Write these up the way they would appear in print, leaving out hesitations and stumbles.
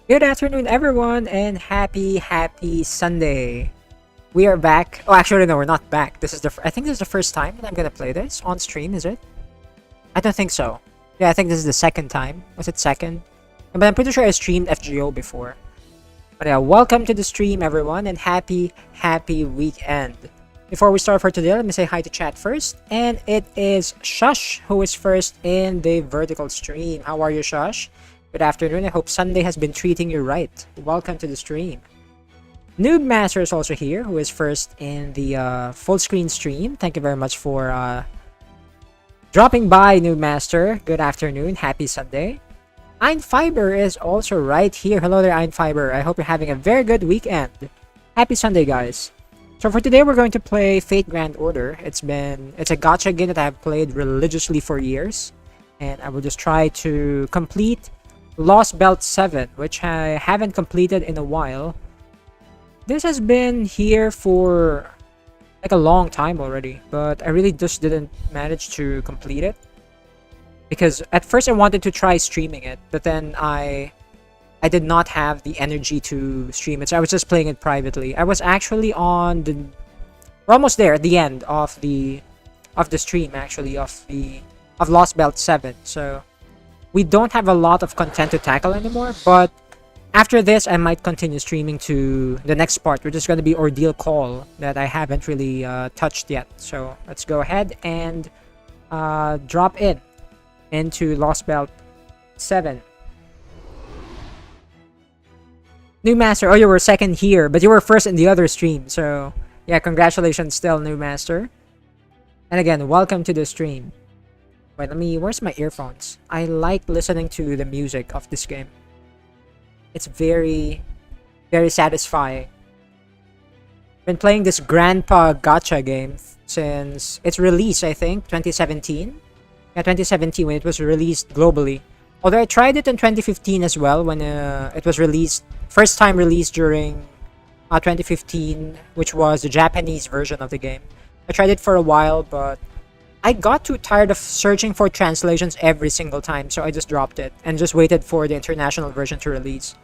Good afternoon, everyone, and happy Sunday. We are back. Oh, actually, no, we're not back. This is I think this is the first time that I'm gonna play this on stream. Is it? I don't think so. Yeah, I think this is the second time. Was it second? But I'm pretty sure I streamed FGO before. But yeah, welcome to the stream, everyone, and happy weekend. Before we start for today, let me say hi to chat first. And it is Shush who is first in the vertical stream. How are you, Shush? Good afternoon. I hope Sunday has been treating you right. Welcome to the stream. Noob Master is also here, who is first in the full screen stream. Thank you very much for dropping by, Noob Master. Good afternoon. Happy Sunday. Fiber is also right here. Hello there, Fiber. I hope you're having a very good weekend. Happy Sunday, guys. So for today, we're going to play Fate Grand Order. It's a gacha game that I have played religiously for years, and I will just try to complete Lostbelt 7, which I haven't completed in a while. This has been here for like a long time already, but I really just didn't manage to complete it. Because at first I wanted to try streaming it, but then I did not have the energy to stream it, so I was just playing it privately. I was actually we're almost there at the end of the stream, actually, of Lostbelt 7, so we don't have a lot of content to tackle anymore, but after this, I might continue streaming to the next part, which is going to be Ordeal Call, that I haven't really touched yet. So let's go ahead and drop into Lostbelt 7. New Master, oh, you were second here, but you were first in the other stream, so yeah, congratulations still, New Master. And again, welcome to the stream. Wait, where's my earphones? I like listening to the music of this game. It's very satisfying. Been playing this Grandpa Gacha game since its release, I think, 2017. Yeah, 2017 when it was released globally. Although I tried it in 2015 as well when it was released, first time released during 2015, which was the Japanese version of the game. I tried it for a while, but I got too tired of searching for translations every single time, so I just dropped it and just waited for the international version to release.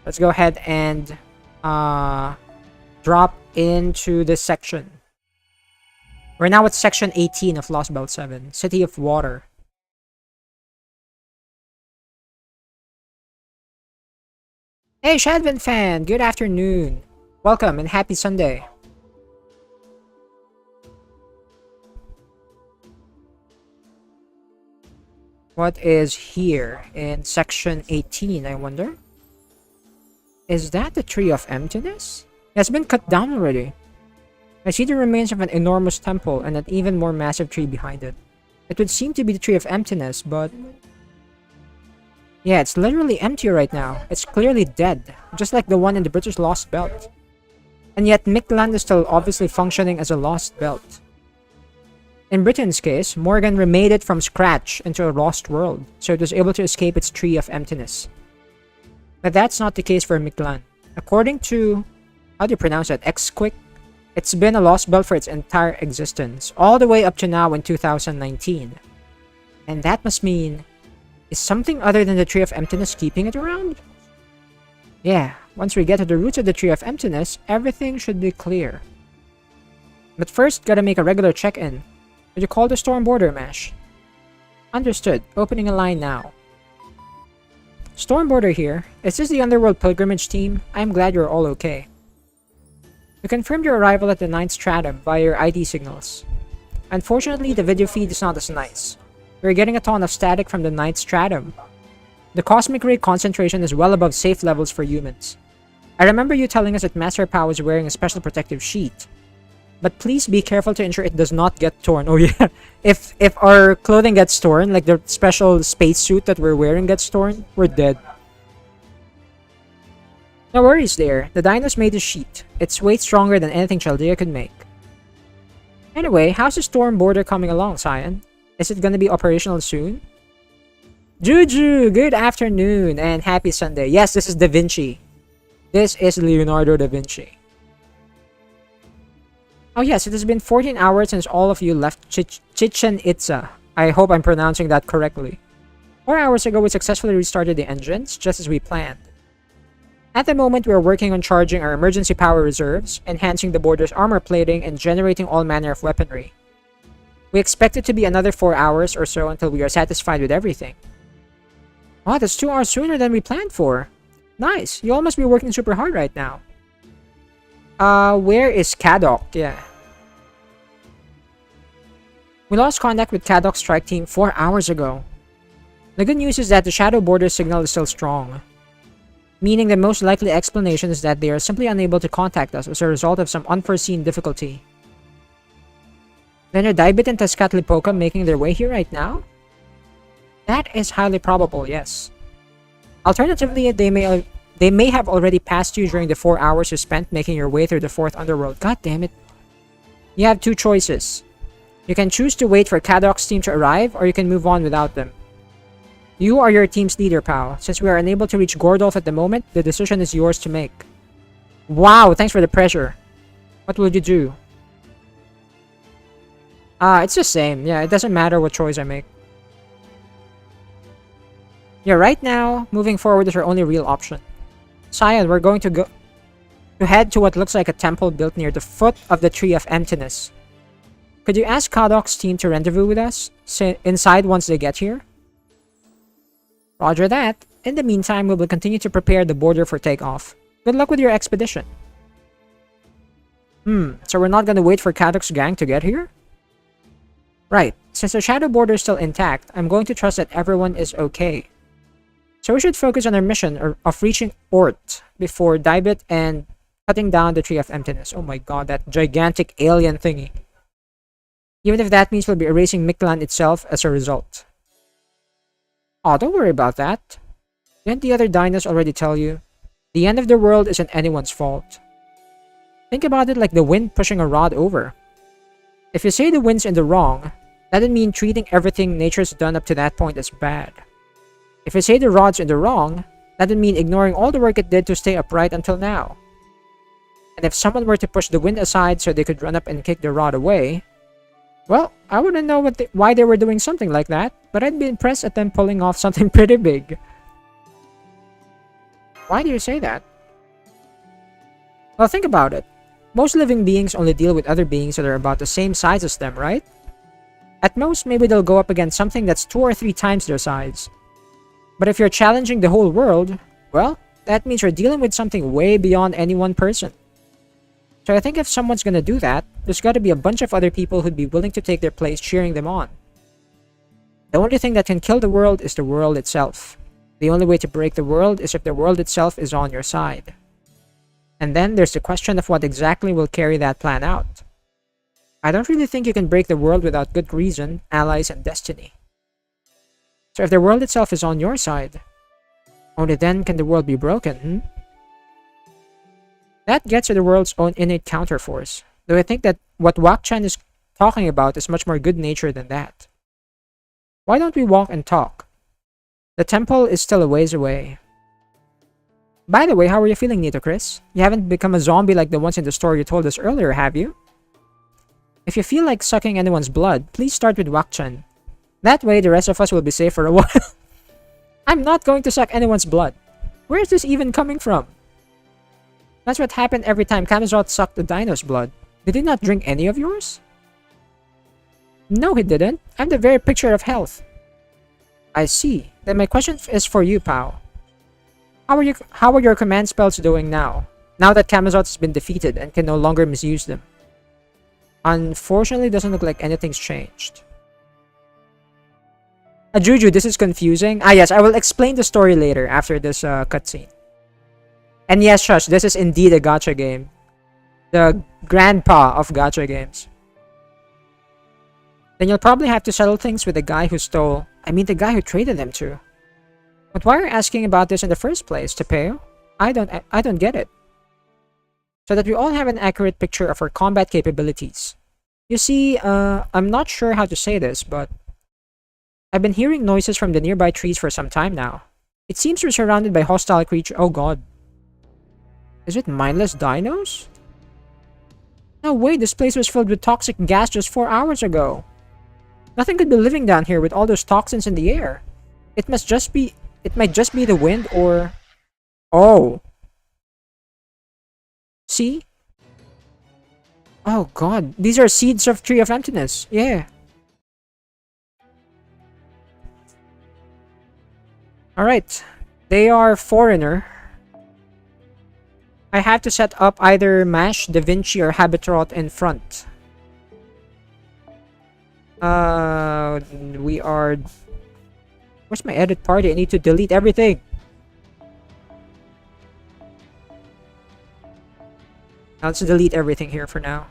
Let's go ahead and drop into this section. We're now at section 18 of Lostbelt 7, City of Water. Hey, Shadvin fan, good afternoon. Welcome and happy Sunday. What is here in section 18, I wonder? Is that the Tree of Emptiness? It has been cut down already. I see the remains of an enormous temple and an even more massive tree behind it. It would seem to be the Tree of Emptiness, but yeah, it's literally empty right now. It's clearly dead, just like the one in the British Lost Belt. And yet Mictland is still obviously functioning as a lost belt. In Britain's case, Morgan remade it from scratch into a lost world, so it was able to escape its Tree of Emptiness. But that's not the case for Mictlan. According to, how do you pronounce that, Xquick, it's been a lost belt for its entire existence, all the way up to now in 2019. And that must mean, is something other than the Tree of Emptiness keeping it around? Yeah, once we get to the roots of the Tree of Emptiness, everything should be clear. But first, gotta make a regular check-in. Would you call the storm border, Mash? Understood. Opening a line now. Storm border here. Is this the Underworld Pilgrimage team? I'm glad you're all okay. You confirmed your arrival at the 9th Stratum via your ID signals. Unfortunately, the video feed is not as nice. We're getting a ton of static from the 9th Stratum. The cosmic ray concentration is well above safe levels for humans. I remember you telling us that Master Pao is wearing a special protective sheet. But please be careful to ensure it does not get torn. Oh yeah, if our clothing gets torn, like the special spacesuit that we're wearing gets torn, we're dead. No worries there, the dinos made a sheet. It's way stronger than anything Chaldea could make. Anyway, how's the storm border coming along, Cyan? Is it gonna be operational soon? Juju, good afternoon and happy Sunday. Yes, this is Da Vinci. This is Leonardo da Vinci. Oh yes, it has been 14 hours since all of you left Chichen Itza. I hope I'm pronouncing that correctly. 4 hours ago, we successfully restarted the engines, just as we planned. At the moment, we are working on charging our emergency power reserves, enhancing the border's armor plating, and generating all manner of weaponry. We expect it to be another 4 hours or so until we are satisfied with everything. Wow, that's 2 hours sooner than we planned for. Nice, you all must be working super hard right now. Where is Kadok? Yeah. We lost contact with Kadok's strike team 4 hours ago. The good news is that the shadow border signal is still strong, meaning the most likely explanation is that they are simply unable to contact us as a result of some unforeseen difficulty. Then are Daibit and Tezcatlipoca making their way here right now? That is highly probable, yes. Alternatively, they may have already passed you during the 4 hours you spent making your way through the 4th underworld. God damn it. You have two choices. You can choose to wait for Kadok's team to arrive, or you can move on without them. You are your team's leader, pal. Since we are unable to reach Gordolf at the moment, the decision is yours to make. Wow, thanks for the pressure. What will you do? It's the same. Yeah, it doesn't matter what choice I make. Yeah, right now, moving forward is our only real option. Scion, we're going to head to what looks like a temple built near the foot of the Tree of Emptiness. Could you ask Kadok's team to rendezvous with us inside once they get here? Roger that. In the meantime, we will continue to prepare the border for takeoff. Good luck with your expedition. So we're not gonna wait for Kadok's gang to get here? Right. Since the shadow border is still intact, I'm going to trust that everyone is okay. So we should focus on our mission of reaching Ort before Daibit and cutting down the Tree of Emptiness. Oh my god, that gigantic alien thingy. Even if that means we'll be erasing Mictlan itself as a result. Oh, don't worry about that. Didn't the other dinos already tell you? The end of the world isn't anyone's fault. Think about it like the wind pushing a rod over. If you say the wind's in the wrong, that would mean treating everything nature's done up to that point as bad. If you say the rod's in the wrong, that would mean ignoring all the work it did to stay upright until now. And if someone were to push the wind aside so they could run up and kick the rod away, well, I wouldn't know why they were doing something like that, but I'd be impressed at them pulling off something pretty big. Why do you say that? Well, think about it. Most living beings only deal with other beings that are about the same size as them, right? At most, maybe they'll go up against something that's 2 or 3 times their size. But if you're challenging the whole world, well, that means you're dealing with something way beyond any one person. So I think if someone's gonna do that, there's gotta be a bunch of other people who'd be willing to take their place cheering them on. The only thing that can kill the world is the world itself. The only way to break the world is if the world itself is on your side. And then there's the question of what exactly will carry that plan out. I don't really think you can break the world without good reason, allies, and destiny. So if the world itself is on your side, only then can the world be broken, That gets to the world's own innate counterforce, though I think that what Wakchan is talking about is much more good-natured than that. Why don't we walk and talk? The temple is still a ways away. By the way, how are you feeling, Nito Chris? You haven't become a zombie like the ones in the story you told us earlier, have you? If you feel like sucking anyone's blood, please start with Wakchan. That way, the rest of us will be safe for a while. I'm not going to suck anyone's blood. Where is this even coming from? That's what happened every time Camazot sucked the dino's blood. Did he not drink any of yours? No, he didn't. I'm the very picture of health. I see. Then my question is for you, pal. How are your command spells doing now? Now that Camazot has been defeated and can no longer misuse them. Unfortunately, it doesn't look like anything's changed. Juju, this is confusing. Yes, I will explain the story later after this cutscene. And yes, Shush, this is indeed a gacha game. The grandpa of gacha games. Then you'll probably have to settle things with the guy who stole... the guy who traded them to. But why are you asking about this in the first place, Tepeo? I don't get it. So that we all have an accurate picture of our combat capabilities. You see, I'm not sure how to say this, but... I've been hearing noises from the nearby trees for some time now. It seems we're surrounded by hostile creatures. Oh god. Is it mindless dinos? No way, this place was filled with toxic gas just 4 hours ago. Nothing could be living down here with all those toxins in the air. It must just be... It might just be the wind or... Oh. See? Oh god. These are seeds of Tree of Emptiness. Yeah. Alright. They are foreigner. I have to set up either Mash, Da Vinci, or Habitrot in front. We are... Where's my edit party? I need to delete everything. Let's delete everything here for now.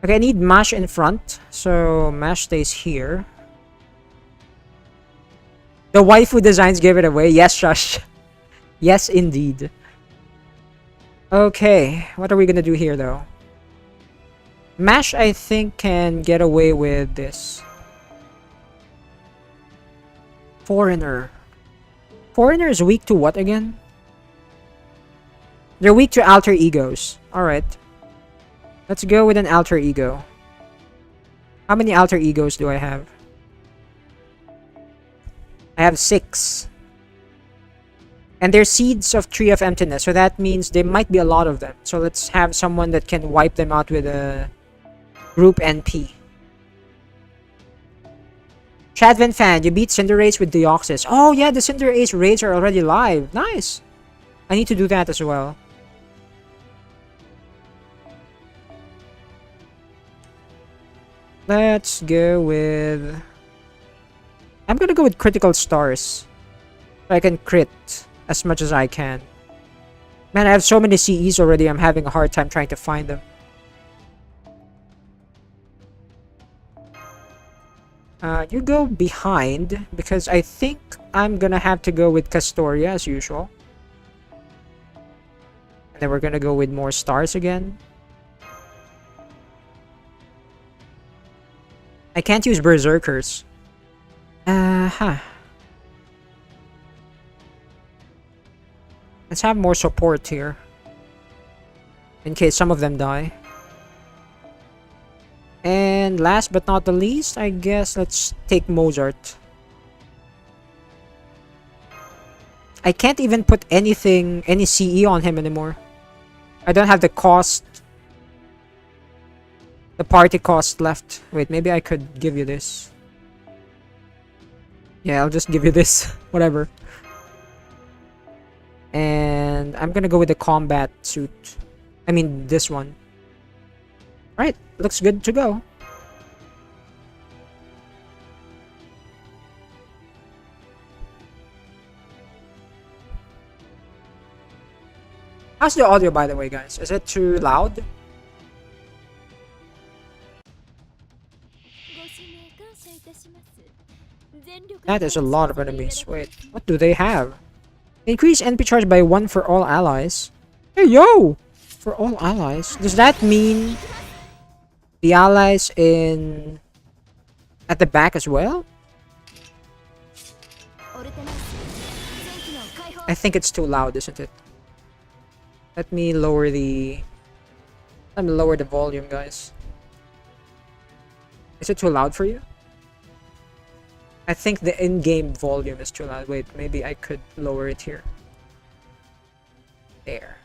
Okay, I need Mash in front. So Mash stays here. The waifu designs give it away. Yes, Shush. Yes, indeed. Okay, what are we gonna do here though? Mash, I think, can get away with this. Foreigner. Foreigner is weak to what again? They're weak to alter egos. Alright. Let's go with an alter ego. How many alter egos do I have? I have 6. And they're seeds of Tree of Emptiness, so that means there might be a lot of them. So let's have someone that can wipe them out with a group NP. Chadvin fan, you beat Cinderace with Deoxys. Oh yeah, the Cinderace raids are already live. Nice. I need to do that as well. Let's go with... I'm gonna go with critical stars. So I can crit as much as I can. Man, I have so many CEs already, I'm having a hard time trying to find them. You go behind, because I think I'm gonna have to go with Castoria as usual. And then we're gonna go with more stars again. I can't use Berserkers. Let's have more support here. In case some of them die. And last but not the least, I guess let's take Mozart. I can't even put anything, any CE on him anymore. I don't have the cost. The party cost left. Wait, maybe I could give you this. Yeah, I'll just give you this. Whatever. And I'm gonna go with the combat suit. I mean, this one. Alright, looks good to go. How's the audio, by the way, guys? Is it too loud? That is a lot of enemies. Wait, what do they have? Increase NP charge by 1 for all allies. Hey, yo! For all allies? Does that mean the allies in... at the back as well? I think it's too loud, isn't it? Let me lower the... Let me lower the volume, guys. Is it too loud for you? I think the in-game volume is too loud. Wait, maybe I could lower it here. There.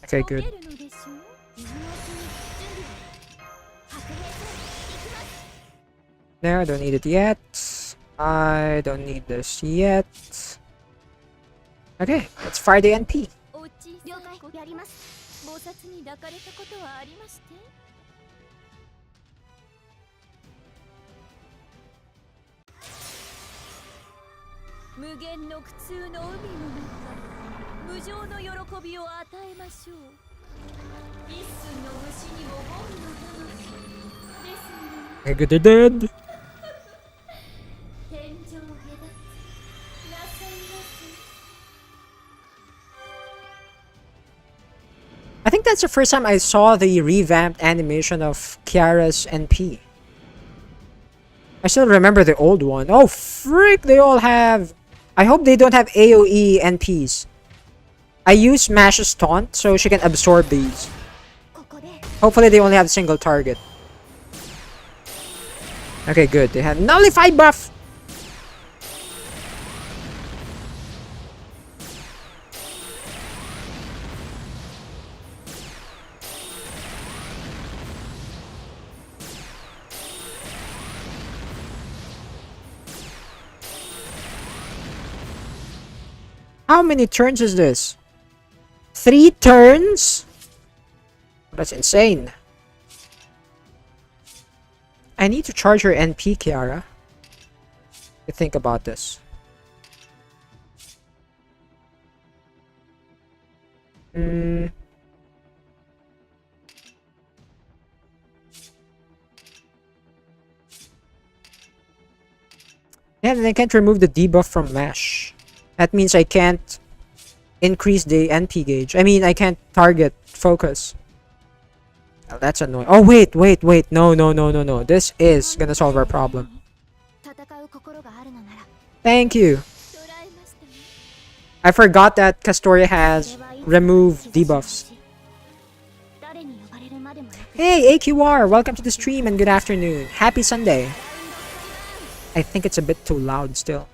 Okay, good. There, I don't need it yet. I don't need this yet. Okay, let's fire the NP. Okay, good, they're dead. I think that's the first time I saw the revamped animation of Kiara's NP. I still remember the old one. Oh, frick! They all have... I hope they don't have AoE NPs. I use Mash's taunt so she can absorb these. Hopefully they only have a single target. Okay, good. They have Nullify buff! How many turns is this? 3 turns? That's insane. I need to charge her NP, Kiara. You think about this. Yeah, and I can't remove the debuff from Mash. That means I can't increase the NP gauge. I mean, I can't target focus. Oh, that's annoying. Oh, wait. No. This is gonna solve our problem. Thank you. I forgot that Castoria has removed debuffs. Hey, AQR! Welcome to the stream and good afternoon. Happy Sunday. I think it's a bit too loud still.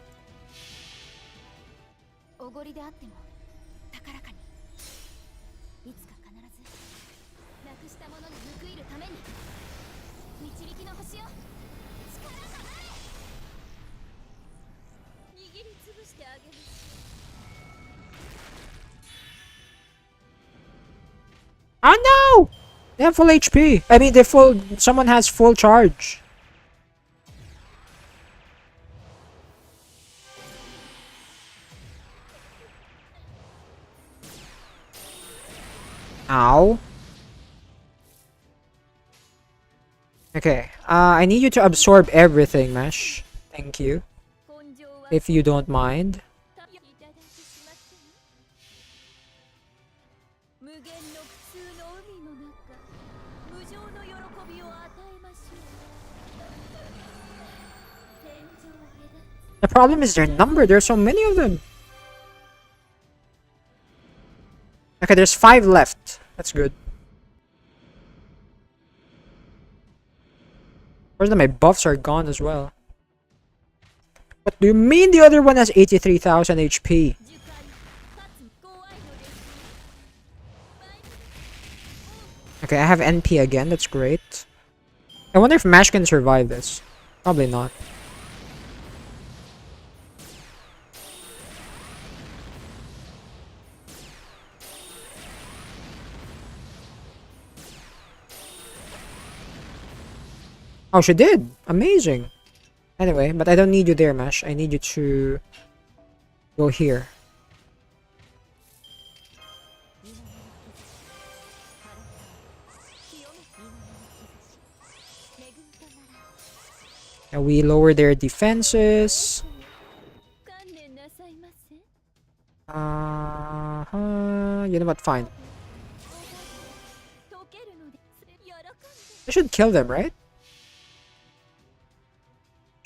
Oh no! They have full HP. I mean, they full. Someone has full charge. Ow. Okay. I need you to absorb everything, Mesh. Thank you. If you don't mind. The problem is their number. There's so many of them. Okay, there's 5 left. That's good. Where's my buffs are gone as well. What do you mean the other one has 83,000 HP? Okay, I have NP again. That's great. I wonder if Mash can survive this. Probably not. Oh, she did! Amazing! Anyway, but I don't need you there, Mash. I need you to go here. And we lower their defenses. You know what? Fine. I should kill them, right?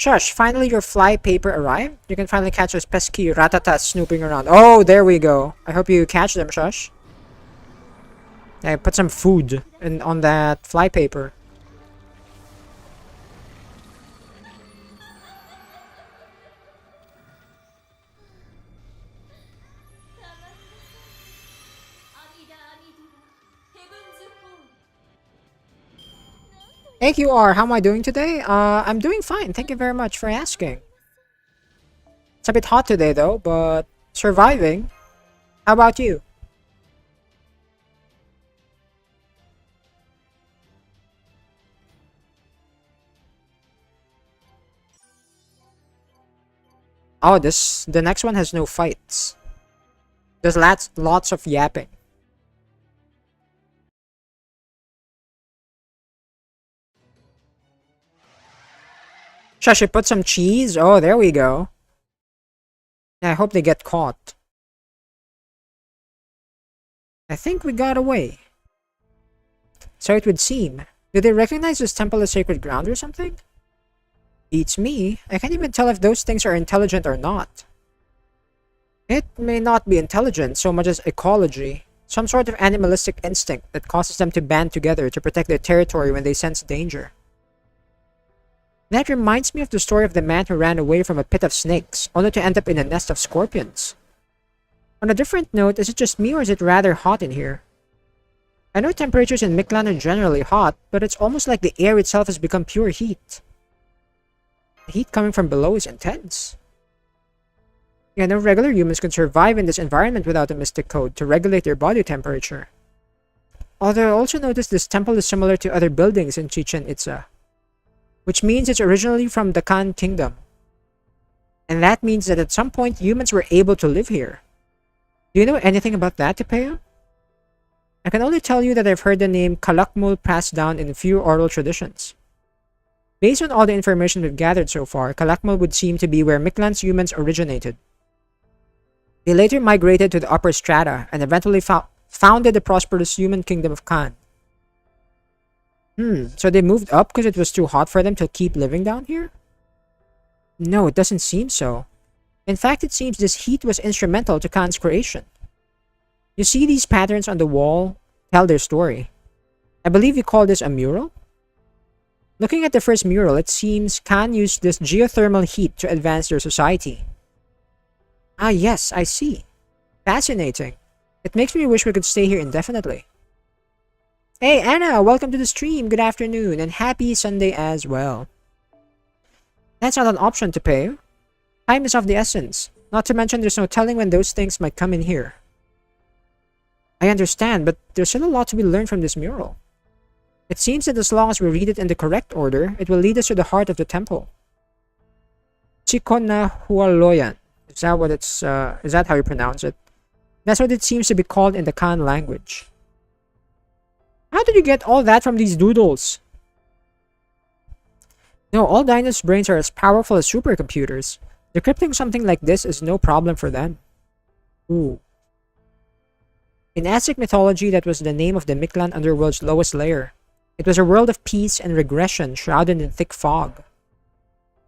Shush, finally your fly paper arrived. You can finally catch those pesky ratatas snooping around. Oh, there we go. I hope you catch them, Shush. Yeah, put some food on that fly paper. AQR, how am I doing today? I'm doing fine. Thank you very much for asking. It's a bit hot today though, but surviving. How about you? Oh, the next one has no fights. There's lots of yapping. Shashi, put some cheese. Oh, there we go. Yeah, I hope they get caught. I think we got away. So it would seem. Do they recognize this temple as sacred ground or something? Beats me. I can't even tell if those things are intelligent or not. It may not be intelligence so much as ecology, some sort of animalistic instinct that causes them to band together to protect their territory when they sense danger. That reminds me of the story of the man who ran away from a pit of snakes, only to end up in a nest of scorpions. On a different note, is it just me or is it rather hot in here? I know temperatures in Miklan are generally hot, but it's almost like the air itself has become pure heat. The heat coming from below is intense. Yeah, no regular humans can survive in this environment without a mystic code to regulate their body temperature. Although I also noticed this temple is similar to other buildings in Chichen Itza, which means it's originally from the Khan kingdom. And that means that at some point humans were able to live here. Do you know anything about that, Tipeo? I can only tell you that I've heard the name Kalakmul passed down in a few oral traditions. Based on all the information we've gathered so far, Kalakmul would seem to be where Miklan's humans originated. They later migrated to the upper strata and eventually founded the prosperous human kingdom of Khan. So they moved up because it was too hot for them to keep living down here? No, it doesn't seem so. In fact, it seems this heat was instrumental to Khan's creation. You see these patterns on the wall tell their story. I believe you call this a mural? Looking at the first mural, it seems Khan used this geothermal heat to advance their society. Ah yes, I see. Fascinating. It makes me wish we could stay here indefinitely. Hey Anna, welcome to the stream. Good afternoon and happy Sunday as well. That's not an option to pay. Time is of the essence. Not to mention there's no telling when those things might come in here. I understand, but there's still a lot to be learned from this mural. It seems that as long as we read it in the correct order, it will lead us to the heart of the temple. Chikonahualoyan. Is that how you pronounce it? That's what it seems to be called in the Khan language. How did you get all that from these doodles? No, all Dinos' brains are as powerful as supercomputers. Decrypting something like this is no problem for them. Ooh. In Aztec mythology, that was the name of the Miklan underworld's lowest layer. It was a world of peace and regression shrouded in thick fog.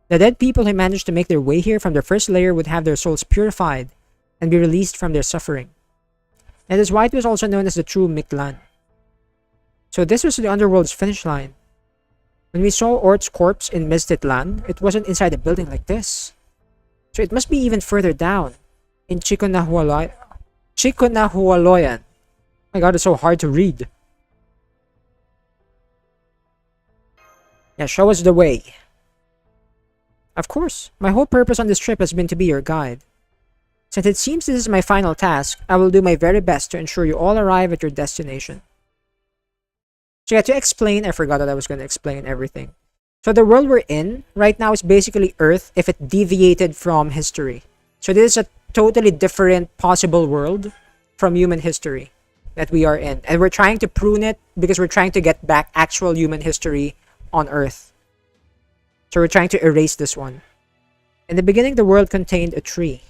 The dead people who managed to make their way here from their first layer would have their souls purified and be released from their suffering. That is why it was also known as the true Miklan. So this was the underworld's finish line. When we saw Ort's corpse in Meztitlan, it wasn't inside a building like this. So it must be even further down, in Chikonahualoyan. My god, it's so hard to read. Yeah, show us the way. Of course, my whole purpose on this trip has been to be your guide. Since it seems this is my final task, I will do my very best to ensure you all arrive at your destination. So yeah, to explain, I forgot that I was going to explain everything. So the world we're in right now is basically Earth if it deviated from history. So this is a totally different possible world from human history that we are in. And we're trying to prune it because we're trying to get back actual human history on Earth. So we're trying to erase this one. In the beginning, the world contained a tree.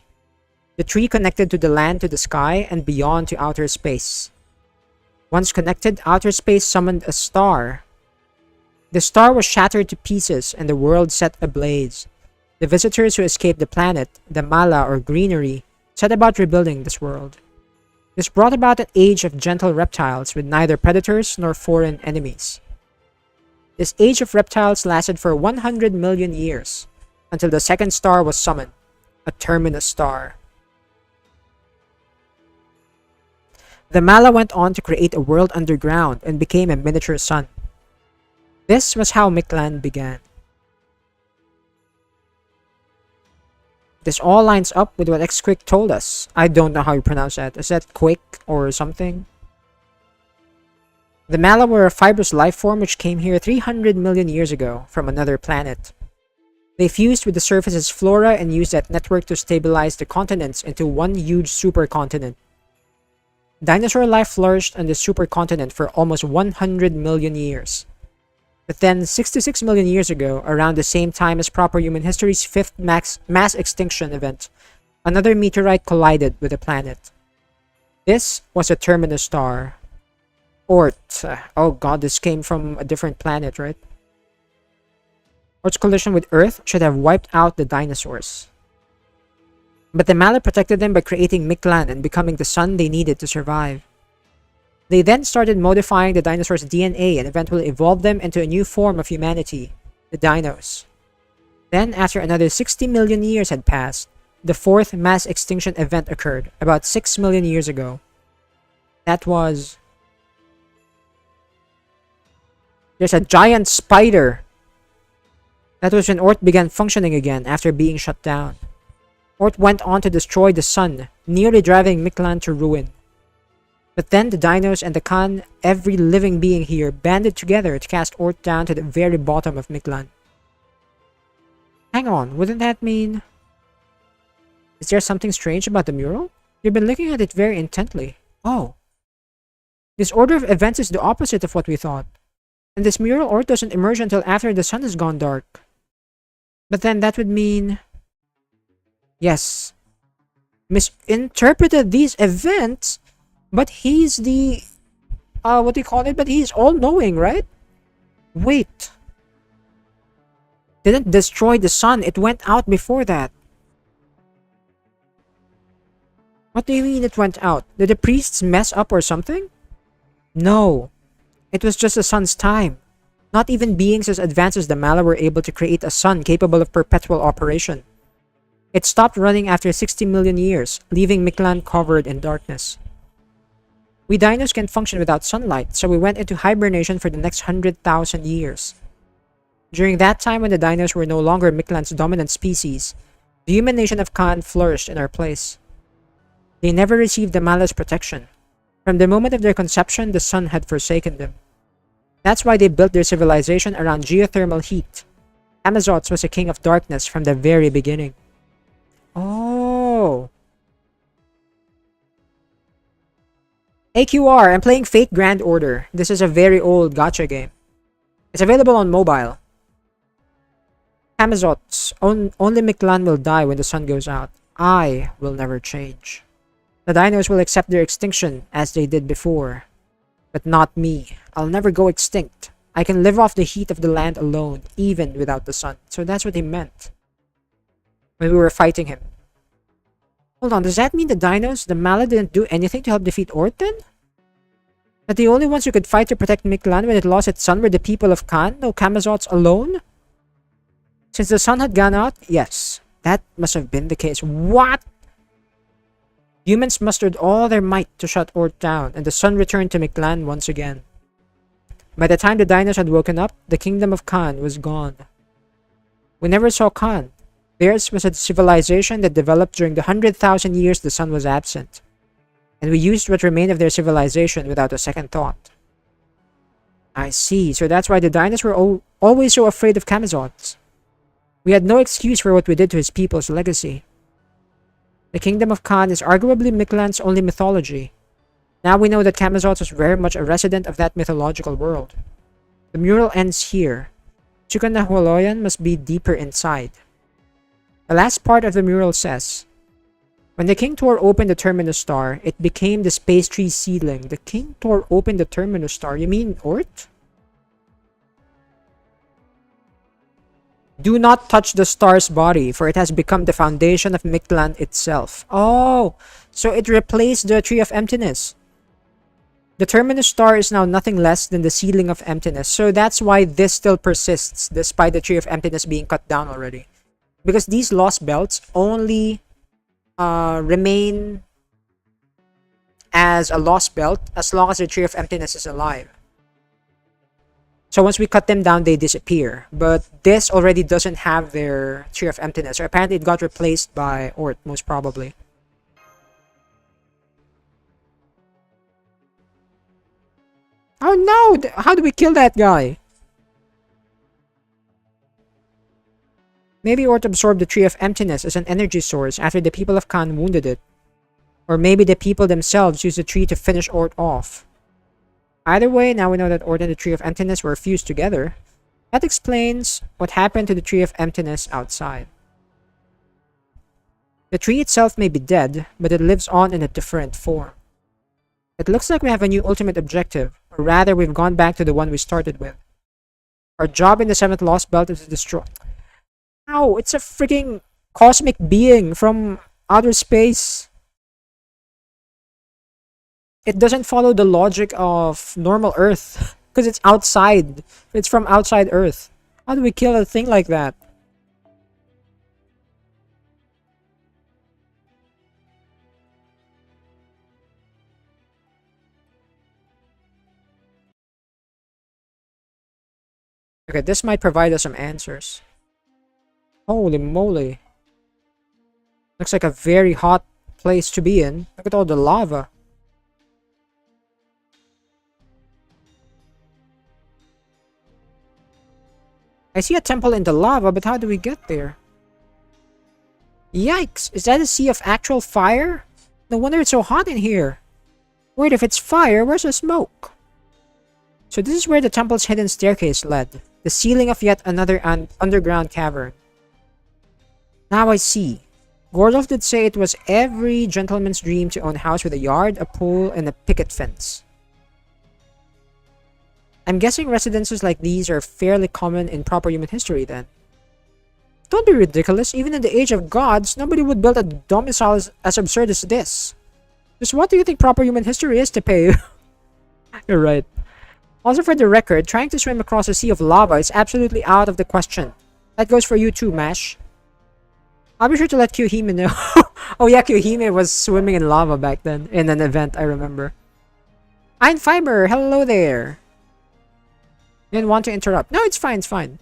The tree connected to the land, to the sky, and beyond to outer space. Once connected, outer space summoned a star. The star was shattered to pieces and the world set ablaze. The visitors who escaped the planet, the Mala or greenery, set about rebuilding this world. This brought about an age of gentle reptiles with neither predators nor foreign enemies. This age of reptiles lasted for 100 million years, until the second star was summoned, a terminus star. The Mala went on to create a world underground and became a miniature sun. This was how Miklan began. This all lines up with what X-Quick told us. I don't know how you pronounce that. Is that Quick or something? The Mala were a fibrous life form which came here 300 million years ago from another planet. They fused with the surface's flora and used that network to stabilize the continents into one huge supercontinent. Dinosaur life flourished on the supercontinent for almost 100 million years. But then, 66 million years ago, around the same time as proper human history's fifth mass extinction event, another meteorite collided with the planet. This was a terminus star. Oort. Oh god, this came from a different planet, right? Oort's collision with Earth should have wiped out the dinosaurs. But the Mala protected them by creating Mictlan and becoming the sun they needed to survive. They then started modifying the dinosaurs' DNA and eventually evolved them into a new form of humanity, the dinos. Then, after another 60 million years had passed, the fourth mass extinction event occurred, about 6 million years ago. That was... There's a giant spider! That was when Ort began functioning again after being shut down. Ort went on to destroy the sun, nearly driving Mictlan to ruin. But then the dinos and the Khan, every living being here, banded together to cast Ort down to the very bottom of Mictlan. Hang on, wouldn't that mean... Is there something strange about the mural? You've been looking at it very intently. Oh. This order of events is the opposite of what we thought. And this mural Ort doesn't emerge until after the sun has gone dark. But then that would mean... Yes. Misinterpreted these events, but he's the... what do you call it? But he's all-knowing, right? Wait. Didn't destroy the sun, it went out before that. What do you mean it went out? Did the priests mess up or something? No. It was just the sun's time. Not even beings as advanced as the Mala were able to create a sun capable of perpetual operation. It stopped running after 60 million years, leaving Mictlan covered in darkness. We dinos can function without sunlight, so we went into hibernation for the next 100,000 years. During that time when the dinos were no longer Mictlan's dominant species, the human nation of Khan flourished in our place. They never received the Mala's protection. From the moment of their conception, the sun had forsaken them. That's why they built their civilization around geothermal heat. Emotes was a king of darkness from the very beginning. Oh. AQR, I'm playing Fate Grand Order. This is a very old gacha game. It's available on mobile. Emotes, only Mictlan will die when the sun goes out. I will never change. The dinos will accept their extinction as they did before. But not me. I'll never go extinct. I can live off the heat of the land alone, even without the sun. So that's what he meant when we were fighting him. Hold on, does that mean the dinos, the Mala, didn't do anything to help defeat Ort then? That the only ones who could fight to protect Mictlan when it lost its sun were the people of Khan, no Emotes alone? Since the sun had gone out? Yes, that must have been the case. What? Humans mustered all their might to shut Ort down, and the sun returned to Mictlan once again. By the time the dinos had woken up, the kingdom of Khan was gone. We never saw Khan. Theirs was a civilization that developed during the 100,000 years the sun was absent. And we used what remained of their civilization without a second thought. I see, so that's why the dinos were always so afraid of Emotes. We had no excuse for what we did to his people's legacy. The kingdom of Khan is arguably Mictlan's only mythology. Now we know that Emotes was very much a resident of that mythological world. The mural ends here. Chukanahwaloyan must be deeper inside. The last part of the mural says, when the king tore open the terminus star, it became the space tree seedling. The king tore open the terminus star? You mean Ort? Do not touch the star's body, for it has become the foundation of Mictlan itself. Oh, so it replaced the Tree of Emptiness. The terminus star is now nothing less than the seedling of emptiness. So that's why this still persists, despite the Tree of Emptiness being cut down already. Because these Lostbelts only remain as a Lostbelt as long as the Tree of Emptiness is alive. So once we cut them down, they disappear. But this already doesn't have their Tree of Emptiness. Or apparently it got replaced by Ort, most probably. Oh no! How do we kill that guy? Maybe Ort absorbed the Tree of Emptiness as an energy source after the people of Khan wounded it. Or maybe the people themselves used the tree to finish Ort off. Either way, now we know that Ort and the Tree of Emptiness were fused together. That explains what happened to the Tree of Emptiness outside. The tree itself may be dead, but it lives on in a different form. It looks like we have a new ultimate objective, or rather we've gone back to the one we started with. Our job in the 7th Lostbelt is to destroy... Ow! It's a freaking cosmic being from Outer space. It doesn't follow the logic of normal Earth because it's outside. It's from outside Earth. How do we kill a thing like that? Okay, this might provide us some answers. Holy moly. Looks like a very hot place to be in. Look at all the lava. I see a temple in the lava, but how do we get there? Yikes! Is that a sea of actual fire? No wonder it's so hot in here. Wait, if it's fire, where's the smoke? So this is where the temple's hidden staircase led. The ceiling of yet another underground cavern. Now I see. Gordolf did say it was every gentleman's dream to own a house with a yard, a pool, and a picket fence. I'm guessing residences like these are fairly common in proper human history then. Don't be ridiculous. Even in the age of gods, nobody would build a domicile as absurd as this. Just what do you think proper human history is to pay? You're right. Also for the record, trying to swim across a sea of lava is absolutely out of the question. That goes for you too, Mash. I'll be sure to let Kyohime know. Oh yeah, Kyohime was swimming in lava back then, in an event, I remember. Ein Fiber, hello there. Didn't want to interrupt. No, it's fine, it's fine.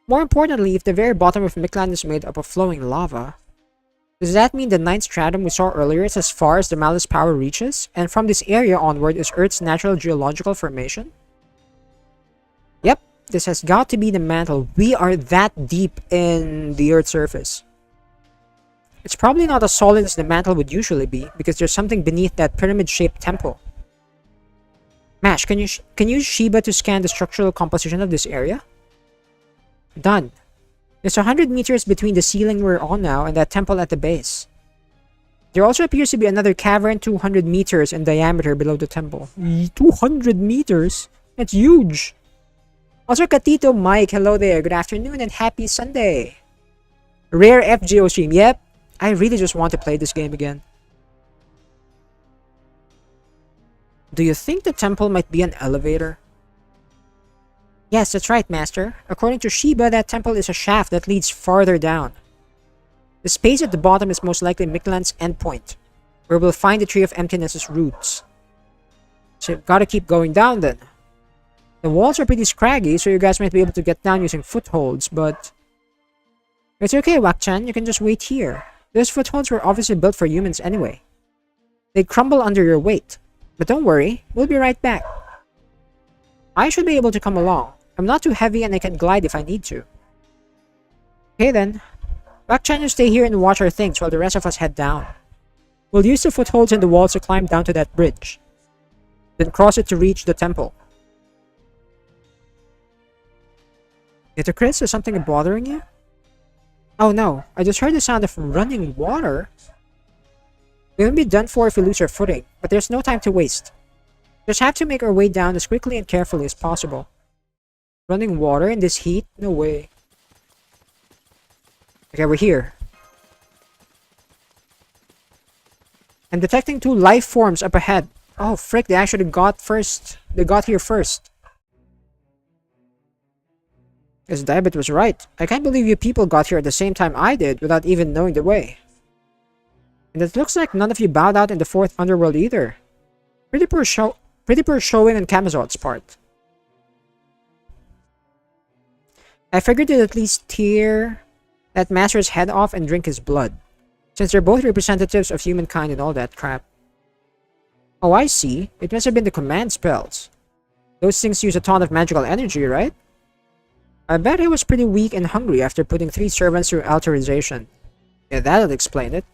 More importantly, if the very bottom of Mikland is made up of flowing lava, does that mean the 9th stratum we saw earlier is as far as the Malice power reaches? And from this area onward is Earth's natural geological formation? Yep, this has got to be the mantle. We are that deep in the Earth's surface. It's probably not as solid as the mantle would usually be, because there's something beneath that pyramid-shaped temple. Mash, can you use Shiba to scan the structural composition of this area? Done. There's 100 meters between the ceiling we're on now and that temple at the base. There also appears to be another cavern 200 meters in diameter below the temple. 200 meters? That's huge! Also, Katito Mike, hello there. Good afternoon and happy Sunday. Rare FGO stream. Yep, I really just want to play this game again. Do you think the temple might be an elevator? Yes, that's right, Master. According to Shiba, that temple is a shaft that leads farther down. The space at the bottom is most likely Mikland's endpoint, where we'll find the Tree of Emptiness's roots. So you've got to keep going down then. The walls are pretty scraggy, so you guys might be able to get down using footholds, but... It's okay, Wak-chan, you can just wait here. Those footholds were obviously built for humans anyway. They'd crumble under your weight. But don't worry, we'll be right back. I should be able to come along. I'm not too heavy and I can glide if I need to. Okay then. Wak-chan, you stay here and watch our things while the rest of us head down. We'll use the footholds in the walls to climb down to that bridge. Then cross it to reach the temple. Little Chris, is something bothering you? Oh no, I just heard the sound of running water. We won't be done for if we lose our footing, but there's no time to waste. Just have to make our way down as quickly and carefully as possible. Running water in this heat? No way. Okay, we're here. I'm detecting 2 life forms up ahead. Oh frick, they actually got first. They got here first. Yes, Diabet was right. I can't believe you people got here at the same time I did without even knowing the way. And it looks like none of you bowed out in the 4th underworld either. Pretty poor showing on Camazot's part. I figured they'd at least tear that master's head off and drink his blood, since they're both representatives of humankind and all that crap. Oh, I see. It must have been the command spells. Those things use a ton of magical energy, right? I bet he was pretty weak and hungry after putting 3 servants through alterization. Yeah, that'll explain it.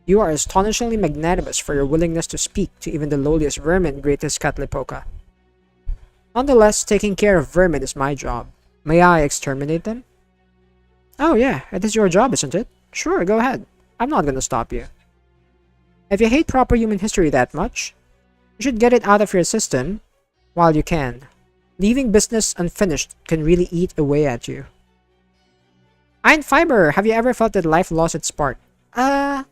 You are astonishingly magnanimous for your willingness to speak to even the lowliest vermin, greatest Katlipoka. Nonetheless, taking care of vermin is my job. May I exterminate them? Oh yeah, it is your job, isn't it? Sure, go ahead. I'm not gonna stop you. If you hate proper human history that much, you should get it out of your system while you can. Leaving business unfinished can really eat away at you. Iron Fiber, have you ever felt that life lost its spark? Not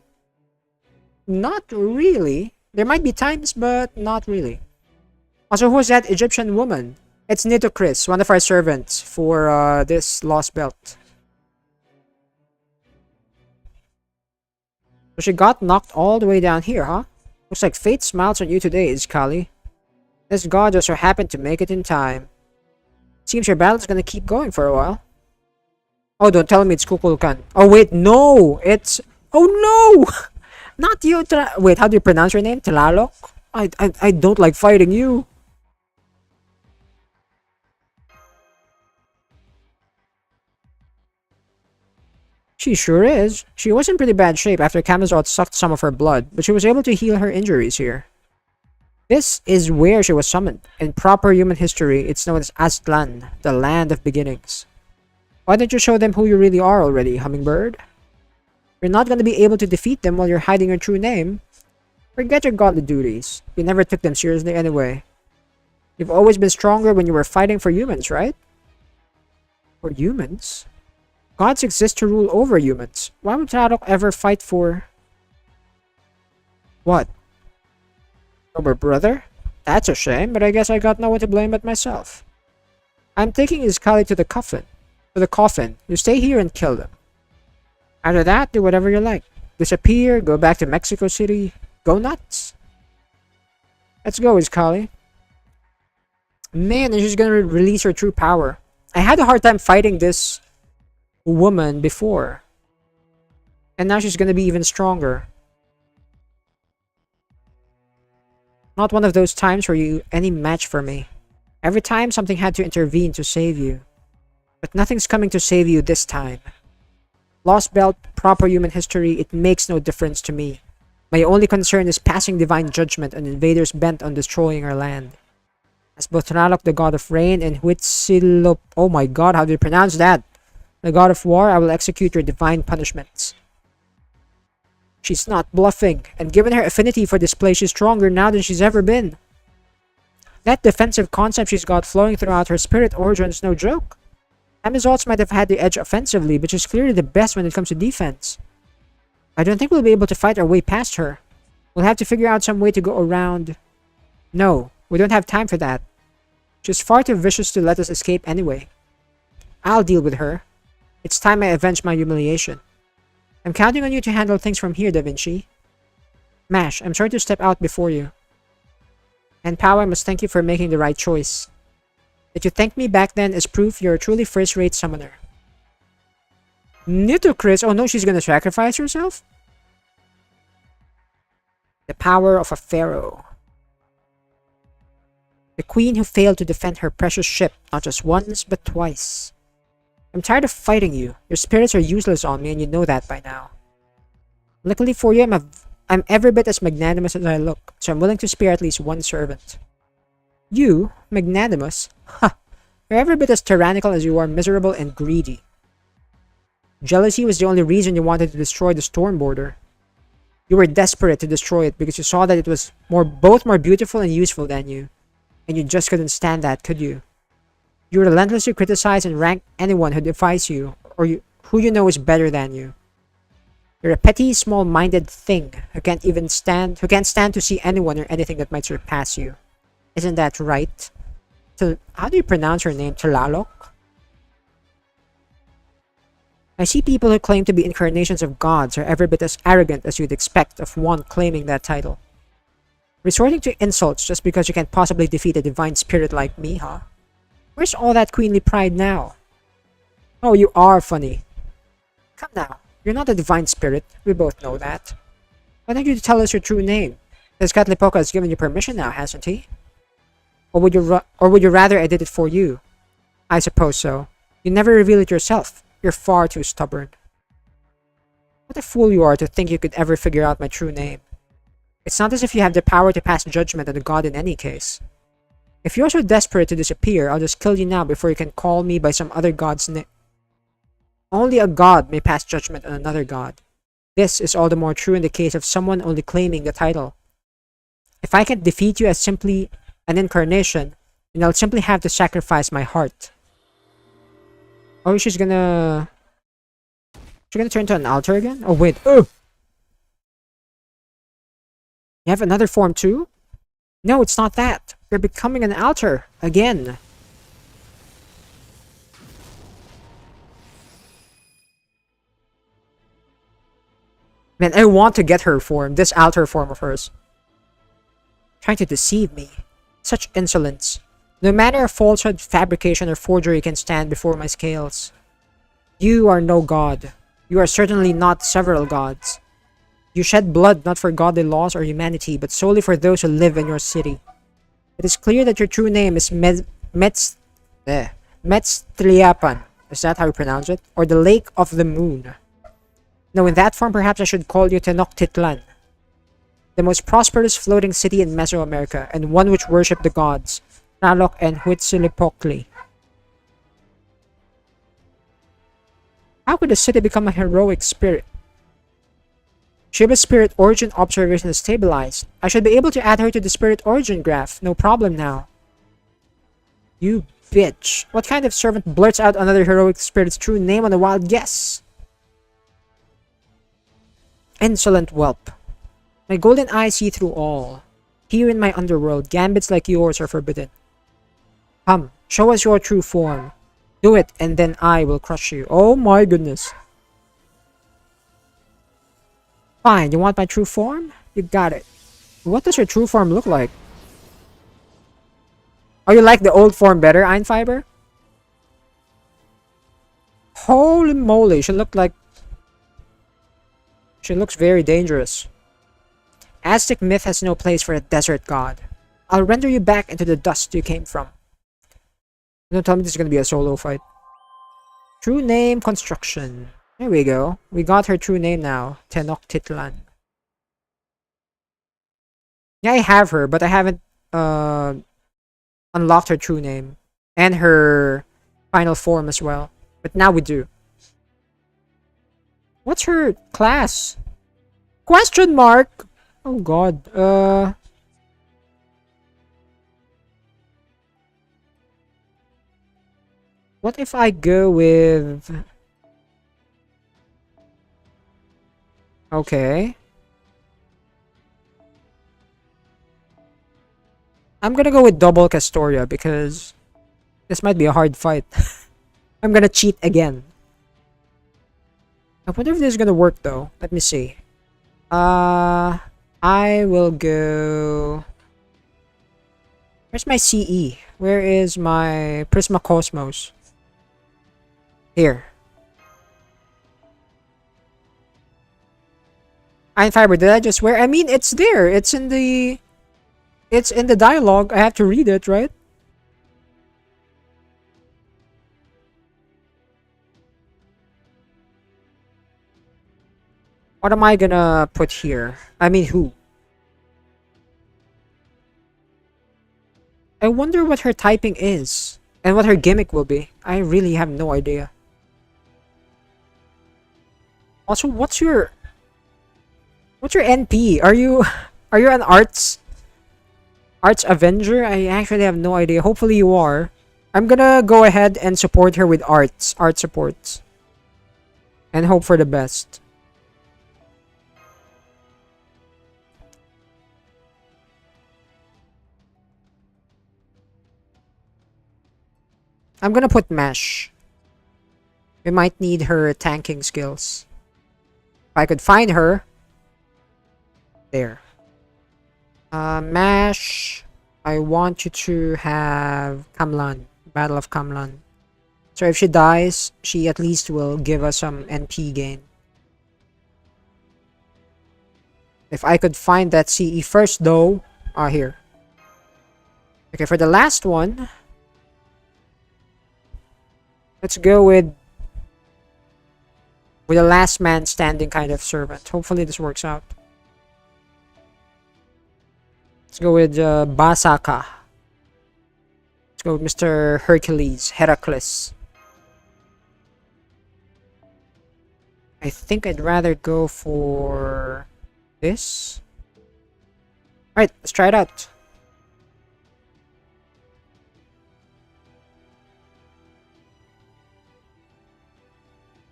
really. There might be times, but not really. Also, who's that Egyptian woman? It's Nitocris, one of our servants for this Lostbelt. So she got knocked all the way down here, huh? Looks like fate smiles on you today, Iskali. This god just so happened to make it in time. Seems your battle's gonna keep going for a while. Oh, don't tell me it's Kukulkan. Oh, wait, no! It's... Oh, no! Not you, wait, how do you pronounce your name? Tlalok? I don't like fighting you. She sure is. She was in pretty bad shape after Camazot sucked some of her blood, but she was able to heal her injuries here. This is where she was summoned. In proper human history, it's known as Aztlan, the land of beginnings. Why don't you show them who you really are already, Hummingbird? You're not going to be able to defeat them while you're hiding your true name. Forget your godly duties. You never took them seriously anyway. You've always been stronger when you were fighting for humans, right? For humans? Gods exist to rule over humans. Why would Tarok ever fight for... What? Over brother? That's a shame, but I guess I got no one to blame but myself. I'm taking Iskali to the coffin. You stay here and kill them. After that, do whatever you like. Disappear, go back to Mexico City, go nuts. Let's go, Iskali. Man, and she's gonna release her true power. I had a hard time fighting this woman before. And now she's gonna be even stronger. Not one of those times where you any match for me. Every time something had to intervene to save you. But nothing's coming to save you this time. Lostbelt, proper human history, it makes no difference to me. My only concern is passing divine judgment on invaders bent on destroying our land. As both Tralok, the god of rain, and Huitzilop, oh my god, how do you pronounce that? The god of war, I will execute your divine punishments. She's not bluffing, and given her affinity for this place, she's stronger now than she's ever been. That defensive concept she's got flowing throughout her spirit origin is no joke. Amazots might have had the edge offensively, but she's clearly the best when it comes to defense. I don't think we'll be able to fight our way past her. We'll have to figure out some way to go around. No, we don't have time for that. She's far too vicious to let us escape anyway. I'll deal with her. It's time I avenge my humiliation. I'm counting on you to handle things from here, Da Vinci. Mash, I'm sorry to step out before you. And Pao, I must thank you for making the right choice. That you thanked me back then is proof you're a truly first-rate summoner. Nitocris? Oh no, she's gonna sacrifice herself? The power of a pharaoh. The queen who failed to defend her precious ship, not just once, but twice. I'm tired of fighting you. Your spirits are useless on me, and you know that by now. Luckily for you, I'm every bit as magnanimous as I look, so I'm willing to spare at least one servant. You? Magnanimous? Ha! You're every bit as tyrannical as you are miserable and greedy. Jealousy was the only reason you wanted to destroy the storm border. You were desperate to destroy it because you saw that it was both more beautiful and useful than you. And you just couldn't stand that, could you? You relentlessly criticize and rank anyone who defies you, or who you know is better than you. You're a petty, small-minded thing who can't stand to see anyone or anything that might surpass you. Isn't that right? How do you pronounce her name? Tlalok? I see people who claim to be incarnations of gods are every bit as arrogant as you'd expect of one claiming that title. Resorting to insults just because you can't possibly defeat a divine spirit like me, huh? Where's all that queenly pride now? Oh, you are funny. Come now, you're not a divine spirit. We both know that. Why don't you tell us your true name? This Katlipoka has given you permission now, hasn't he? Or would you rather I did it for you? I suppose so. You never reveal it yourself. You're far too stubborn. What a fool you are to think you could ever figure out my true name. It's not as if you have the power to pass judgment on a god in any case. If you're so desperate to disappear, I'll just kill you now before you can call me by some other god's name. Only a god may pass judgment on another god. This is all the more true in the case of someone only claiming the title. If I can defeat you as simply an incarnation, then I'll simply have to sacrifice my heart. Oh, she's gonna She's gonna turn to an altar again? Oh, wait. Oh! You have another form too? No, it's not that. You're becoming an altar. Again. Man, I want to get her form. This altar form of hers. Trying to deceive me. Such insolence. No manner of falsehood, fabrication, or forgery can stand before my scales. You are no god. You are certainly not several gods. You shed blood not for godly laws or humanity, but solely for those who live in your city. It is clear that your true name is Metzliapan. Is that how you pronounce it? Or the Lake of the Moon. Now, in that form, perhaps I should call you Tenochtitlan, the most prosperous floating city in Mesoamerica, and one which worshipped the gods, Nalok and Huitzilopochtli. How could a city become a heroic spirit? Shiba's spirit origin observation is stabilized. I should be able to add her to the spirit origin graph. No problem now. You bitch. What kind of servant blurts out another heroic spirit's true name on a wild guess? Insolent whelp. My golden eyes see through all. Here in my underworld, gambits like yours are forbidden. Come, show us your true form. Do it, and then I will crush you. Oh my goodness. Fine, you want my true form? You got it. What does your true form look like? Oh, you like the old form better, Einfiber? Holy moly, she looked like... She looks very dangerous. Aztec myth has no place for a desert god. I'll render you back into the dust you came from. Don't tell me this is going to be a solo fight. True name construction. There we go. We got her true name now. Tenochtitlan. Yeah, I have her, but I haven't unlocked her true name. And her final form as well. But now we do. What's her class? Question mark! Oh god. What if I go with... Okay. I'm gonna go with double Castoria because this might be a hard fight. I'm gonna cheat again. I wonder if this is gonna work though. Let me see. I will go... Where's my CE? Where is my Prisma Cosmos? Here. Iron Fiber, did I just swear? I mean, it's there. It's in the dialogue. I have to read it, right? What am I gonna put here? I mean, who? I wonder what her typing is. And what her gimmick will be. I really have no idea. Also, what's your NP? Are you an arts avenger? I actually have no idea. Hopefully you are. I'm gonna go ahead and support her with art supports. And hope for the best. I'm gonna put Mesh. We might need her tanking skills. If I could find her. There. Mash. I want you to have Kamlan. Battle of Kamlan. So if she dies, she at least will give us some NP gain. If I could find that CE first though. Here. Okay, for the last one. Let's go with a last man standing kind of servant. Hopefully this works out. Let's go with Basaka. Let's go with Mr. Heracles. I think I'd rather go for this. Alright, let's try it out.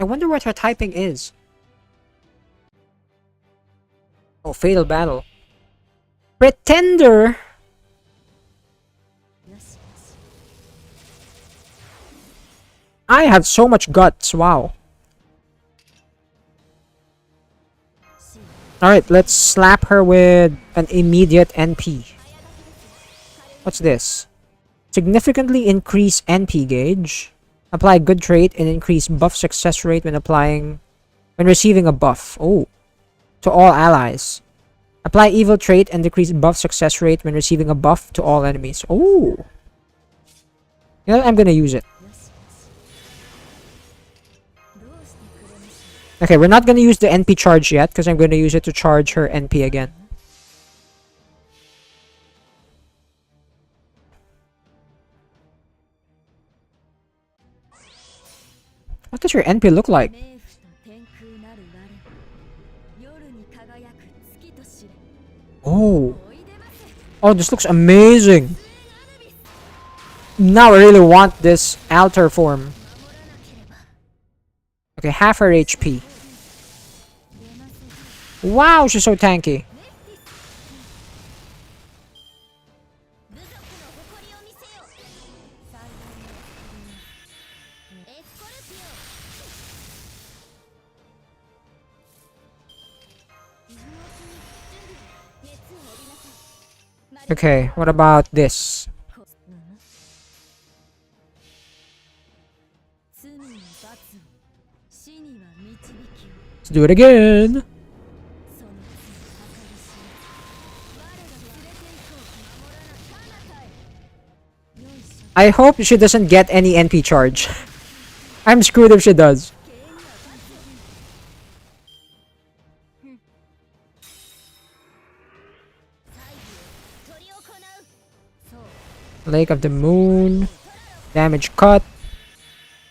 I wonder what her typing is. Oh, Fatal Battle. Pretender! I have so much guts, wow. Alright, let's slap her with an immediate NP. What's this? Significantly increase NP gauge. Apply good trait and increase buff success rate when receiving a buff. Oh. To all allies. Apply evil trait and decrease buff success rate when receiving a buff to all enemies. Oh. You know what? I'm gonna use it. Okay, we're not gonna use the NP charge yet because I'm gonna use it to charge her NP again. What does your NP look like? Oh. Oh, this looks amazing. Now I really want this altar form. Okay, half her HP. Wow, she's so tanky. Okay, what about this? Let's do it again. I hope she doesn't get any NP charge. I'm screwed if she does. Lake of the Moon. Damage cut.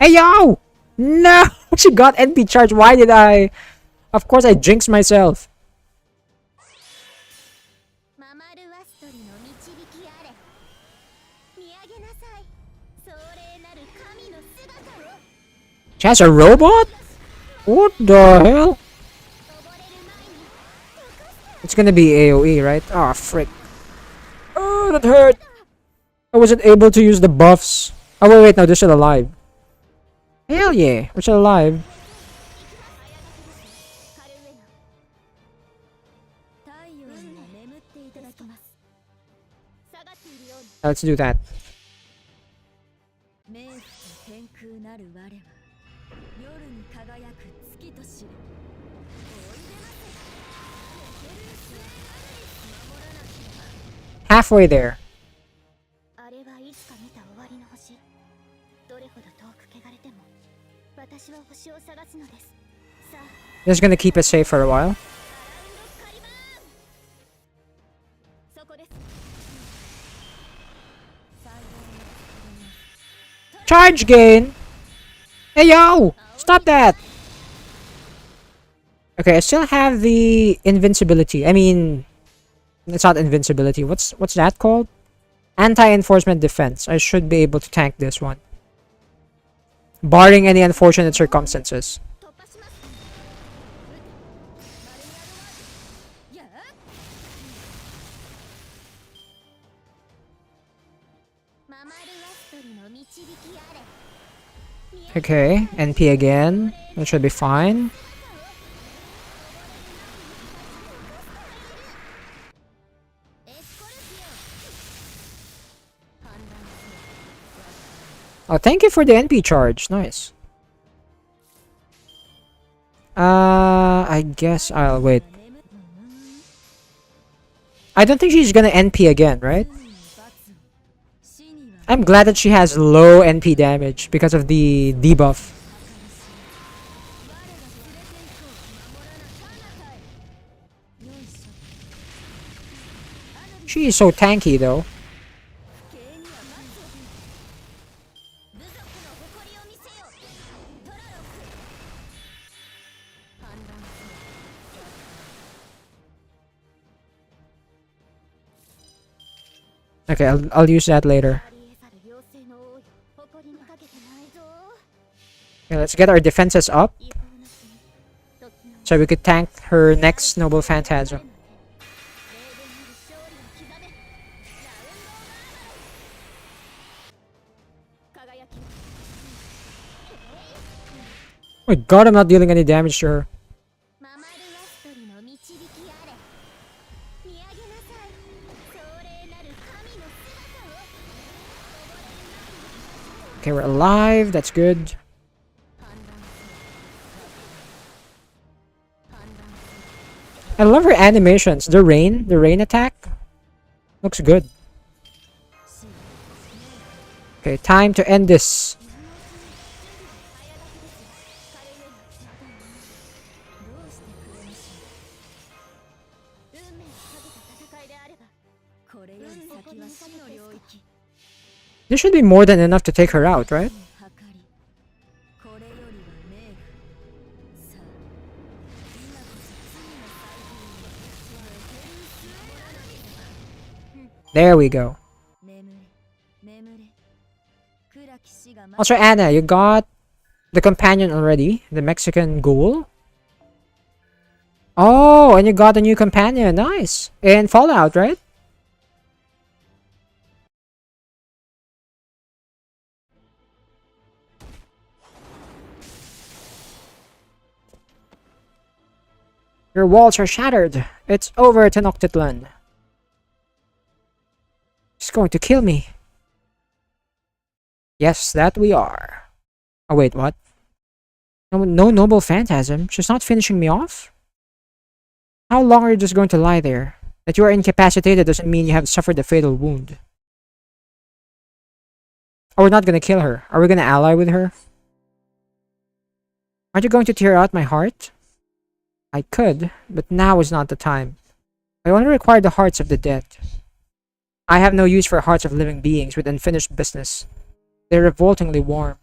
Hey yo! No! She got NP charge. Why did I? Of course I jinxed myself. She has a robot? What the hell? It's gonna be AoE, right? Ah, frick. Oh, that hurt! I wasn't able to use the buffs. Oh, wait, no, they're still alive. Hell yeah, we're still alive. Let's do that. Halfway there. Just gonna keep it safe for a while. Charge gain! Hey yo! Stop that! Okay, I still have the invincibility. I mean, it's not invincibility. What's that called? Anti-enforcement defense. I should be able to tank this one. Barring any unfortunate circumstances. Okay, NP again. That should be fine. Oh, thank you for the NP charge. Nice. I guess I'll wait. I don't think she's gonna NP again, right? I'm glad that she has low NP damage because of the debuff. She is so tanky though. Okay, I'll use that later. Okay, let's get our defenses up so we could tank her next Noble Phantasm. Oh my god, I'm not dealing any damage to her. Okay, we're alive. That's good. I love her animations. The rain attack looks good. Okay, time to end this. This should be more than enough to take her out, right? There we go. Also, Anna, you got the companion already, the Mexican ghoul. Oh, and you got a new companion. Nice. In Fallout, right? Your walls are shattered. It's over, Tenochtitlan. She's going to kill me. Yes, that we are. Oh wait, what? No noble phantasm. She's not finishing me off? How long are you just going to lie there? That you are incapacitated doesn't mean you have suffered a fatal wound. Oh, we're not gonna kill her. Are we gonna ally with her? Aren't you going to tear out my heart? I could, but now is not the time. I only require the hearts of the dead. I have no use for hearts of living beings with unfinished business. They're revoltingly warm.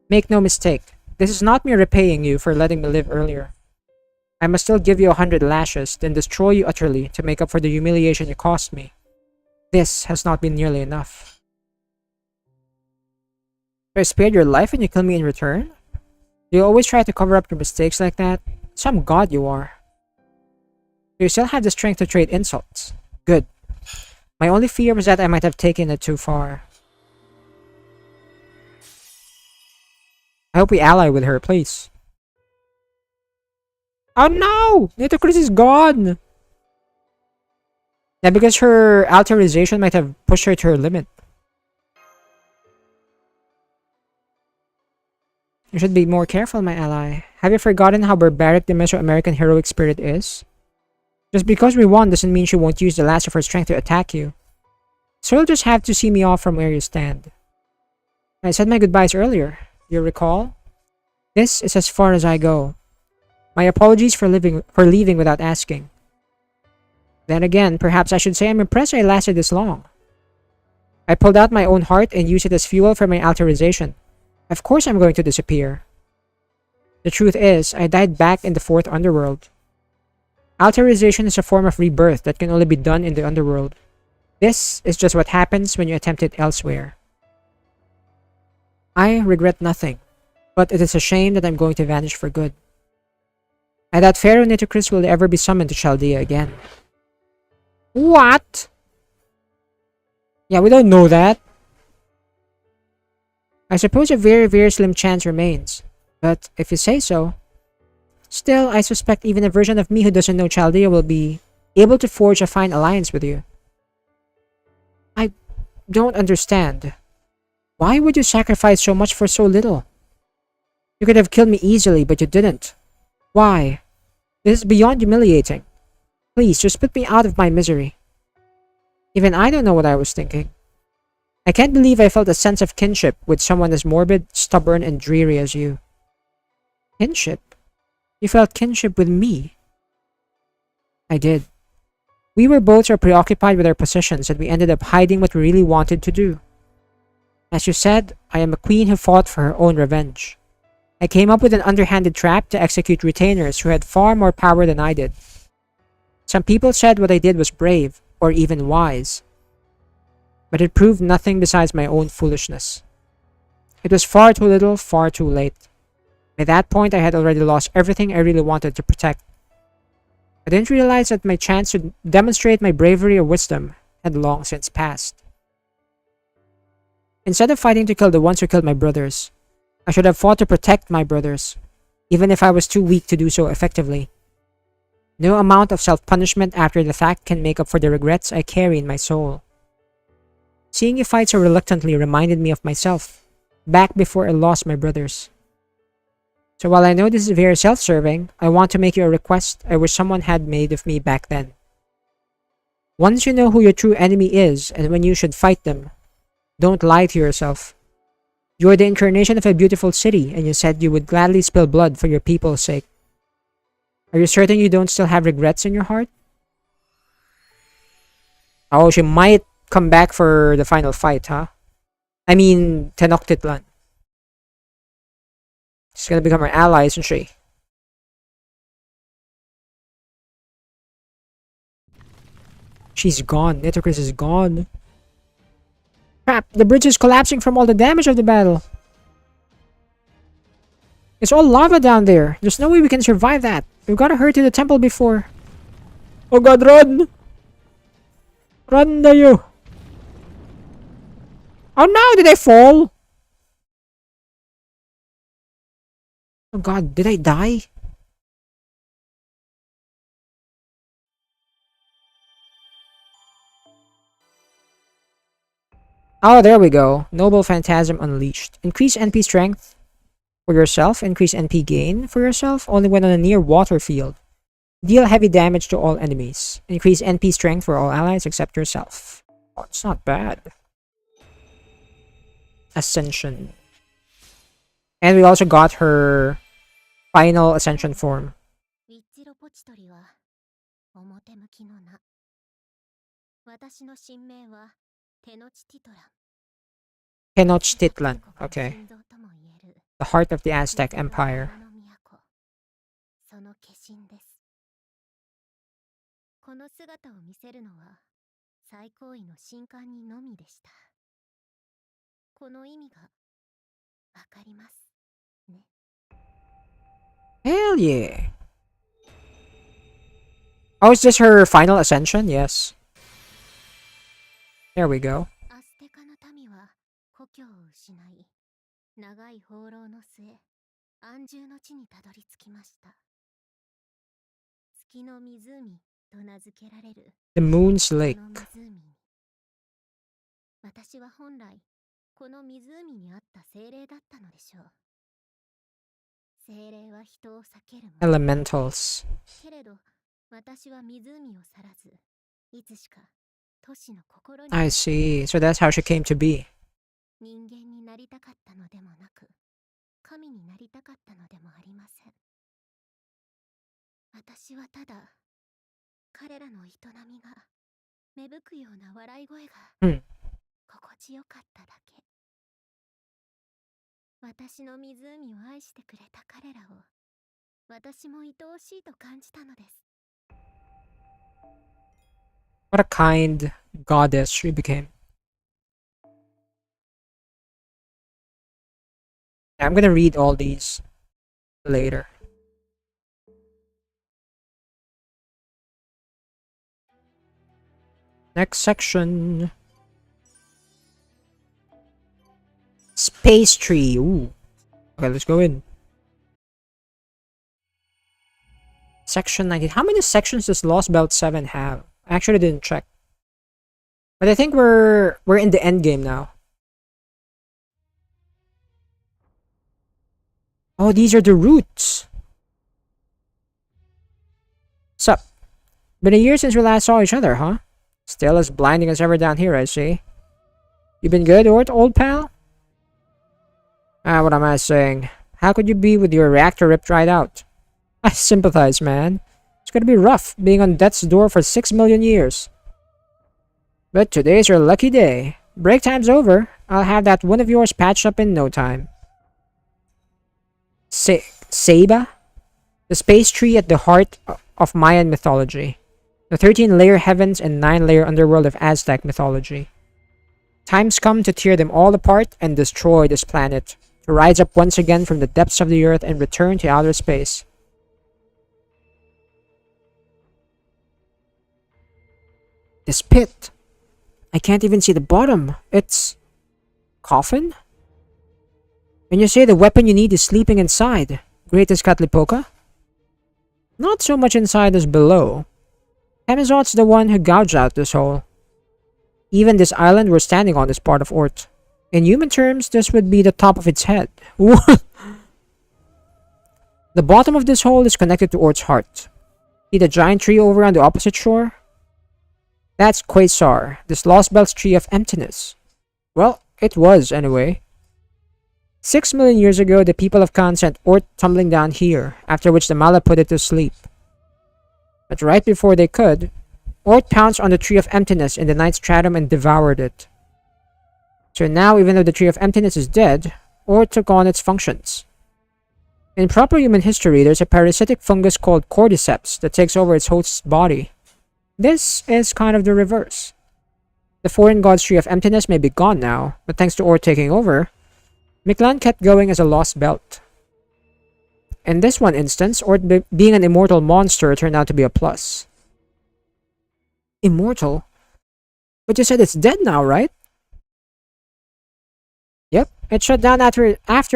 Make no mistake, this is not me repaying you for letting me live earlier. I must still give you 100 lashes, then destroy you utterly to make up for the humiliation you caused me. This has not been nearly enough. I spared your life and you kill me in return? Do you always try to cover up your mistakes like that? Some god you are. Do you still have the strength to trade insults? Good. My only fear was that I might have taken it too far. I hope we ally with her, please. Oh no! Nitocris is gone! Yeah, because her alterization might have pushed her to her limit. You should be more careful, my ally. Have you forgotten how barbaric the Mesoamerican heroic spirit is? Just because we won doesn't mean she won't use the last of her strength to attack you. So you'll just have to see me off from where you stand. I said my goodbyes earlier. Do you recall? This is as far as I go. My apologies for leaving without asking. Then again, perhaps I should say I'm impressed I lasted this long. I pulled out my own heart and used it as fuel for my alterization. Of course I'm going to disappear. The truth is, I died back in the fourth underworld. Alterization is a form of rebirth that can only be done in the underworld. This is just what happens when you attempt it elsewhere. I regret nothing, but it is a shame that I'm going to vanish for good. I doubt Pharaoh Nitocris will ever be summoned to Chaldea again. What? Yeah, we don't know that. I suppose a very, very slim chance remains, but if you say so. Still, I suspect even a version of me who doesn't know Chaldea will be able to forge a fine alliance with you. I don't understand. Why would you sacrifice so much for so little? You could have killed me easily, but you didn't. Why? This is beyond humiliating. Please, just put me out of my misery. Even I don't know what I was thinking. I can't believe I felt a sense of kinship with someone as morbid, stubborn, and dreary as you. Kinship? You felt kinship with me? I did. We were both so preoccupied with our positions that we ended up hiding what we really wanted to do. As you said, I am a queen who fought for her own revenge. I came up with an underhanded trap to execute retainers who had far more power than I did. Some people said what I did was brave, or even wise. But it proved nothing besides my own foolishness. It was far too little, far too late. By that point, I had already lost everything I really wanted to protect. I didn't realize that my chance to demonstrate my bravery or wisdom had long since passed. Instead of fighting to kill the ones who killed my brothers, I should have fought to protect my brothers, even if I was too weak to do so effectively. No amount of self-punishment after the fact can make up for the regrets I carry in my soul. Seeing you fight so reluctantly reminded me of myself, back before I lost my brothers. So while I know this is very self-serving, I want to make you a request I wish someone had made of me back then. Once you know who your true enemy is and when you should fight them, don't lie to yourself. You are the incarnation of a beautiful city, and you said you would gladly spill blood for your people's sake. Are you certain you don't still have regrets in your heart? Oh, she might come back for the final fight, huh? I mean, Tenochtitlan. She's gonna become our ally, isn't she? She's gone. Nitocris is gone. Crap, the bridge is collapsing from all the damage of the battle. It's all lava down there. There's no way we can survive that. We've got to hurry to the temple before. Oh god, run! Run na you! Oh no, did I fall? Oh god, did I die? Oh, there we go. Noble Phantasm Unleashed. Increase NP strength for yourself. Increase NP gain for yourself only when on a near water field. Deal heavy damage to all enemies. Increase NP strength for all allies except yourself. Oh, it's not bad. Ascension. And we also got her final ascension form. Tenochtitlan. Okay. The heart of the Aztec Empire. Hell yeah. Oh, is this her final ascension? Yes. There we go. The Moon's Lake. Elementals. I see. So that's how she came to be. Hmm. What a kind goddess she became. I'm gonna read all these later. Next section. Space tree. Ooh. Okay, let's go in. Section 19. How many sections does Lostbelt 7 have? I actually didn't check. But I think we're in the end game now. Oh, these are the routes. Sup? Been a year since we last saw each other, huh? Still as blinding as ever down here, I see. You been good, old pal? What am I saying? How could you be with your reactor ripped right out? I sympathize, man. It's gonna be rough being on death's door for 6 million years. But today's your lucky day. Break time's over. I'll have that one of yours patched up in no time. Saba? The space tree at the heart of Mayan mythology. The 13-layer heavens and 9-layer underworld of Aztec mythology. Time's come to tear them all apart and destroy this planet, to rise up once again from the depths of the earth and return to outer space. This pit. I can't even see the bottom. It's... coffin? And you say the weapon you need is sleeping inside, greatest Katlipoka? Not so much inside as below. Hemizot's the one who gouged out this hole. Even this island we're standing on is part of Ort. In human terms, this would be the top of its head. What? The bottom of this hole is connected to Ort's heart. See the giant tree over on the opposite shore? That's Quasar, this Lostbelt's tree of emptiness. Well, it was anyway. 6 million years ago, the people of Khan sent Ort tumbling down here, after which the Mala put it to sleep. But right before they could, Ort pounced on the Tree of Emptiness in the ninth stratum and devoured it. So now, even though the Tree of Emptiness is dead, Ort took on its functions. In proper human history, there's a parasitic fungus called cordyceps that takes over its host's body. This is kind of the reverse. The foreign god's Tree of Emptiness may be gone now, but thanks to Ort taking over, Miklan kept going as a Lostbelt. In this one instance, Ort being an immortal monster turned out to be a plus. Immortal? But you said it's dead now, right? Yep, it shut down after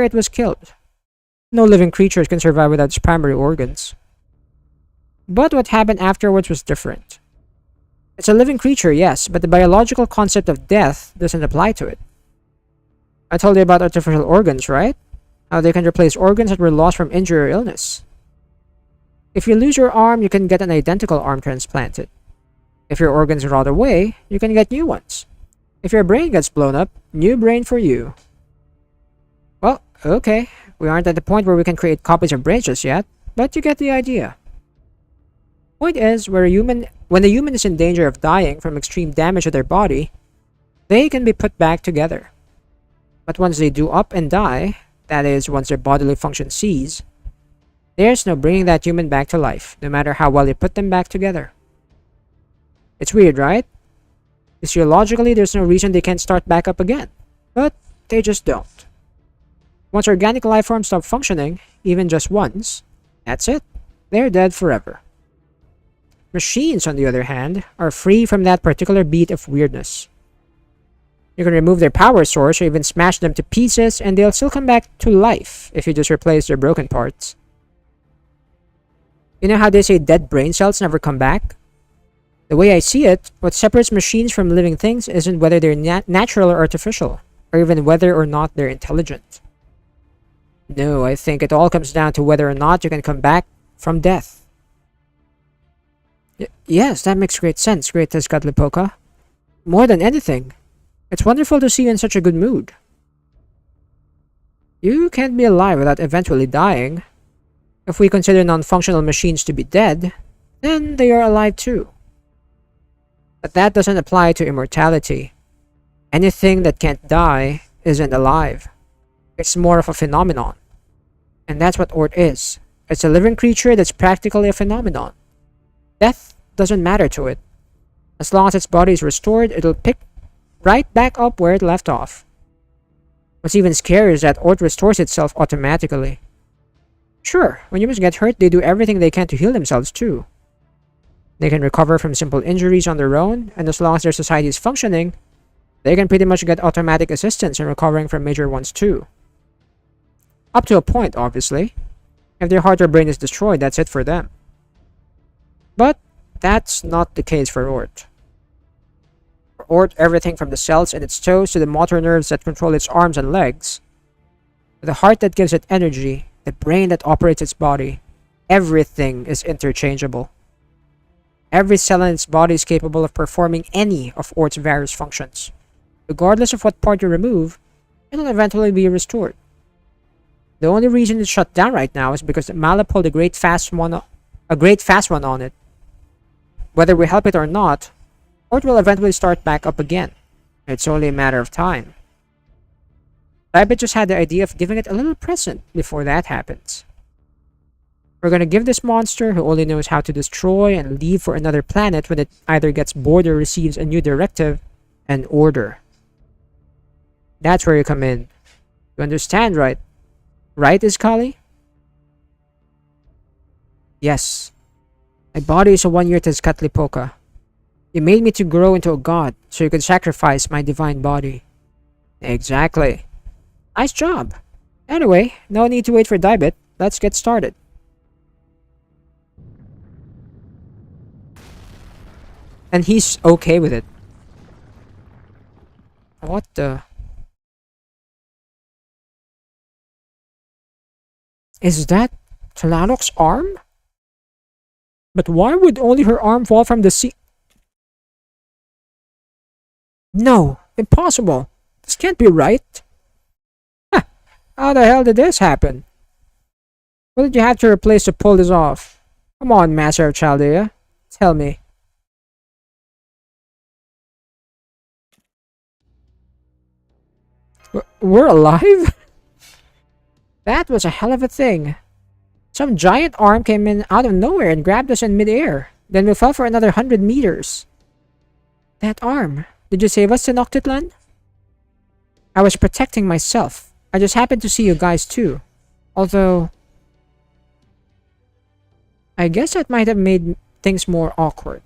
it was killed. No living creatures can survive without its primary organs. But what happened afterwards was different. It's a living creature, yes, but the biological concept of death doesn't apply to it. I told you about artificial organs, right? How they can replace organs that were lost from injury or illness. If you lose your arm, you can get an identical arm transplanted. If your organs rot away, you can get new ones. If your brain gets blown up, new brain for you. Well, okay, we aren't at the point where we can create copies of brains just yet, but you get the idea. Point is, when the human is in danger of dying from extreme damage to their body, they can be put back together. But once they do up and die, that is, once their bodily function cease, there's no bringing that human back to life, no matter how well you put them back together. It's weird, right? Physiologically, there's no reason they can't start back up again, but they just don't. Once organic life forms stop functioning, even just once, that's it. They're dead forever. Machines, on the other hand, are free from that particular beat of weirdness. You can remove their power source or even smash them to pieces and they'll still come back to life if you just replace their broken parts. You know how they say dead brain cells never come back? The way I see it, what separates machines from living things isn't whether they're natural or artificial, or even whether or not they're intelligent. No, I think it all comes down to whether or not you can come back from death. Yes, that makes great sense, great Tezcatlipoca. More than anything, it's wonderful to see you in such a good mood. You can't be alive without eventually dying. If we consider non-functional machines to be dead, then they are alive too. But that doesn't apply to immortality. Anything that can't die isn't alive. It's more of a phenomenon. And that's what Ort is. It's a living creature that's practically a phenomenon. Death doesn't matter to it. As long as its body is restored, it'll pick right back up where it left off. What's even scarier is that Ort restores itself automatically. Sure, when humans get hurt, they do everything they can to heal themselves too. They can recover from simple injuries on their own, and as long as their society is functioning, they can pretty much get automatic assistance in recovering from major ones too. Up to a point, obviously. If their heart or brain is destroyed, that's it for them. But that's not the case for Ort. For Ort, everything from the cells in its toes to the motor nerves that control its arms and legs, the heart that gives it energy, the brain that operates its body, everything is interchangeable. Every cell in its body is capable of performing any of Ort's various functions. Regardless of what part you remove, it'll eventually be restored. The only reason it's shut down right now is because the Mala pulled a great fast one on it. Whether we help it or not, Ort will eventually start back up again. It's only a matter of time. Rabbit just had the idea of giving it a little present before that happens. We're gonna give this monster, who only knows how to destroy and leave for another planet when it either gets bored or receives a new directive, an order. That's where you come in. You understand, right? Right, Iskali? Yes. My body is a one-year Tezcatlipoca. You made me to grow into a god, so you could sacrifice my divine body. Exactly. Nice job. Anyway, no need to wait for Dibet. Let's get started. And he's okay with it. What the... Is that Tlaloc's arm? But why would only her arm fall from the sea? No, impossible. This can't be right. Huh, how the hell did this happen? What did you have to replace to pull this off? Come on, Master of Chaldea. Tell me. We're alive? That was a hell of a thing. Some giant arm came in out of nowhere and grabbed us in midair. Then we fell for another 100 meters. That arm. Did you save us, Tenochtitlan? I was protecting myself. I just happened to see you guys too. Although... I guess that might have made things more awkward.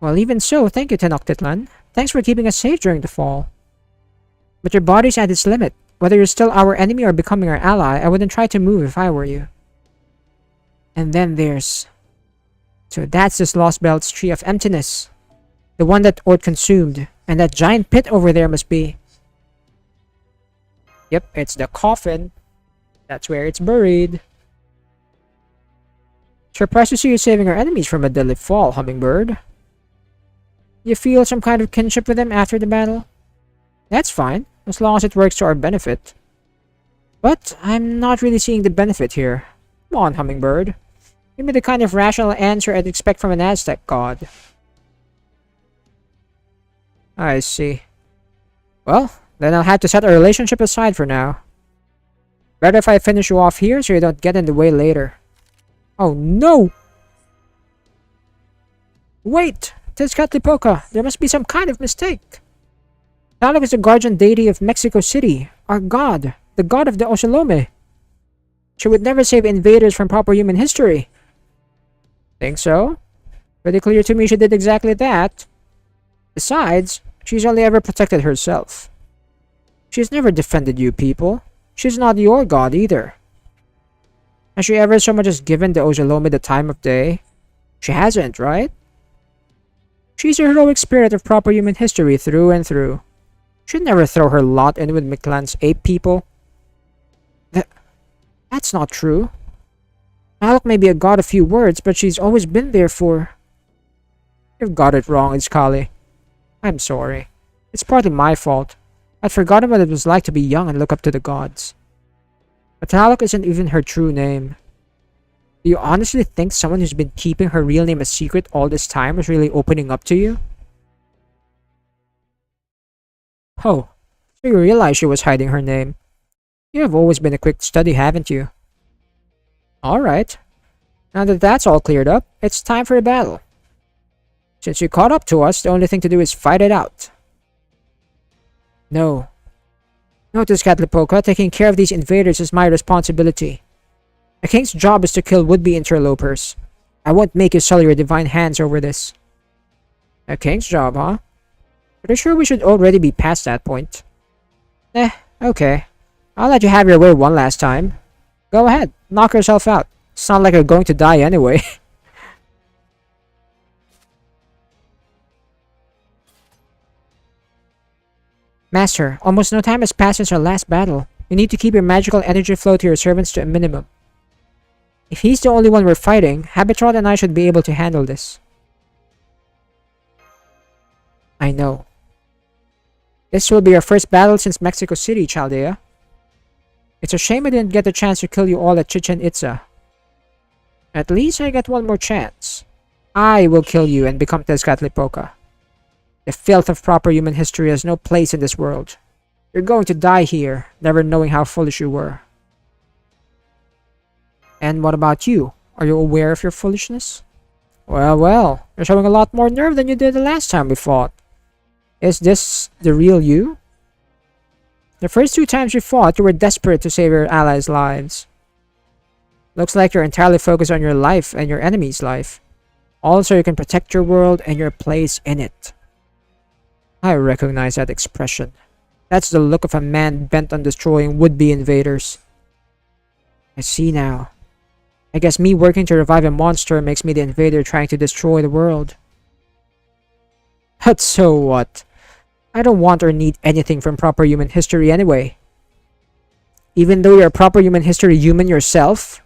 Well, even so, thank you, Tenochtitlan. Thanks for keeping us safe during the fall. But your body's at its limit. Whether you're still our enemy or becoming our ally, I wouldn't try to move if I were you. And then there's... So that's this Lostbelt's Tree of Emptiness. The one that Ort consumed. And that giant pit over there must be... Yep, it's the coffin. That's where it's buried. Surprised to see you saving our enemies from a deadly fall, Hummingbird. You feel some kind of kinship with them after the battle? That's fine, as long as it works to our benefit. But I'm not really seeing the benefit here. Come on, Hummingbird. Give me the kind of rational answer I'd expect from an Aztec god. I see. Well, then I'll have to set our relationship aside for now. Better if I finish you off here so you don't get in the way later. Oh no! Wait! Tezcatlipoca, there must be some kind of mistake. Tlaloc is the guardian deity of Mexico City, our god, the god of the Oshilome. She would never save invaders from proper human history. Think so? Pretty clear to me she did exactly that. Besides, she's only ever protected herself. She's never defended you people. She's not your god either. Has she ever so much as given the Oshilome the time of day? She hasn't, right? She's a heroic spirit of proper human history through and through. She'd never throw her lot in with Mictlan's ape people. That's not true. Tlaloc may be a god of few words, but she's always been there for... You've got it wrong, Iskali. I'm sorry. It's partly my fault. I'd forgotten what it was like to be young and look up to the gods. But Tlaloc isn't even her true name. Do you honestly think someone who's been keeping her real name a secret all this time is really opening up to you? Oh, so you realize she was hiding her name. You have always been a quick study, haven't you? Alright. Now that that's all cleared up, it's time for a battle. Since you caught up to us, the only thing to do is fight it out. No. No, Tezcatlipoca, taking care of these invaders is my responsibility. A king's job is to kill would-be interlopers. I won't make you sully your divine hands over this. A king's job, huh? Pretty sure we should already be past that point. Okay. I'll let you have your way one last time. Go ahead, knock yourself out. It's not like you're going to die anyway. Master, almost no time has passed since our last battle. You need to keep your magical energy flow to your servants to a minimum. If he's the only one we're fighting, Habitrot and I should be able to handle this. I know. This will be our first battle since Mexico City, Chaldea. It's a shame I didn't get the chance to kill you all at Chichen Itza. At least I get one more chance. I will kill you and become Tezcatlipoca. The filth of proper human history has no place in this world. You're going to die here, never knowing how foolish you were. And what about you? Are you aware of your foolishness? Well, you're showing a lot more nerve than you did the last time we fought. Is this the real you? The first two times you fought, you were desperate to save your allies' lives. Looks like you're entirely focused on your life and your enemy's life. Also, you can protect your world and your place in it. I recognize that expression. That's the look of a man bent on destroying would-be invaders. I see now. I guess me working to revive a monster makes me the invader trying to destroy the world. But so what? I don't want or need anything from proper human history anyway. Even though you're a proper human history human yourself?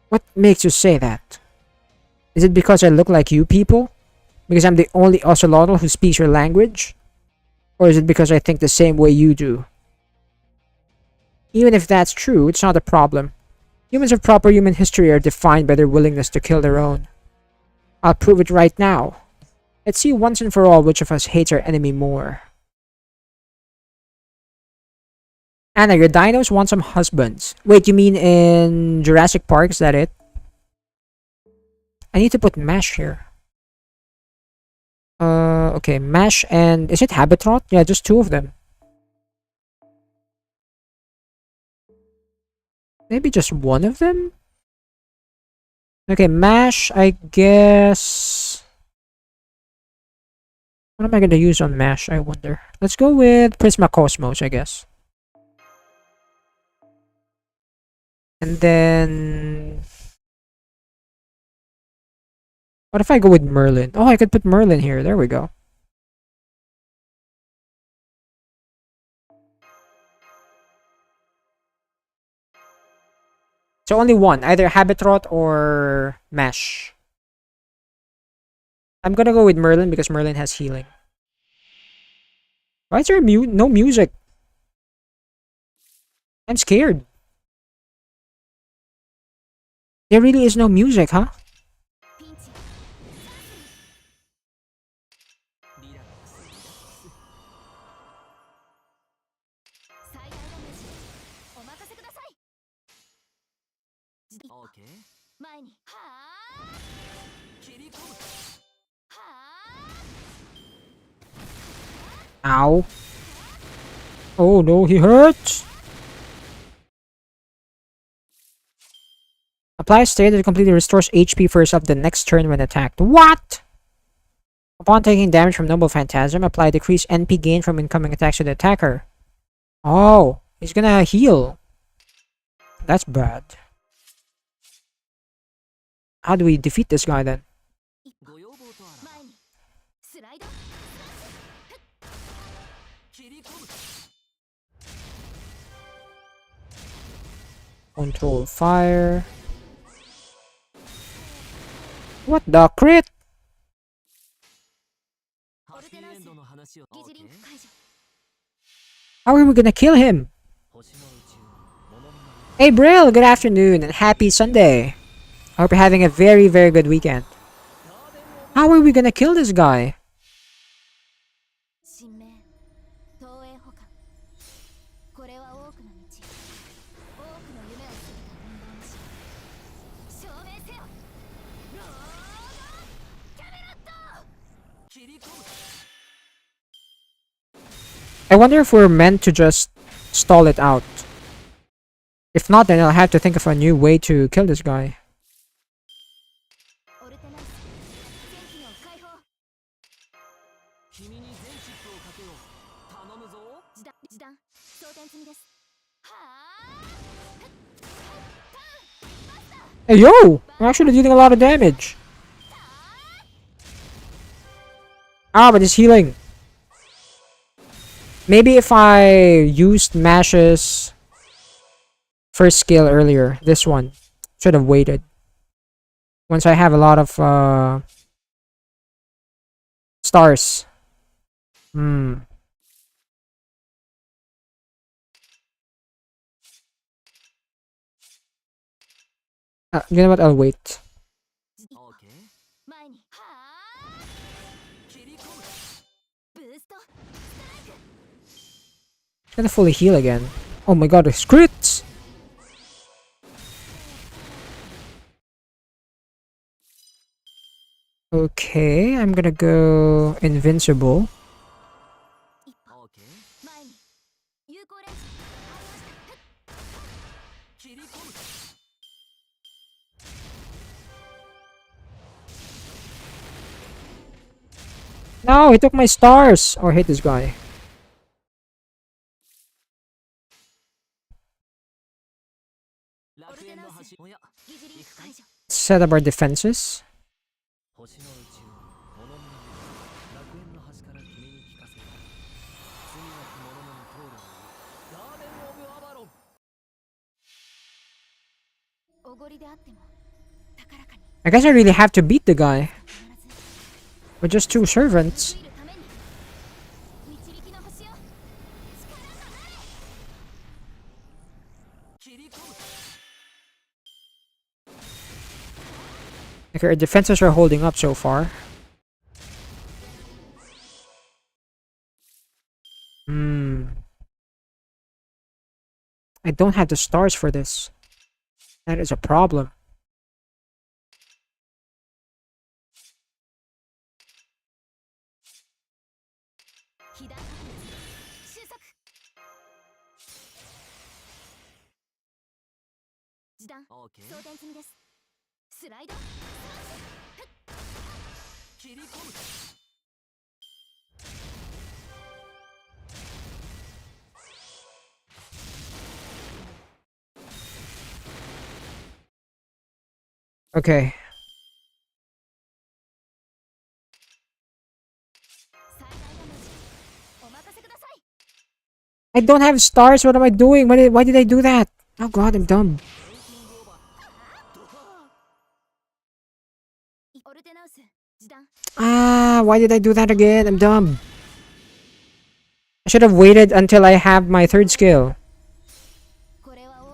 What makes you say that? Is it because I look like you people? Because I'm the only Ocelotl who speaks your language? Or is it because I think the same way you do? Even if that's true, it's not a problem. Humans of proper human history are defined by their willingness to kill their own. I'll prove it right now. Let's see once and for all which of us hates our enemy more. Anna, your dinos want some husbands. Wait, you mean in Jurassic Park? Is that it? I need to put Mash here. Okay, Mash and... Is it Habitrot? Yeah, just two of them. Maybe just one of them? Okay, Mash, I guess... What am I gonna use on Mash, I wonder? Let's go with Prisma Cosmos, I guess. And then... What if I go with Merlin? Oh, I could put Merlin here. There we go. So only one, either Habitrot or Mash. I'm gonna go with Merlin because Merlin has healing. Why is there no music? I'm scared. There really is no music, huh? Ow. Oh no, he hurts. Apply state that completely restores HP first of the next turn when attacked. What? Upon taking damage from Noble Phantasm, apply decreased NP gain from incoming attacks to the attacker. Oh, he's gonna heal. That's bad. How do we defeat this guy then? Control fire. What the crit? How are we gonna kill him? Hey Brill, good afternoon and happy Sunday. I hope you're having a very, very good weekend. How are we gonna kill this guy? I wonder if we're meant to just stall it out. If not, then I'll have to think of a new way to kill this guy. Hey yo! I'm actually dealing a lot of damage. Ah, but it's healing. Maybe if I used Mash's first skill earlier, this one, should have waited. Once I have a lot of stars. You know what? I'll wait. Gonna fully heal again. Oh my god, it's crits! Okay, I'm gonna go invincible. No, he took my stars! Oh, I hate this guy. Set up our defenses. I guess I really have to beat the guy. With just 2 servants. Okay, our defenses are holding up so far. I don't have the stars for this. That is a problem. Okay. I don't have stars. What am I doing? Why did I do that? Oh god, I'm dumb. Ah, why did I do that again? I'm dumb. I should have waited until I have my 3rd skill.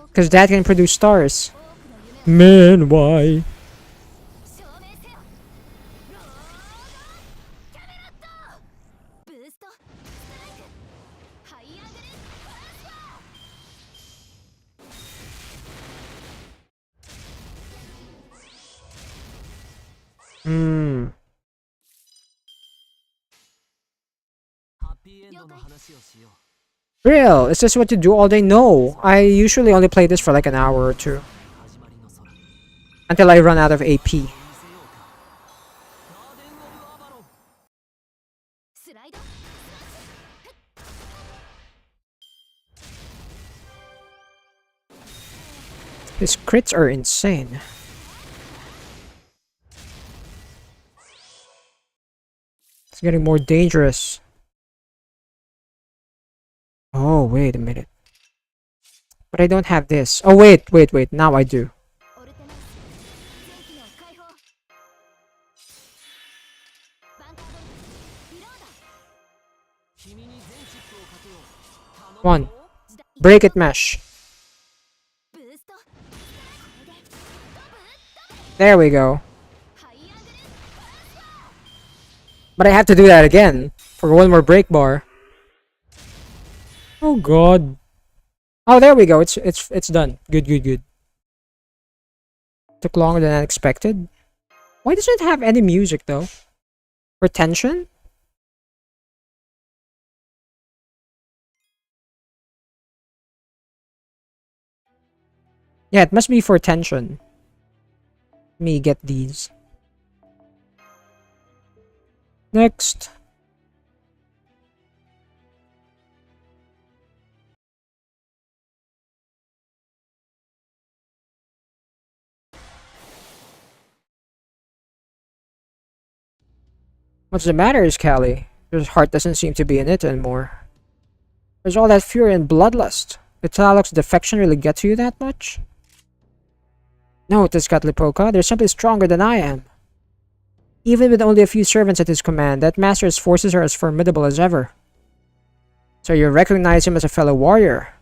Because that can produce stars. Man, why? Real? Is this what you do all day? No. I usually only play this for like an hour or 2. Until I run out of AP. His crits are insane. It's getting more dangerous. Oh, wait a minute. But I don't have this. Oh, wait. Now I do. One. Break it, mesh. There we go. But I have to do that again. For one more break bar. Oh god. Oh, there we go. It's done. Good. Took longer than I expected. Why doesn't it have any music though? For tension? Yeah, it must be for tension. Let me get these. Next. What's the matter, is Callie? Your heart doesn't seem to be in it anymore. There's all that fury and bloodlust. Did Talok's defection really get to you that much? No, Tezcatlipoca, they're simply stronger than I am. Even with only a few servants at his command, that master's forces are as formidable as ever. So you recognize him as a fellow warrior?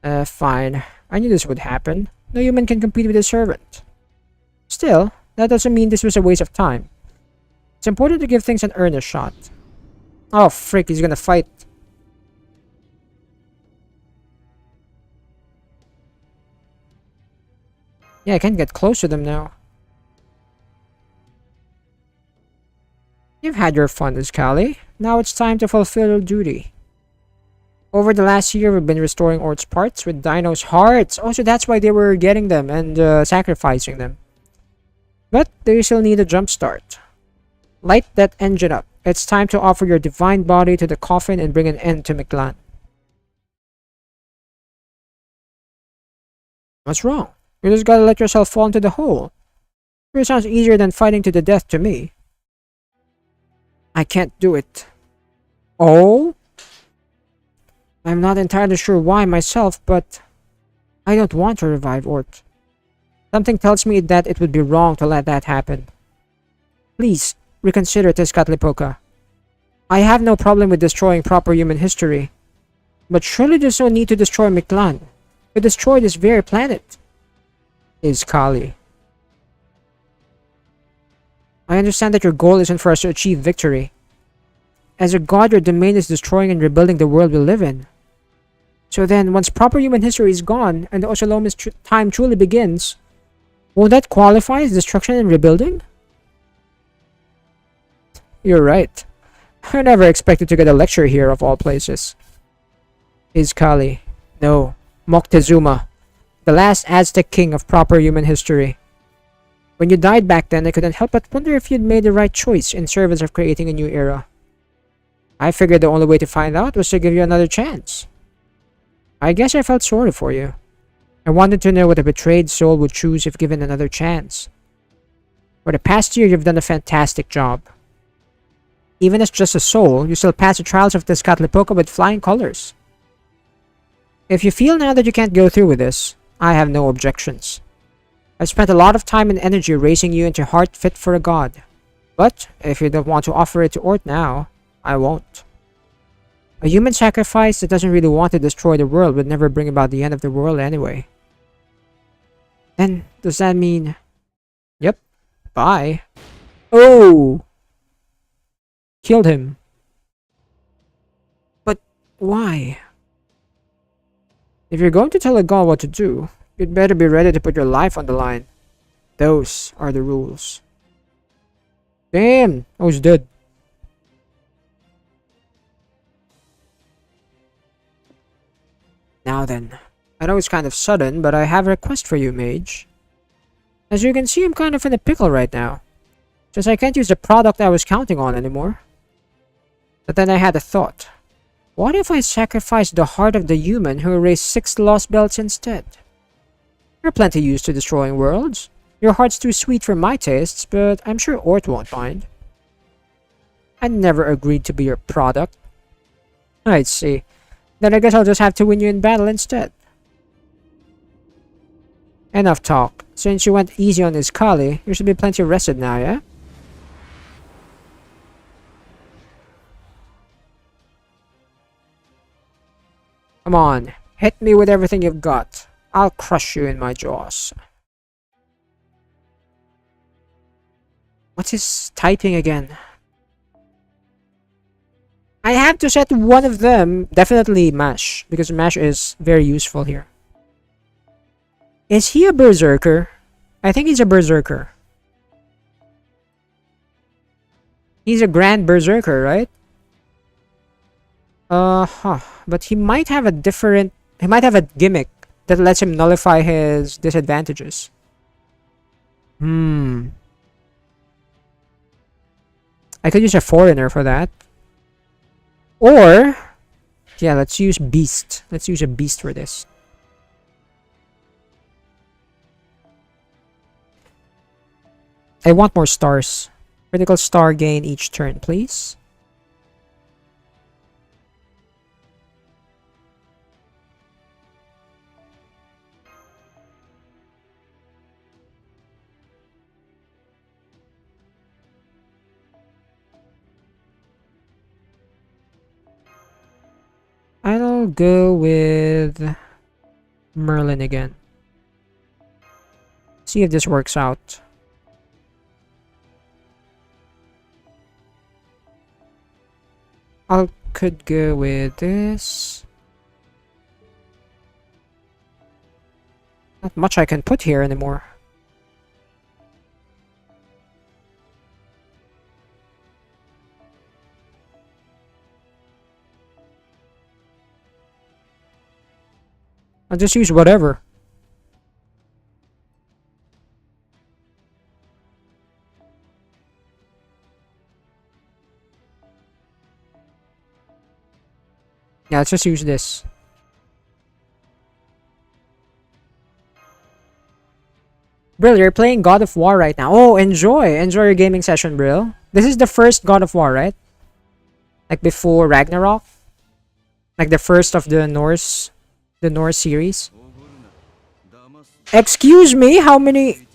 Fine. I knew this would happen. No human can compete with a servant. Still, that doesn't mean this was a waste of time. It's important to give things an earnest shot. Oh, frick, he's gonna fight. Yeah, I can't get close to them now. You've had your fun, Callie. Now it's time to fulfill your duty. Over the last year, we've been restoring Ort's parts with Dino's hearts. Oh, so that's why they were getting them and sacrificing them. But they still need a jump start. Light that engine up. It's time to offer your divine body to the coffin and bring an end to Mictlan. What's wrong? You just gotta let yourself fall into the hole. It sounds easier than fighting to the death to me. I can't do it. Oh? I'm not entirely sure why myself, but I don't want to revive Ort. Something tells me that it would be wrong to let that happen. Please, reconsider Tezcatlipoca. I have no problem with destroying proper human history. But surely there's no need to destroy Mictlan. To destroy this very planet. Is Kali. I understand that your goal isn't for us to achieve victory. As a god, your domain is destroying and rebuilding the world we live in. So then, once proper human history is gone, and the Oshalomis time truly begins, won't that qualify as destruction and rebuilding? You're right. I never expected to get a lecture here of all places. Is Kali. No, Moctezuma, the last Aztec king of proper human history. When you died back then, I couldn't help but wonder if you'd made the right choice in service of creating a new era. I figured the only way to find out was to give you another chance. I guess I felt sorry for you. I wanted to know what a betrayed soul would choose if given another chance. For the past year, you've done a fantastic job. Even as just a soul, you still pass the trials of Tezcatlipoca with flying colors. If you feel now that you can't go through with this, I have no objections. I've spent a lot of time and energy raising you into heart fit for a god. But if you don't want to offer it to Ort now, I won't. A human sacrifice that doesn't really want to destroy the world would never bring about the end of the world anyway. Then, does that mean... Yep. Bye. Oh! Killed him. But why? If you're going to tell a god what to do, you'd better be ready to put your life on the line. Those are the rules. Damn! I was dead. Now then, I know it's kind of sudden, but I have a request for you, mage. As you can see, I'm kind of in a pickle right now, since I can't use the product I was counting on anymore. But then I had a thought. What if I sacrificed the heart of the human who erased 6 Lostbelts instead? You're plenty used to destroying worlds. Your heart's too sweet for my tastes, but I'm sure Ort won't mind. I never agreed to be your product. I see. Then I guess I'll just have to win you in battle instead. Enough talk. Since you went easy on this Kali, you should be plenty rested now, yeah? Come on, hit me with everything you've got. I'll crush you in my jaws. What's his typing again? I have to set one of them, definitely Mash, because Mash is very useful here. Is he a berserker? I think he's a berserker. He's a grand berserker, right? But he might have a different... He might have a gimmick that lets him nullify his disadvantages. I could use a foreigner for that. Or... Yeah, let's use beast. Let's use a beast for this. I want more stars. Critical star gain each turn, please. I'll go with Merlin again. See if this works out. I could go with this. Not much I can put here anymore. I'll just use whatever. Yeah, let's just use this. Brill, you're playing God of War right now. Oh, enjoy. Enjoy your gaming session, Brill. This is the first God of War, right? Like before Ragnarok? Like the first of the Norse series? Excuse me, how many...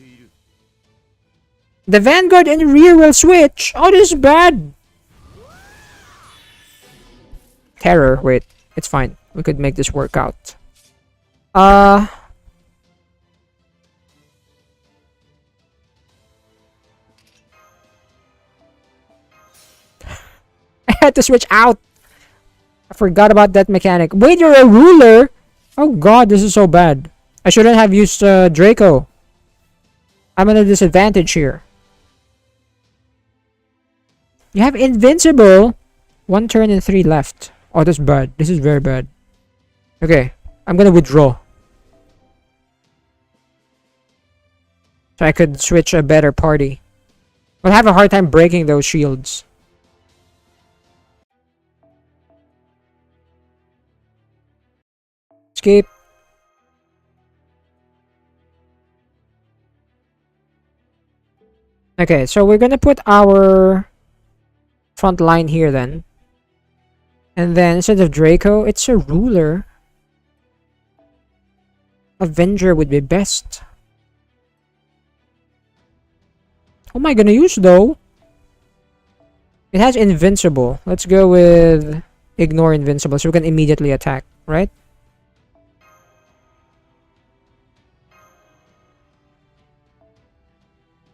The Vanguard and rear will switch. Oh, this is bad. Terror. Wait, it's fine. We could make this work out. I had to switch out. I forgot about that mechanic. Wait, you're a ruler? Oh god, this is so bad. I shouldn't have used Draco. I'm at a disadvantage here. You have invincible. 1 turn and 3 left. Oh, that's bad. This is very bad. Okay, I'm gonna withdraw. So I could switch a better party. I'll have a hard time breaking those shields. Escape. Okay, so we're gonna put our front line here then. And then instead of Draco, it's a ruler. Avenger would be best. What am I gonna use though? It has invincible. Let's go with ignore invincible so we can immediately attack, right?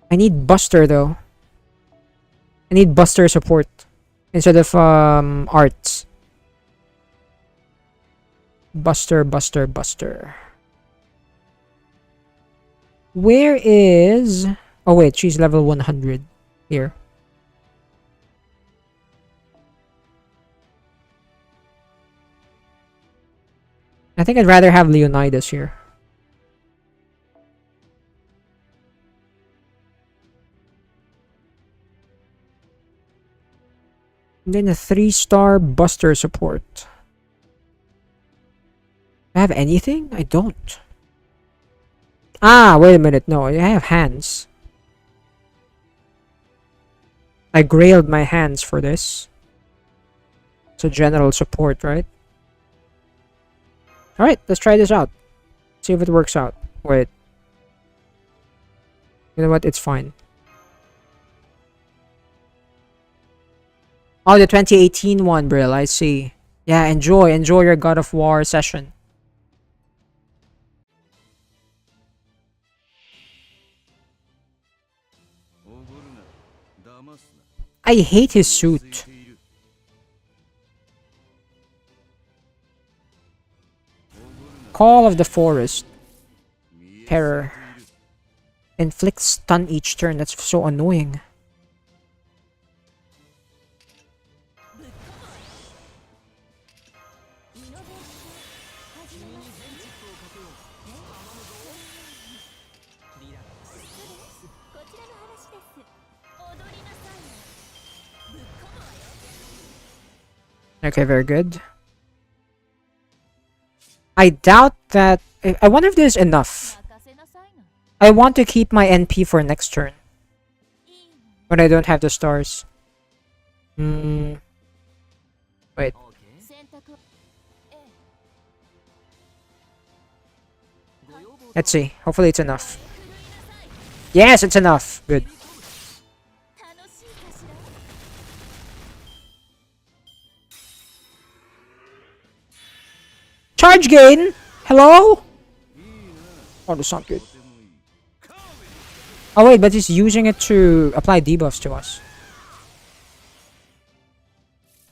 I need Buster though. I need Buster support instead of arts. Buster. Where is... Oh wait, she's level 100 here. I think I'd rather have Leonidas here. And then a 3-star Buster support. Do I have anything? I don't. Ah, wait a minute. No, I have hands. I grailed my hands for this. It's a general support, right? Alright, let's try this out. See if it works out. Wait. You know what? It's fine. Oh, the 2018 one, Brill. I see. Yeah, enjoy your God of War session. I hate his suit. Call of the Forest. Terror. Inflict stun each turn. That's so annoying. Okay, very good. I doubt that... I wonder if there's enough. I want to keep my NP for next turn. When I don't have the stars. Wait. Let's see. Hopefully it's enough. Yes, it's enough. Good. Charge gain! Hello? Oh, that's not good. Oh wait, but he's using it to apply debuffs to us.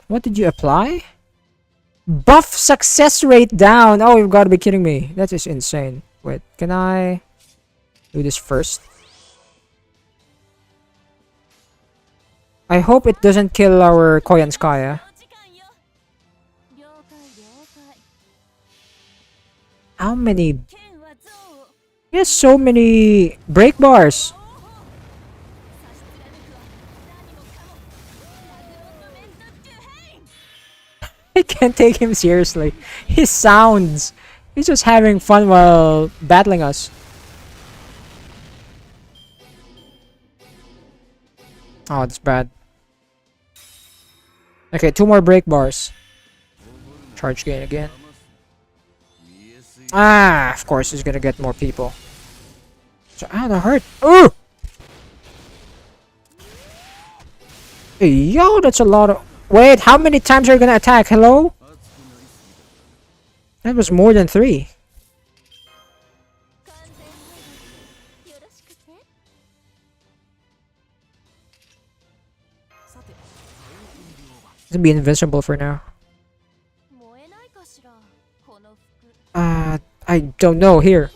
What did you apply? Buff success rate down! Oh, you've got to be kidding me. That is insane. Wait, can I do this first? I hope it doesn't kill our Koyanskaya. How many? He has so many break bars. I can't take him seriously. He sounds. He's just having fun while battling us. Oh, that's bad. Okay, 2 more break bars. Charge gain again. Ah, of course he's gonna get more people. So, ow, that hurt. Ooh! Hey, yo, that's a lot of... Wait, how many times are you gonna attack? Hello? That was more than 3. He's gonna be invincible for now. I don't know here.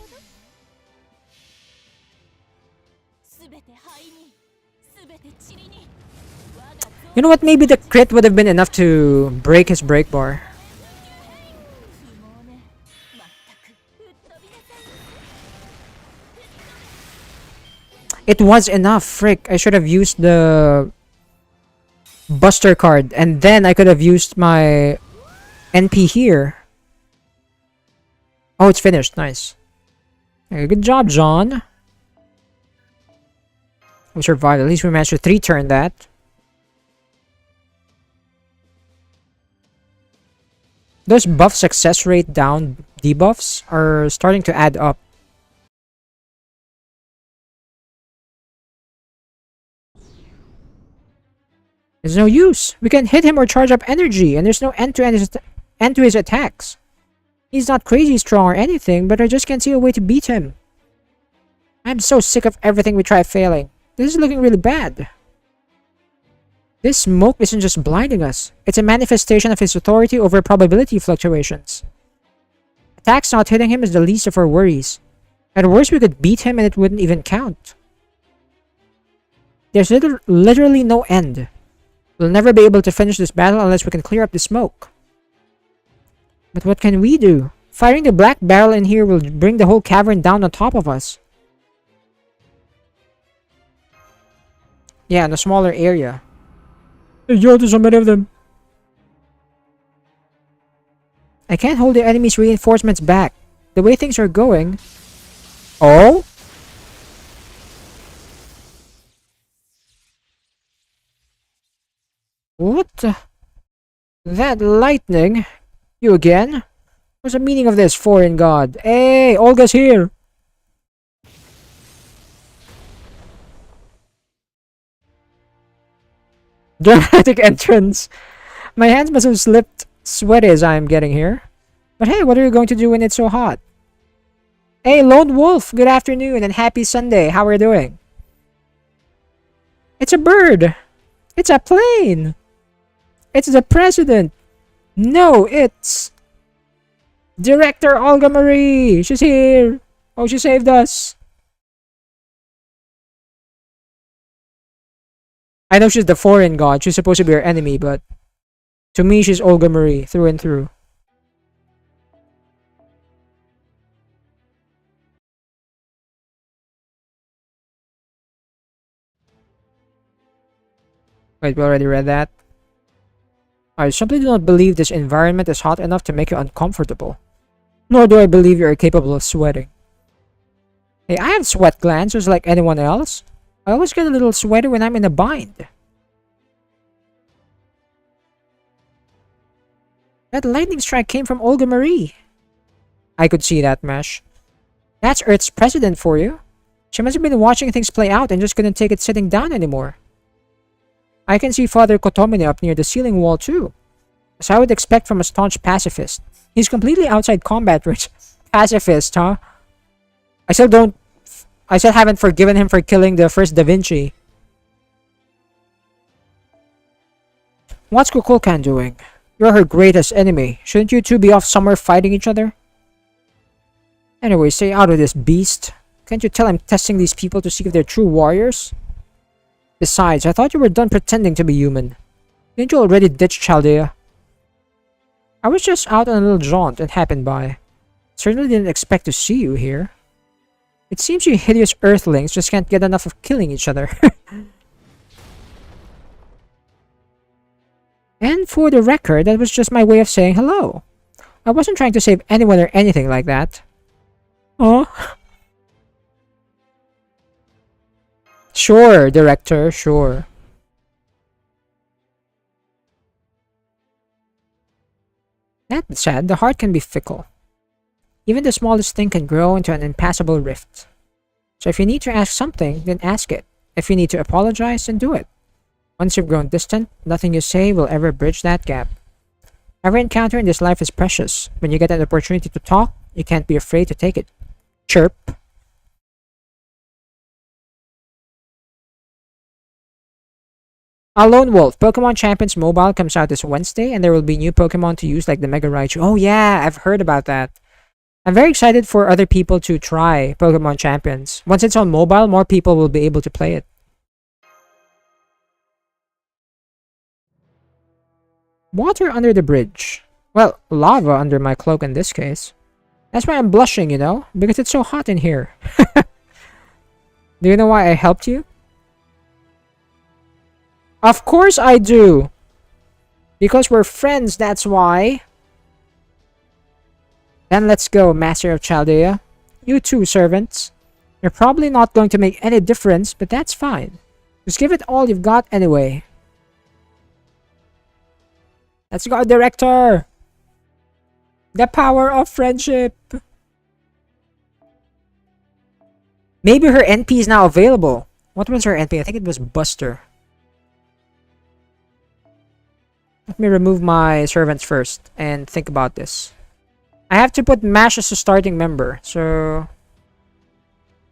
You know what? Maybe the crit would have been enough to break his break bar. It was enough. Frick. I should have used the Buster card and then I could have used my NP here. Oh, it's finished. Nice. Okay, good job, John. We survived. At least we managed to 3-turn that. Those buff success rate down debuffs are starting to add up. There's no use. We can hit him or charge up energy, and there's no end to his attacks. He's not crazy strong or anything, but I just can't see a way to beat him. I'm so sick of everything we try failing. This is looking really bad. This smoke isn't just blinding us. It's a manifestation of his authority over probability fluctuations. Attacks not hitting him is the least of our worries. At worst, we could beat him and it wouldn't even count. There's literally no end. We'll never be able to finish this battle unless we can clear up the smoke. But what can we do? Firing the black barrel in here will bring the whole cavern down on top of us. Yeah, in a smaller area. Yo, there's so many of them. I can't hold the enemy's reinforcements back. The way things are going... Oh? What the... That lightning? You again? What's the meaning of this, foreign god? Hey, Olga's here! Dramatic entrance. My hands must have slipped sweaty as I am getting here. But hey, what are you going to do when it's so hot? Hey, Lone Wolf, good afternoon and happy Sunday. How are you doing? It's a bird. It's a plane. It's the president. No, it's... Director Olga Marie. She's here. Oh, she saved us. I know she's the foreign god. She's supposed to be our enemy, but... To me, she's Olga Marie, through and through. Wait, we already read that? I simply do not believe this environment is hot enough to make you uncomfortable. Nor do I believe you are capable of sweating. Hey, I have sweat glands just like anyone else. I always get a little sweaty when I'm in a bind. That lightning strike came from Olga Marie. I could see that, Mesh. That's Earth's president for you. She must have been watching things play out and just couldn't take it sitting down anymore. I can see Father Kotomine up near the ceiling wall too. As I would expect from a staunch pacifist. He's completely outside combat rich. Pacifist, huh? I still haven't forgiven him for killing the first Da Vinci. What's Kukulkan doing? You're her greatest enemy. Shouldn't you two be off somewhere fighting each other? Anyway, stay out of this, beast. Can't you tell I'm testing these people to see if they're true warriors? Besides, I thought you were done pretending to be human. Didn't you already ditch Chaldea? I was just out on a little jaunt and happened by. Certainly didn't expect to see you here. It seems you hideous earthlings just can't get enough of killing each other. And for the record, that was just my way of saying hello. I wasn't trying to save anyone or anything like that. Oh? Sure, director, sure. That said, the heart can be fickle. Even the smallest thing can grow into an impassable rift. So if you need to ask something, then ask it. If you need to apologize, then do it. Once you've grown distant, nothing you say will ever bridge that gap. Every encounter in this life is precious. When you get an opportunity to talk, you can't be afraid to take it. Chirp. A Lone Wolf. Pokemon Champions Mobile comes out this Wednesday, and there will be new Pokemon to use like the Mega Raichu. Oh yeah, I've heard about that. I'm very excited for other people to try Pokemon Champions. Once it's on mobile, more people will be able to play it. Water under the bridge. Well, lava under my cloak in this case. That's why I'm blushing, you know? Because it's so hot in here. Do you know why I helped you? Of course I do! Because we're friends, that's why. Then let's go, Master of Chaldea. You too, servants. You're probably not going to make any difference, but that's fine. Just give it all you've got anyway. Let's go, director! The power of friendship! Maybe her NP is now available. What was her NP? I think it was Buster. Let me remove my servants first and think about this. I have to put Mash as a starting member. So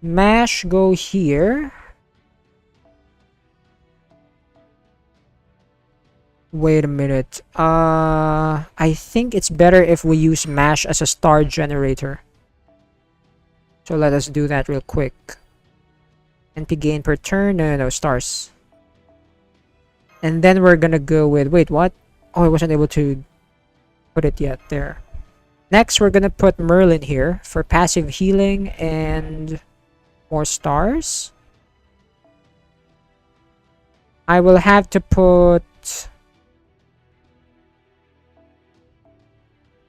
Mash, go here. Wait a minute. I think it's better if we use Mash as a star generator. So let us do that real quick. NP gain per turn. No, stars. And then we're gonna go with... Wait, what? Oh, I wasn't able to put it yet. There. Next, we're gonna put Merlin here for passive healing and more stars. I will have to put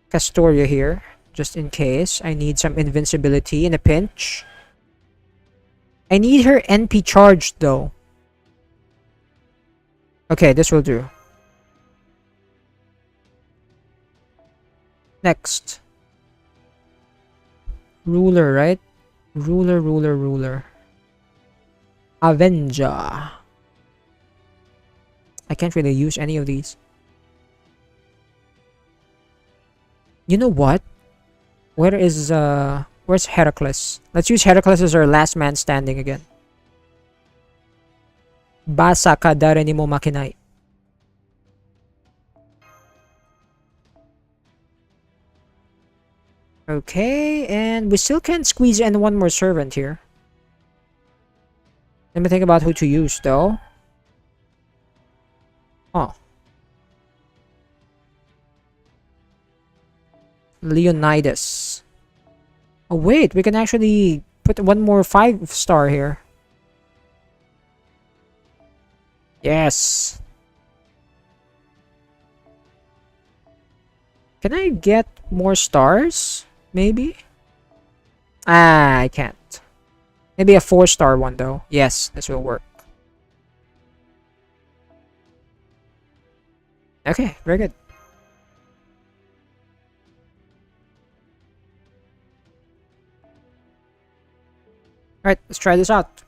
Castoria here, just in case. I need some invincibility in a pinch. I need her NP charged, though. Okay, this will do. Next. Ruler, right? Ruler. Avenger. I can't really use any of these. You know what? Where's Heracles? Let's use Heracles as our last man standing again. Basa ka dareni mo makinai. Okay, and we still can't squeeze in one more servant here. Let me think about who to use, though. Oh. Leonidas. Oh, wait, we can actually put one more 5-star here. Yes. Can I get more stars? Maybe? Ah, I can't. Maybe a 4-star one, though. Yes, this will work. Okay, very good. Alright, let's try this out.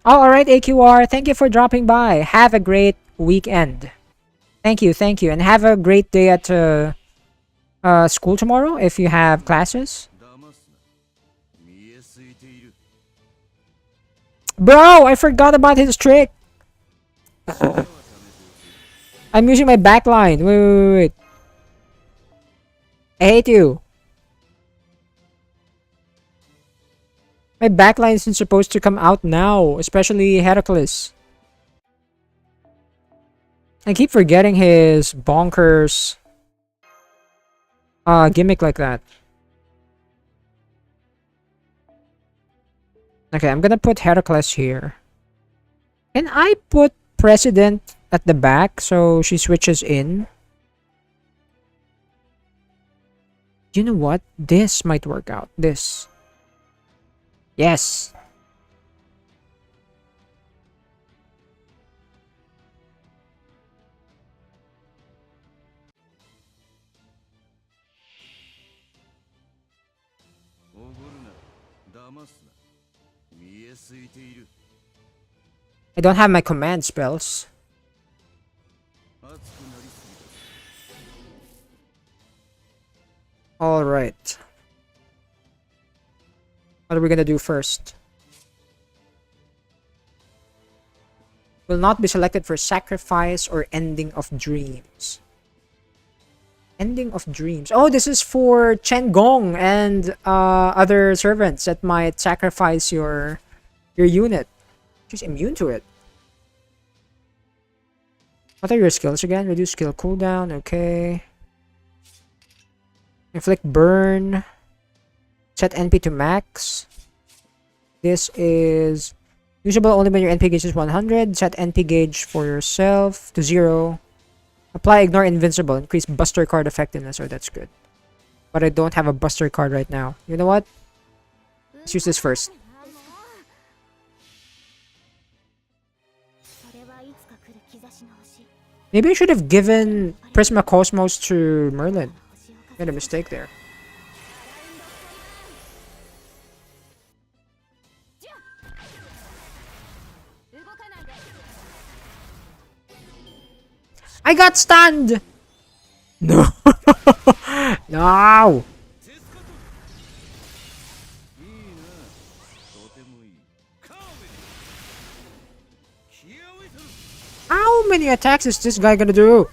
Oh, alright, AQR. Thank you for dropping by. Have a great weekend. Thank you. And have a great day at school tomorrow if you have classes. Bro, I forgot about his trick. I'm using my backline. Wait. I hate you. My backline isn't supposed to come out now, especially Heracles. I keep forgetting his bonkers gimmick like that. Okay, I'm gonna put Heracles here. Can I put President at the back so she switches in? You know what? This might work out. This. Yes. I don't have my command spells. Alright. What are we gonna do first? Will not be selected for sacrifice or ending of dreams. Ending of dreams. Oh, this is for Chen Gong and other servants that might sacrifice your unit. She's immune to it. What are your skills again? Reduce skill cooldown. Okay. Inflict burn. Set NP to max. This is usable only when your NP gauge is 100. Set NP gauge for yourself to 0. Apply ignore invincible. Increase buster card effectiveness. Oh, that's good. But I don't have a buster card right now. You know what? Let's use this first. Maybe I should have given Prisma Cosmos to Merlin. Made a mistake there. I got stunned! No! No! How many attacks is this guy gonna do?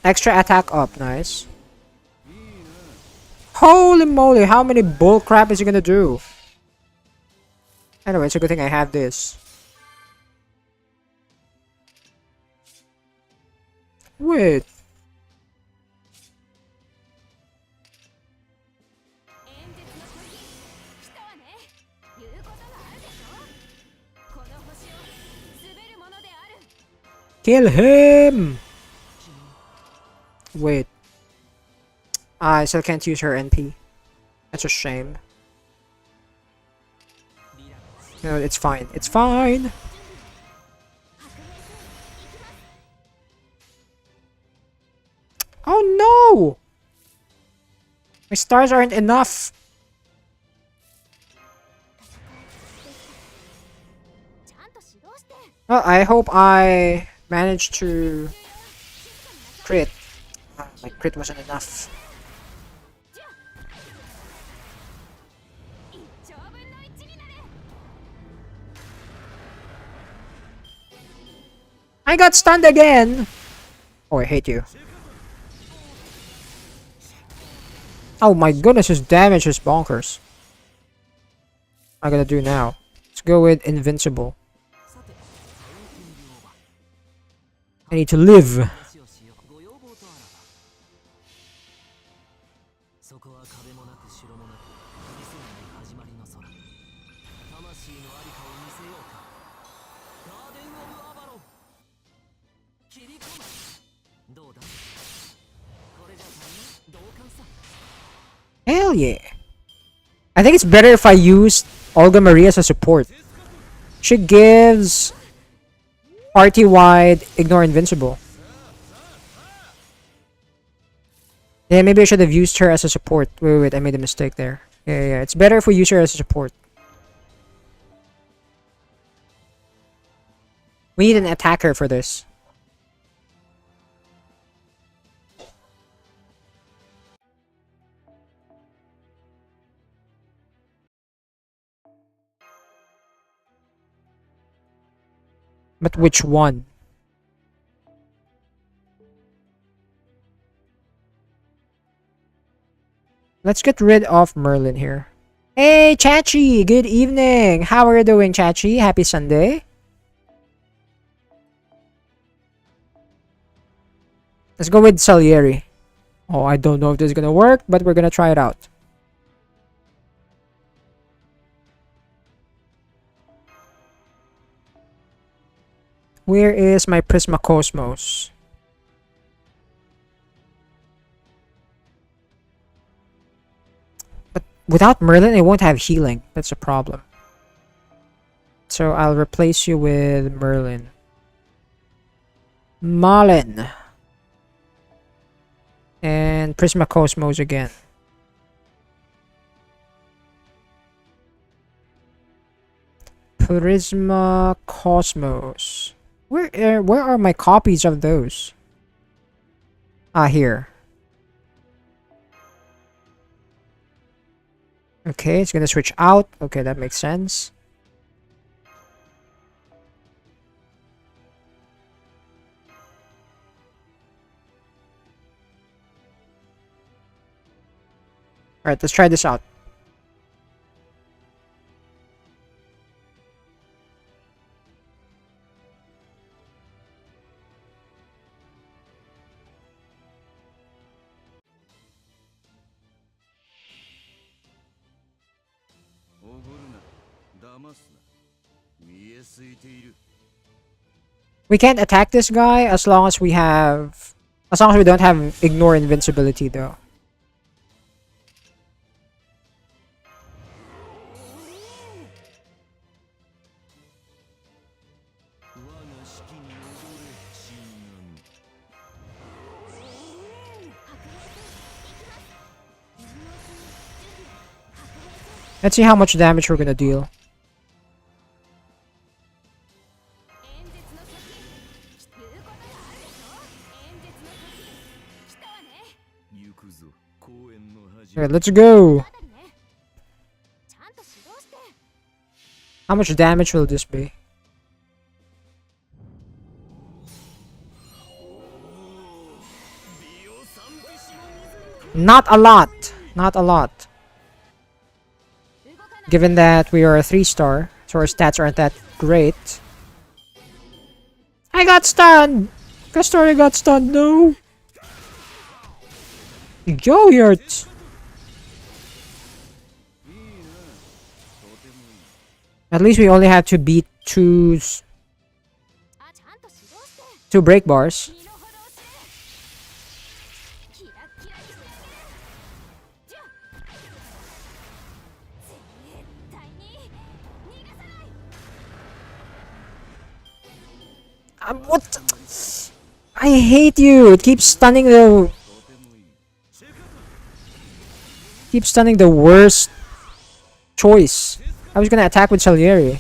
Extra attack up, nice. Holy moly, how many bull crap is he gonna do? Anyway, it's a good thing I have this. Wait. Kill him! Wait. I still can't use her NP. That's a shame. No, it's fine. It's fine! Oh no! My stars aren't enough! Well, I hope I managed to crit. My crit wasn't enough. I got stunned again! Oh, I hate you. Oh my goodness, his damage is bonkers. What am I gonna do now? Let's go with Invincible. I need to live. Hell yeah. I think it's better if I use Olga Maria as a support. She gives party-wide ignore invincible. Yeah, maybe I should have used her as a support. Wait, I made a mistake there. Yeah, it's better if we use her as a support. We need an attacker for this. But which one? Let's get rid of Merlin here. Hey, Chachi! Good evening! How are you doing, Chachi? Happy Sunday? Let's go with Salieri. Oh, I don't know if this is gonna work, but we're gonna try it out. Where is my Prisma Cosmos? But without Merlin, it won't have healing. That's a problem. So I'll replace you with Merlin. Malin. And Prisma Cosmos again. Prisma Cosmos. Where are my copies of those? Ah, here. Okay, it's gonna switch out. Okay, that makes sense. Alright, let's try this out. We can't attack this guy as long as we don't have ignore invincibility though. Let's see how much damage we're gonna deal. Alright, let's go. How much damage will this be? Not a lot. Not a lot. Given that we are a 3-star, so our stats aren't that great. I got stunned! Castori got stunned, no! Yo, hurt! At least we only have to beat two break bars. What? I hate you. It keeps stunning the worst choice. I was gonna attack with Salieri.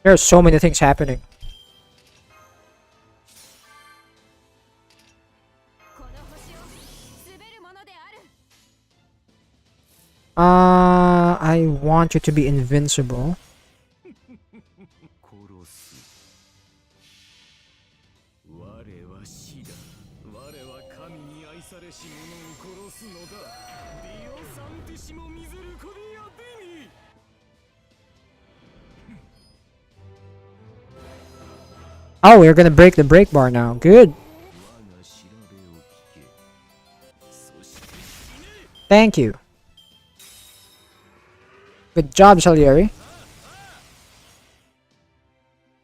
There are so many things happening. I want you to be invincible. Oh, we're gonna break the break bar now. Good. Thank you. Good job, Salieri. He's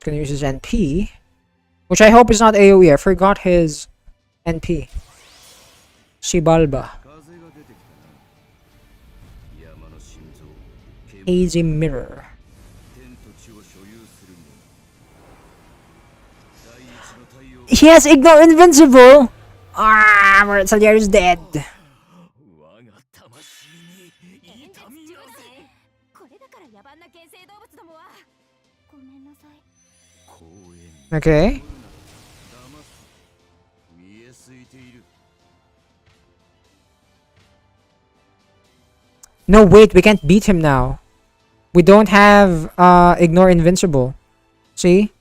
gonna use his NP, which I hope is not AoE. I forgot his NP. Shibalba. Hazy Mirror. He has Ignore Invincible! Ah, Salieri's dead. Okay. No, wait, we can't beat him now. We don't have Ignore Invincible. See?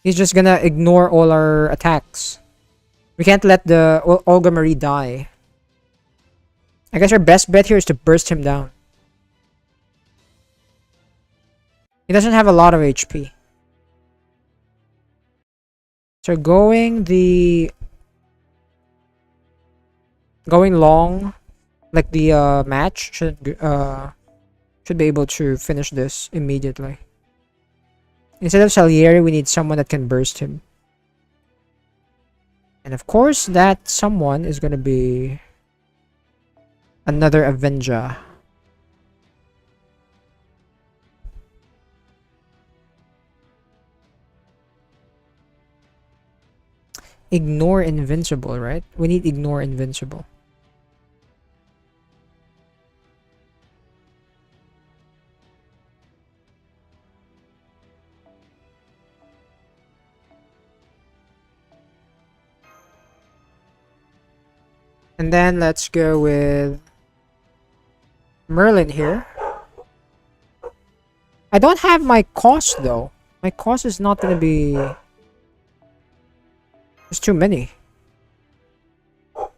He's just gonna ignore all our attacks. We can't let the Olga Marie die. I guess our best bet here is to burst him down. He doesn't have a lot of HP. So going long, like the match should be able to finish this immediately. Instead of Salieri, we need someone that can burst him. And of course, that someone is gonna be another Avenger. Ignore Invincible, right? We need Ignore Invincible. And then let's go with Merlin here. I don't have my cost though. My cost is not gonna be... There's too many. You're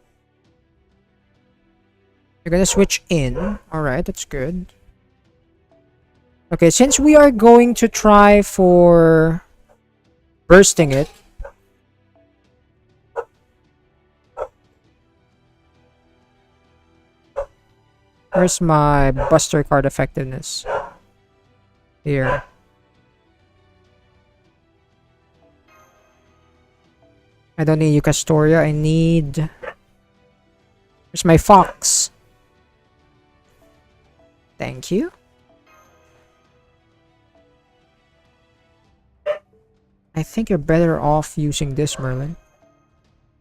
gonna switch in. Alright, that's good. Okay, since we are going to try for bursting it, where's my Buster card effectiveness? Here. I don't need Eucastoria. I need... Where's my Fox? Thank you. I think you're better off using this, Merlin.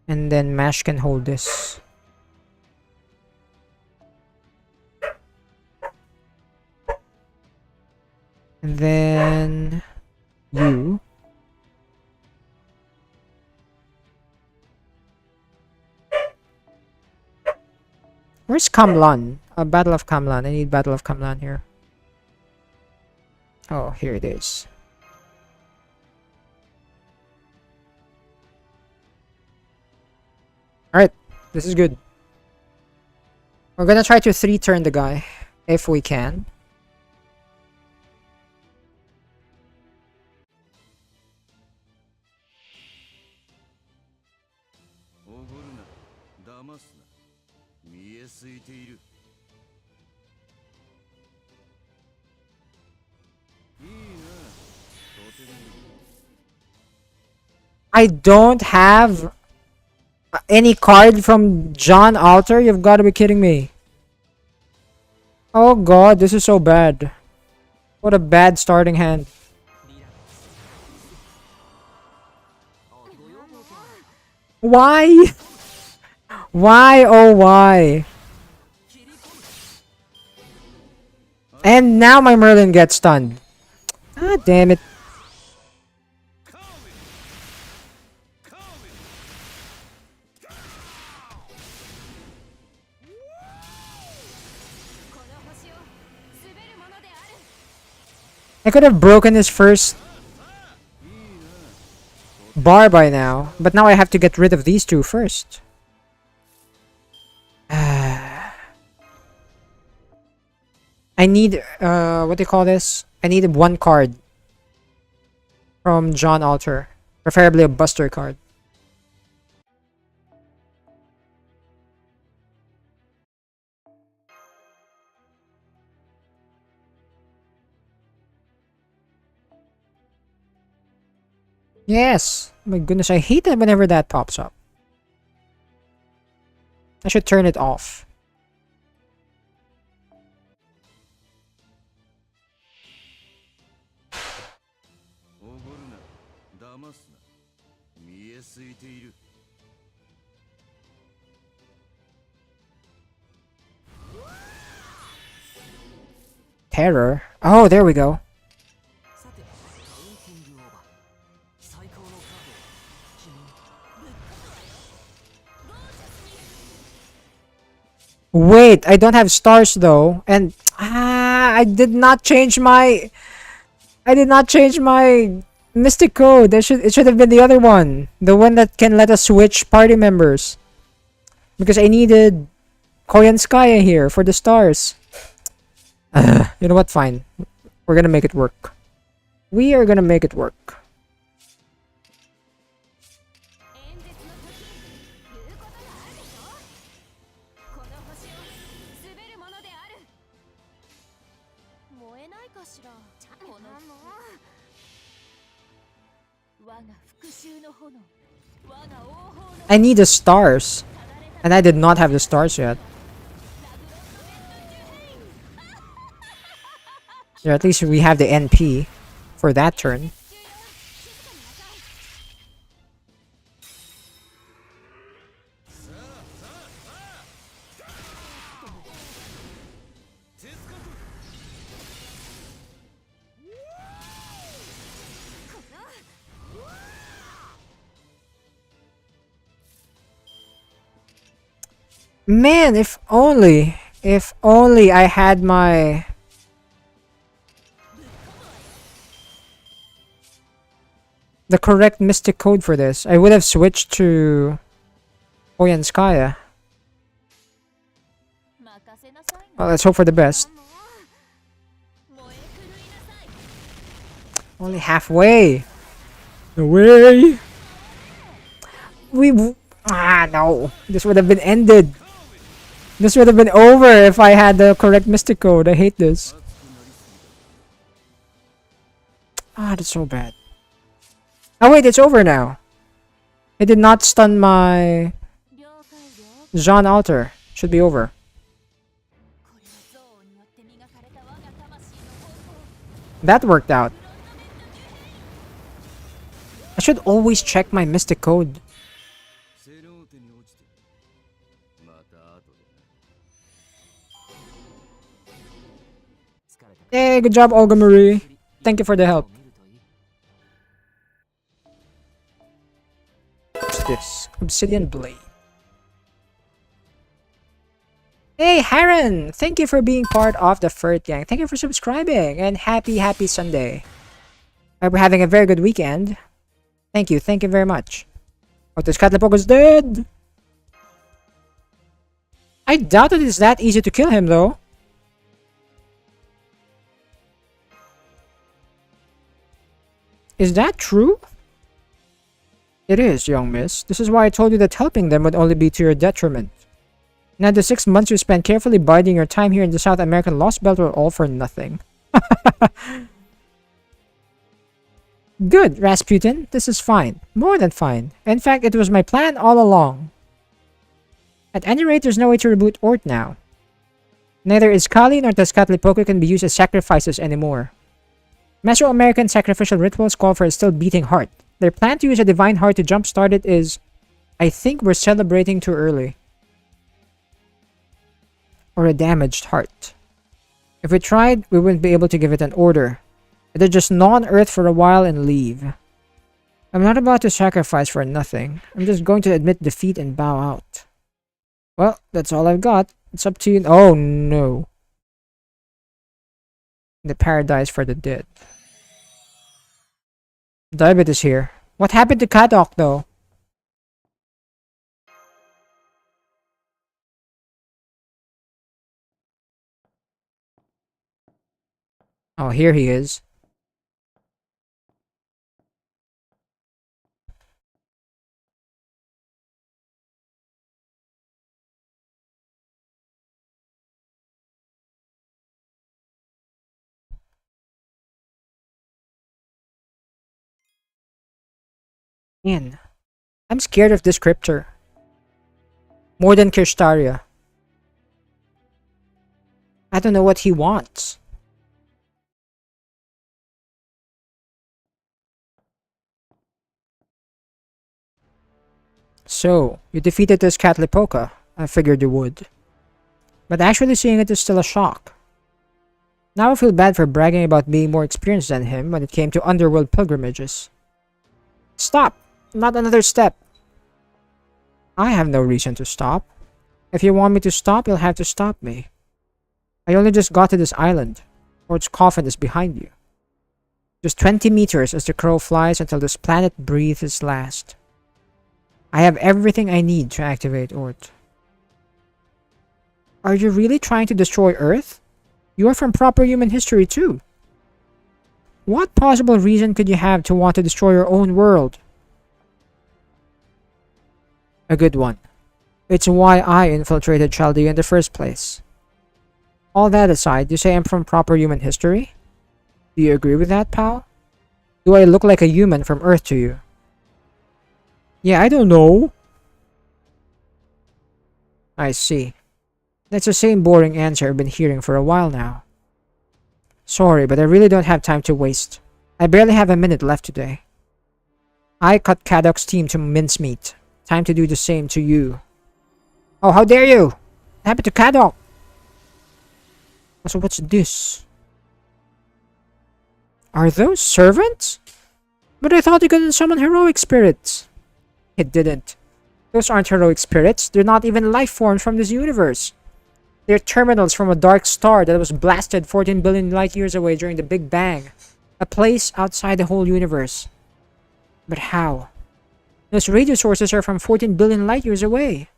And then Mash can hold this. And then... You. Where's Kamlan? Battle of Kamlan. I need Battle of Kamlan here. Oh, here it is. Alright, this is good. We're gonna try to 3-turn the guy, if we can. I don't have any card from John Alter? You've got to be kidding me. Oh god, this is so bad. What a bad starting hand. Why? Why, oh why? And now my Merlin gets stunned. Ah, damn it. I could have broken his first bar by now, but now I have to get rid of these two first. I need, what do you call this? I need one card from John Alter, preferably a Buster card. Yes! My goodness, I hate it whenever that pops up. I should turn it off. Terror? Oh, there we go. Wait, I don't have stars though, and I did not change my Mystic code. It should have been the other one. The one that can let us switch party members. Because I needed Koyanskaya here for the stars. You know what? Fine. We're gonna make it work. We are gonna make it work. I need the stars. And I did not have the stars yet. Yeah, at least we have the NP for that turn. Man, if only I had the correct mystic code for this. I would have switched to Oyanskaya. Well, let's hope for the best. Only halfway. No way. No. This would have been ended. This would have been over if I had the correct mystic code. I hate this. That's so bad. Oh wait, it's over now. It did not stun my Jean Alter. Should be over. That worked out. I should always check my mystic code. Hey, good job, Olga Marie. Thank you for the help. What's this? Obsidian Blade. Hey, Haran! Thank you for being part of the Furt Gang. Thank you for subscribing. And happy Sunday. I hope we're having a very good weekend. Thank you very much. Oh, this Catlapogo's dead! I doubt it is that easy to kill him, though. Is that true? It is, young miss. This is why I told you that helping them would only be to your detriment. Now the 6 months you spent carefully biding your time here in the South American Lostbelt were all for nothing. Good, Rasputin. This is fine. More than fine. In fact, it was my plan all along. At any rate, there's no way to reboot Ort now. Neither is Kali nor Tezcatlipoca can be used as sacrifices anymore. Mesoamerican sacrificial rituals call for a still beating heart. Their plan to use a divine heart to jumpstart it is... I think we're celebrating too early. Or a damaged heart. If we tried, we wouldn't be able to give it an order. It'd just gnaw on Earth for a while and leave. I'm not about to sacrifice for nothing. I'm just going to admit defeat and bow out. Well, that's all I've got. It's up to you. Oh no. The paradise for the dead. Diabetes here. What happened to Kadok though? Oh, here he is. Man, I'm scared of this cryptor. More than Kirstaria. I don't know what he wants. So, you defeated this Catlipoca. I figured you would. But actually seeing it is still a shock. Now I feel bad for bragging about being more experienced than him when it came to underworld pilgrimages. Stop! Not another step! I have no reason to stop. If you want me to stop, you'll have to stop me. I only just got to this island. Ort's coffin is behind you. Just 20 meters as the crow flies until this planet breathes its last. I have everything I need to activate Ort. Are you really trying to destroy Earth? You are from proper human history too. What possible reason could you have to want to destroy your own world? A good one. It's why I infiltrated Chaldea in the first place. All that aside, you say I'm from proper human history? Do you agree with that, pal? Do I look like a human from Earth to you? Yeah, I don't know. I see. That's the same boring answer I've been hearing for a while now. Sorry, but I really don't have time to waste. I barely have a minute left today. I cut Kadok's team to mincemeat. Time to do the same to you. Oh, how dare you! What happened to Kadok? So what's this? Are those servants? But I thought you couldn't summon heroic spirits. It didn't. Those aren't heroic spirits. They're not even life forms from this universe. They're terminals from a dark star that was blasted 14 billion light years away during the Big Bang. A place outside the whole universe. But how? Those radio sources are from 14 billion light years away.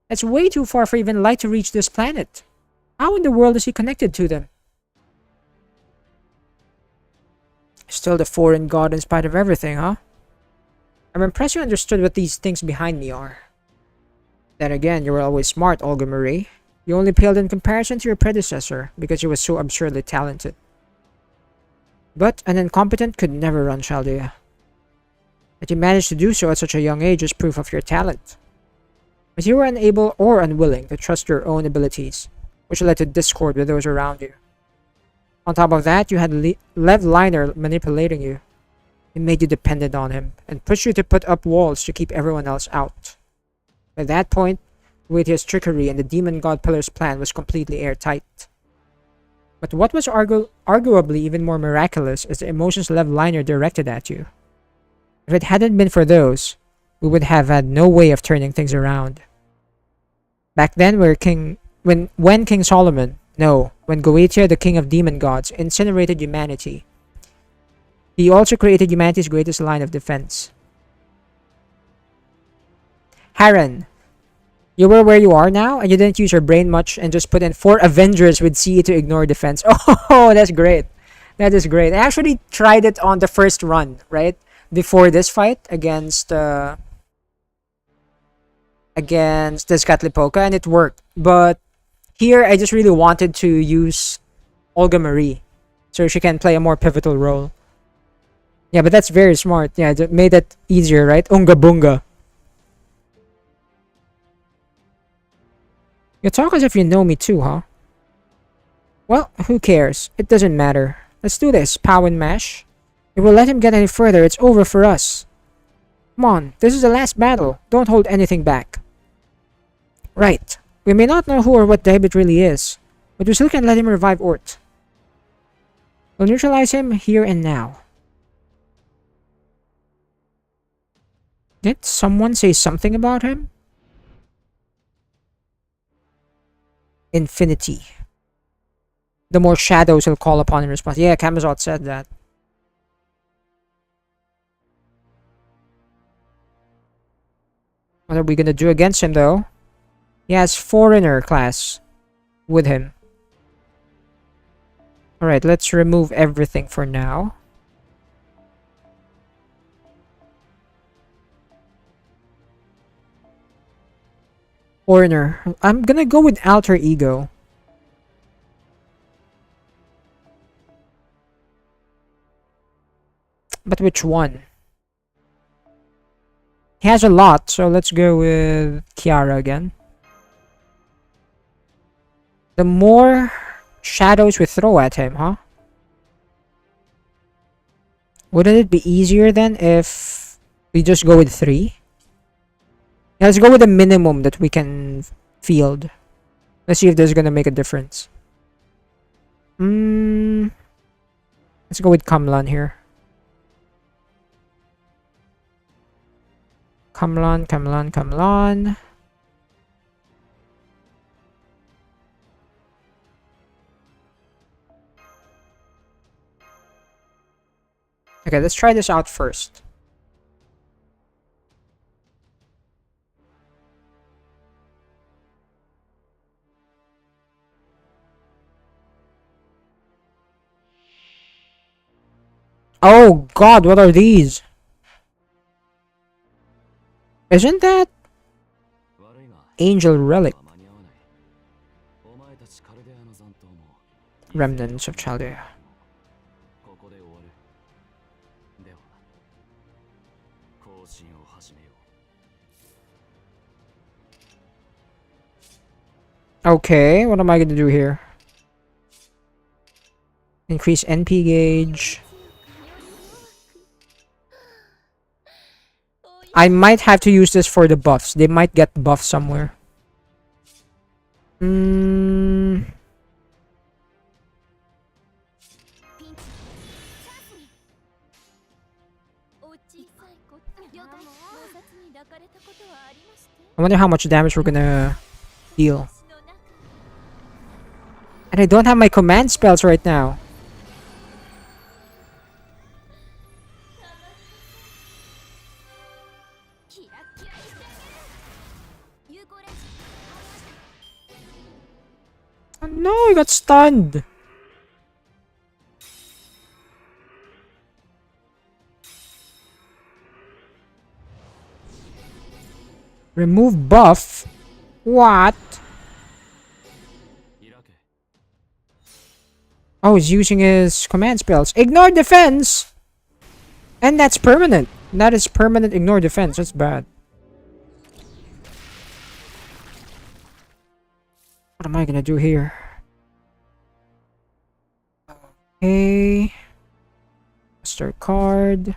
That's way too far for even light to reach this planet. How in the world is he connected to them? Still the foreign god in spite of everything, huh? I'm impressed you understood what these things behind me are. Then again, you were always smart, Olga Marie. You only paled in comparison to your predecessor because you were so absurdly talented. But an incompetent could never run Chaldea. That you managed to do so at such a young age is proof of your talent. But you were unable or unwilling to trust your own abilities, which led to discord with those around you. On top of that, you had Lev Liner manipulating you. It made you dependent on him, and pushed you to put up walls to keep everyone else out. At that point, Waitia's trickery and the Demon God Pillar's plan was completely airtight. But what was arguably even more miraculous is the emotions Lev Liner directed at you. If it hadn't been for those, we would have had no way of turning things around. Back then, when King Solomon, no, when Goetia, the king of demon gods, incinerated humanity, he also created humanity's greatest line of defense. Haran, you were where you are now, and you didn't use your brain much and just put in 4 Avengers with CE to ignore defense. Oh, that's great. That is great. I actually tried it on the first run, right? Before this fight against Tezcatlipoca, and it worked. But here, I just really wanted to use Olga Marie so she can play a more pivotal role. Yeah, but that's very smart. Yeah, it made it easier, right? Unga bunga. You talk as if you know me too, huh? Well, who cares? It doesn't matter. Let's do this, Pow and Mash. If we let him get any further, it's over for us. Come on, this is the last battle. Don't hold anything back. Right. We may not know who or what David really is, but we still can let him revive Ort. We'll neutralize him here and now. Did someone say something about him? Infinity. The more shadows he'll call upon in response. Yeah, Camazot said that. What are we gonna do against him, though? He has Foreigner class with him. Alright, let's remove everything for now. Foreigner. I'm gonna go with Alter Ego. But which one? He has a lot, so let's go with Kiara again. The more shadows we throw at him, huh? Wouldn't it be easier then if we just go with 3? Yeah, let's go with the minimum that we can field. Let's see if this is gonna make a difference. Let's go with Kamlan here. Kamlan. Okay, let's try this out first. Oh god, what are these? Isn't that Angel Relic? Remnants of Chaldea. Okay, what am I gonna do here? Increase NP gauge. I might have to use this for the buffs. They might get buffs somewhere. I wonder how much damage we're gonna deal. And I don't have my command spells right now. Oh no, I got stunned. Remove buff? What? Oh, he's using his command spells. Ignore defense! And that's permanent. That is permanent ignore defense. That's bad. What am I gonna do here? Okay. Master card.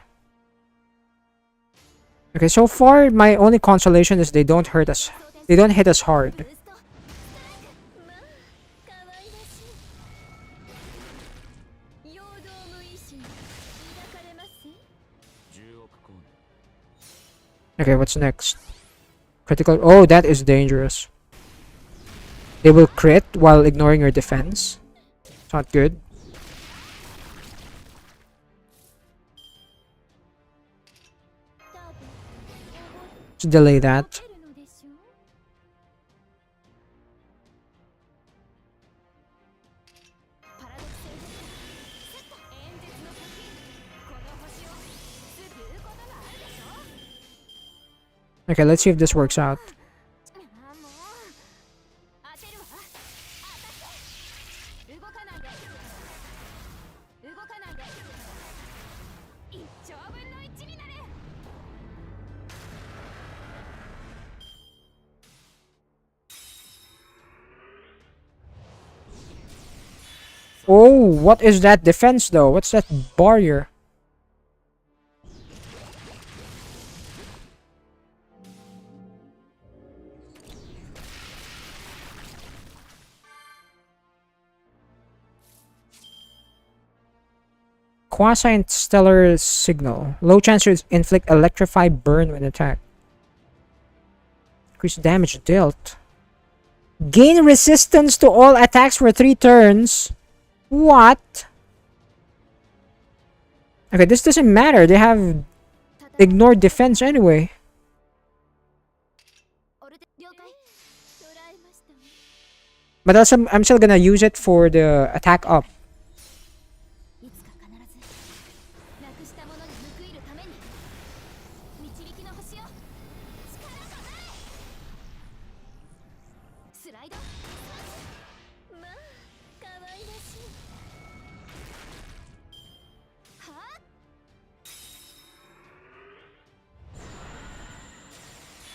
Okay, so far my only consolation is they don't hurt us. They don't hit us hard. Okay, what's next? Critical. Oh, that is dangerous. They will crit while ignoring your defense. It's not good. Let's delay that. Okay, let's see if this works out. Oh, what is that defense though? What's that barrier? Quasi-stellar signal. Low chance to inflict electrify burn when attacked. Increase damage dealt. Gain resistance to all attacks for 3 turns. What? Okay, this doesn't matter. They have ignored defense anyway. But also, I'm still gonna use it for the attack up.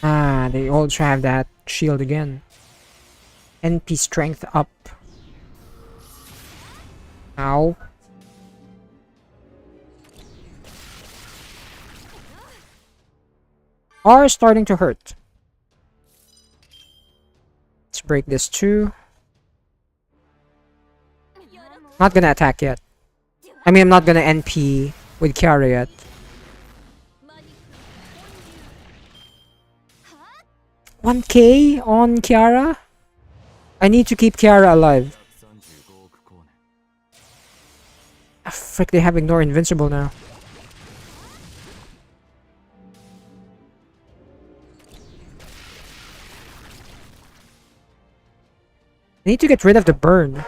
Ah, they also have that shield again. NP strength up. Ow. Are starting to hurt. Let's break this too. Not gonna attack yet. I mean, I'm not gonna NP with Kiara yet. $1K on Kiara? I need to keep Kiara alive. Ah, frick, they have ignore invincible now. I need to get rid of the burn.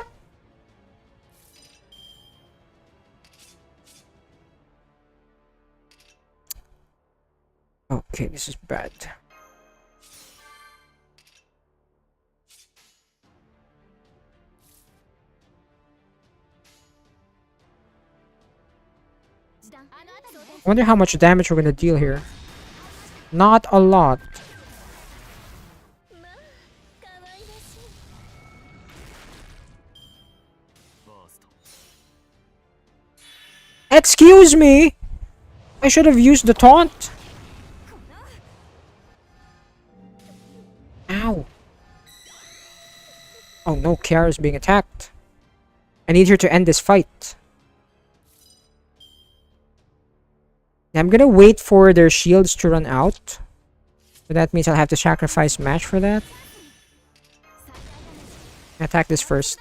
Okay, this is bad. I wonder how much damage we're gonna deal here. Not a lot. Excuse me! I should have used the taunt. Ow. Oh no, Kiara is being attacked. I need her to end this fight. I'm gonna wait for their shields to run out. So that means I'll have to sacrifice Mash for that. Attack this first.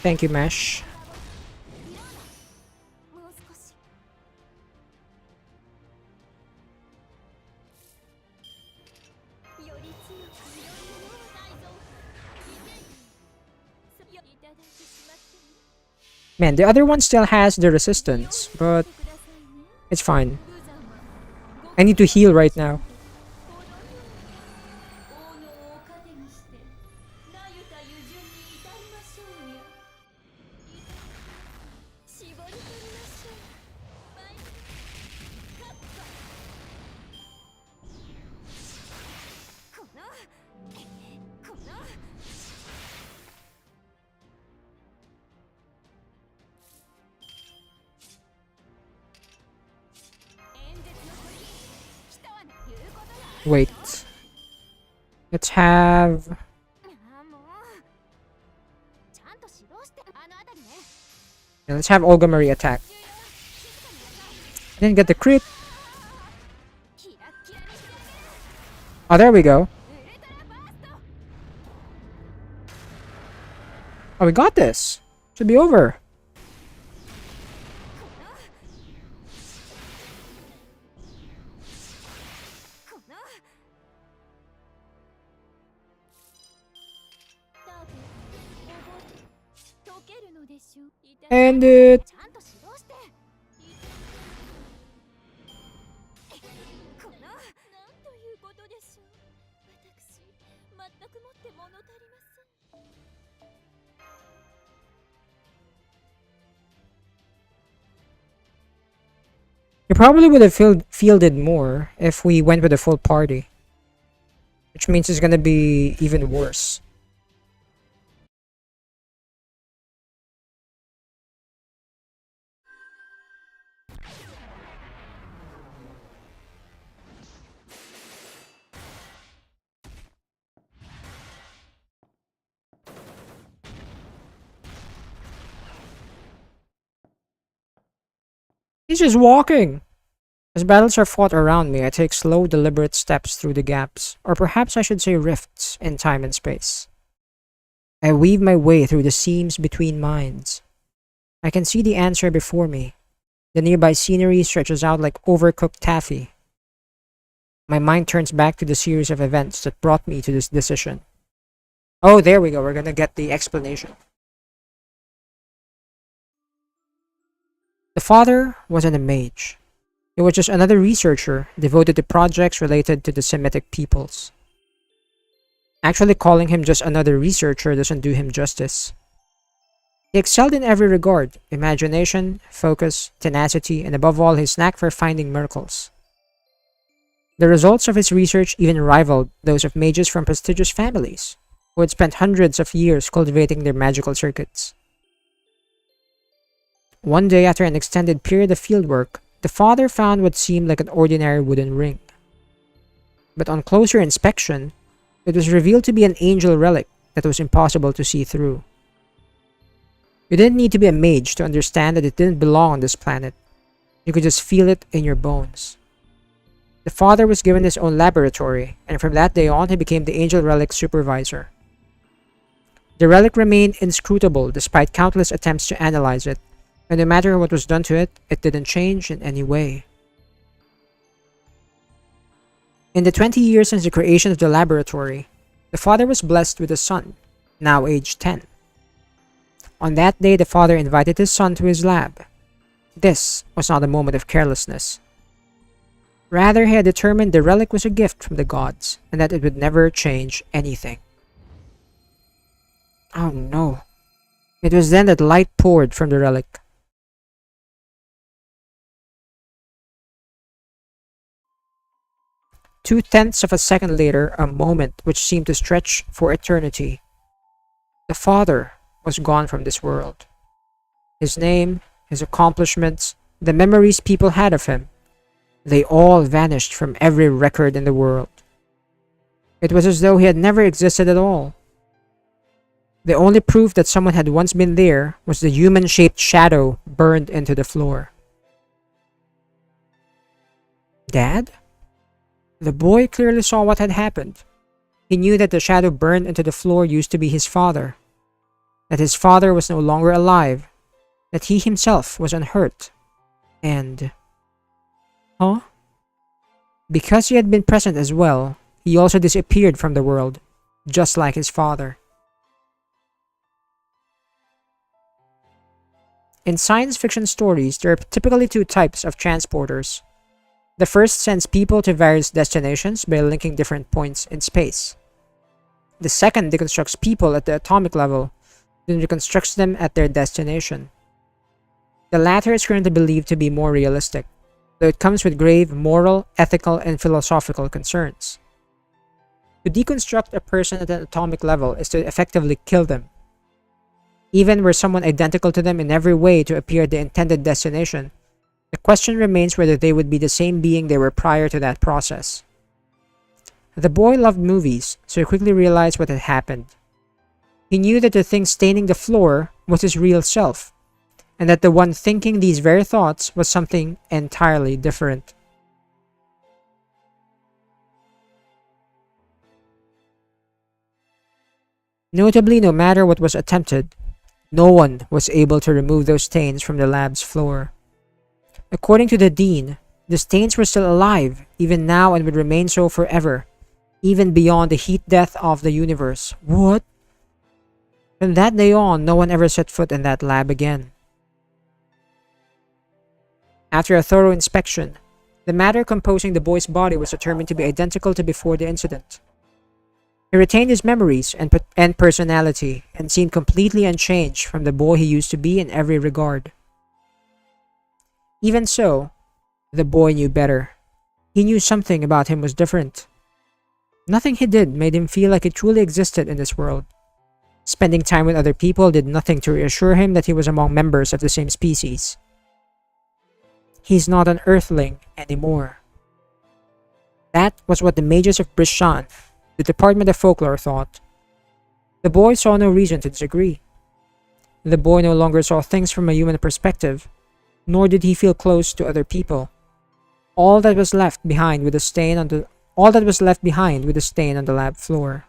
Thank you, Mash. Man, the other one still has the resistance, but it's fine. I need to heal right now. Wait. Let's have... Yeah, let's have Olga Marie attack. Didn't get the crit. Oh, there we go. Oh, we got this. Should be over. End it. You probably would have fielded more if we went with a full party. Which means it's gonna be even worse. He's just walking. As battles are fought around me, I take slow, deliberate steps through the gaps, or perhaps I should say rifts, in time and space. I weave my way through the seams between minds. I can see the answer before me. The nearby scenery stretches out like overcooked taffy. My mind turns back to the series of events that brought me to this decision. Oh, there we go. We're gonna get the explanation. The father wasn't a mage. He was just another researcher devoted to projects related to the Semitic peoples. Actually, calling him just another researcher doesn't do him justice. He excelled in every regard: imagination, focus, tenacity, and above all, his knack for finding miracles. The results of his research even rivaled those of mages from prestigious families, who had spent hundreds of years cultivating their magical circuits. One day, after an extended period of fieldwork, the father found what seemed like an ordinary wooden ring. But on closer inspection, it was revealed to be an angel relic that was impossible to see through. You didn't need to be a mage to understand that it didn't belong on this planet. You could just feel it in your bones. The father was given his own laboratory, and from that day on he became the angel relic supervisor. The relic remained inscrutable despite countless attempts to analyze it, and no matter what was done to it, it didn't change in any way. In the 20 years since the creation of the laboratory, the father was blessed with a son, now aged 10. On that day, the father invited his son to his lab. This was not a moment of carelessness. Rather, he had determined the relic was a gift from the gods, and that it would never change anything. Oh no. It was then that light poured from the relic. Two-tenths of a second later, a moment which seemed to stretch for eternity. The father was gone from this world. His name, his accomplishments, the memories people had of him, they all vanished from every record in the world. It was as though he had never existed at all. The only proof that someone had once been there was the human-shaped shadow burned into the floor. Dad? The boy clearly saw what had happened. He knew that the shadow burned into the floor used to be his father, that his father was no longer alive, that he himself was unhurt, and... Huh? Because he had been present as well, he also disappeared from the world, just like his father. In science fiction stories, there are typically two types of transporters. The first sends people to various destinations by linking different points in space. The second deconstructs people at the atomic level, then reconstructs them at their destination. The latter is currently believed to be more realistic, though it comes with grave moral, ethical, and philosophical concerns. To deconstruct a person at an atomic level is to effectively kill them. Even were someone identical to them in every way to appear at the intended destination, the question remains whether they would be the same being they were prior to that process. The boy loved movies, so he quickly realized what had happened. He knew that the thing staining the floor was his real self, and that the one thinking these very thoughts was something entirely different. Notably, no matter what was attempted, no one was able to remove those stains from the lab's floor. According to the dean, the stains were still alive, even now, and would remain so forever, even beyond the heat death of the universe. What? From that day on, no one ever set foot in that lab again. After a thorough inspection, the matter composing the boy's body was determined to be identical to before the incident. He retained his memories and personality, and seemed completely unchanged from the boy he used to be in every regard. Even so, the boy knew better. He knew something about him was different. Nothing he did made him feel like he truly existed in this world. Spending time with other people did nothing to reassure him that he was among members of the same species. He's not an earthling anymore. That was what the mages of Brishan, the Department of Folklore, thought. The boy saw no reason to disagree. The boy no longer saw things from a human perspective, nor did he feel close to other people. All that was left behind with a stain on the lab floor.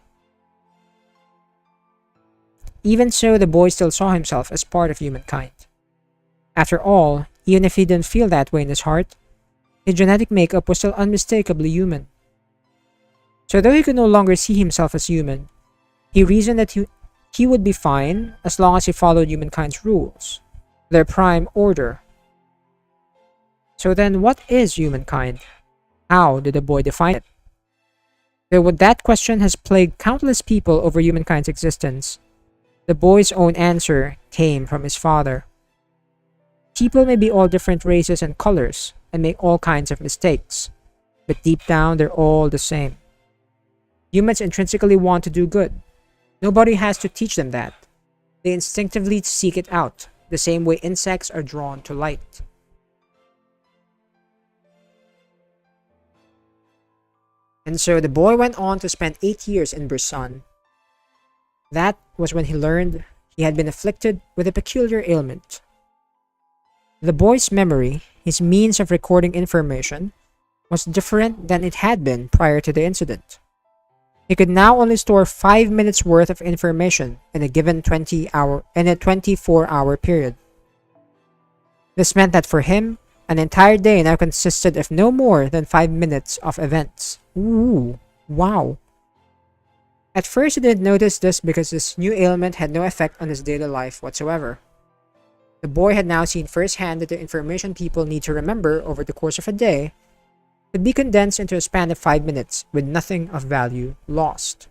Even so, the boy still saw himself as part of humankind. After all, even if he didn't feel that way in his heart, his genetic makeup was still unmistakably human. So though he could no longer see himself as human, he reasoned that he would be fine as long as he followed humankind's rules, their prime order. So then, what is humankind? How did the boy define it? Though that question has plagued countless people over humankind's existence, the boy's own answer came from his father. People may be all different races and colors, and make all kinds of mistakes, but deep down they're all the same. Humans intrinsically want to do good. Nobody has to teach them that. They instinctively seek it out, the same way insects are drawn to light. And so the boy went on to spend 8 years in Busan. That was when he learned he had been afflicted with a peculiar ailment. The boy's memory, his means of recording information, was different than it had been prior to the incident. He could now only store 5 minutes worth of information in a given 24-hour period. This meant that for him, an entire day now consisted of no more than 5 minutes of events. Ooh, wow. At first he didn't notice this because this new ailment had no effect on his daily life whatsoever. The boy had now seen firsthand that the information people need to remember over the course of a day could be condensed into a span of 5 minutes with nothing of value lost.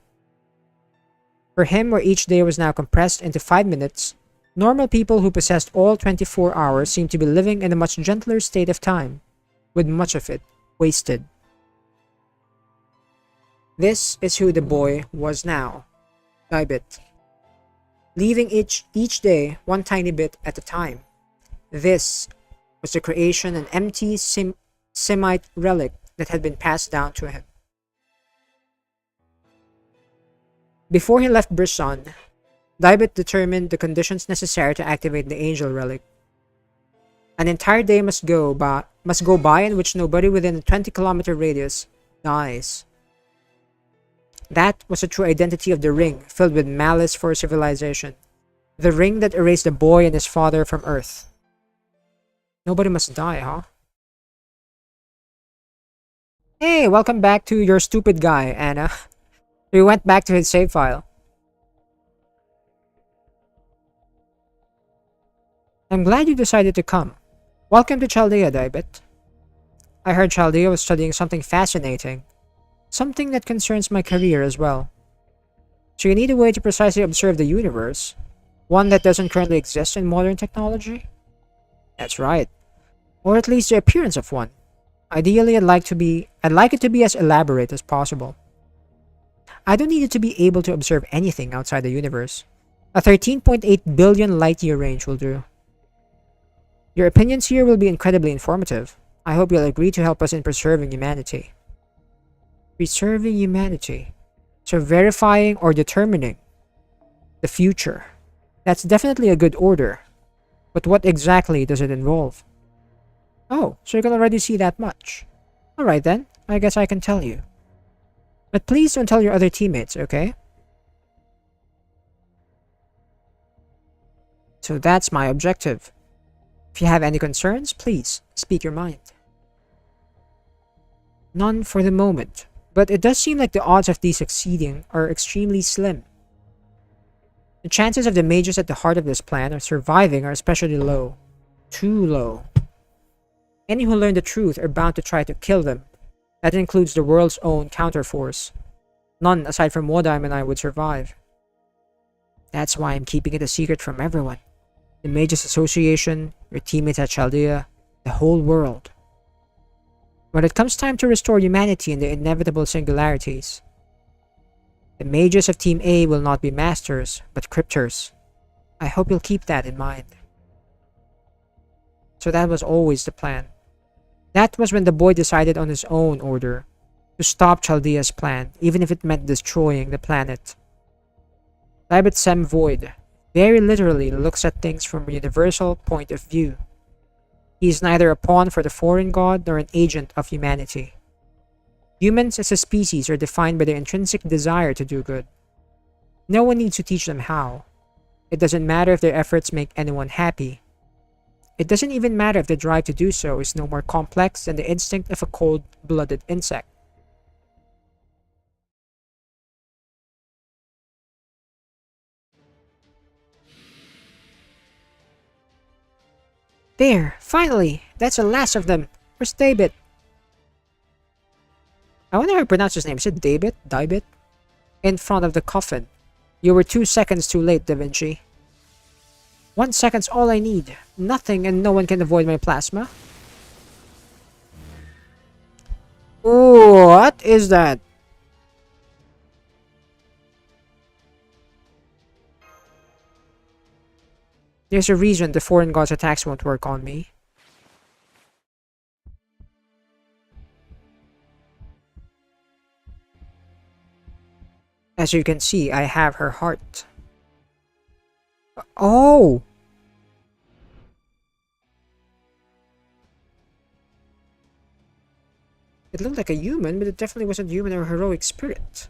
For him, where each day was now compressed into 5 minutes, normal people who possessed all 24 hours seemed to be living in a much gentler state of time, with much of it wasted. This is who the boy was now, Dibit, leaving each day one tiny bit at a time. This was the creation, an empty Semite relic that had been passed down to him. Before he left Brisson, Dibit determined the conditions necessary to activate the angel relic. An entire day must go by in which nobody within a 20-kilometer radius dies. That was the true identity of the ring, filled with malice for civilization. The ring that erased the boy and his father from Earth. Nobody must die, huh? Hey, welcome back to your stupid guy, Anna. He went back to his save file. I'm glad you decided to come. Welcome to Chaldea, Dibit. I heard Chaldea was studying something fascinating. Something that concerns my career as well. So you need a way to precisely observe the universe. One that doesn't currently exist in modern technology? That's right. Or at least the appearance of one. Ideally, I'd like it to be as elaborate as possible. I don't need it to be able to observe anything outside the universe. A 13.8 billion light-year range will do. Your opinions here will be incredibly informative. I hope you'll agree to help us in preserving humanity. Preserving humanity. So verifying or determining the future. That's definitely a good order. But what exactly does it involve? Oh, so you can already see that much. Alright then, I guess I can tell you. But please don't tell your other teammates, okay? So that's my objective. If you have any concerns, please speak your mind. None for the moment, but it does seem like the odds of these succeeding are extremely slim. The chances of the mages at the heart of this plan of surviving are especially low. Too low. Any who learn the truth are bound to try to kill them. That includes the world's own counterforce. None aside from Wodime and I would survive. That's why I'm keeping it a secret from everyone. The Mages Association, your teammates at Chaldea, the whole world. When it comes time to restore humanity in the inevitable singularities, the mages of Team A will not be masters, but cryptors. I hope you'll keep that in mind. So that was always the plan. That was when the boy decided on his own order to stop Chaldea's plan, even if it meant destroying the planet. Libet Sem Void very literally looks at things from a universal point of view. He is neither a pawn for the foreign god nor an agent of humanity. Humans as a species are defined by their intrinsic desire to do good. No one needs to teach them how. It doesn't matter if their efforts make anyone happy. It doesn't even matter if the drive to do so is no more complex than the instinct of a cold-blooded insect. There, finally! That's the last of them! Where's David? I wonder how to pronounce his name. Is it David? Dibit? In front of the coffin. You were 2 seconds too late, Da Vinci. 1 second's all I need. Nothing and no one can avoid my plasma. Ooh, what is that? There's a reason the foreign god's attacks won't work on me. As you can see, I have her heart. Oh! It looked like a human, but it definitely wasn't human or heroic spirit.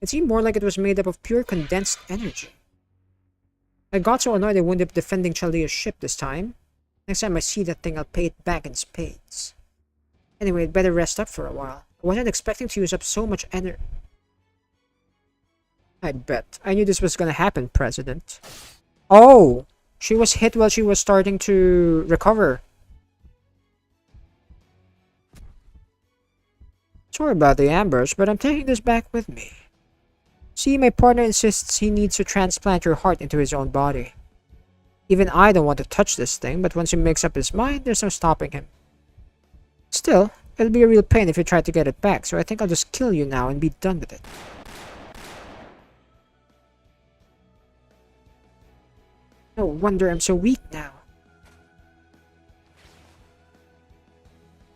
It seemed more like it was made up of pure condensed energy. I got so annoyed I wound up defending Chaldea's ship this time. Next time I see that thing, I'll pay it back in spades. Anyway, I'd better rest up for a while. I wasn't expecting to use up so much energy. I bet. I knew this was gonna happen, President. Oh! She was hit while she was starting to recover. Sorry about the ambush, but I'm taking this back with me. See, my partner insists he needs to transplant your heart into his own body. Even I don't want to touch this thing, but once he makes up his mind, there's no stopping him. Still, it'll be a real pain if you try to get it back, so I think I'll just kill you now and be done with it. No wonder I'm so weak now.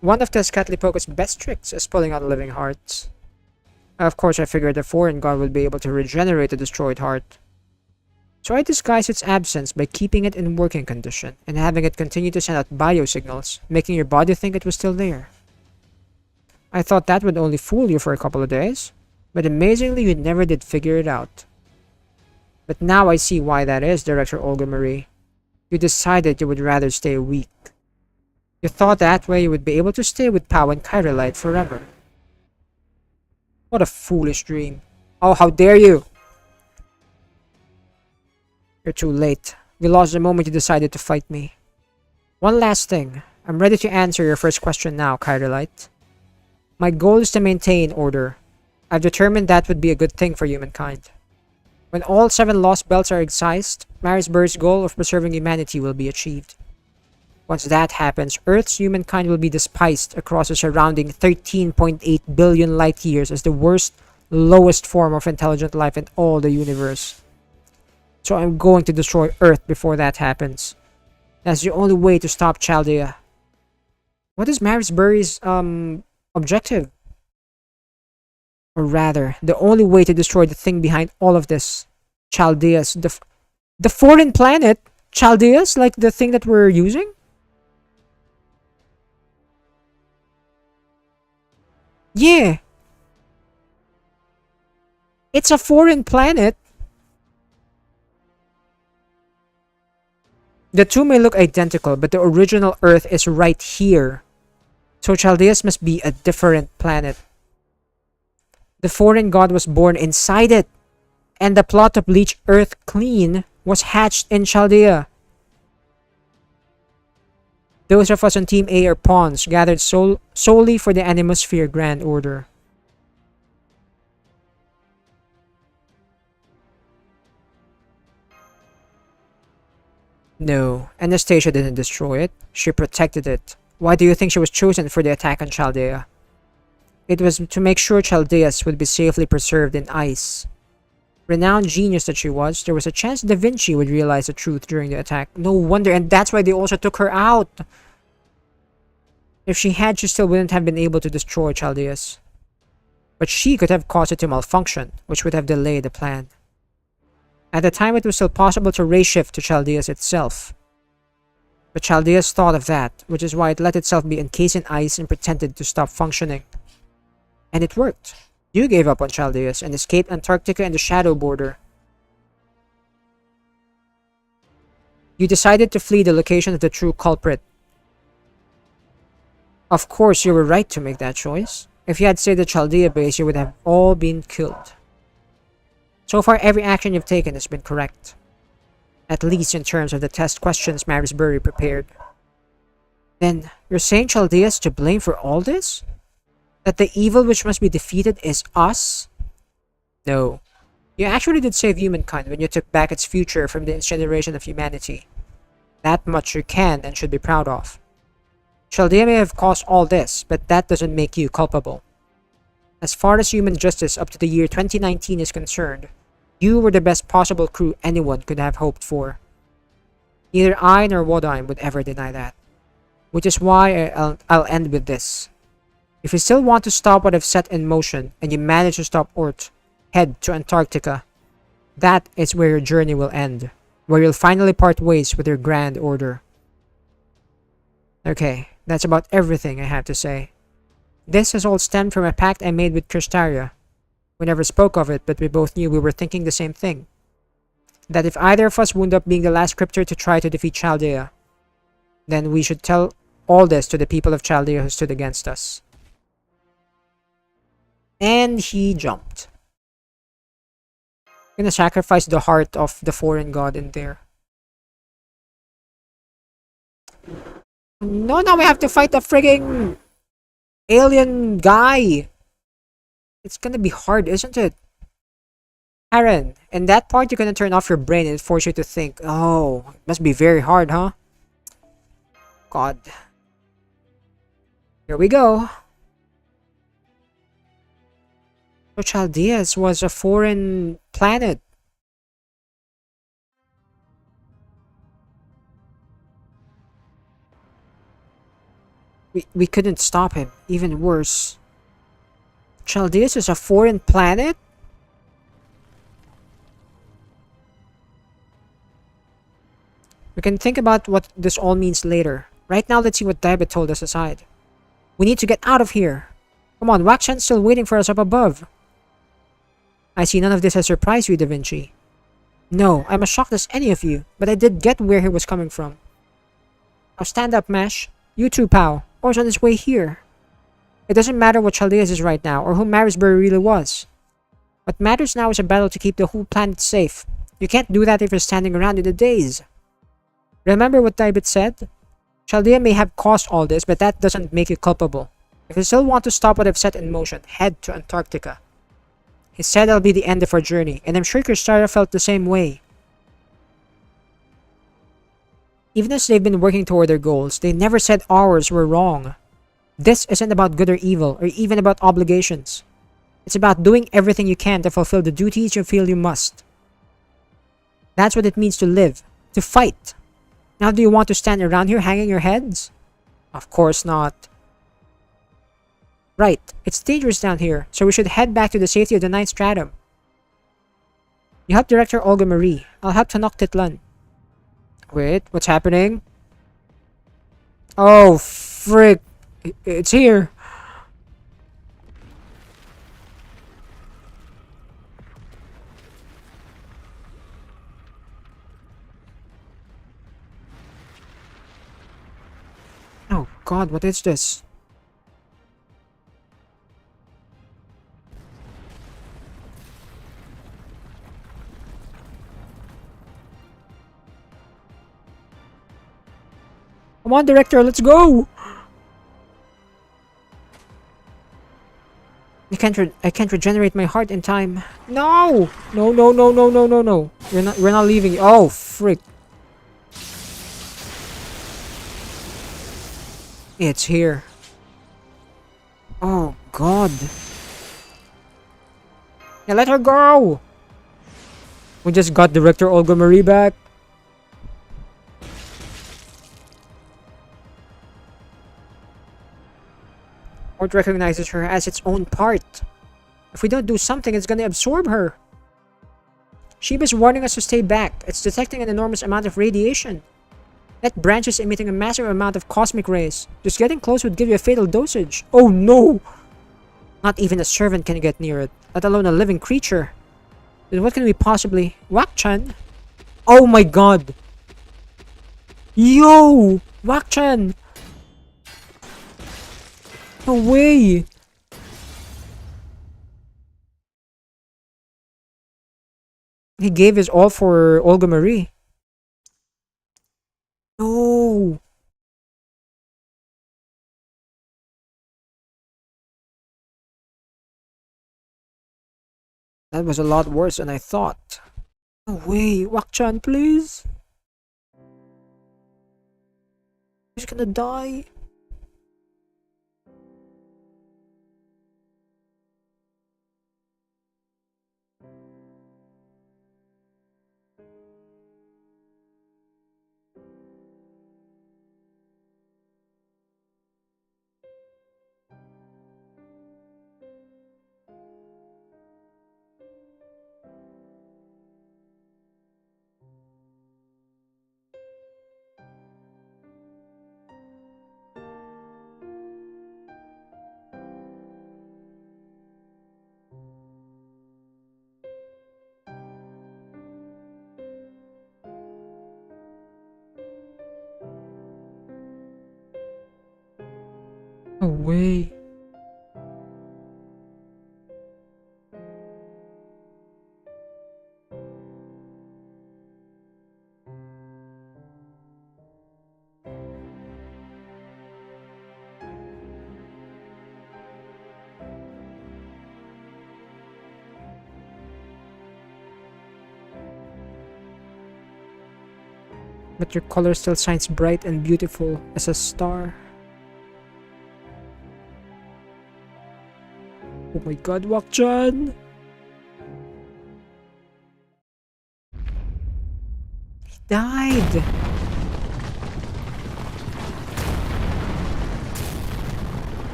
One of Tezcatlipoca's best tricks is pulling out living hearts. Of course, I figured the foreign god would be able to regenerate the destroyed heart. So I disguised its absence by keeping it in working condition and having it continue to send out biosignals, making your body think it was still there. I thought that would only fool you for a couple of days, but amazingly you never did figure it out. But now I see why that is, Director Olga Marie. You decided you would rather stay weak. You thought that way you would be able to stay with Pau and Kyrillite forever. What a foolish dream. Oh, how dare you! You're too late. You lost the moment you decided to fight me. One last thing. I'm ready to answer your first question now, Kyrillite. My goal is to maintain order. I've determined that would be a good thing for humankind. When all 7 lost belts are excised, Marisburg's goal of preserving humanity will be achieved. Once that happens, Earth's humankind will be despised across the surrounding 13.8 billion light years as the worst, lowest form of intelligent life in all the universe. So I'm going to destroy Earth before that happens. That's the only way to stop Chaldea. What is Marisburg's objective? Or rather, the only way to destroy the thing behind all of this. Chaldeas. The foreign planet? Chaldeas? Like the thing that we're using? Yeah. It's a foreign planet. The two may look identical, but the original Earth is right here. So Chaldeas must be a different planet. The foreign god was born inside it, and the plot to bleach Earth clean was hatched in Chaldea. Those of us on Team A are pawns, gathered solely for the Animosphere Grand Order. No, Anastasia didn't destroy it. She protected it. Why do you think she was chosen for the attack on Chaldea? It was to make sure Chaldeas would be safely preserved in ice. Renowned genius that she was, there was a chance Da Vinci would realize the truth during the attack. No wonder, and that's why they also took her out. If she had, she still wouldn't have been able to destroy Chaldeas. But she could have caused it to malfunction, which would have delayed the plan. At the time, it was still possible to ray shift to Chaldeas itself. But Chaldeas thought of that, which is why it let itself be encased in ice and pretended to stop functioning. And it worked. You gave up on Chaldeas and escaped Antarctica and the Shadow Border. You decided to flee the location of the true culprit. Of course, you were right to make that choice. If you had stayed at Chaldea base, you would have all been killed. So far, every action you've taken has been correct. At least in terms of the test questions Marisbury prepared. Then, you're saying Chaldea's to blame for all this? That the evil which must be defeated is us? No. You actually did save humankind when you took back its future from the incineration of humanity. That much you can and should be proud of. Chaldea may have caused all this, but that doesn't make you culpable. As far as human justice up to the year 2019 is concerned, you were the best possible crew anyone could have hoped for. Neither I nor Wodheim would ever deny that. Which is why I'll end with this. If you still want to stop what I've set in motion, and you manage to stop Oort, head to Antarctica. That is where your journey will end, where you'll finally part ways with your Grand Order. Okay, that's about everything I have to say. This has all stemmed from a pact I made with Kristaria. We never spoke of it, but we both knew we were thinking the same thing. That if either of us wound up being the last cryptor to try to defeat Chaldea, then we should tell all this to the people of Chaldea who stood against us. And he jumped. I'm gonna sacrifice the heart of the foreign god in there. No, now we have to fight the frigging alien guy. It's gonna be hard, isn't it? Aaron, in that part you're gonna turn off your brain and force you to think. Oh, it must be very hard, huh? God. Here we go. So Chaldeas was a foreign planet. We couldn't stop him. Even worse. Chaldeas is a foreign planet? We can think about what this all means later. Right now, let's see what Daibet told us aside. We need to get out of here. Come on, Wakshan's still waiting for us up above. I see none of this has surprised you, Da Vinci. No, I'm as shocked as any of you, but I did get where he was coming from. Now stand up, Mash. You too, pal. Or's on his way here. It doesn't matter what Chaldeas is right now, or who Marisbury really was. What matters now is a battle to keep the whole planet safe. You can't do that if you're standing around in a daze. Remember what Daibet said? Chaldea may have caused all this, but that doesn't make you culpable. If you still want to stop what I've set in motion, head to Antarctica. He said it'll be the end of our journey, and I'm sure Kristara felt the same way. Even as they've been working toward their goals, they never said ours were wrong. This isn't about good or evil, or even about obligations. It's about doing everything you can to fulfill the duties you feel you must. That's what it means to live, to fight. Now do you want to stand around here hanging your heads? Of course not. Right, it's dangerous down here, so we should head back to the safety of the ninth stratum. You help Director Olga Marie. I'll help Tenochtitlan. Wait, what's happening? Oh, frick. It's here. Oh god, what is this? Come on, Director, let's go! I can't regenerate my heart in time. No! No, no, no, no, no, no, no. We're not leaving. Oh, frick. It's here. Oh, God. Yeah, let her go! We just got Director Olga Marie back. Ort recognizes her as its own part. If we don't do something, it's gonna absorb her. Sheba's warning us to stay back. It's detecting an enormous amount of radiation. That branch is emitting a massive amount of cosmic rays. Just getting close would give you a fatal dosage. Oh no! Not even a servant can get near it, let alone a living creature. Then what can we possibly... Wakchan? Oh my god! Yo! Wakchan! No way! He gave his all for Olga Marie. No! That was a lot worse than I thought. No way! Wakchan, please! He's gonna die. way. But your color still shines bright and beautiful as a star. Oh my god, Wakchan! He died!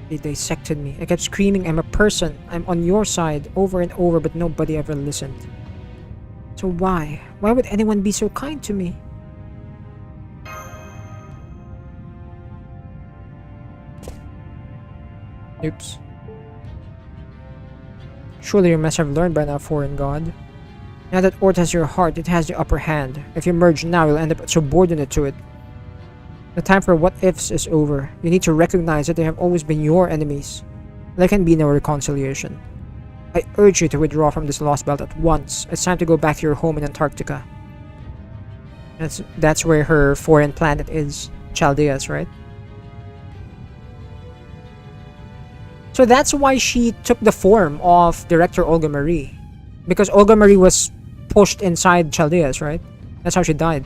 They dissected me. I kept screaming, I'm a person. I'm on your side, over and over, but nobody ever listened. So why? Why would anyone be so kind to me? Oops. Surely you must have learned by now, foreign god. Now that Ort has your heart, it has the upper hand. If you merge now, you'll end up subordinate to it. The time for what-ifs is over. You need to recognize that they have always been your enemies. There can be no reconciliation. I urge you to withdraw from this Lostbelt at once. It's time to go back to your home in Antarctica. That's where her foreign planet is. Chaldeas, right? So that's why she took the form of Director Olga Marie. Because Olga Marie was pushed inside Chaldeas, right? That's how she died.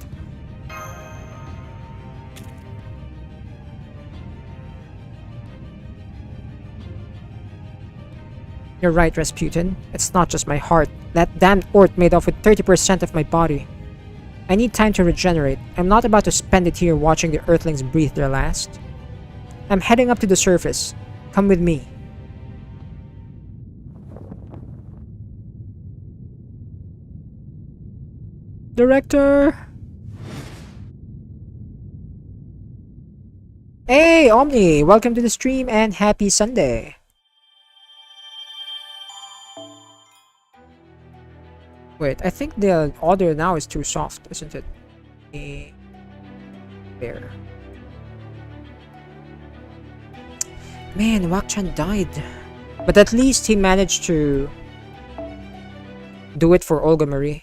You're right, Rasputin. It's not just my heart. That damned Ort made off with 30% of my body. I need time to regenerate. I'm not about to spend it here watching the Earthlings breathe their last. I'm heading up to the surface. Come with me. Director! Hey, Omni! Welcome to the stream and happy Sunday! Wait, I think the audio now is too soft, isn't it? There. Man, Wakchan died. But at least he managed to do it for Olga Marie.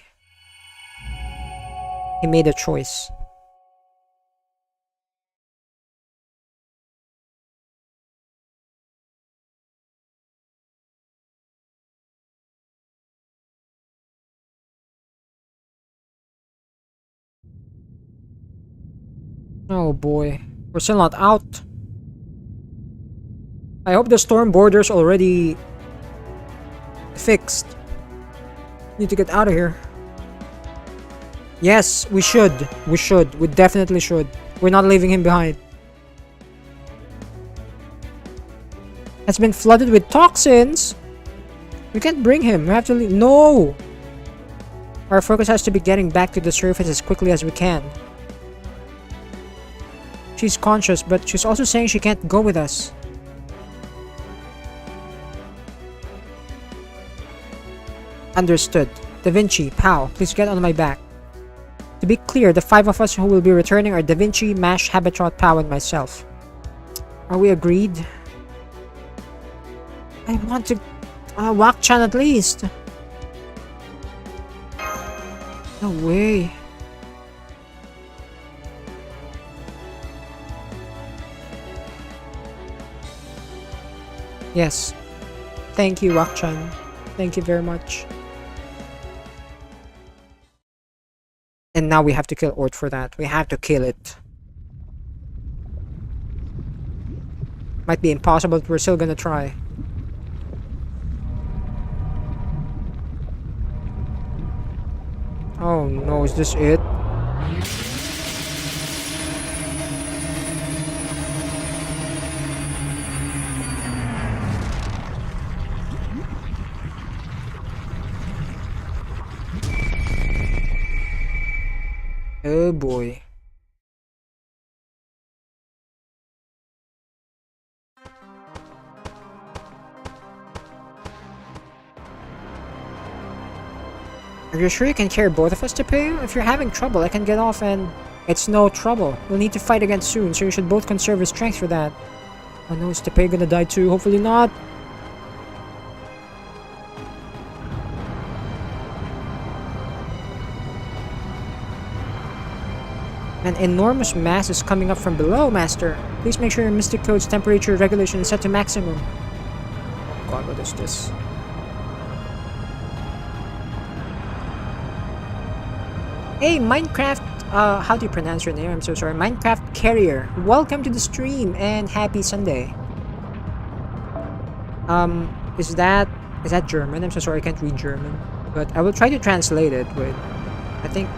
He made a choice. Oh boy, we're still not out. I hope the storm border's already fixed. Need to get out of here. Yes, we should. We should. We definitely should. We're not leaving him behind. Has been flooded with toxins. We can't bring him. We have to leave. No! Our focus has to be getting back to the surface as quickly as we can. She's conscious, but she's also saying she can't go with us. Understood. Da Vinci, Pow, please get on my back. To be clear, the 5 of us who will be returning are Da Vinci, Mash, Habitrot, Pow, and myself. Are we agreed? I want to... Wakchan at least. No way. Yes. Thank you, Wakchan. Thank you very much. And now we have to kill Ort for that. We have to kill it. Might be impossible, but we're still gonna try. Oh no, is this it? Oh boy. Are you sure you can carry both of us to pay? If you're having trouble, I can get off and... It's no trouble. We'll need to fight again soon, so you should both conserve your strength for that. Oh no, is Tepe gonna die too? Hopefully not. An enormous mass is coming up from below, Master. Please make sure your Mystic Toad's temperature regulation is set to maximum. Oh god, what is this? Hey, Minecraft, how do you pronounce your name? I'm so sorry. Minecraft Carrier. Welcome to the stream and happy Sunday. Is that German? I'm so sorry, I can't read German. But I will try to translate it with, I think,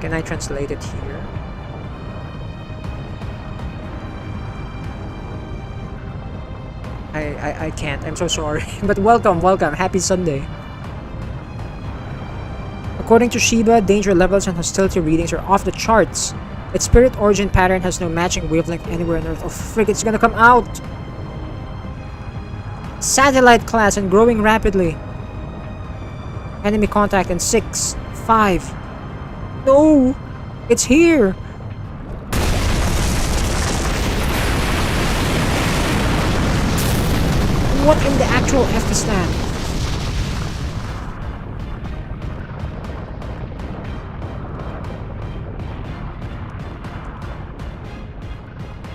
can I translate it here? I can't, I'm so sorry. But welcome, happy Sunday. According to Shiba, danger levels and hostility readings are off the charts. Its spirit origin pattern has no matching wavelength anywhere on Earth. Oh frick, it's gonna come out! Satellite class and growing rapidly. Enemy contact in 6, 5. No! It's here! What in the actual F is that?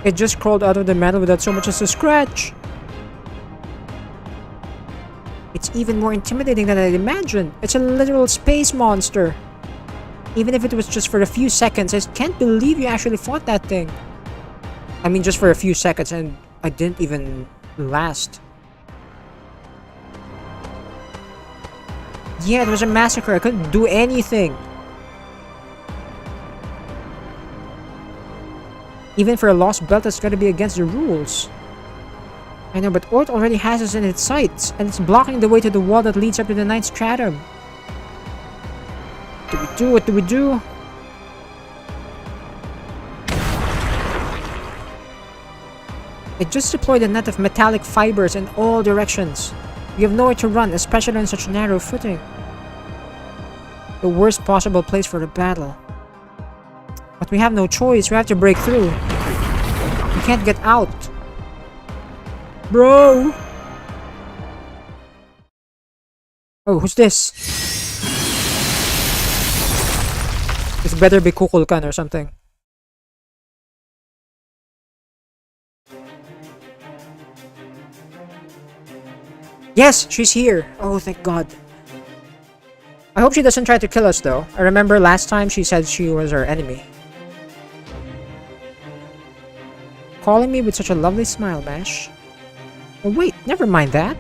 It just crawled out of the metal without so much as a scratch. It's even more intimidating than I'd imagined. It's a literal space monster. Even if it was just for a few seconds, I can't believe you actually fought that thing. I mean, just for a few seconds, and I didn't even last. Yeah, it was a massacre. I couldn't do anything. Even for a Lostbelt, that's gotta be against the rules. I know, but Ort already has us in its sights, and it's blocking the way to the wall that leads up to the ninth stratum. What do we do? What do we do? It just deployed a net of metallic fibers in all directions. We have nowhere to run, especially on such narrow footing. The worst possible place for the battle. But we have no choice, we have to break through. We can't get out. Bro! Oh, who's this? This better be Kukulkan or something. Yes, she's here. Oh, thank God. I hope she doesn't try to kill us though. I remember last time she said she was our enemy. Calling me with such a lovely smile, Mash. Oh wait, never mind that.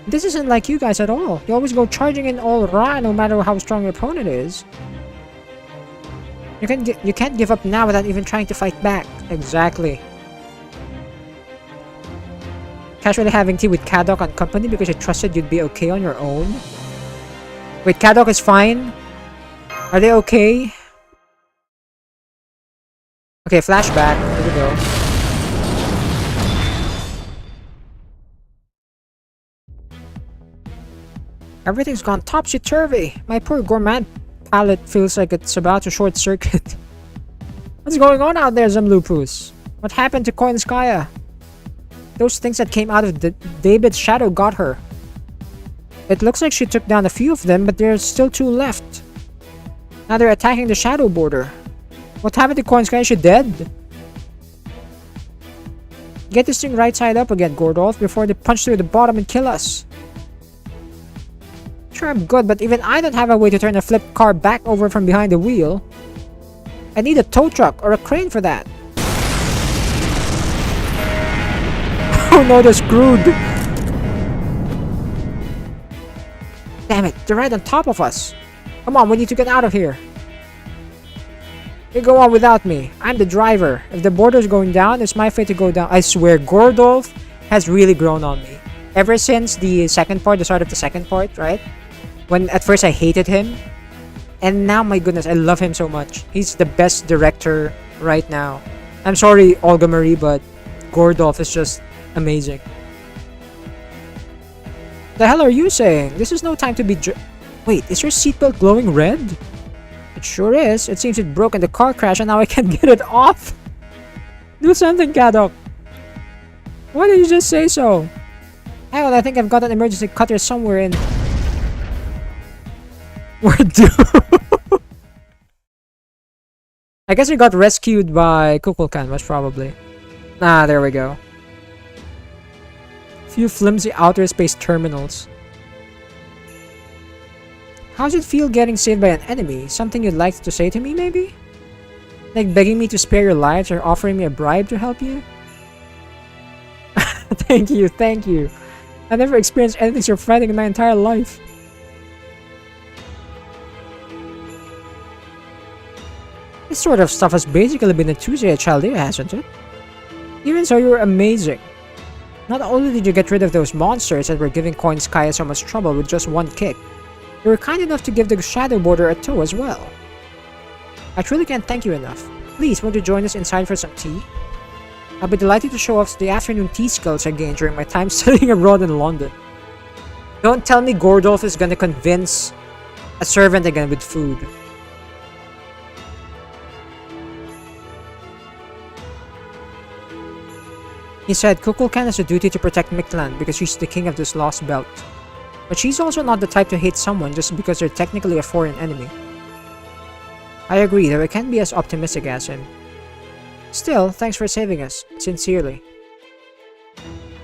This isn't like you guys at all. You always go charging in all raw no matter how strong your opponent is. You can't give up now without even trying to fight back. Exactly. Casually having tea with Kadok and company because I trusted you'd be okay on your own. Wait, Kadok is fine? Are they okay? Okay, flashback. Here we go. Everything's gone topsy-turvy. My poor gourmand palate feels like it's about to short-circuit. What's going on out there, Zamlupus? What happened to Koinskaya? Those things that came out of David's shadow got her. It looks like she took down a few of them, but there's still 2 left. Now they're attacking the shadow border. What happened to Koinskaya? Is she dead? Get this thing right side up again, Gordolf, before they punch through the bottom and kill us. Sure, I'm good, but even I don't have a way to turn a flipped car back over from behind the wheel. I need a tow truck or a crane for that. Oh no, they're screwed. Damn it, they're right on top of us. Come on, we need to get out of here. You go on without me. I'm the driver. If the border's going down, it's my fate to go down. I swear, Gordolf has really grown on me. Ever since the second part, the start of the second part, right? When at first I hated him. And now, my goodness, I love him so much. He's the best director right now. I'm sorry, Olga Marie, but Gordolf is just amazing. The hell are you saying? This is no time to be Wait, is your seatbelt glowing red? It sure is. It seems it broke in the car crash and now I can't get it off. Do something, Kadok. Why did you just say so? Hang on, I think I've got an emergency cutter somewhere in... We're doomed. I guess we got rescued by Kukulkan, most probably. Ah, there we go. Few flimsy outer space terminals. How's it feel getting saved by an enemy? Something you'd like to say to me, maybe? Like begging me to spare your lives or offering me a bribe to help you? Thank you, thank you. I've never experienced anything so frightening in my entire life. This sort of stuff has basically been a Tuesday at Chaldea, hasn't it? Even so, you were amazing. Not only did you get rid of those monsters that were giving Coin Sky so much trouble with just one kick, you were kind enough to give the Shadow Border a tow as well. I truly can't thank you enough. Please, won't you join us inside for some tea? I'll be delighted to show off the afternoon tea skills I gained during my time studying abroad in London. Don't tell me Gordolf is gonna convince a servant again with food. He said Kukulkan has a duty to protect Mictlan because she's the king of this Lostbelt. But she's also not the type to hate someone just because they're technically a foreign enemy. I agree, though I can't be as optimistic as him. Still, thanks for saving us. Sincerely.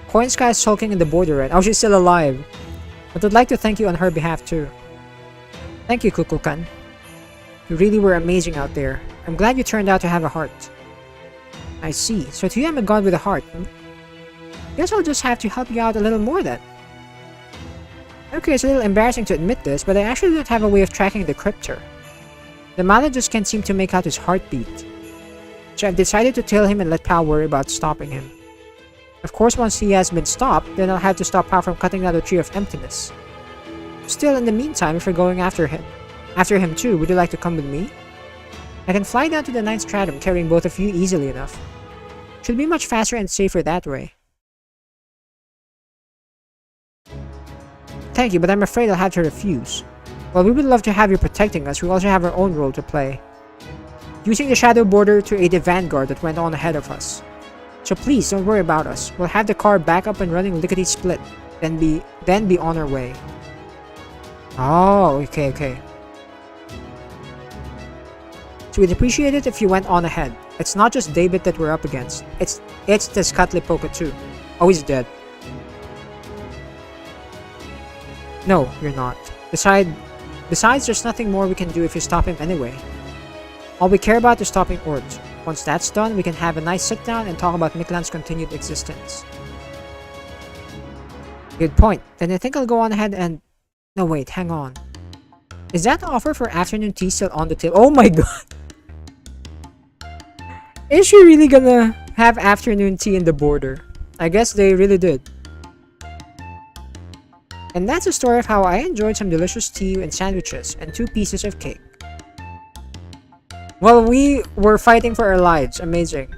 Coin Sky is sulking in the border right? Oh, she's still alive. But I'd like to thank you on her behalf too. Thank you, Kukulkan. You really were amazing out there. I'm glad you turned out to have a heart. I see. So to you I'm a god with a heart, hmm? Guess I'll just have to help you out a little more then. Okay, it's a little embarrassing to admit this, but I actually don't have a way of tracking the crypter. The mallet just can't seem to make out his heartbeat. So I've decided to tail him and let Pal worry about stopping him. Of course, once he has been stopped, then I'll have to stop Pal from cutting down the Tree of Emptiness. Still, in the meantime, if we're going after him too, would you like to come with me? I can fly down to the 9th stratum carrying both of you easily enough. Should be much faster and safer that way. Thank you, but I'm afraid I'll have to refuse. While we would love to have you protecting us, we also have our own role to play. Using the Shadow Border to aid the vanguard that went on ahead of us. So please, don't worry about us. We'll have the car back up and running lickety-split, then be on our way. Oh, okay. So we'd appreciate it if you went on ahead. It's not just David that we're up against. It's the Scutlipoca too. Oh, he's dead. No, you're not. Besides, there's nothing more we can do if you stop him anyway. All we care about is stopping Ort. Once that's done, we can have a nice sit-down and talk about Mictlan's continued existence. Good point. Then I think I'll go on ahead and... No, wait, hang on. Is that offer for afternoon tea still on the table? Oh my god! Is she really gonna have afternoon tea in the border? I guess they really did. And that's a story of how I enjoyed some delicious tea and sandwiches and 2 pieces of cake. Well, we were fighting for our lives. Amazing.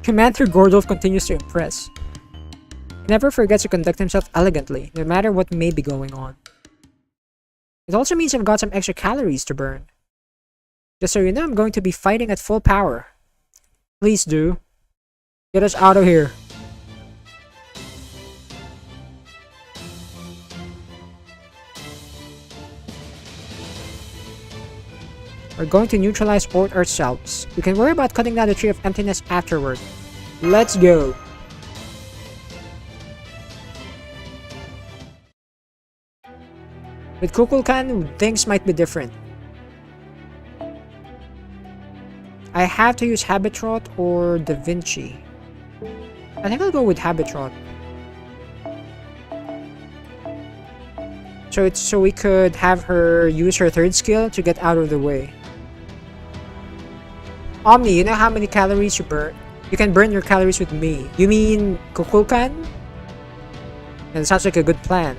Commander Gordolf continues to impress. He never forgets to conduct himself elegantly, no matter what may be going on. It also means I've got some extra calories to burn. Just so you know, I'm going to be fighting at full power. Please do. Get us out of here. We're going to neutralize Ort ourselves. We can worry about cutting down the Tree of Emptiness afterward. Let's go! With Kukulkan, things might be different. I have to use Habitrot or Da Vinci. I think I'll go with Habitrot. So we could have her use her 3rd skill to get out of the way. Omni, you know how many calories you burn? You can burn your calories with me. You mean Kukulkan? That sounds like a good plan.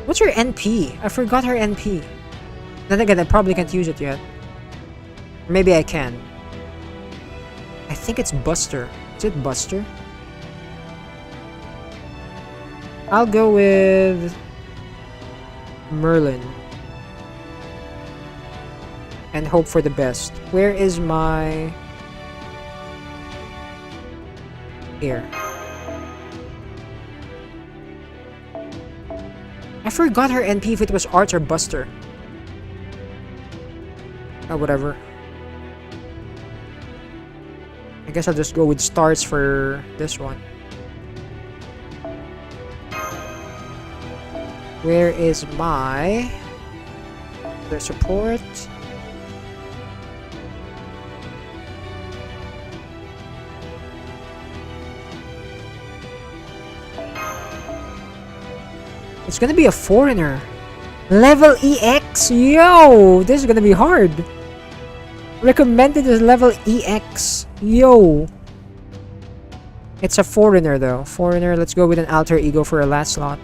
What's her NP? I forgot her NP. Then again, I probably can't use it yet. Maybe I can. think it's Buster. Is it Buster? I'll go with Merlin. And hope for the best. Where is my... Here. I forgot her NP if it was Arts or Buster. Oh, whatever. I guess I'll just go with stars for this one. Where is my... the support? It's gonna be a foreigner. Level EX? Yo! This is gonna be hard. Recommended is level EX. Yo! It's a foreigner though. Foreigner, let's go with an alter ego for a last slot.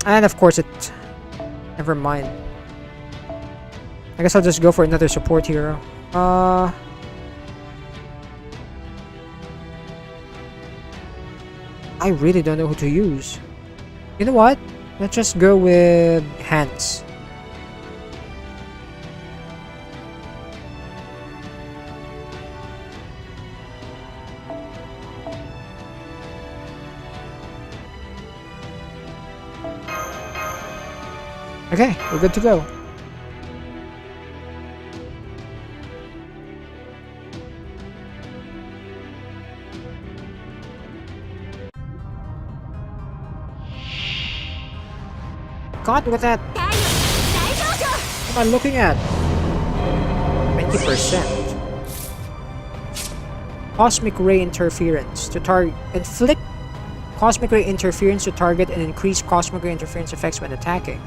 And of course it... Never mind. I guess I'll just go for another support hero. I really don't know who to use. You know what? Let's just go with Hans. Okay, we're good to go. God, with that. What am I looking at? 20%. Cosmic ray interference to target. Inflict cosmic ray interference to target and increase cosmic ray interference effects when attacking.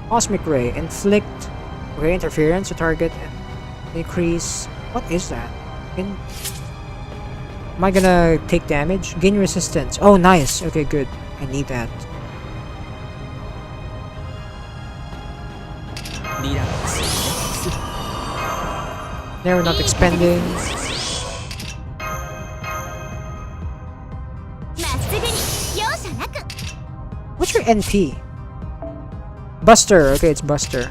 Cosmic ray inflict ray interference to target and increase. What is that? Am I gonna take damage? Gain resistance. Oh, nice. Okay, good. I need that. There, we're not expending. What's your NP? Buster. Okay, it's Buster.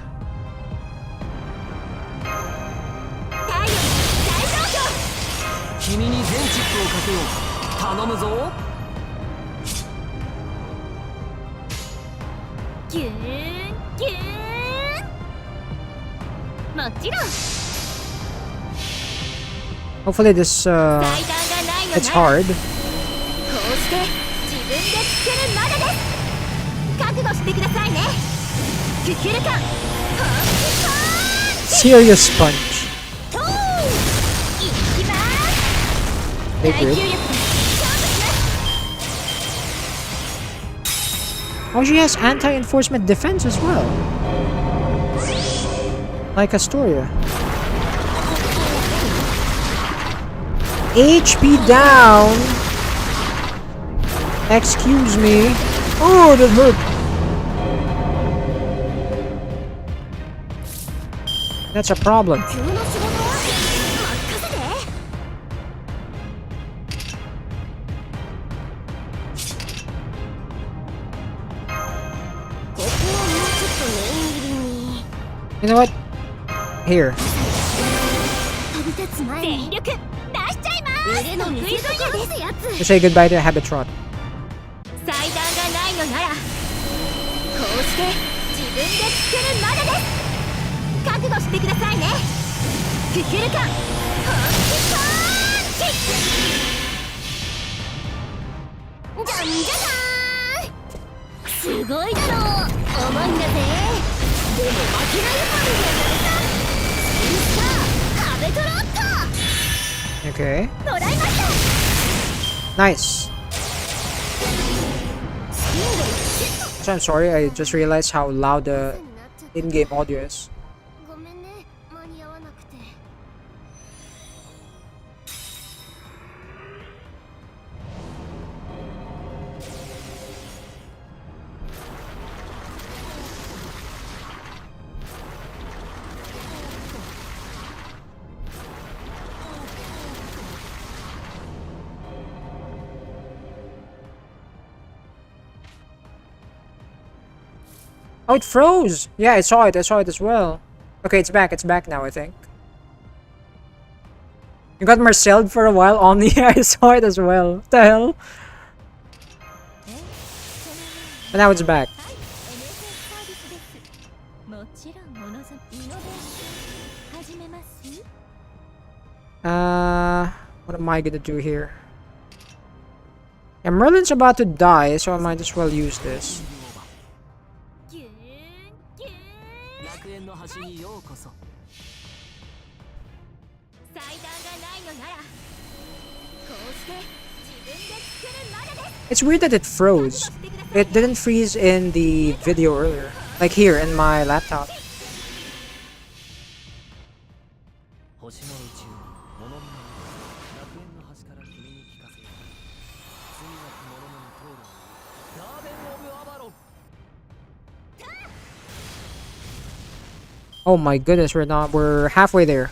Hopefully this it's hard. Serious punch. Big rip. Oh, she has anti-enforcement defense as well. Like Astoria. HP down. Excuse me. Oh, that hurt. That's a problem. You know what? Here. To say goodbye to Habitron. Okay. Nice. So I'm sorry, I just realized how loud the in-game audio is. Oh, it froze! Yeah, I saw it as well. Okay, it's back now, I think. You got Marcelled for a while, Omni. I saw it as well. What the hell? And now it's back. What am I gonna do here? Yeah, Merlin's about to die, so I might as well use this. It's weird that it froze. It didn't freeze in the video earlier. Like here in my laptop. Oh my goodness, we're halfway there.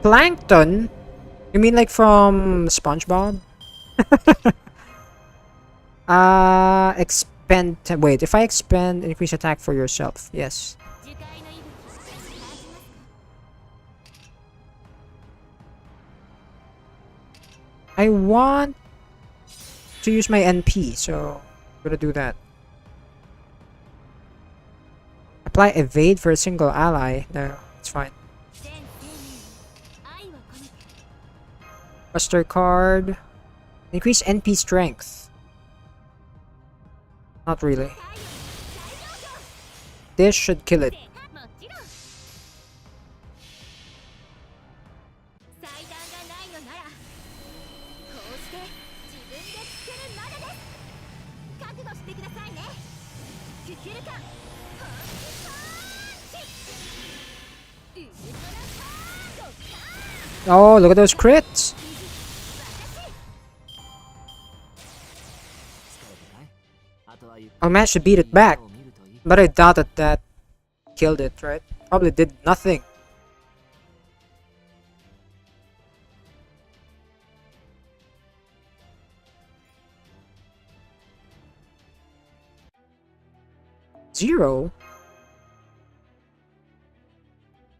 Plankton? You mean like from SpongeBob? Expend. Wait, if I expend, increase attack for yourself. Yes. I want to use my NP, so I'm gonna do that. Apply evade for a single ally. No, it's fine. Buster card. Increase NP strength. Not really. This should kill it. Oh, look at those crits! I managed to beat it back, but I doubt that killed it, right? Probably did nothing. Zero?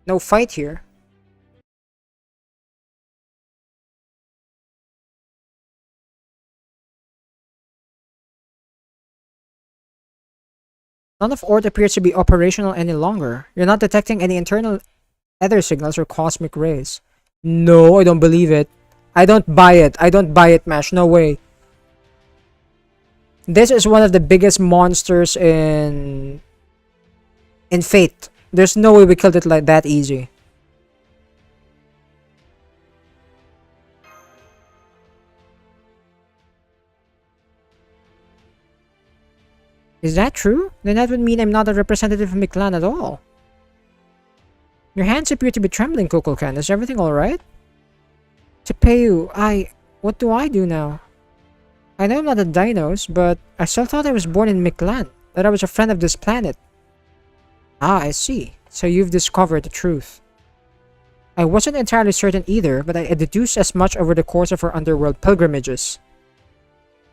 No fight here. None of Ord appears to be operational any longer. You're not detecting any internal ether signals or cosmic rays. No, I don't believe it. I don't buy it. I don't buy it, Mash. No way. This is one of the biggest monsters in Fate. There's no way we killed it like that easy. Is that true? Then that would mean I'm not a representative of my clan at all. Your hands appear to be trembling, Kukulkan. Is everything alright? Tepeyu, what do I do now? I know I'm not a Dinos, but I still thought I was born in Miklan, that I was a friend of this planet. Ah, I see. So you've discovered the truth. I wasn't entirely certain either, but I deduced as much over the course of our underworld pilgrimages.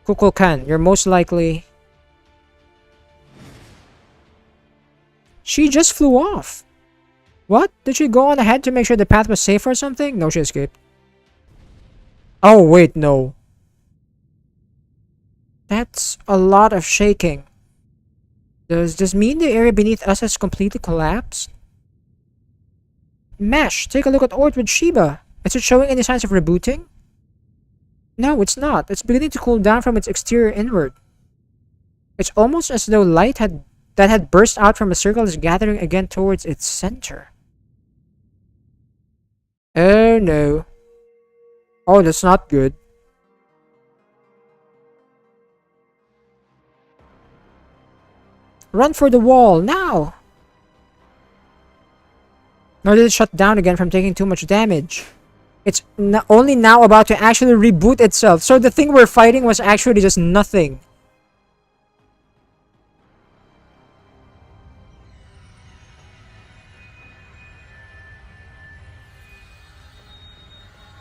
Kukulkan, you're most likely... She just flew off. What? Did she go on ahead to make sure the path was safe or something? No, she escaped. Oh, wait, no. That's a lot of shaking. Does this mean the area beneath us has completely collapsed? Mesh, take a look at Ort with Shiba. Is it showing any signs of rebooting? No, it's not. It's beginning to cool down from its exterior inward. It's almost as though light that had burst out from a circle is gathering again towards its center. Oh no. Oh, that's not good. Run for the wall, now! Nor did it shut down again from taking too much damage. It's only now about to actually reboot itself. So the thing we're fighting was actually just nothing.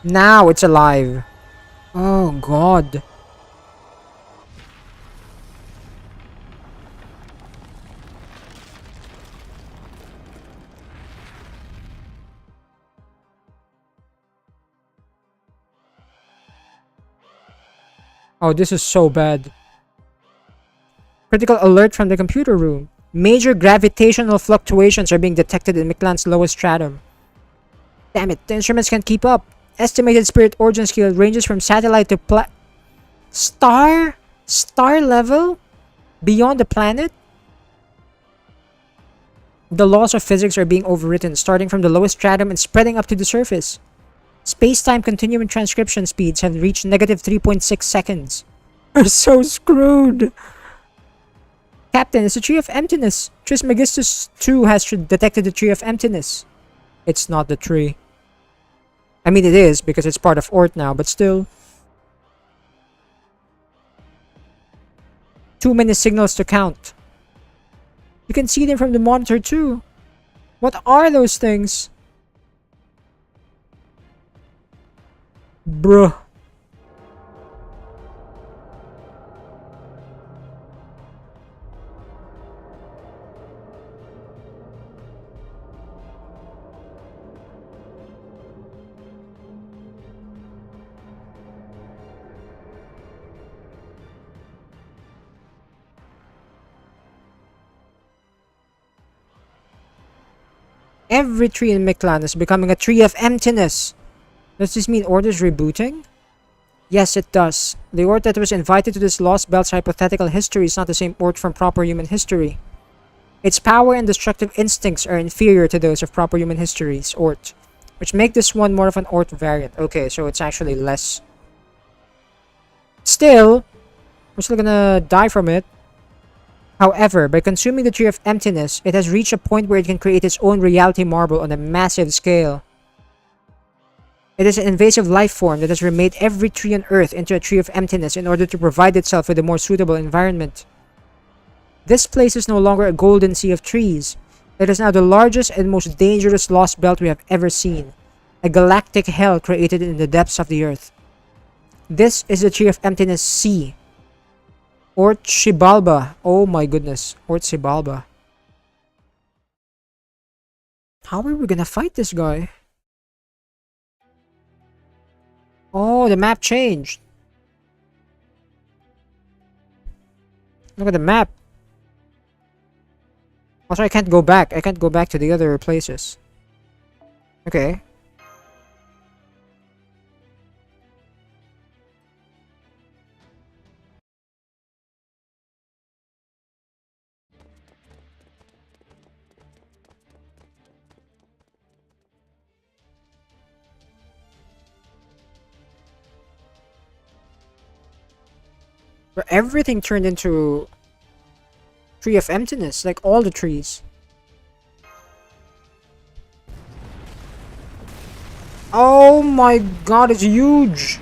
Now it's alive. Oh god. Oh, this is so bad. Critical alert from the computer room. Major gravitational fluctuations are being detected in Mictlan's lowest stratum. Damn it, the instruments can't keep up. Estimated spirit origin scale ranges from satellite to star? Star level? Beyond the planet? The laws of physics are being overwritten, starting from the lowest stratum and spreading up to the surface. Space-time continuum transcription speeds have reached negative 3.6 seconds. We're so screwed! Captain, it's a tree of emptiness. Trismegistus 2 has detected the tree of emptiness. It's not the tree. I mean, it is, because it's part of Ort now, but still. Too many signals to count. You can see them from the monitor too. What are those things? Bruh. Every tree in Mictlan is becoming a tree of emptiness. Does this mean Ort is rebooting? Yes, it does. The Ort that was invited to this Lostbelt's hypothetical history is not the same Ort from proper human history. Its power and destructive instincts are inferior to those of proper human history's Ort, which make this one more of an Ort variant. Okay, so it's actually less. Still, we're still gonna die from it. However, by consuming the Tree of Emptiness, it has reached a point where it can create its own reality marble on a massive scale. It is an invasive life form that has remade every tree on Earth into a Tree of Emptiness in order to provide itself with a more suitable environment. This place is no longer a golden sea of trees. It is now the largest and most dangerous lost belt we have ever seen. A galactic hell created in the depths of the Earth. This is the Tree of Emptiness Sea. Ort Xibalba. Oh my goodness. Ort Xibalba. How are we gonna fight this guy? Oh, the map changed. Look at the map. Also, I can't go back. I can't go back to the other places. Okay. Where everything turned into Tree of Emptiness, like all the trees. Oh my god, it's huge!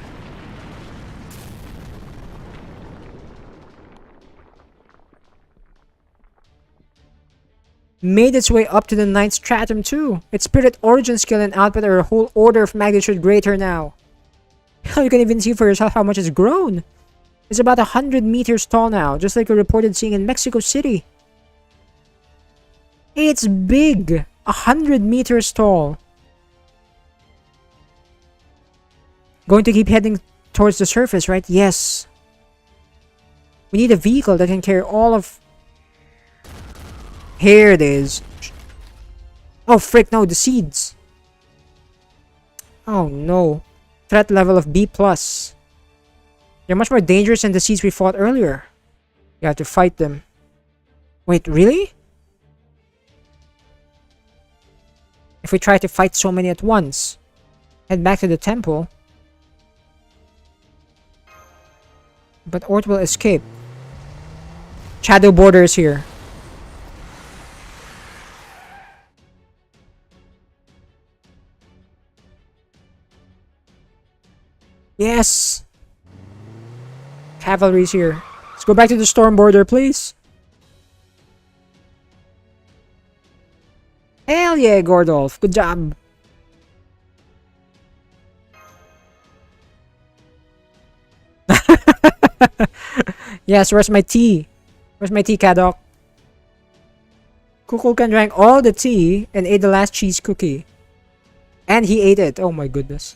Made its way up to the 9th stratum too. Its spirit origin skill and output are a whole order of magnitude greater now. Hell, you can even see for yourself how much it's grown. It's about 100 meters tall now, just like we reported seeing in Mexico City. It's big! 100 meters tall. Going to keep heading towards the surface, right? Yes. We need a vehicle that can carry all of... Here it is. Oh, frick, no, the seeds. Oh, no. Threat level of B+. They're much more dangerous than the seeds we fought earlier. You have to fight them. Wait, really? If we try to fight so many at once, head back to the temple. But Ort will escape. Shadow Border is here. Yes! Cavalry's here. Let's go back to the storm border, please. Hell yeah, Gordolf. Good job. Yes, where's my tea? Where's my tea, Kadok? Kukulkan drank all the tea and ate the last cheese cookie. And he ate it. Oh my goodness.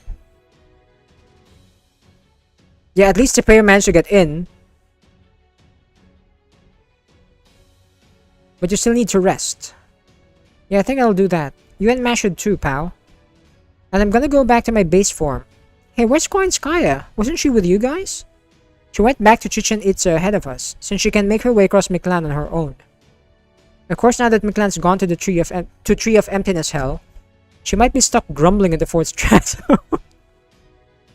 Yeah, at least the player managed to get in. But you still need to rest. Yeah, I think I'll do that. You and Mash should too, pal. And I'm gonna go back to my base form. Hey, where's Koinskaya? Wasn't she with you guys? She went back to Chichen Itza ahead of us, since she can make her way across Miklan on her own. Of course, now that Miklan's gone to the Tree of Emptiness Hell, she might be stuck grumbling in the fourth strato.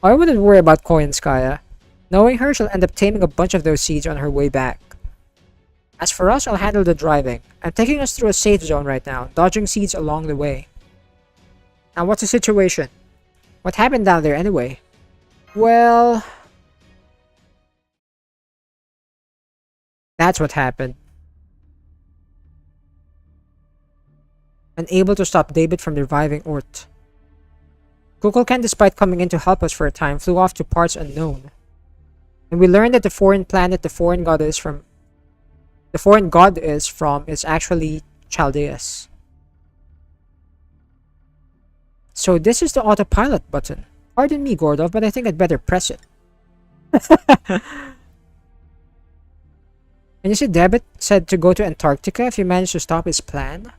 I wouldn't worry about Koinskaya. Knowing her, she'll end up taming a bunch of those seeds on her way back. As for us, I'll handle the driving. I'm taking us through a safe zone right now, dodging seeds along the way. Now, what's the situation? What happened down there anyway? Well... that's what happened. Unable to stop David from reviving Ort. Kukulkan, despite coming in to help us for a time, flew off to parts unknown. And we learned that the foreign planet the foreign god is from is actually Chaldeus. So this is the autopilot button. Pardon me, Gordov, but I think I'd better press it. And you see David said to go to Antarctica if he managed to stop his plan?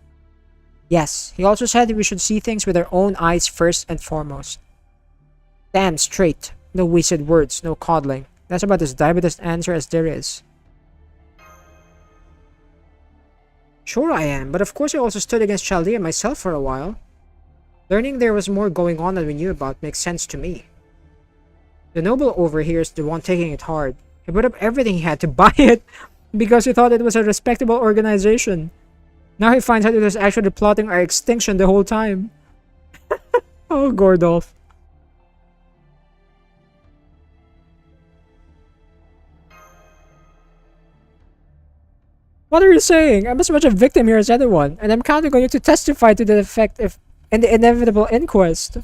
Yes, he also said we should see things with our own eyes first and foremost. Damn straight. No wasted words, no coddling. That's about as David's answer as there is. Sure I am, but of course I also stood against Chaldea myself for a while. Learning there was more going on than we knew about makes sense to me. The noble over here is the one taking it hard. He put up everything he had to buy it because he thought it was a respectable organization. Now he finds out it was actually plotting our extinction the whole time. Oh, Gordolf. What are you saying? I'm as much a victim here as anyone, and I'm counting on you to testify to the effect in the inevitable inquest.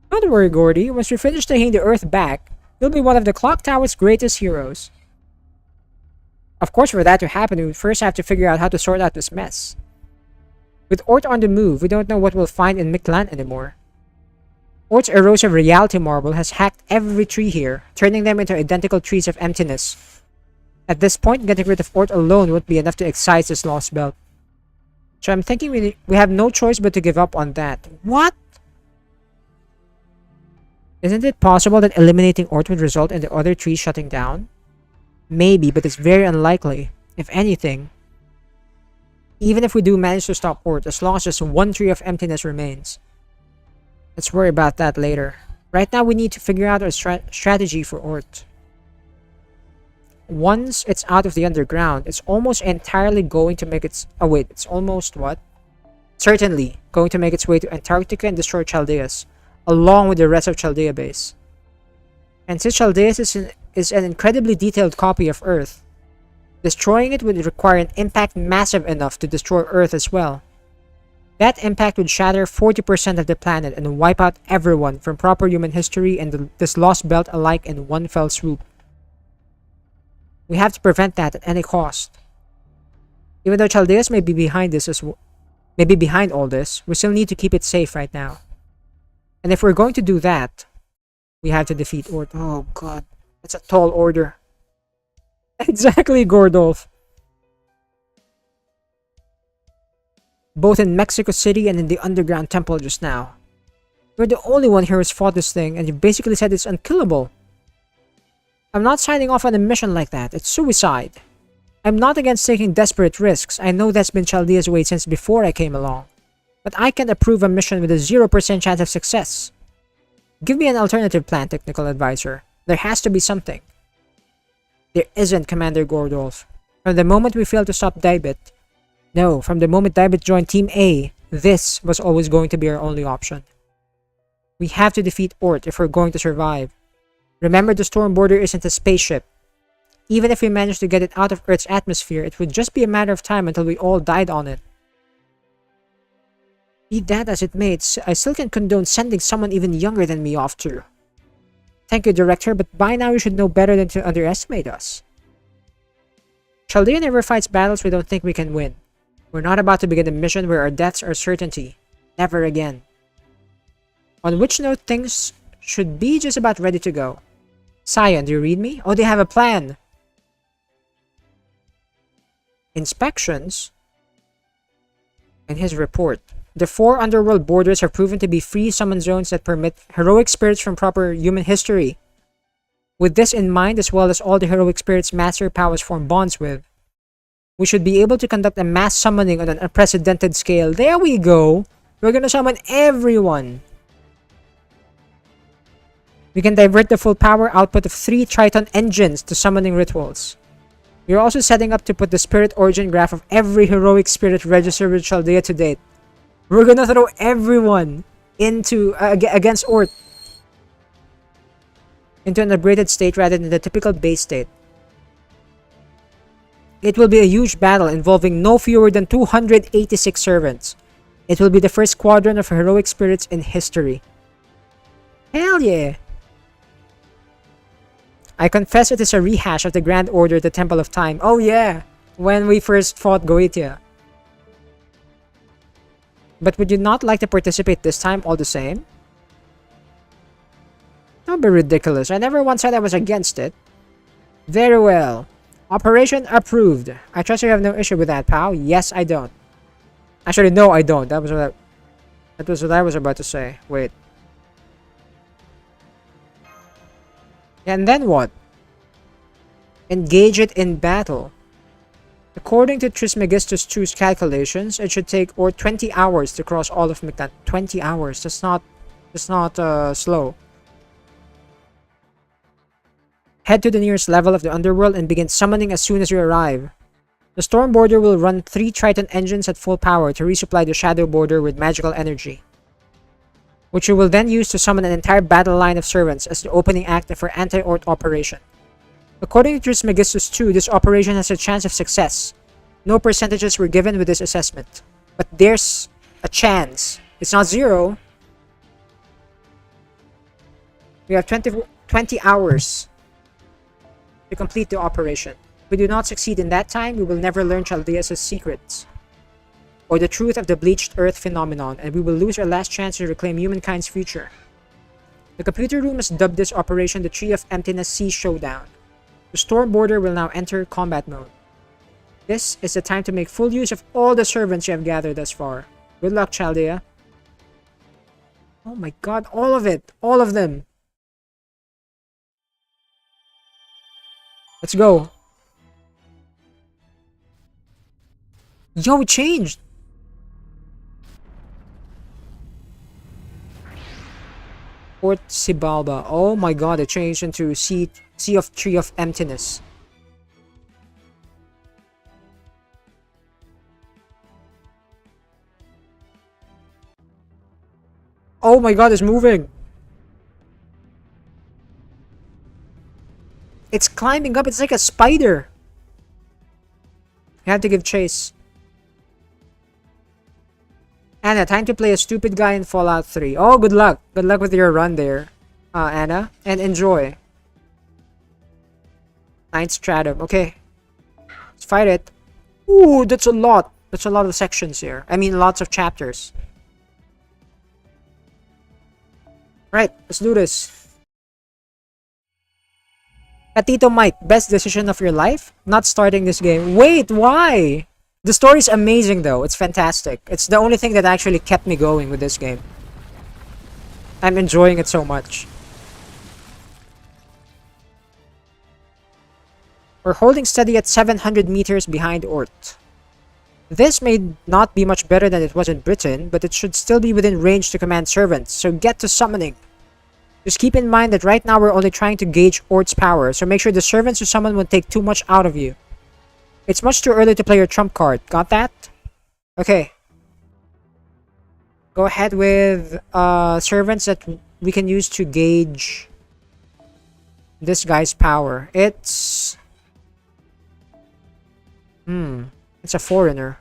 Don't worry, Gordy. Once we finish taking the Earth back, you'll be one of the Clock Tower's greatest heroes. Of course, for that to happen, we would first have to figure out how to sort out this mess. With Ort on the move, we don't know what we'll find in Miklan anymore. Ort's erosive reality marble has hacked every tree here, turning them into identical trees of emptiness. At this point, getting rid of Ort alone won't be enough to excise this Lostbelt. So I'm thinking we have no choice but to give up on that. What? Isn't it possible that eliminating Ort would result in the other trees shutting down? Maybe, but it's very unlikely. If anything, even if we do manage to stop Ort, as long as just one tree of emptiness remains. Let's worry about that later. Right now, we need to figure out our strategy for Ort. Once it's out of the underground, it's almost entirely going to make its... oh wait, it's almost what? Certainly going to make its way to Antarctica and destroy Chaldeus, along with the rest of Chaldea base. And since Chaldeus is an incredibly detailed copy of Earth, destroying it would require an impact massive enough to destroy Earth as well. That impact would shatter 40% of the planet and wipe out everyone from proper human history and this Lostbelt alike in one fell swoop. We have to prevent that at any cost. Even though Chaldeus may be behind all this, we still need to keep it safe right now. And if we're going to do that, we have to defeat Ort. Oh god, that's a tall order. Exactly, Gordolf. Both in Mexico City and in the underground temple just now. You're the only one here who's fought this thing, and you basically said it's unkillable. I'm not signing off on a mission like that. It's suicide. I'm not against taking desperate risks. I know that's been Chaldea's way since before I came along. But I can't approve a mission with a 0% chance of success. Give me an alternative plan, technical advisor. There has to be something. There isn't, Commander Gordolf. From the moment we failed to stop Daibit, no, from the moment Daibit joined Team A, this was always going to be our only option. We have to defeat Ort if we're going to survive. Remember, the Stormborder isn't a spaceship. Even if we managed to get it out of Earth's atmosphere, it would just be a matter of time until we all died on it. Be that as it may, I still can't condone sending someone even younger than me off to. Thank you, Director, but by now you should know better than to underestimate us. Chaldea never fights battles we don't think we can win. We're not about to begin a mission where our deaths are certainty. Never again. On which note, things should be just about ready to go. Scion, do you read me? Oh, they have a plan. Inspections? In his report, the 4 underworld borders have proven to be free summon zones that permit heroic spirits from proper human history. With this in mind, as well as all the heroic spirits master powers form bonds with, we should be able to conduct a mass summoning on an unprecedented scale. There we go! We're gonna summon everyone! We can divert the full power output of 3 Triton engines to summoning rituals. We are also setting up to put the spirit origin graph of every heroic spirit registered with Chaldea to date. We're gonna throw everyone into against Ort into an upgraded state rather than the typical base state. It will be a huge battle involving no fewer than 286 servants. It will be the first squadron of heroic spirits in history. Hell yeah! I confess it is a rehash of the Grand Order at the Temple of Time. Oh yeah! When we first fought Goetia. But would you not like to participate this time all the same? Don't be ridiculous. I never once said I was against it. Very well. Operation approved. I trust you have no issue with that, pal. Yes, I don't. Actually, no, I don't. That was what I was about to say. Wait. And then what? Engage it in battle. According to Trismegistus II's calculations, it should take 20 hours to cross all of Mictlan. 20 hours. That's not slow. Head to the nearest level of the underworld and begin summoning as soon as you arrive. The storm border will run 3 Triton engines at full power to resupply the shadow border with magical energy, which you will then use to summon an entire battle line of servants as the opening act of our anti-Ort operation. According to Trismegistus II, this operation has a chance of success. No percentages were given with this assessment, but there's a chance. It's not 0. We have 20 hours to complete the operation. If we do not succeed in that time, we will never learn Chaldea's secrets, or the truth of the bleached earth phenomenon, and we will lose our last chance to reclaim humankind's future. The computer room has dubbed this operation the Tree of Emptiness Sea Showdown. The storm border will now enter combat mode. This is the time to make full use of all the servants you have gathered thus far. Good luck, Chaldea. Oh my god, all of it! All of them! Let's go. Yo, it changed! Port Sibalba. Oh my god, it changed into Sea of Tree of Emptiness. Oh my god, it's moving! It's climbing up, it's like a spider! You have to give chase. Anna, time to play a stupid guy in Fallout 3. Oh, good luck. Good luck with your run there, Anna. And enjoy. Ninth Stratum. Okay. Let's fight it. Ooh, that's a lot. That's a lot of sections here. I mean, lots of chapters. Right, let's do this. Katito Mike, best decision of your life? Not starting this game. Wait, why? The story's amazing though. It's fantastic. It's the only thing that actually kept me going with this game. I'm enjoying it so much. We're holding steady at 700 meters behind Ort. This may not be much better than it was in Britain, but it should still be within range to command servants, so get to summoning. Just keep in mind that right now we're only trying to gauge Ort's power, so make sure the servants you summon won't take too much out of you. It's much too early to play your trump card. Got that? Okay. Go ahead with servants that we can use to gauge this guy's power. It's a foreigner.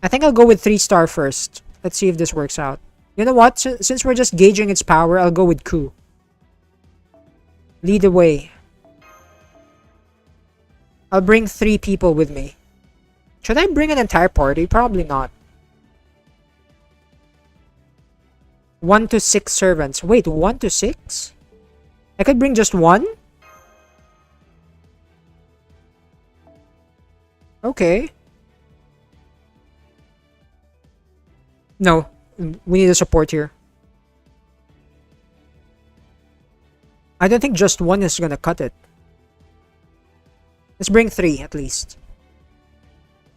I think I'll go with 3-star first. Let's see if this works out. You know what? Since we're just gauging its power, I'll go with Ku. Lead the way. I'll bring 3 people with me. Should I bring an entire party? Probably not. 1 to 6 servants. Wait, 1 to 6? I could bring just 1? Okay. No, we need a support here. I don't think just 1 is gonna cut it. Let's bring 3 at least.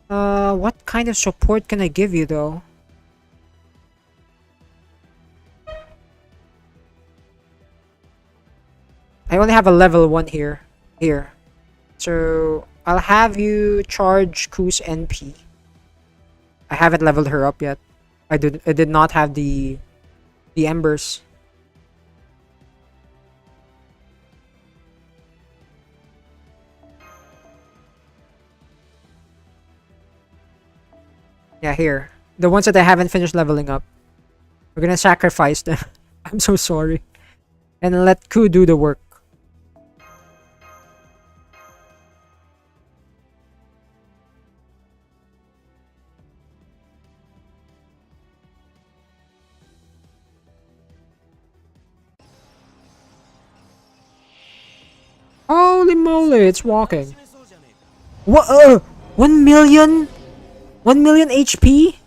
What kind of support can I give you though? I only have a level 1 here. So I'll have you charge Ku's NP. I haven't leveled her up yet. I did not have the embers. Yeah, here. The ones that I haven't finished leveling up. We're gonna sacrifice them. I'm so sorry. And let Ku do the work. Holy moly, it's walking. What? 1 million? 1 million HP?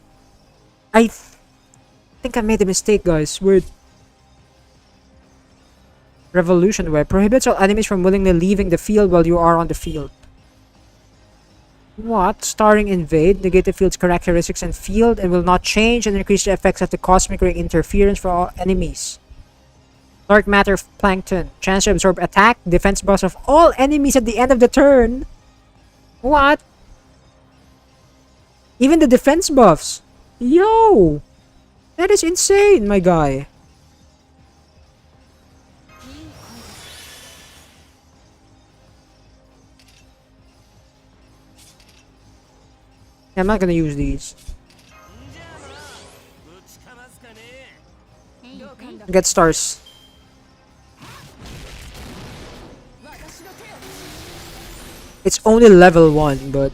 I think I made a mistake, guys. Weird. Revolution Web prohibits all enemies from willingly leaving the field while you are on the field. What? Starring Invade, negate the field's characteristics and field and will not change and increase the effects of the cosmic ray interference for all enemies. Dark Matter Plankton. Chance to absorb attack, defense buffs of all enemies at the end of the turn. What? Even the defense buffs. Yo! That is insane, my guy. I'm not gonna use these. Get stars. It's only level 1, but...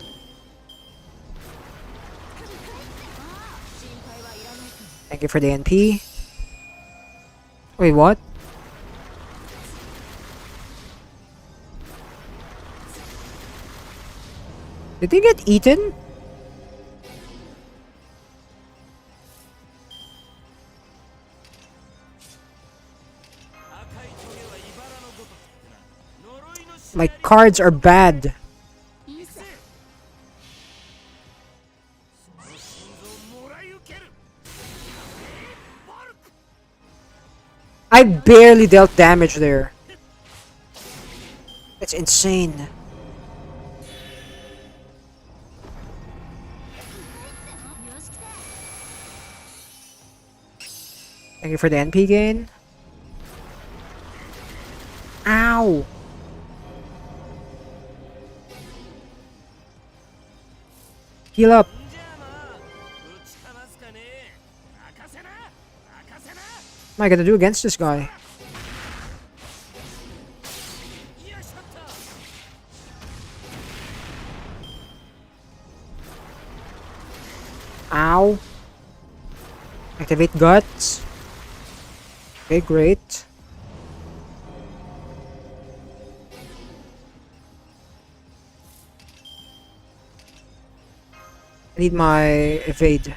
Thank you for the NP. Wait, what? Did they get eaten? My cards are bad. I barely dealt damage there. It's insane. Thank you for the NP gain. Ow! Heal up. What am I gonna do against this guy? Ow. Activate guts. Okay, great. I need my evade.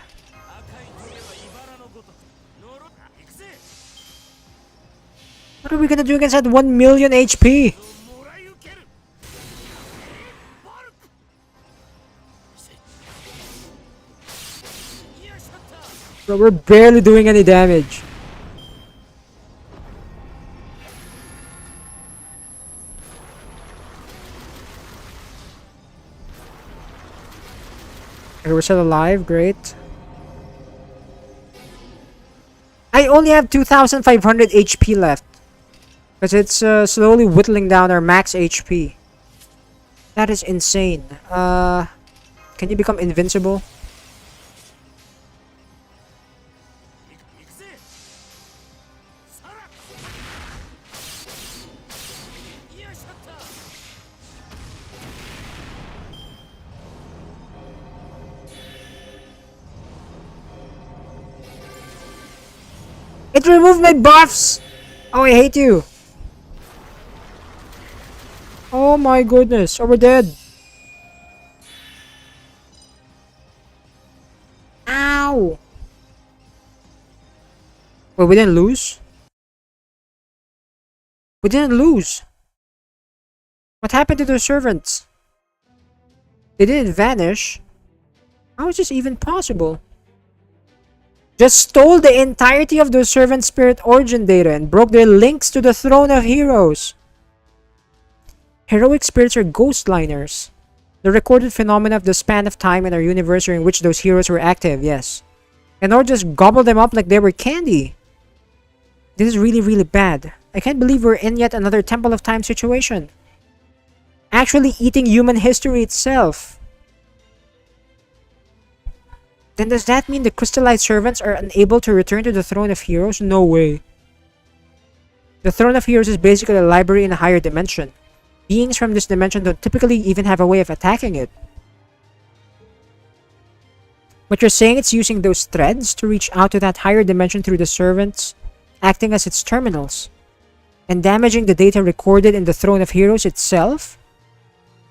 What are we gonna do against that 1 million HP? Bro, we're barely doing any damage. Okay, we're still alive, great. I only have 2,500 HP left. Because it's slowly whittling down our max HP. That is insane. Can you become invincible? It removed my buffs! Oh, I hate you. Oh my goodness. Oh, we're dead. Ow! Wait, we didn't lose? We didn't lose. What happened to those servants? They didn't vanish. How is this even possible? Just stole the entirety of those servant spirit origin data and broke their links to the throne of heroes. Heroic spirits are ghostliners. The recorded phenomena of the span of time in our universe during which those heroes were active, yes. And or just gobble them up like they were candy. This is really, really bad. I can't believe we're in yet another Temple of Time situation. Actually eating human history itself. Then does that mean the crystallized servants are unable to return to the Throne of Heroes? No way. The Throne of Heroes is basically a library in a higher dimension. Beings from this dimension don't typically even have a way of attacking it. But you're saying it's using those threads to reach out to that higher dimension through the servants, acting as its terminals, and damaging the data recorded in the Throne of Heroes itself?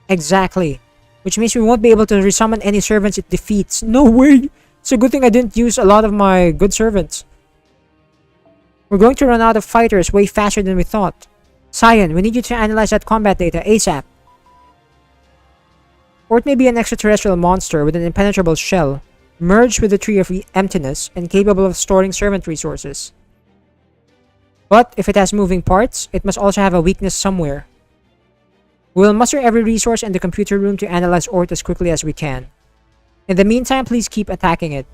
Exactly. Which means we won't be able to resummon any servants it defeats. No way! It's a good thing I didn't use a lot of my good servants. We're going to run out of fighters way faster than we thought. Cyan, we need you to analyze that combat data ASAP. Or it may be an extraterrestrial monster with an impenetrable shell, merged with the Tree of Emptiness, and capable of storing servant resources. But if it has moving parts, it must also have a weakness somewhere. We will muster every resource in the computer room to analyze Ort as quickly as we can. In the meantime, please keep attacking it.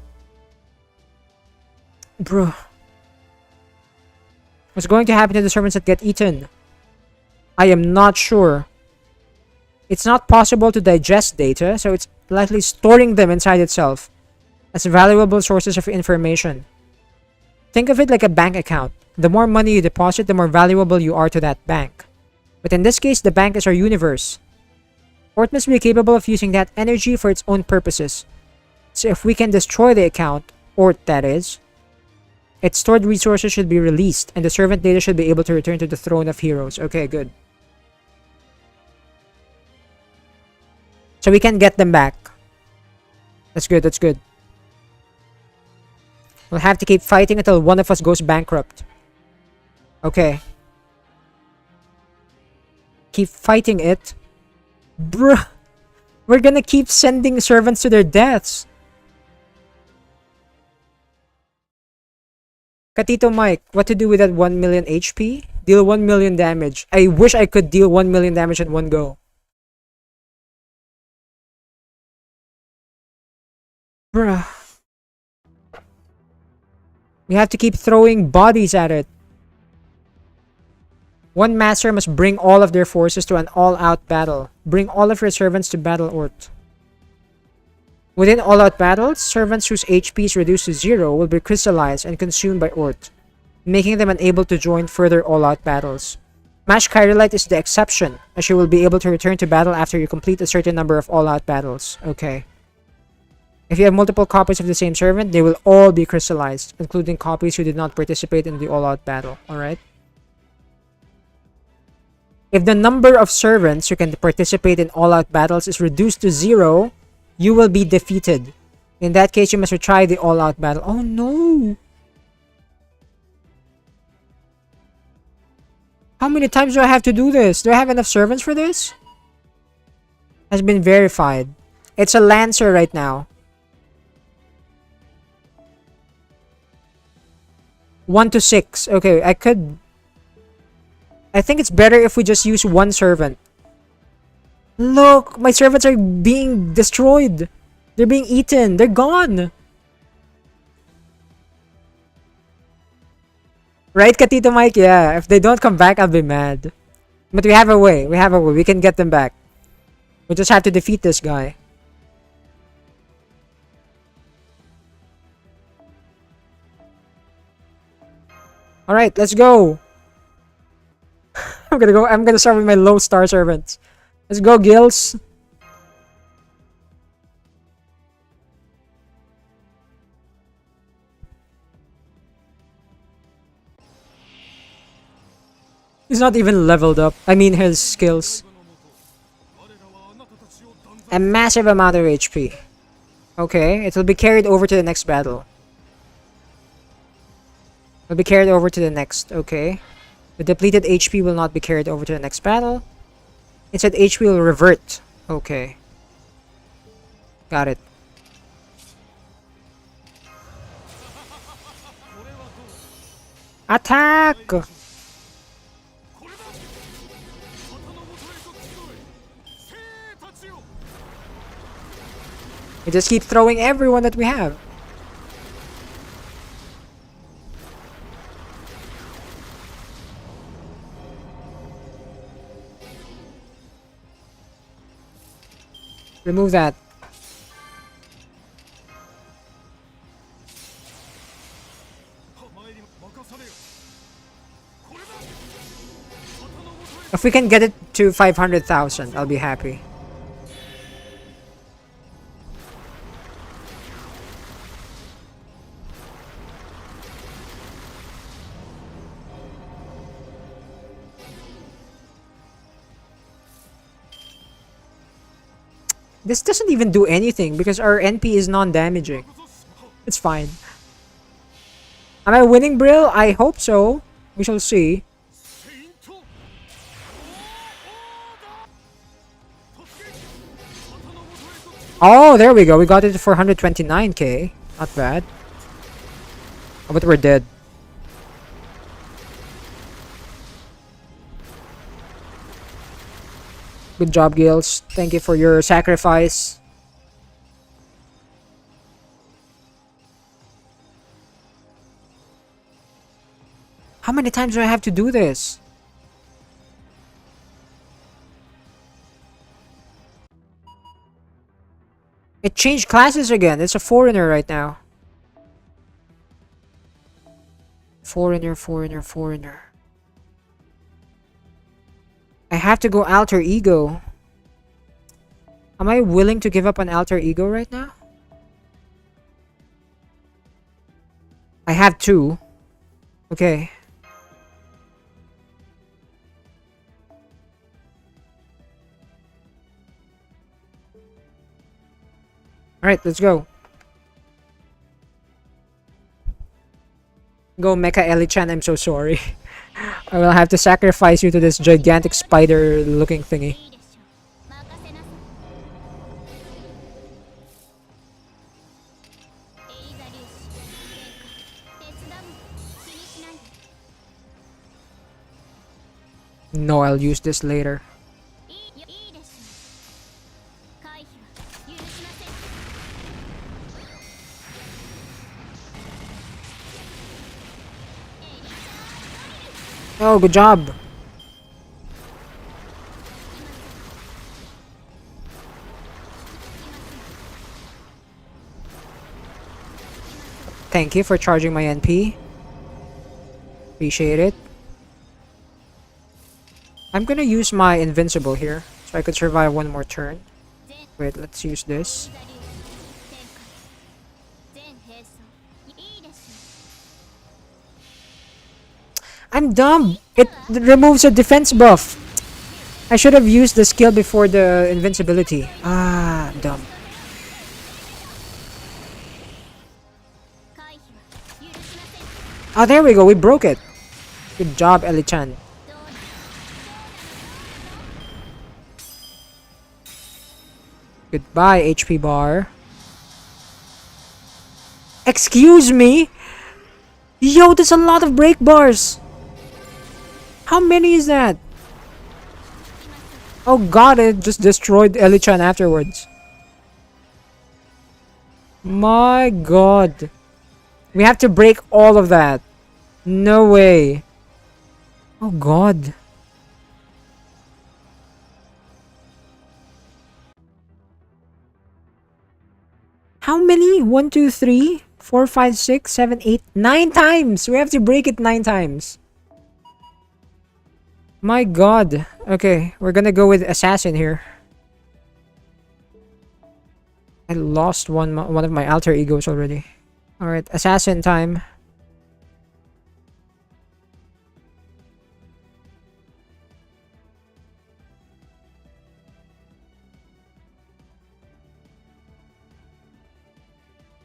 Bruh. What's going to happen to the servants that get eaten? I am not sure. It's not possible to digest data, so it's likely storing them inside itself as valuable sources of information. Think of it like a bank account. The more money you deposit, the more valuable you are to that bank. But in this case, the bank is our universe. Ort must be capable of using that energy for its own purposes. So if we can destroy the account, Ort that is, its stored resources should be released, and the servant data should be able to return to the Throne of Heroes. Okay, good. So we can get them back. That's good, that's good. We'll have to keep fighting until one of us goes bankrupt. Okay. Keep fighting it. Bruh. We're gonna keep sending servants to their deaths. Katito Mike, what to do with that 1 million HP? Deal 1 million damage. I wish I could deal 1 million damage in one go. Bruh. We have to keep throwing bodies at it. One master must bring all of their forces to an all-out battle. Bring all of your servants to battle Ort. Within all-out battles, servants whose HP is reduced to 0 will be crystallized and consumed by Ort, making them unable to join further all-out battles. Mash Chirolite is the exception, as she will be able to return to battle after you complete a certain number of all-out battles. Okay. If you have multiple copies of the same servant, they will all be crystallized, including copies who did not participate in the all-out battle. Alright? If the number of servants who can participate in all-out battles is reduced to 0, you will be defeated. In that case, you must retry the all-out battle. Oh no! How many times do I have to do this? Do I have enough servants for this? Has been verified. It's a Lancer right now. 1 to 6. Okay, I think it's better if we just use one servant. Look, my servants are being destroyed. They're being eaten. They're gone. Right, Katito Mike? Yeah, if they don't come back, I'll be mad. But we have a way. We have a way. We can get them back. We just have to defeat this guy. Alright, let's go. I'm gonna start with my low star servants. Let's go, Gills. He's not even leveled up. I mean, his skills. A massive amount of HP. Okay, it'll be carried over to the next battle. It'll be carried over to the next. Okay. The depleted HP will not be carried over to the next battle. Instead, HP will revert. Okay. Got it. Attack! We just keep throwing everyone that we have. Remove that. If we can get it to 500,000, I'll be happy. This doesn't even do anything because our NP is non-damaging. It's fine. Am I winning, Brill? I hope so. We shall see. Oh, there we go. We got it for 129k. Not bad. Oh, but we're dead. Good job, Gils. Thank you for your sacrifice. How many times do I have to do this? It changed classes again. It's a foreigner right now. Foreigner, foreigner, foreigner. I have to go alter ego. Am I willing to give up on alter ego right now? I have two. Okay. Alright, let's go. Go Mecha Ellie-chan, I'm so sorry. I will have to sacrifice you to this gigantic spider-looking thingy. No, I'll use this later. Oh, good job. Thank you for charging my NP. Appreciate it. I'm gonna use my invincible here, so I could survive one more turn. Wait, let's use this. I'm dumb! It removes a defense buff. I should have used the skill before the invincibility. Ah, I'm dumb. Oh, there we go. We broke it. Good job, Ellie-chan. Goodbye, HP bar. Excuse me? Yo, there's a lot of break bars. How many is that? Oh god, it just destroyed Ellie-chan afterwards. My god. We have to break all of that. No way. Oh god. How many? 1, 2, 3, 4, 5, 6, 7, 8, 9 times! We have to break it 9 times. My god. Okay, we're gonna go with assassin here. I lost one of my alter egos already. Alright, assassin time.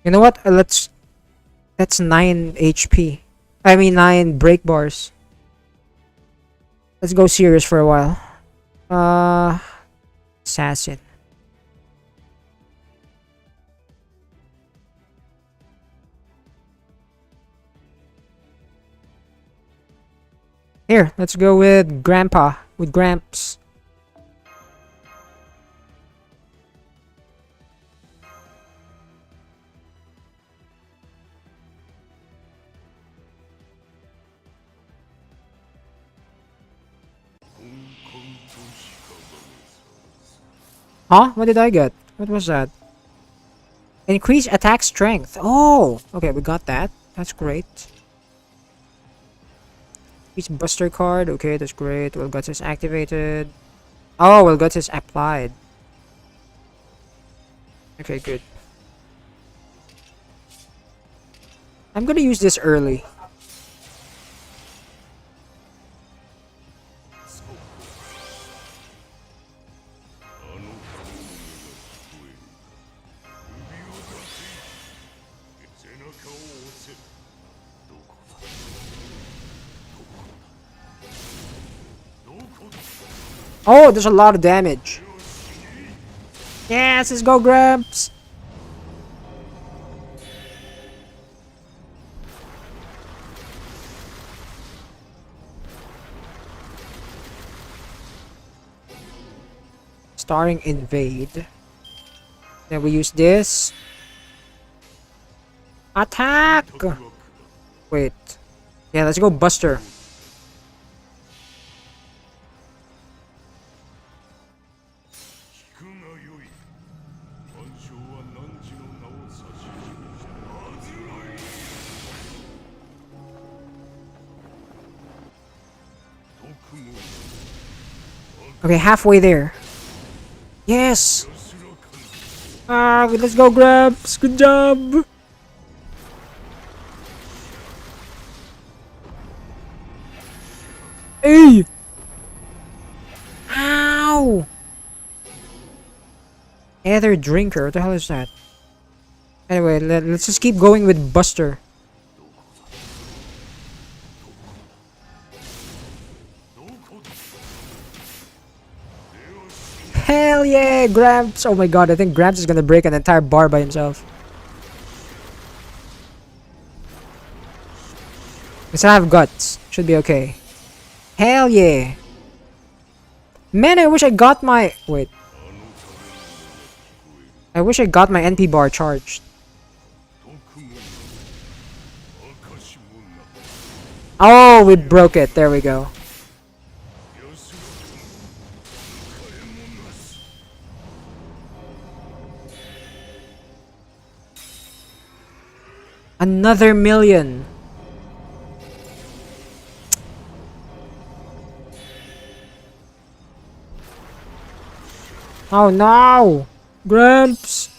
You know what? That's 9 HP. I mean 9 break bars. Let's go serious for a while. Assassin. Here, let's go with Grandpa, with Gramps. Huh? What did I get? What was that? Increase attack strength. Oh! Okay, we got that. That's great. Increase Buster card. Okay, that's great. Will Guts is activated. Oh, Will Guts is applied. Okay, good. I'm gonna use this early. Oh, there's a lot of damage. Yes, let's go, Gramps. Starting invade. Then we use this. Attack! Wait. Yeah, let's go Buster. Okay, halfway there. Yes! Let's go, Gramps. Good job. Hey! Ow! Ether drinker. What the hell is that? Anyway, let's just keep going with Buster. Hell yeah, Gramps! Oh my god, I think Gramps is gonna break an entire bar by himself. Because I have guts. Should be okay. Hell yeah! Man, I wish I got my... Wait. I wish I got my NP bar charged. Oh, we broke it. There we go. Another million. Oh no! Gramps!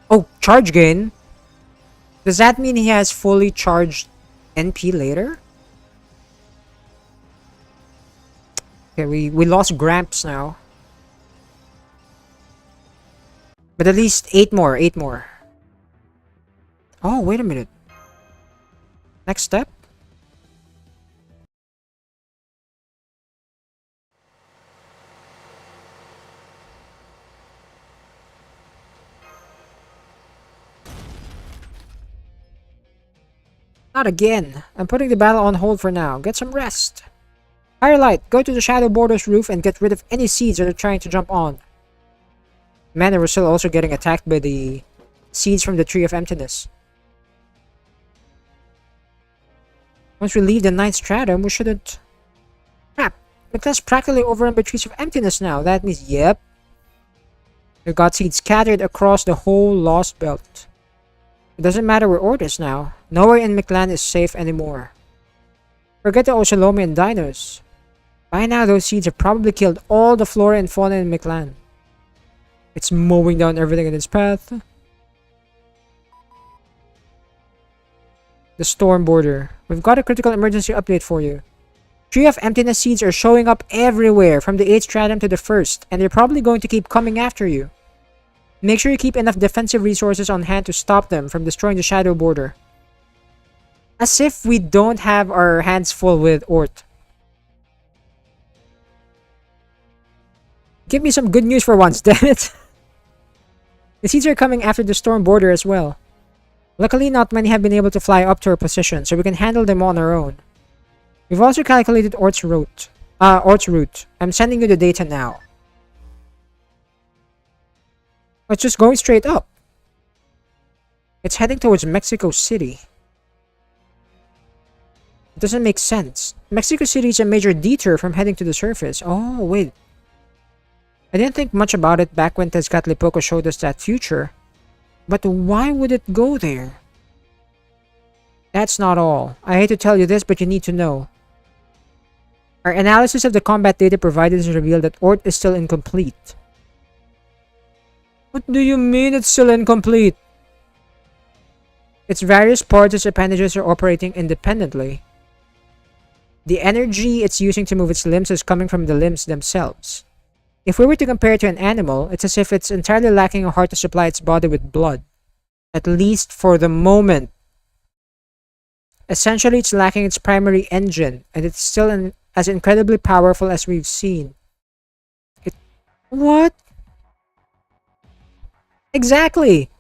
Oh, charge gain? Does that mean he has fully charged NP later? Okay, we lost Gramps now. But at least 8 more, 8 more. Oh, wait a minute. Next step? Not again. I'm putting the battle on hold for now. Get some rest. Firelight, go to the Shadow Border's roof and get rid of any seeds that are trying to jump on. Man, we're still also getting attacked by the seeds from the Tree of Emptiness. Once we leave the ninth stratum, we shouldn't... Crap! The class practically overrun by Trees of Emptiness now. That means, yep. We've got seeds scattered across the whole Lostbelt. It doesn't matter where Ord is now. Nowhere in Mictlan is safe anymore. Forget the Oshalomi and Dinos. By now, those seeds have probably killed all the flora and fauna in Mictlan. It's mowing down everything in its path. The storm border. We've got a critical emergency update for you. Tree of Emptiness seeds are showing up everywhere, from the 8th stratum to the 1st, and they're probably going to keep coming after you. Make sure you keep enough defensive resources on hand to stop them from destroying the shadow border. As if we don't have our hands full with Ort. Give me some good news for once, damn it. The seeds are coming after the storm border as well. Luckily, not many have been able to fly up to our position, so we can handle them on our own. We've also calculated Ort's route. I'm sending you the data now. It's just going straight up. It's heading towards Mexico City. It doesn't make sense. Mexico City is a major detour from heading to the surface. Oh, wait. I didn't think much about it back when Tezcatlipoca showed us that future. But why would it go there? That's not all. I hate to tell you this, but you need to know. Our analysis of the combat data provided has revealed that Ort is still incomplete. What do you mean it's still incomplete? Its various parts and appendages are operating independently. The energy it's using to move its limbs is coming from the limbs themselves. If we were to compare it to an animal, it's as if it's entirely lacking a heart to supply its body with blood. At least for the moment. Essentially, it's lacking its primary engine, and it's still as incredibly powerful as we've seen. What? Exactly!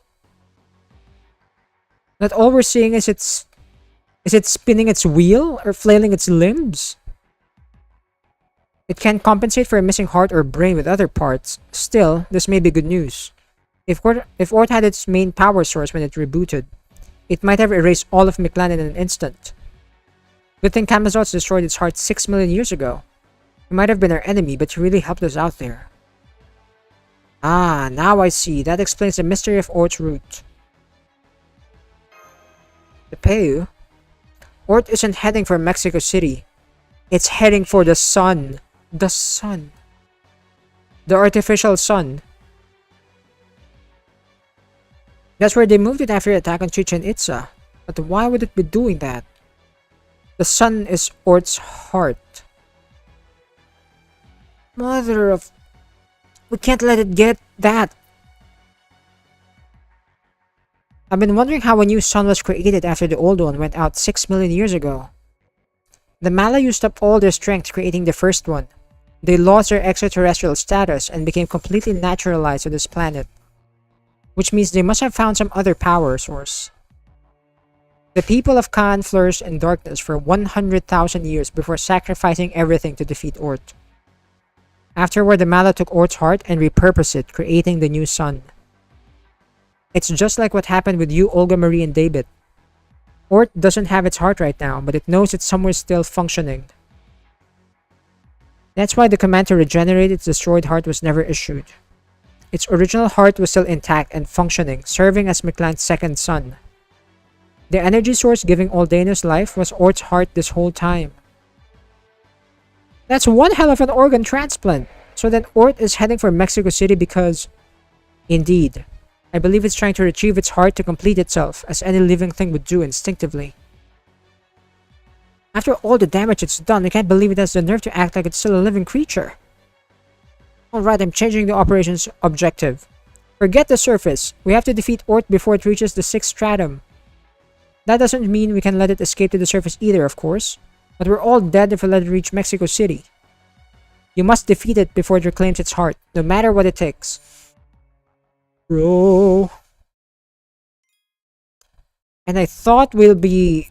That all we're seeing is it spinning its wheel or flailing its limbs? It can compensate for a missing heart or brain with other parts. Still, this may be good news. If Ort had its main power source when it rebooted, it might have erased all of Mictlan in an instant. Good thing Camazotz destroyed its heart 6 million years ago. He might have been our enemy, but he really helped us out there. Ah, now I see. That explains the mystery of Ort's route. The Peu? Ort isn't heading for Mexico City. It's heading for the sun. The sun. The artificial sun. That's where they moved it after the attack on Chichen Itza. But why would it be doing that? The sun is Ort's heart. Mother of... We can't let it get that. I've been wondering how a new sun was created after the old one went out 6 million years ago. The Mala used up all their strength creating the first one. They lost their extraterrestrial status and became completely naturalized to this planet. Which means they must have found some other power source. The people of Khan flourished in darkness for 100,000 years before sacrificing everything to defeat Ort. Afterward, the Mala took Ort's heart and repurposed it, creating the new sun. It's just like what happened with you, Olga Marie, and David. Ort doesn't have its heart right now, but it knows it's somewhere still functioning. That's why the command to regenerate its destroyed heart was never issued. Its original heart was still intact and functioning, serving as Mictlan's second son. The energy source giving Oldanos life was Ort's heart this whole time. That's one hell of an organ transplant! So then Ort is heading for Mexico City because... Indeed. I believe it's trying to retrieve its heart to complete itself, as any living thing would do instinctively. After all the damage it's done, I can't believe it has the nerve to act like it's still a living creature. Alright, I'm changing the operations objective. Forget the surface. We have to defeat Ort before it reaches the 6th stratum. That doesn't mean we can let it escape to the surface either, of course. But we're all dead if we let it reach Mexico City. You must defeat it before it reclaims its heart, no matter what it takes. Bro. And I thought we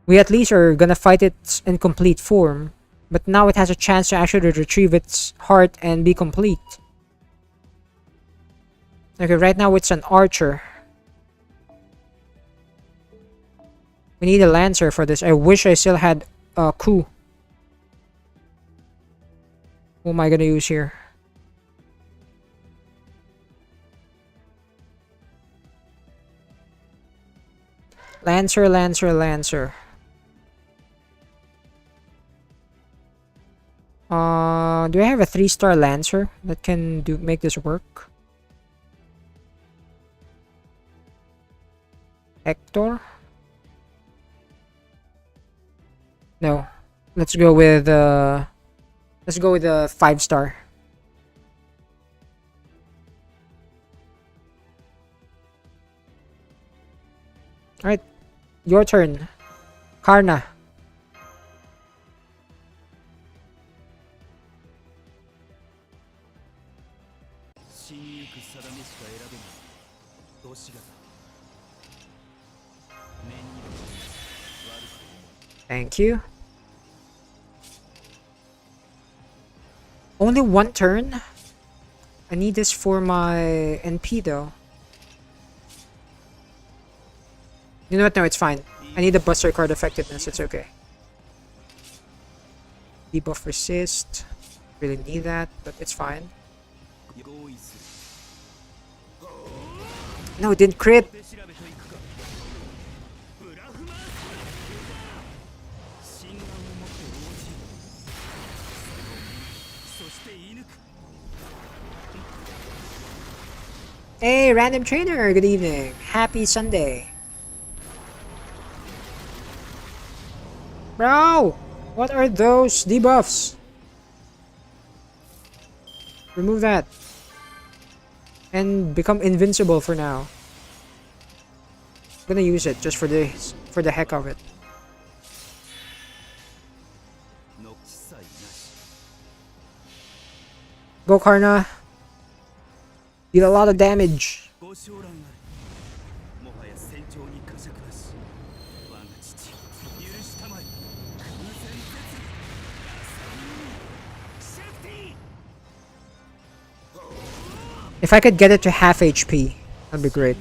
at least are gonna fight its incomplete form. But now it has a chance to actually retrieve its heart and be complete. Okay, right now it's an archer. We need a lancer for this. I wish I still had a coup. What am I gonna use here? Lancer, Lancer, Lancer. Do I have a 3-star Lancer that can make this work? Hector? No. Let's go with a 5-star. Alright, your turn. Karna. Thank you. Only one turn? I need this for my NP though. You know what? No, it's fine. I need the Buster card effectiveness. It's okay. Debuff resist. Really need that, but it's fine. No, it didn't crit. Hey, random trainer. Good evening. Happy Sunday. Bro, what are those debuffs? Remove that. And become invincible for now. I'm gonna use it just for the heck of it. Go Karna. Did a lot of damage. If I could get it to half HP, that'd be great.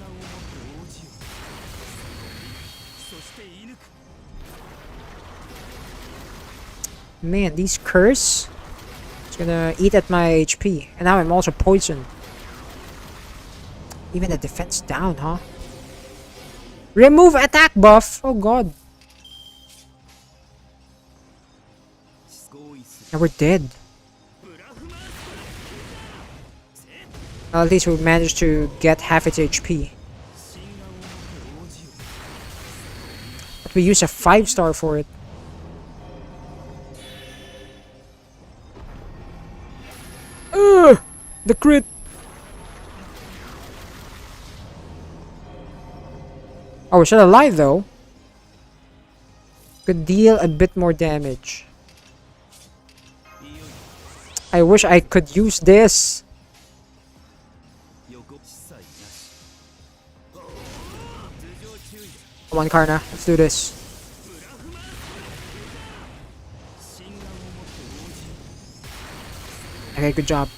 Man, these curse is gonna eat at my HP. And now I'm also poisoned. Even the defense down, huh? Remove attack buff! Oh god. Now we're dead. Well, at least we managed to get half its HP. But we use a 5-star for it. Ugh! The crit! Oh, we're still alive though. Could deal a bit more damage. I wish I could use this. Come on, Karna. Let's do this. Okay, good job.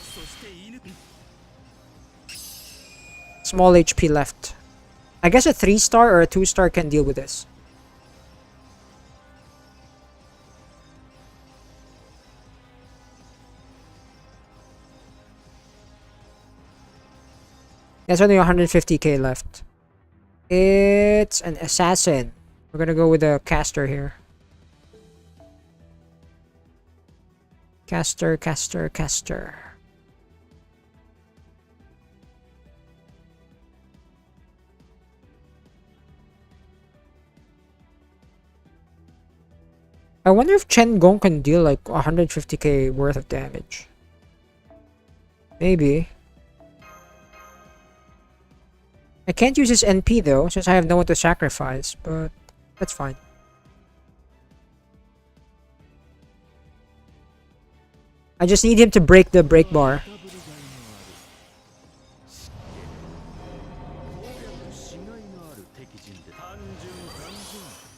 Small HP left. I guess a 3-star or a 2-star can deal with this. There's only 150k left. It's an assassin. We're gonna go with a caster here. Caster, caster, caster. I wonder if Chen Gong can deal like 150k worth of damage. Maybe. I can't use his NP though, since I have no one to sacrifice, but that's fine. I just need him to break the break bar.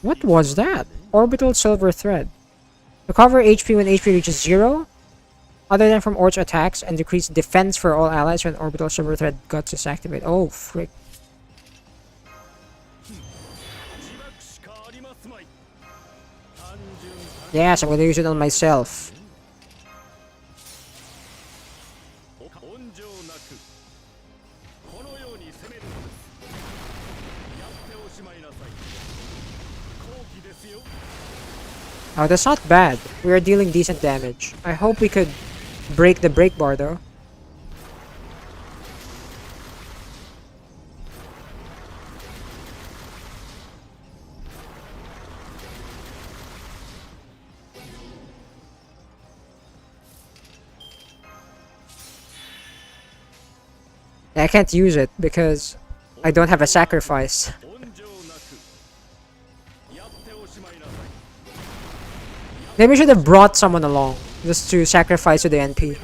What was that? Orbital silver thread. Recover HP when HP reaches 0, other than from Orch attacks, and decrease defense for all allies when orbital silver thread guts is activated. Oh, frick. Yes, I'm gonna use it on myself. Oh, that's not bad. We are dealing decent damage. I hope we could break the break bar though. I can't use it because I don't have a sacrifice. Maybe we should have brought someone along just to sacrifice to the NP.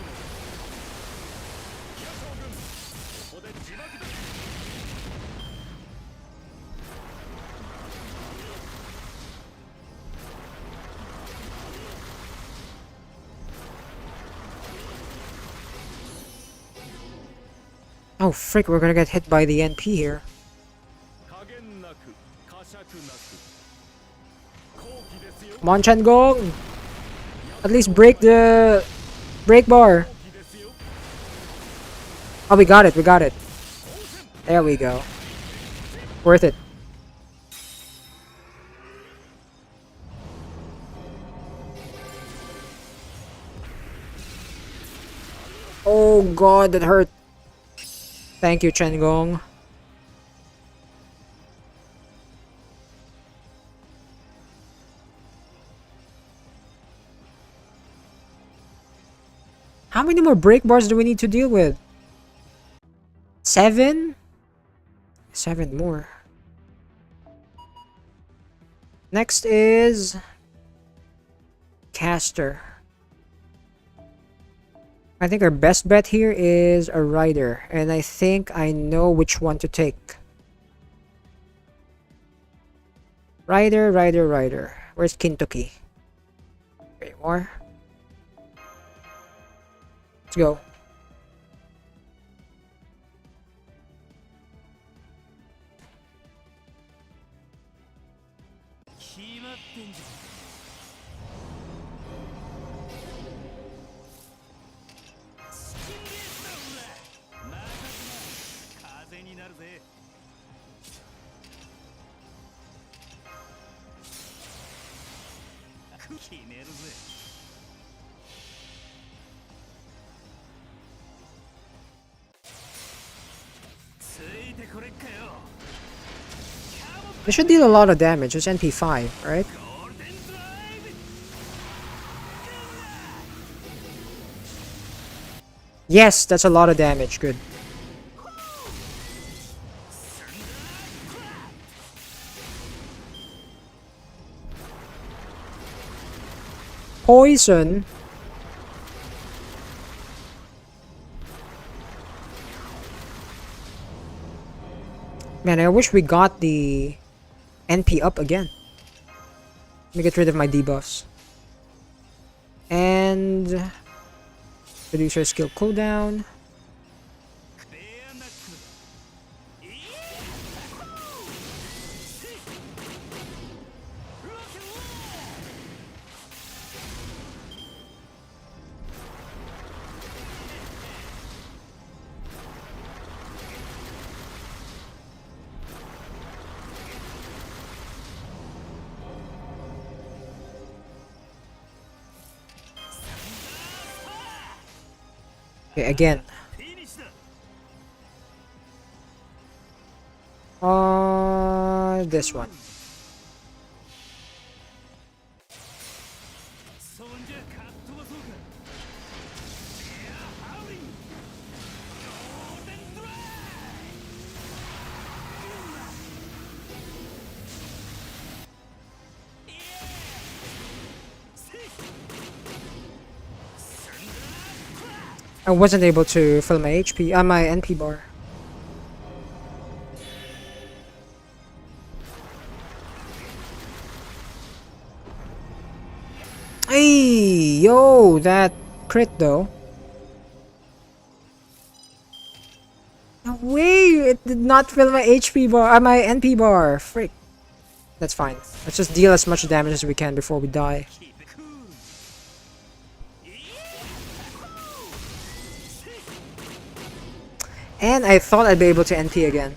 Oh frick, we're gonna get hit by the NP here. Come on, Chen Gong! At least break the break bar. Oh, we got it, we got it. There we go. Worth it. Oh god, that hurt. Thank you, Chen Gong. How many more break bars do we need to deal with? 7? 7 more. Next is Caster. I think our best bet here is a rider, and I think I know which one to take. Rider, rider, rider. Where's Kintoki? 3 more. Let's go. This should deal a lot of damage. It's NP5, right? Yes, that's a lot of damage. Good. Poison. Man, I wish we got the NP up again. Let me get rid of my debuffs. And reduce our skill cooldown. Okay, again. This one. I wasn't able to fill my HP, my NP bar. Hey, yo, that crit though. No way, it did not fill my HP bar, my NP bar. Frick. That's fine. Let's just deal as much damage as we can before we die. And I thought I'd be able to NP again.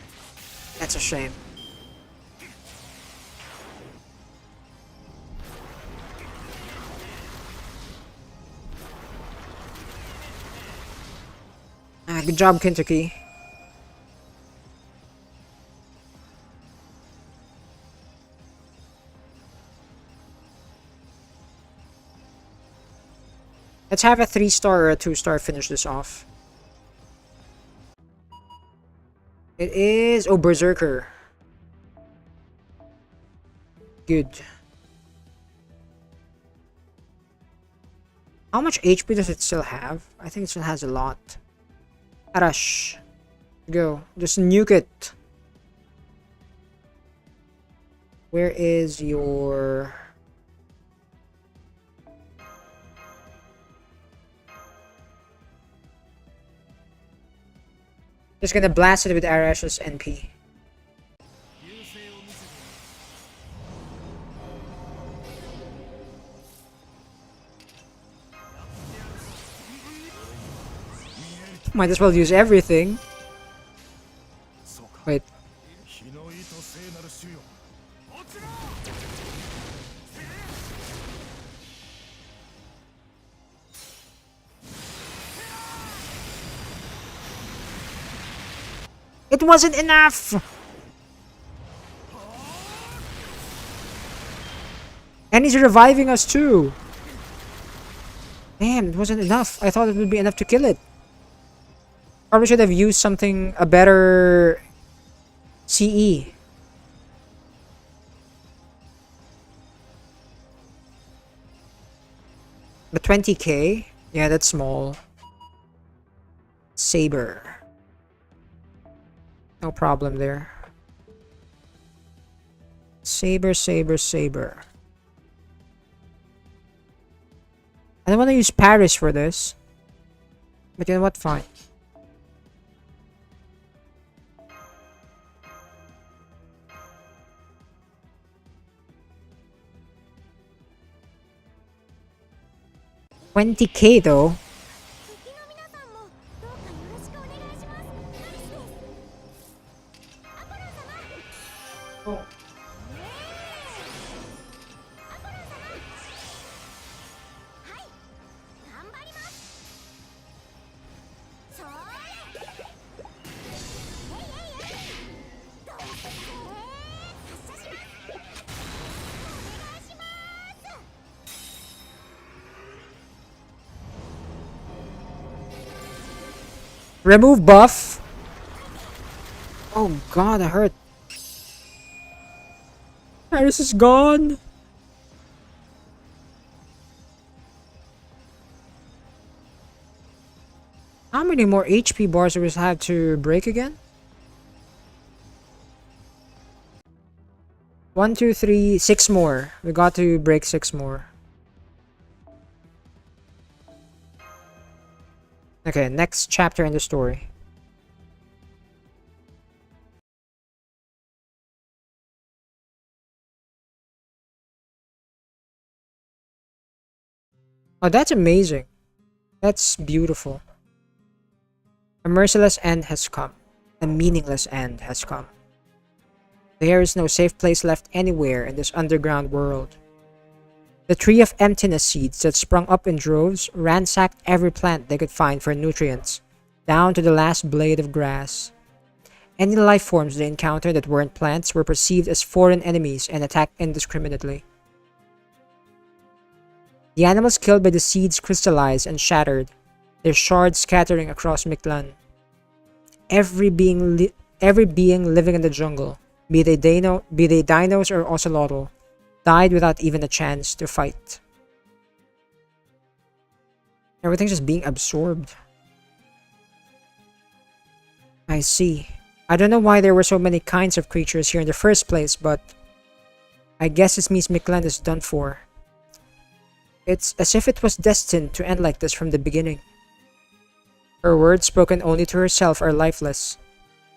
That's a shame. Good job, Kentucky. Let's have a 3-star or a 2-star finish this off. It is... oh, Berserker. Good. How much HP does it still have? I think it still has a lot. Arash. Go. Just nuke it. Where is your... Just gonna blast it with Arash's NP. Might as well use everything. Wait. It wasn't enough! And he's reviving us too! Damn, it wasn't enough. I thought it would be enough to kill it. Probably should have used something, a better CE. But 20k? Yeah, that's small. Saber. No problem there. Saber, saber, saber. I don't want to use Paris for this. But you know what? Fine. $20k though. Oh. Remove buff. Oh god, I hurt. Paris is gone. How many more HP bars do we have to break again? 1, 2, 3, 6 more. We got to break 6 more. Okay, next chapter in the story. Oh, that's amazing. That's beautiful. A merciless end has come. A meaningless end has come. There is no safe place left anywhere in this underground world. The tree of emptiness seeds that sprung up in droves ransacked every plant they could find for nutrients, down to the last blade of grass. Any life forms they encountered that weren't plants were perceived as foreign enemies and attacked indiscriminately. The animals killed by the seeds crystallized and shattered, their shards scattering across Mictlan. Every being living in the jungle, be they dinos or ocelotl, died without even a chance to fight. Everything's just being absorbed. I see. I don't know why there were so many kinds of creatures here in the first place, but I guess this means Mictlan is done for. It's as if it was destined to end like this from the beginning. Her words, spoken only to herself, are lifeless.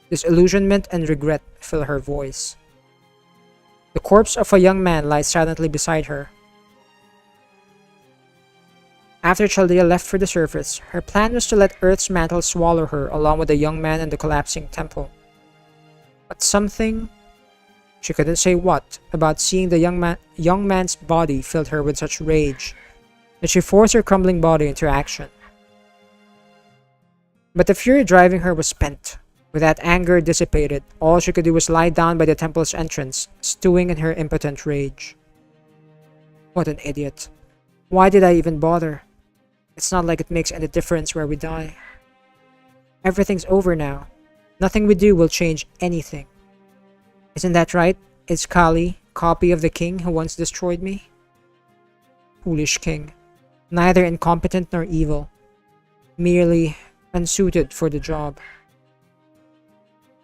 Disillusionment and regret fill her voice. The corpse of a young man lies silently beside her. After Chaldea left for the surface, her plan was to let Earth's mantle swallow her along with the young man and the collapsing temple. But something, she couldn't say what, about seeing the young man's body filled her with such rage that she forced her crumbling body into action. But the fury driving her was spent. With that anger dissipated, all she could do was lie down by the temple's entrance, stewing in her impotent rage. What an idiot. Why did I even bother? It's not like it makes any difference where we die. Everything's over now. Nothing we do will change anything. Isn't that right? It's Kali, copy of the king who once destroyed me? Foolish king, neither incompetent nor evil, merely unsuited for the job.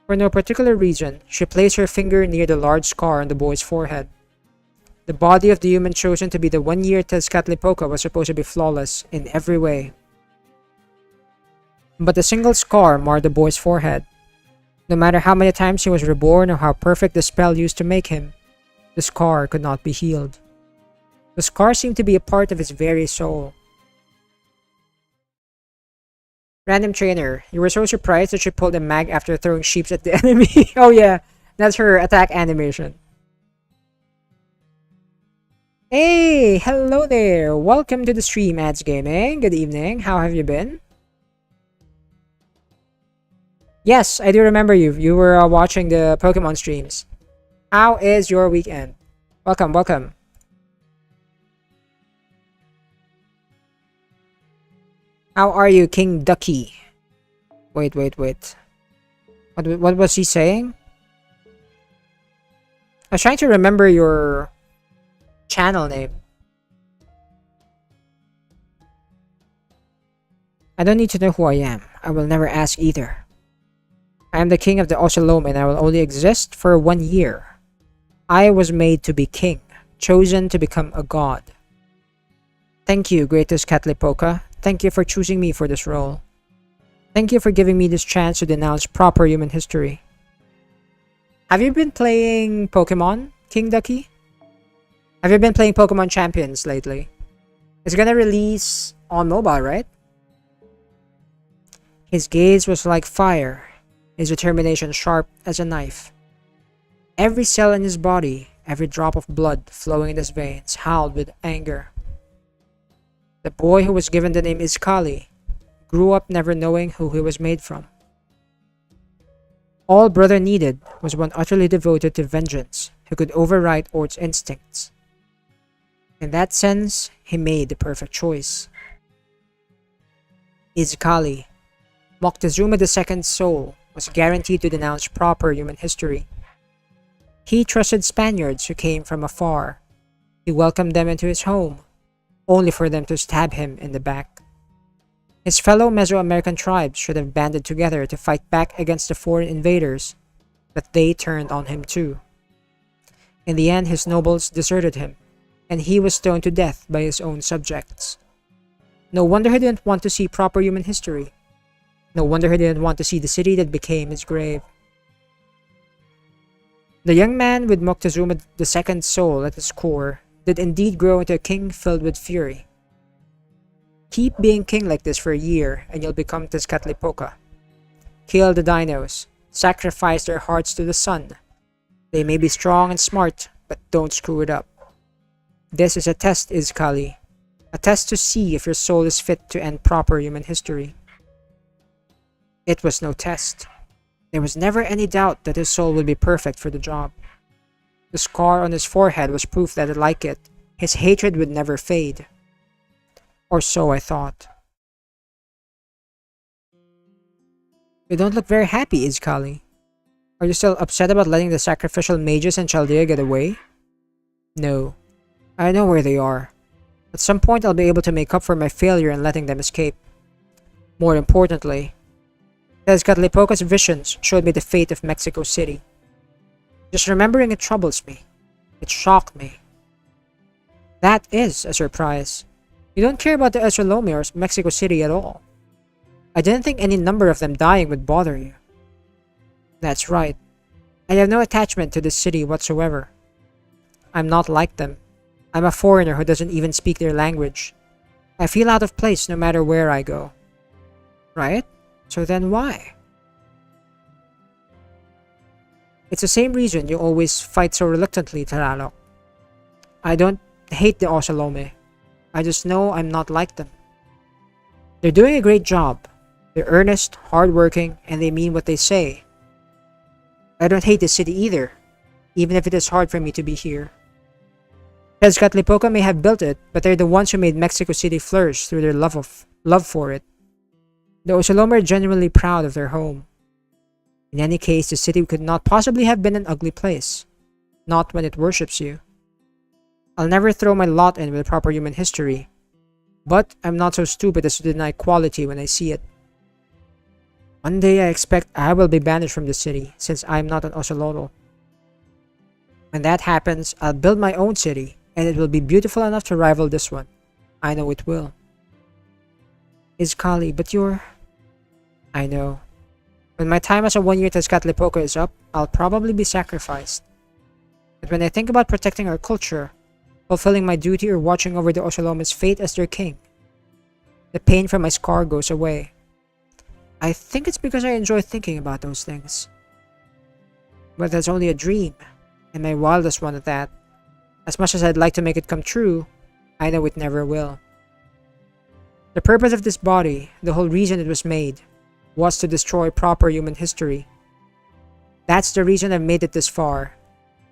For no particular reason, she placed her finger near the large scar on the boy's forehead. The body of the human chosen to be the one-year Tezcatlipoca was supposed to be flawless in every way. But a single scar marred the boy's forehead. No matter how many times he was reborn or how perfect the spell used to make him, the scar could not be healed. The scar seemed to be a part of his very soul. Random trainer, you were so surprised that she pulled a mag after throwing sheeps at the enemy. Oh yeah, that's her attack animation. Hey, hello there. Welcome to the stream, Ads Gaming. Good evening. How have you been? Yes, I do remember you. You were watching the Pokemon streams. How is your weekend? Welcome, welcome. How are you, King Ducky? Wait. What was he saying? I was trying to remember your channel name. I don't need to know who I am. I will never ask either. I am the king of the Ocelome and I will only exist for 1 year. I was made to be king, chosen to become a god. Thank you, greatest Catlipoca. Thank you for choosing me for this role. Thank you for giving me this chance to denounce proper human history. Have you been playing Pokemon, King Ducky? Have you been playing Pokemon Champions lately? It's gonna release on mobile, right? His gaze was like fire, his determination sharp as a knife. Every cell in his body, every drop of blood flowing in his veins howled with anger. The boy who was given the name Iskali grew up never knowing who he was made from. All brother needed was one utterly devoted to vengeance who could override Ort's instincts. In that sense, he made the perfect choice. Iskali, Moctezuma II's soul, was guaranteed to denounce proper human history. He trusted Spaniards who came from afar. He welcomed them into his home, only for them to stab him in the back. His fellow Mesoamerican tribes should have banded together to fight back against the foreign invaders, but they turned on him too. In the end, his nobles deserted him, and he was stoned to death by his own subjects. No wonder he didn't want to see proper human history. No wonder he didn't want to see the city that became his grave. The young man with Moctezuma II's soul at his core did indeed grow into a king filled with fury. Keep being king like this for a year and you'll become Tezcatlipoca. Kill the dinos. Sacrifice their hearts to the sun. They may be strong and smart, but don't screw it up. This is a test, Iskali. A test to see if your soul is fit to end proper human history. It was no test. There was never any doubt that his soul would be perfect for the job. The scar on his forehead was proof that, like it, his hatred would never fade. Or so I thought. You don't look very happy, Iskali. Are you still upset about letting the sacrificial mages and Chaldea get away? No. I know where they are. At some point I'll be able to make up for my failure in letting them escape. More importantly, Tezcatlipoca's visions showed me the fate of Mexico City. Just remembering it troubles me. It shocked me. That is a surprise. You don't care about the Ocelome or Mexico City at all. I didn't think any number of them dying would bother you. That's right. I have no attachment to this city whatsoever. I'm not like them. I'm a foreigner who doesn't even speak their language. I feel out of place no matter where I go. Right? So then why? It's the same reason you always fight so reluctantly, Taralok. I don't hate the Ocelome. I just know I'm not like them. They're doing a great job. They're earnest, hardworking, and they mean what they say. I don't hate the city either, even if it is hard for me to be here. Tezcatlipoca may have built it, but they're the ones who made Mexico City flourish through their love for it. The Ocelome are genuinely proud of their home. In any case, the city could not possibly have been an ugly place. not when it worships you. I'll never throw my lot in with proper human history, but I'm not so stupid as to deny quality when I see it. One day I expect I will be banished from the city, since I'm not an Ocelotl. When that happens, I'll build my own city, and it will be beautiful enough to rival this one. I know it will. Izcali, but you're... I know. When my time as a 1-year Tezcatlipoca is up, I'll probably be sacrificed. But when I think about protecting our culture, fulfilling my duty or watching over the Oceloma's fate as their king, the pain from my scar goes away. I think it's because I enjoy thinking about those things. But that's only a dream, and my wildest one at that. As much as I'd like to make it come true, I know it never will. The purpose of this body, the whole reason it was made, was to destroy proper human history. That's the reason I've made it this far.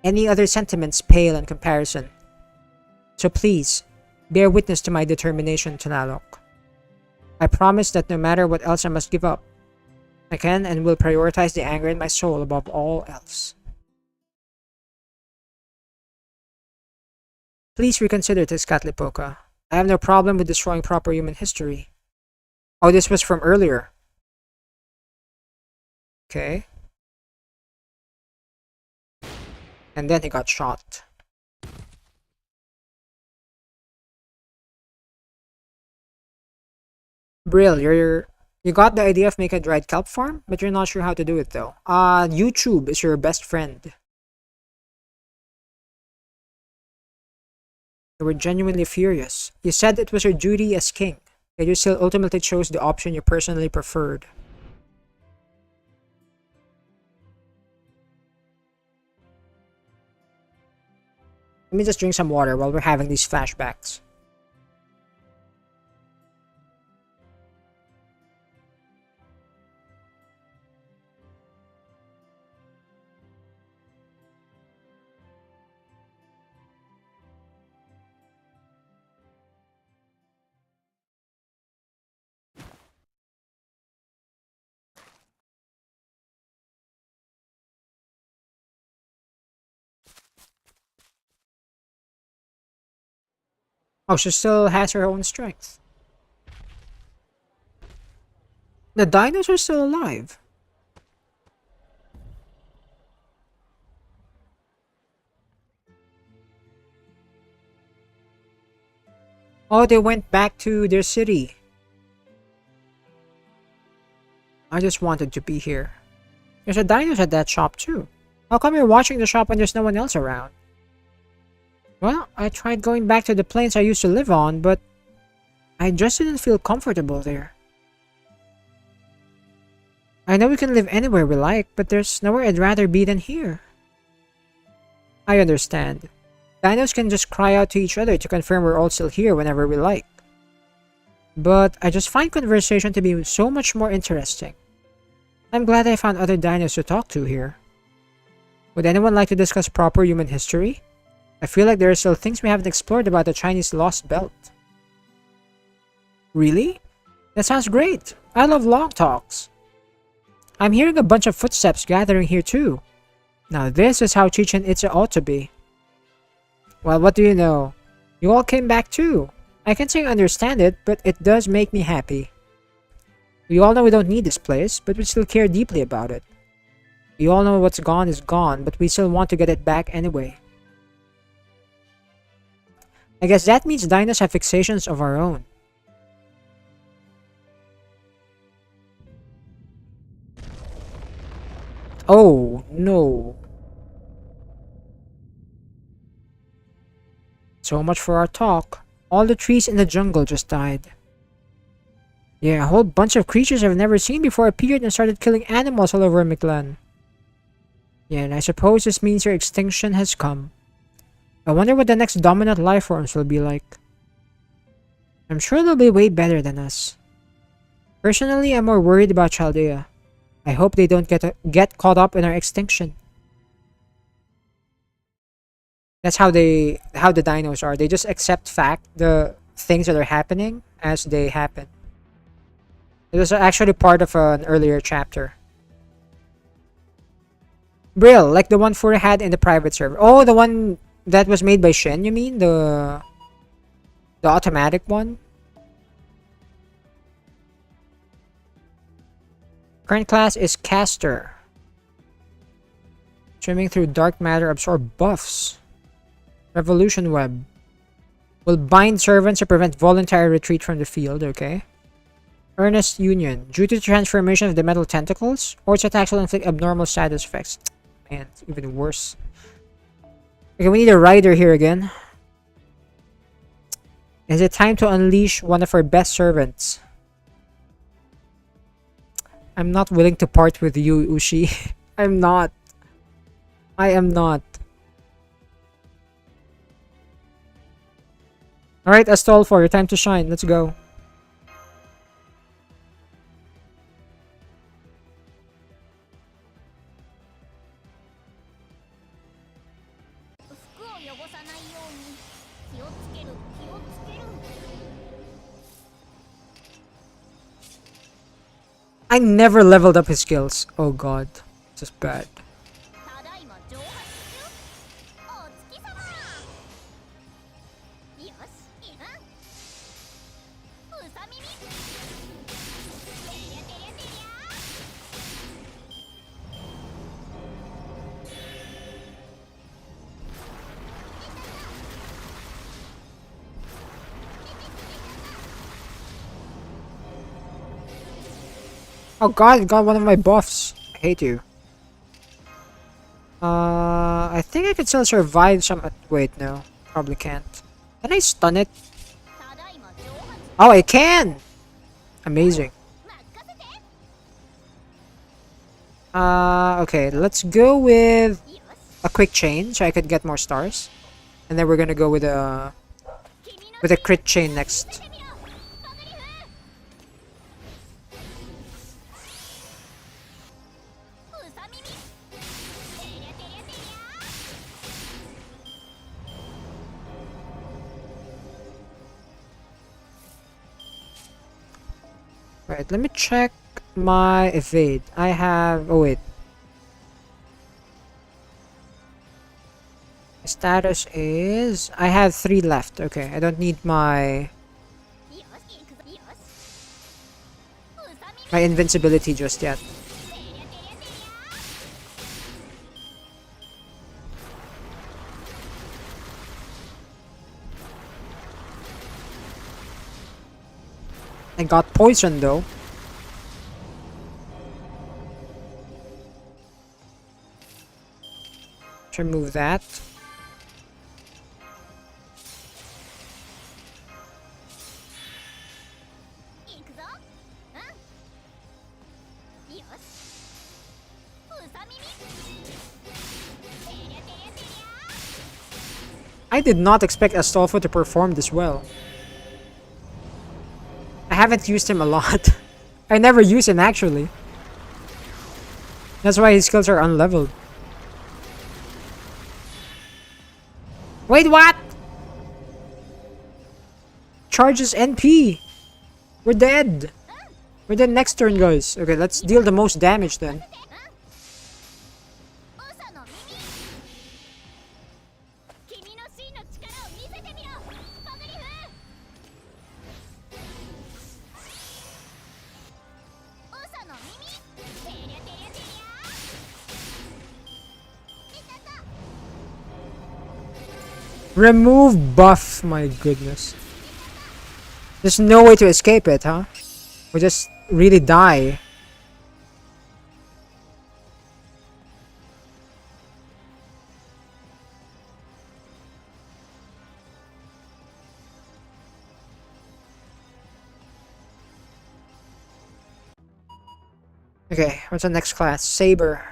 Any other sentiments pale in comparison. So please, bear witness to my determination, Tonalok. I promise that no matter what else I must give up, I can and will prioritize the anger in my soul above all else. Please reconsider Tezcatlipoca. I have no problem with destroying proper human history. Oh, this was from earlier. Okay. And then he got shot. Brill, you got the idea of making a dried kelp farm, but you're not sure how to do it though. YouTube is your best friend. You were genuinely furious. You said it was your duty as king, yet you still ultimately chose the option you personally preferred. Let me just drink some water while we're having these flashbacks. Oh, she still has her own strength. The dinos are still alive. Oh, they went back to their city. I just wanted to be here. There's a dinos at that shop too. How come you're watching the shop when there's no one else around? Well, I tried going back to the plains I used to live on, but I just didn't feel comfortable there. I know we can live anywhere we like, but there's nowhere I'd rather be than here. I understand. Dinos can just cry out to each other to confirm we're all still here whenever we like. But I just find conversation to be so much more interesting. I'm glad I found other dinos to talk to here. Would anyone like to discuss proper human history? I feel like there are still things we haven't explored about the Chinese Lostbelt. Really? That sounds great. I love long talks. I'm hearing a bunch of footsteps gathering here too. Now this is how Chichen Itza ought to be. Well, what do you know? You all came back too. I can't say I understand it, but it does make me happy. We all know we don't need this place, but we still care deeply about it. We all know what's gone is gone, but we still want to get it back anyway. I guess that means dinos have fixations of our own. Oh, no. So much for our talk. All the trees in the jungle just died. Yeah, a whole bunch of creatures I've never seen before appeared and started killing animals all over Mictlan. Yeah, and I suppose this means your extinction has come. I wonder what the next dominant life forms will be like. I'm sure they'll be way better than us. Personally, I'm more worried about Chaldea. I hope they don't get caught up in our extinction. That's how the dinos are. They just accept the things that are happening as they happen. It was actually part of an earlier chapter. Brill, like the one Fura had in the private server. Oh, the one that was made by Shen, you mean? The automatic one? Current class is Caster. Swimming through dark matter, absorb buffs. Revolution Web. Will bind servants to prevent voluntary retreat from the field, okay. Earnest Union. Due to the transformation of the metal tentacles, or its attacks will inflict abnormal status effects. Man, it's even worse. Okay, we need a rider here again. Is it time to unleash one of our best servants? I'm not willing to part with you, Ushi. I'm not. I am not. Alright, Astolfo, your time to shine. Let's go. I never leveled up his skills. Oh god. This is bad. Oh god, it got one of my buffs. I hate you. I think I could still survive some. Wait, no. Probably can't. Can I stun it? Oh, I can! Amazing. Okay, let's go with a quick chain so I could get more stars. And then we're gonna go with a crit chain next. Right, let me check my evade. I have... Oh, wait. My status is... I have 3 left. Okay, I don't need my invincibility just yet. I got poisoned though. Let's remove that. I did not expect Astolfo to perform this well. I haven't used him a lot. I never use him actually. That's why his skills are unleveled. Wait, what? Charges NP. We're dead. We're dead next turn, guys. Okay, let's deal the most damage then. Remove buff, my goodness. There's no way to escape it, huh? We just really die. Okay, what's the next class? Saber.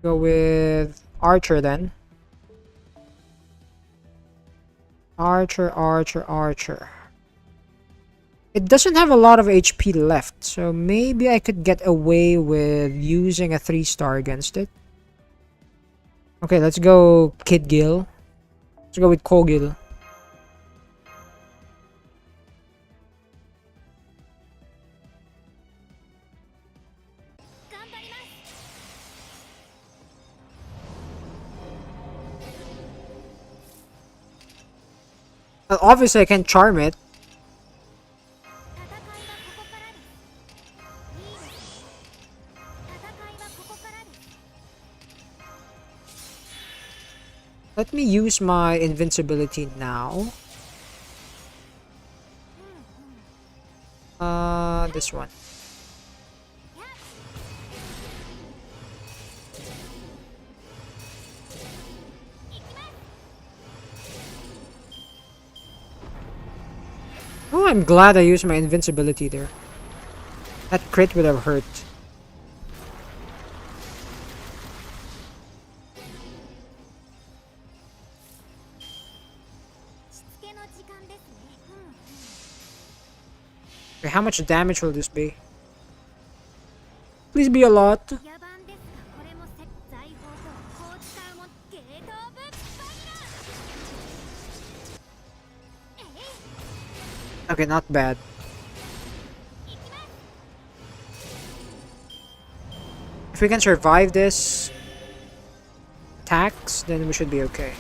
Go with Archer then. Archer, Archer, Archer. It doesn't have a lot of HP left, so maybe I could get away with using a 3-star against it. Okay, let's go Kid Gil. Let's go with Kogil. Obviously, I can charm it. Let me use my invincibility now. This one. Oh, I'm glad I used my invincibility there. That crit would have hurt. Okay, how much damage will this be? Please be a lot. Okay, not bad. If we can survive this attacks, then we should be okay.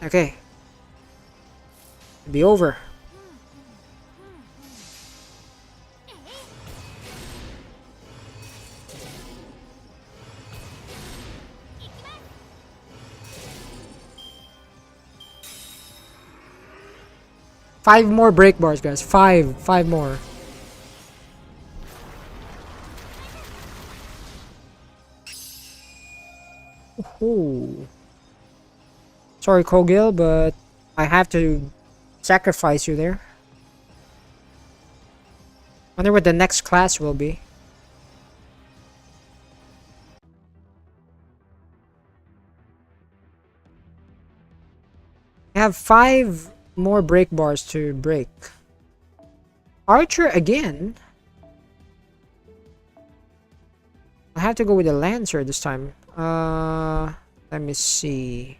Okay. It'll be over. Five more break bars, guys. Five more. Ooh. Sorry, Kogil, but I have to sacrifice you there. Wonder what the next class will be. I have 5 more break bars to break. Archer again? I have to go with the Lancer this time. Let me see.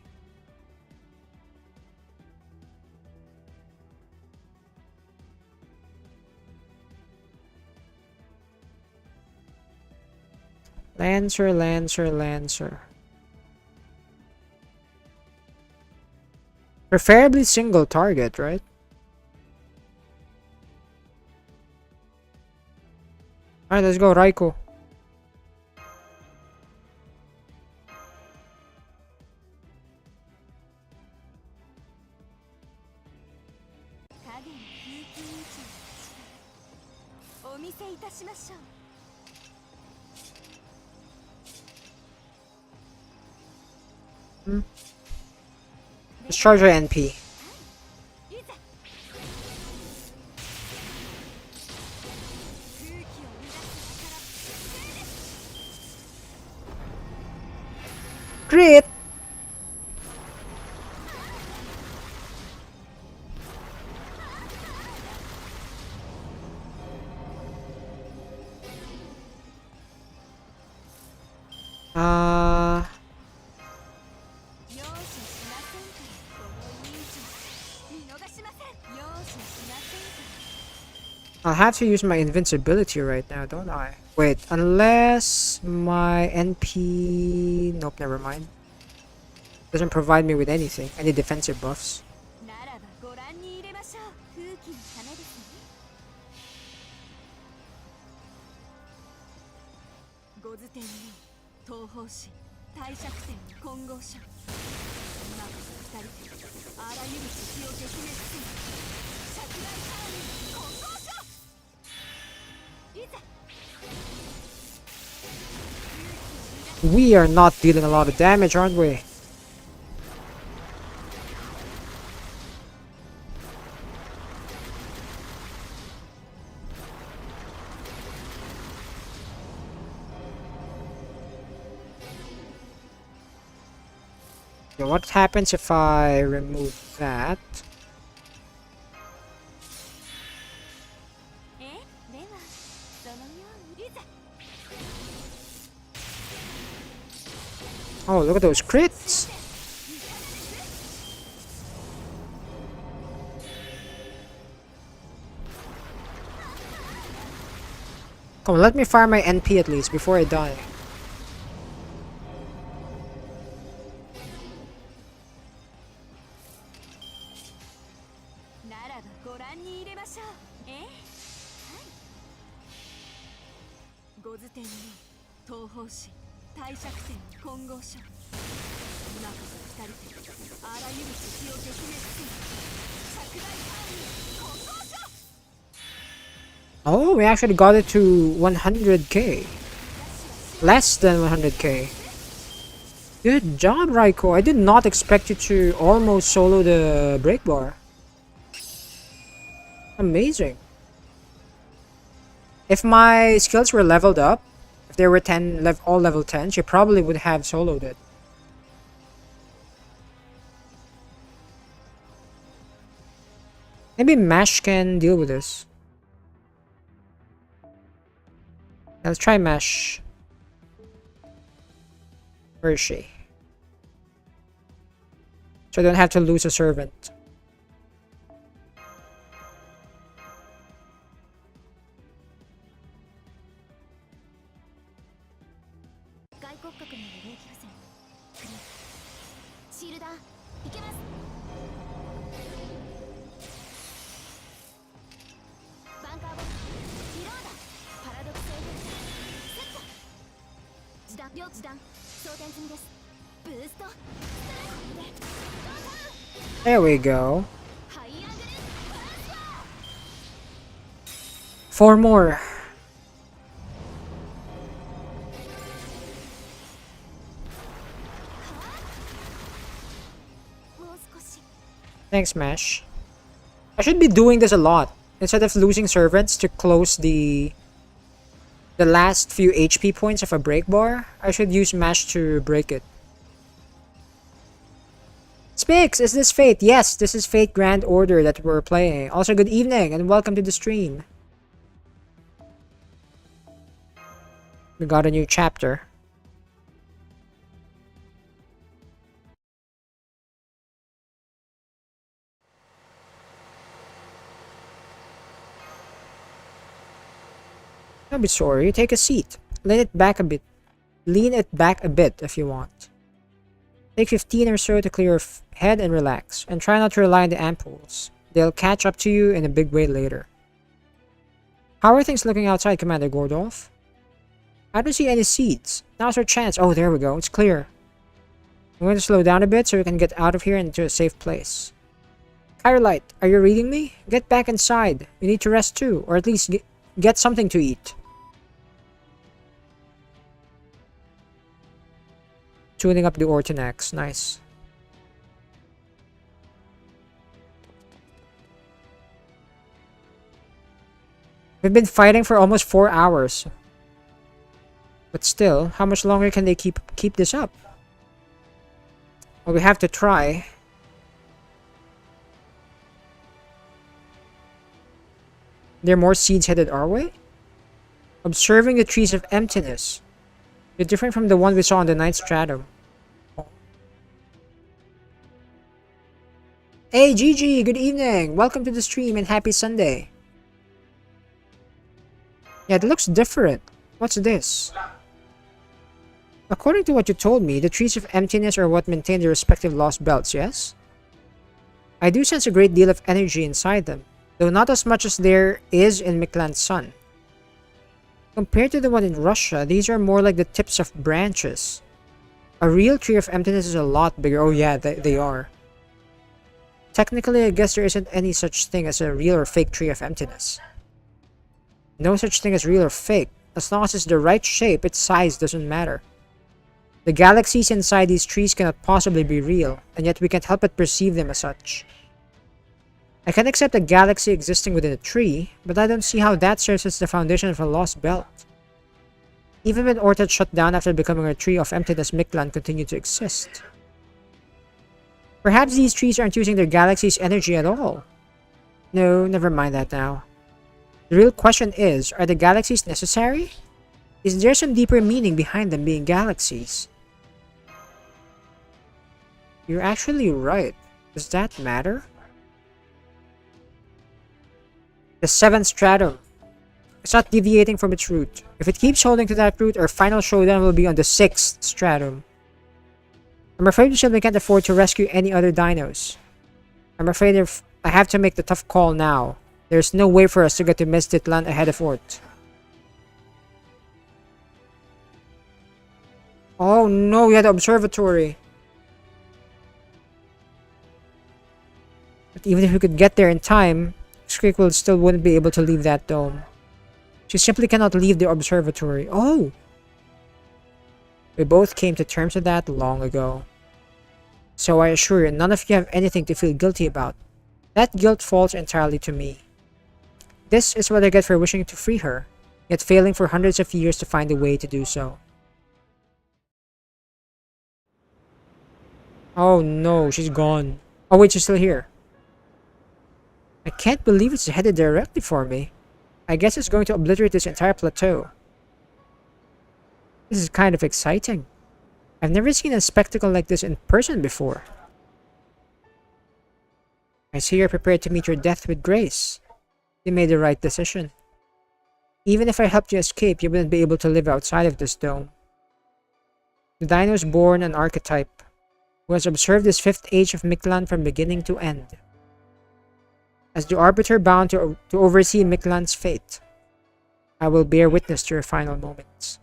Lancer. Preferably single target, right? Alright, let's go, Raiko. Let's charge our NP. Crit! I'll have to use my invincibility right now, don't I? Wait, unless my NP... Nope, never mind. Doesn't provide me with anything, any defensive buffs. We are not dealing a lot of damage, aren't we? Okay, what happens if I remove that? Oh, look at those crits! Come on, let me fire my NP at least before I die. Oh, we actually got it to 100k. Less than 100k. Good job, Raiko. I did not expect you to almost solo the break bar. Amazing. If my skills were leveled up, if they were all level 10s, you probably would have soloed it. Maybe Mash can deal with this. Let's try Mash. Where is she? So I don't have to lose a servant. There we go. 4 more. Thanks, Mash. I should be doing this a lot. Instead of losing servants to close the last few HP points of a break bar, I should use Mash to break it. Spix, is this Fate? Yes, this is Fate Grand Order that we're playing. Also, good evening and welcome to the stream. We got a new chapter. Don't be sorry, take a seat. Lean it back a bit. Lean it back a bit if you want. Take 15 or so to clear your head and relax. And try not to rely on the ampoules. They'll catch up to you in a big way later. How are things looking outside, Commander Gordolf? I don't see any seeds. Now's our chance. Oh, there we go. It's clear. I'm going to slow down a bit so we can get out of here into a safe place. Kyrolite, are you reading me? Get back inside. You need to rest too, or at least get something to eat. Tuning up the Ortonax. Nice. We've been fighting for almost 4 hours. But still, how much longer can they keep this up? Well, we have to try. There are more seeds headed our way? Observing the trees of emptiness. You're different from the one we saw on the ninth stratum. Hey Gigi, good evening! Welcome to the stream and happy Sunday. Yeah, it looks different. What's this? According to what you told me, the trees of emptiness are what maintain the respective lost belts, yes? I do sense a great deal of energy inside them, though not as much as there is in Miklan's sun. Compared to the one in Russia, these are more like the tips of branches. A real tree of emptiness is a lot bigger. Oh yeah, they are. Technically, I guess there isn't any such thing as a real or fake tree of emptiness. No such thing as real or fake. As long as it's the right shape, its size doesn't matter. The galaxies inside these trees cannot possibly be real, and yet we can't help but perceive them as such. I can accept a galaxy existing within a tree, but I don't see how that serves as the foundation of a lost belt. Even when Ortad shut down after becoming a tree of emptiness, Miklan continued to exist. Perhaps these trees aren't using their galaxy's energy at all. No, never mind that now. The real question is, are the galaxies necessary? Is there some deeper meaning behind them being galaxies? You're actually right. Does that matter? The 7th stratum. It's not deviating from its route. If it keeps holding to that route, our final showdown will be on the 6th stratum. I'm afraid we simply can't afford to rescue any other dinos. I'm afraid I have to make the tough call now. There's no way for us to get to Mistitlan ahead of Ort. Oh no, we had the observatory. But even if we could get there in time, Skrik will still wouldn't be able to leave that dome. She simply cannot leave the observatory. Oh! We both came to terms with that long ago. So I assure you, none of you have anything to feel guilty about. That guilt falls entirely to me. This is what I get for wishing to free her, yet failing for hundreds of years to find a way to do so. Oh no, she's gone. Oh wait, she's still here. I can't believe it's headed directly for me. I guess it's going to obliterate this entire plateau. This is kind of exciting. I've never seen a spectacle like this in person before. I see you're prepared to meet your death with grace. You made the right decision. Even if I helped you escape, you wouldn't be able to live outside of this dome. The Dino's born an archetype, who has observed this fifth age of Mictlan from beginning to end. As the arbiter bound to oversee Mictlan's fate, I will bear witness to your final moments.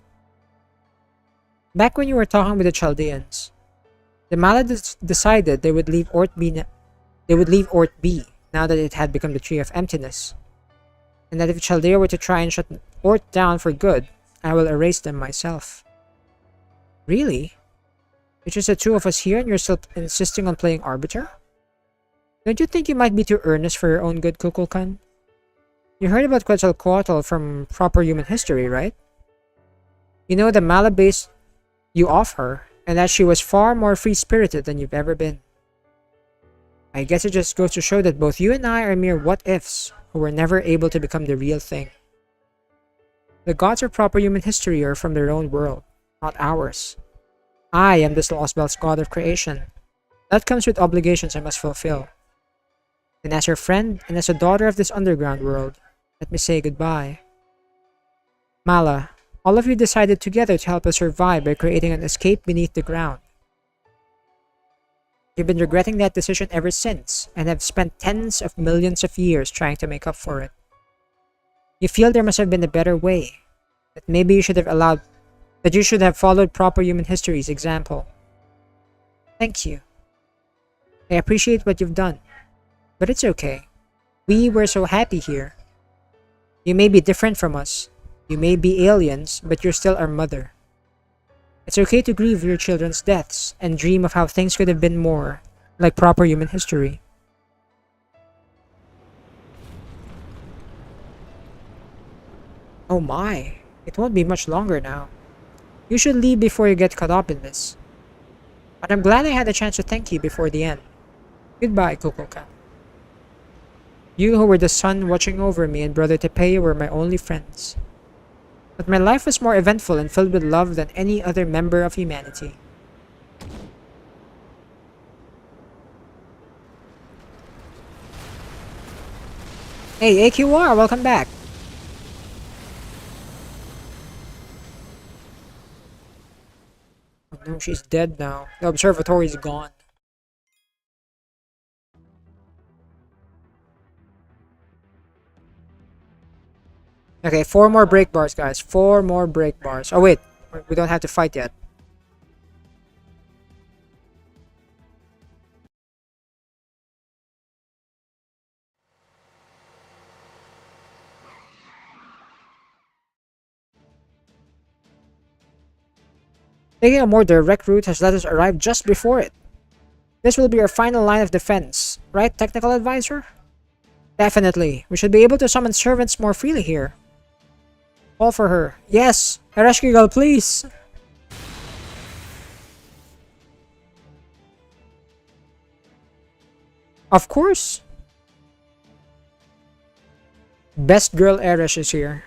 Back when you were talking with the Chaldeans, the Malad decided they would leave Ort B now that it had become the Tree of Emptiness, and that if Chaldea were to try and shut Ort down for good, I will erase them myself. Really? It's just the two of us here and you're still insisting on playing Arbiter? Don't you think you might be too earnest for your own good, Kukulkan? You heard about Quetzalcoatl from Proper Human History, right? You know the Malabase you off her, and that she was far more free-spirited than you've ever been. I guess it just goes to show that both you and I are mere what-ifs who were never able to become the real thing. The gods of Proper Human History are from their own world, not ours. I am this Lostbelt's god of creation. That comes with obligations I must fulfill. And as your friend and as a daughter of this underground world, let me say goodbye. Mala, all of you decided together to help us survive by creating an escape beneath the ground. You've been regretting that decision ever since, and have spent tens of millions of years trying to make up for it. You feel there must have been a better way, that maybe you should have followed Proper Human History's example. Thank you. I appreciate what you've done, but it's okay. We were so happy here. You may be different from us, you may be aliens, but you're still our mother. It's okay to grieve your children's deaths and dream of how things could have been more like Proper Human History. Oh my, it won't be much longer now. You should leave before you get caught up in this. But I'm glad I had a chance to thank you before the end. Goodbye, Kukulkan. You who were the sun watching over me and Brother Tepeya were my only friends. But my life was more eventful and filled with love than any other member of humanity. Hey, AQR, welcome back. Oh no, she's dead now. The observatory's gone. Okay, 4 more break bars, guys. 4 more break bars. Oh wait, we don't have to fight yet. Taking a more direct route has let us arrive just before it. This will be our final line of defense, right, Technical Advisor? Definitely. We should be able to summon servants more freely here. Call for her. Yes! Ereshkigal, please! Of course! Best girl Eresh is here.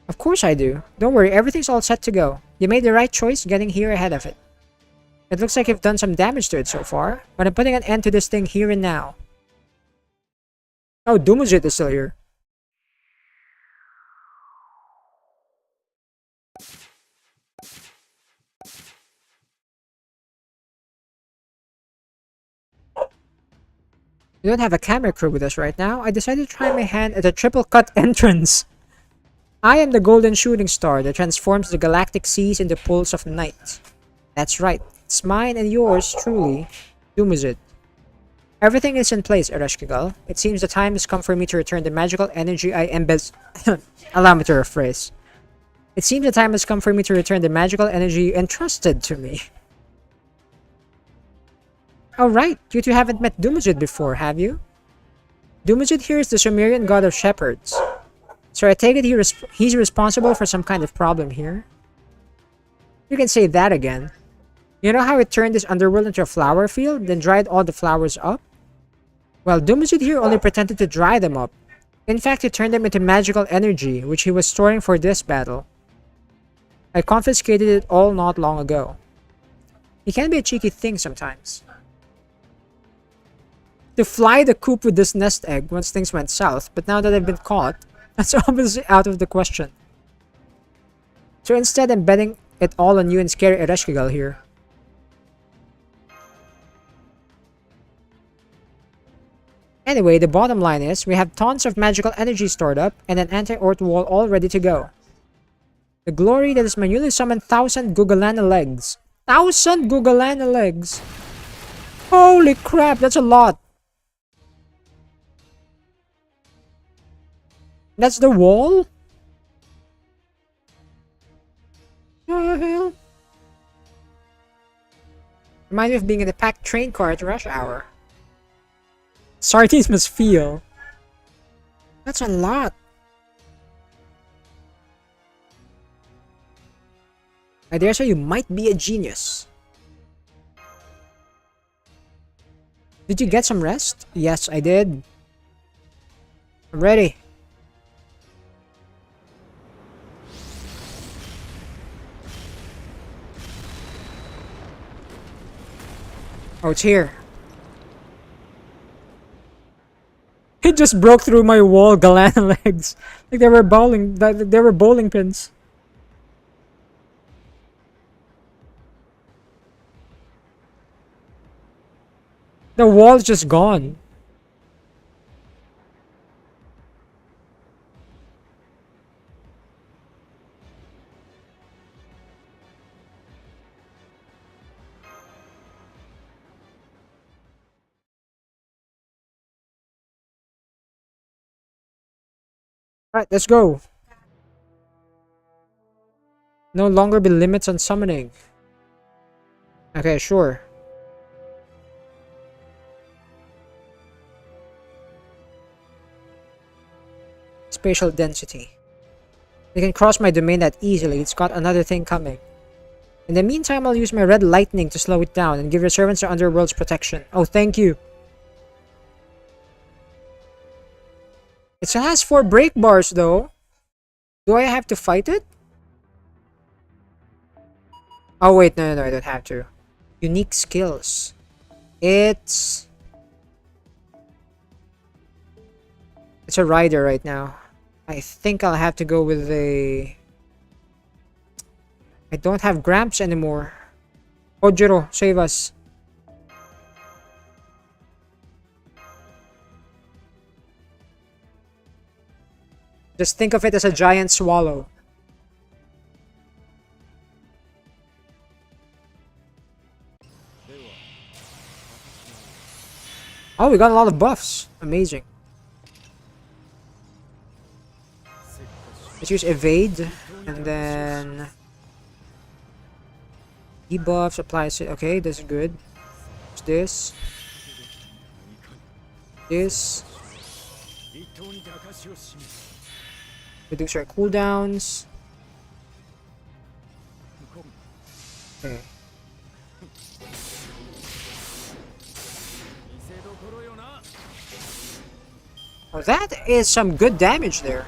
Of course I do. Don't worry, everything's all set to go. You made the right choice getting here ahead of it. It looks like you've done some damage to it so far, but I'm putting an end to this thing here and now. Oh, Dumujit is still here. We don't have a camera crew with us right now. I decided to try my hand at a triple cut entrance. I am the golden shooting star that transforms the galactic seas into pools of night. That's right. It's mine and yours, truly. Dumuzid. Everything is in place, Ereshkigal. It seems the time has come for me to return the magical energy I allow me to rephrase. It seems the time has come for me to return the magical energy entrusted to me. Alright, you two haven't met Dumuzid before, have you? Dumuzid here is the Sumerian god of shepherds. So I take it he's responsible for some kind of problem here. You can say that again. You know how it turned this underworld into a flower field, then dried all the flowers up? Well, Dumuzid here only pretended to dry them up. In fact, he turned them into magical energy, which he was storing for this battle. I confiscated it all not long ago. He can be a cheeky thing sometimes. To fly the coop with this nest egg once things went south, but now that I've been caught, that's obviously out of the question. So instead, I'm betting it all on you and scary Ereshkigal here. Anyway, the bottom line is, we have tons of magical energy stored up and an anti-orth wall all ready to go. The glory that is my newly summoned 1,000 Gugalana legs. 1,000 Gugalana legs! Holy crap, that's a lot! That's the wall? What the hell? Remind me of being in a packed train car at rush hour. Sardines must feel. That's a lot. I dare say you might be a genius. Did you get some rest? Yes, I did. I'm ready. Oh, it's here. It just broke through my wall, Galana legs. Like they were bowling pins. The wall's just gone. Alright, let's go. No longer be limits on summoning. Okay, sure. Spatial density. They can cross my domain that easily. It's got another thing coming. In the meantime, I'll use my red lightning to slow it down and give your servants the underworld's protection. Oh, thank you. It has 4 break bars though. Do I have to fight it? Oh wait, no, I don't have to. Unique skills. It's a rider right now. I think I'll have to go with a... I don't have Gramps anymore. Ojiro, save us. Just think of it as a giant swallow. Oh, we got a lot of buffs. Amazing. Let's use evade and then debuffs applies it. Okay, that's good. What's this? This. Reduce our cooldowns. Okay. Oh, that is some good damage there.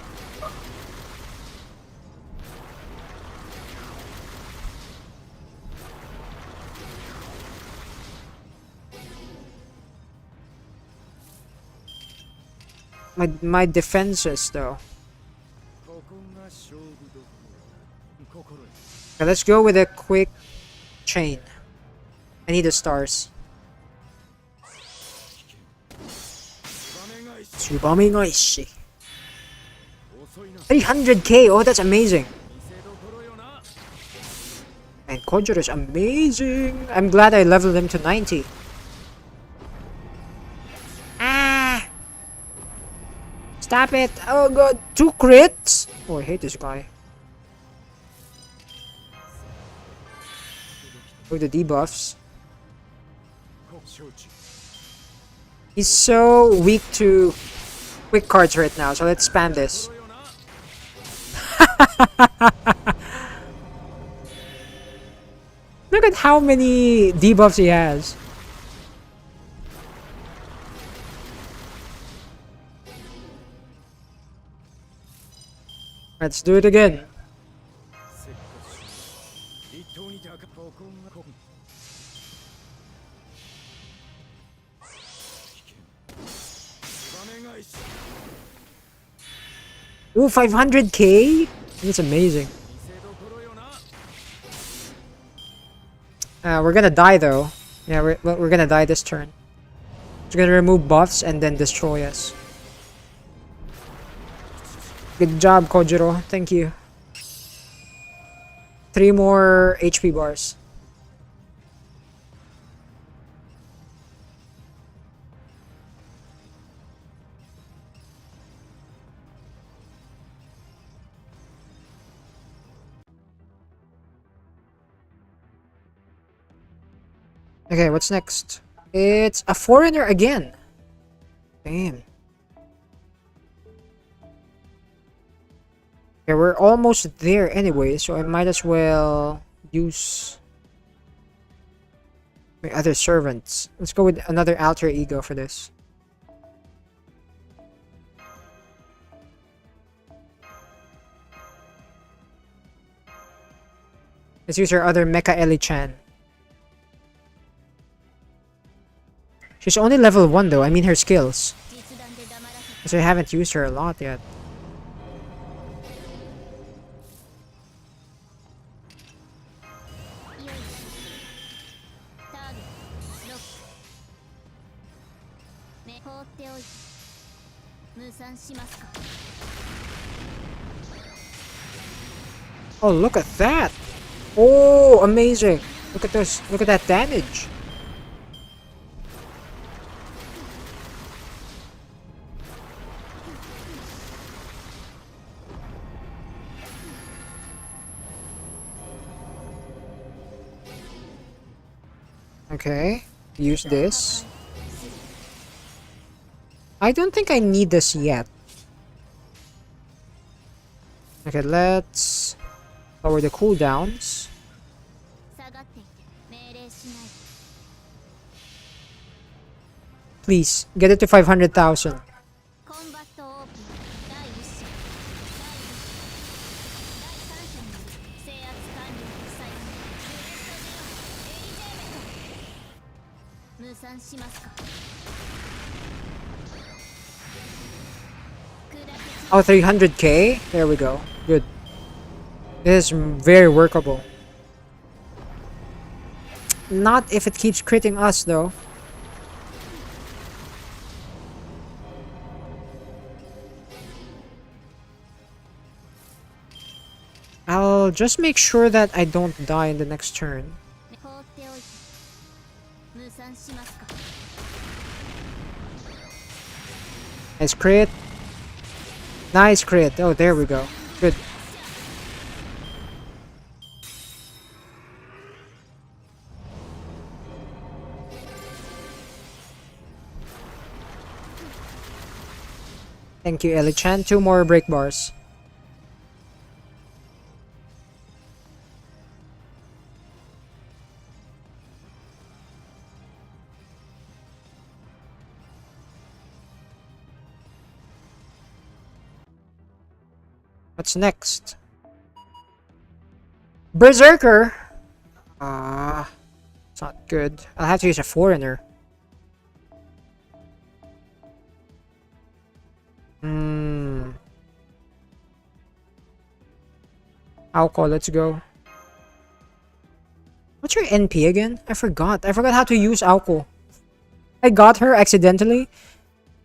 My defenses though. Okay, let's go with a quick chain. I need the stars. Tsubame Noishi. 300k! Oh, that's amazing! And Kojuro's amazing! I'm glad I leveled him to 90. Ah! Stop it! Oh god, 2 crits? Oh, I hate this guy. Oh, the debuffs. He's so weak to quick cards right now, so let's spam this. Look at how many debuffs he has. Let's do it again. Ooh, 500k? That's amazing. We're gonna die though. Yeah, we're gonna die this turn. It's gonna remove buffs and then destroy us. Good job, Kojiro. Thank you. 3 more HP bars. Okay, what's next? It's a foreigner again. Damn. Okay, we're almost there anyway, so I might as well use my other servants. Let's go with another alter ego for this. Let's use our other Mecha Ellie-chan. She's only level 1 though, I mean her skills. So I haven't used her a lot yet. Oh, look at that! Oh, amazing! Look at this! Look at that damage! Okay, use this. I don't think I need this yet. Okay, let's lower the cooldowns. Please, get it to 500,000. Oh, 300k? There we go. Good. This is very workable. Not if it keeps critting us, though. I'll just make sure that I don't die in the next turn. Nice crit. Nice crit. Oh, there we go. Good. Thank you, Ellie-chan. 2 more break bars. What's next? Berserker! It's not good. I'll have to use a foreigner. Alco, let's go. What's your NP again? I forgot. I forgot how to use Alco. I got her accidentally.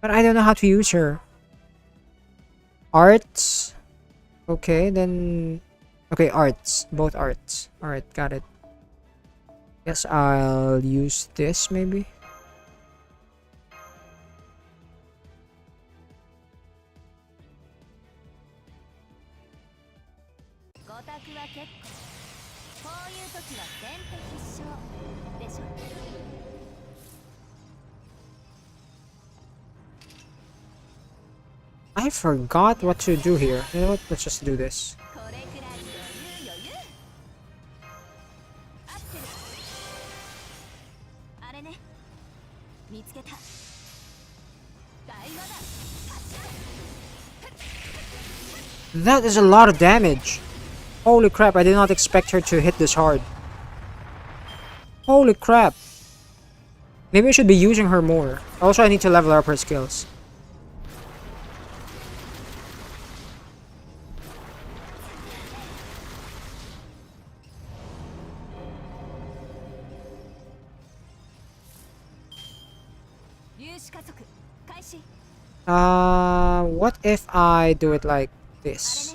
But I don't know how to use her. Arts. Okay, then... Okay, arts. Both arts. Alright, got it. Guess I'll use this, maybe? I forgot what to do here. You know what? Let's just do this. That is a lot of damage. Holy crap, I did not expect her to hit this hard. Holy crap. Maybe I should be using her more. Also, I need to level up her skills. What if I do it like this?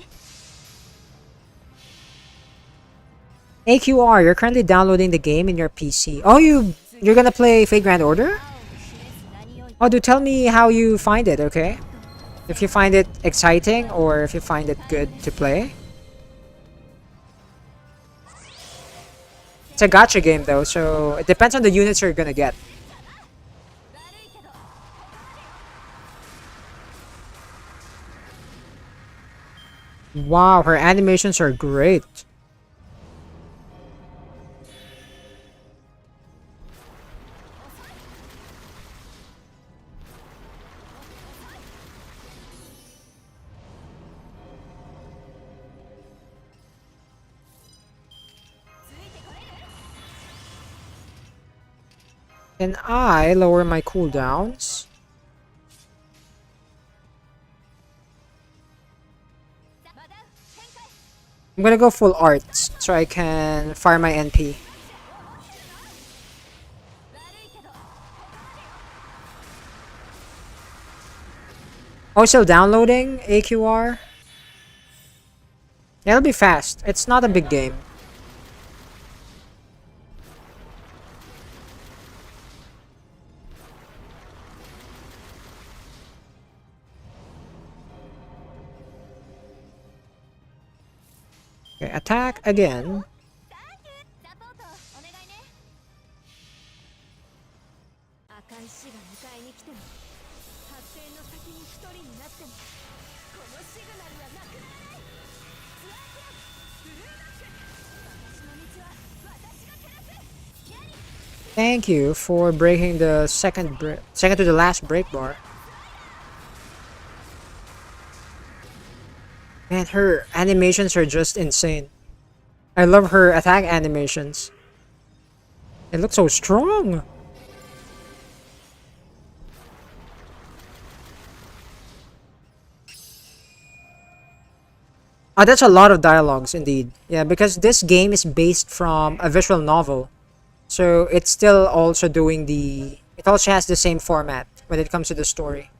AQR, you're currently downloading the game in your PC. Oh, you're gonna play Fate Grand Order? Oh, do tell me how you find it, okay? If you find it exciting or if you find it good to play. It's a gacha game though, so it depends on the units you're gonna get. Wow, her animations are great. Can I lower my cooldowns? I'm gonna go full arts so I can fire my NP. Oh, still downloading AQR? Yeah, it'll be fast. It's not a big game. Okay, attack again. Thank you for breaking the second to the last break bar. Man, her animations are just insane. I love her attack animations. It looks so strong. Oh, that's a lot of dialogues indeed. Yeah, because this game is based from a visual novel. So it's still also doing the... It also has the same format when it comes to the story.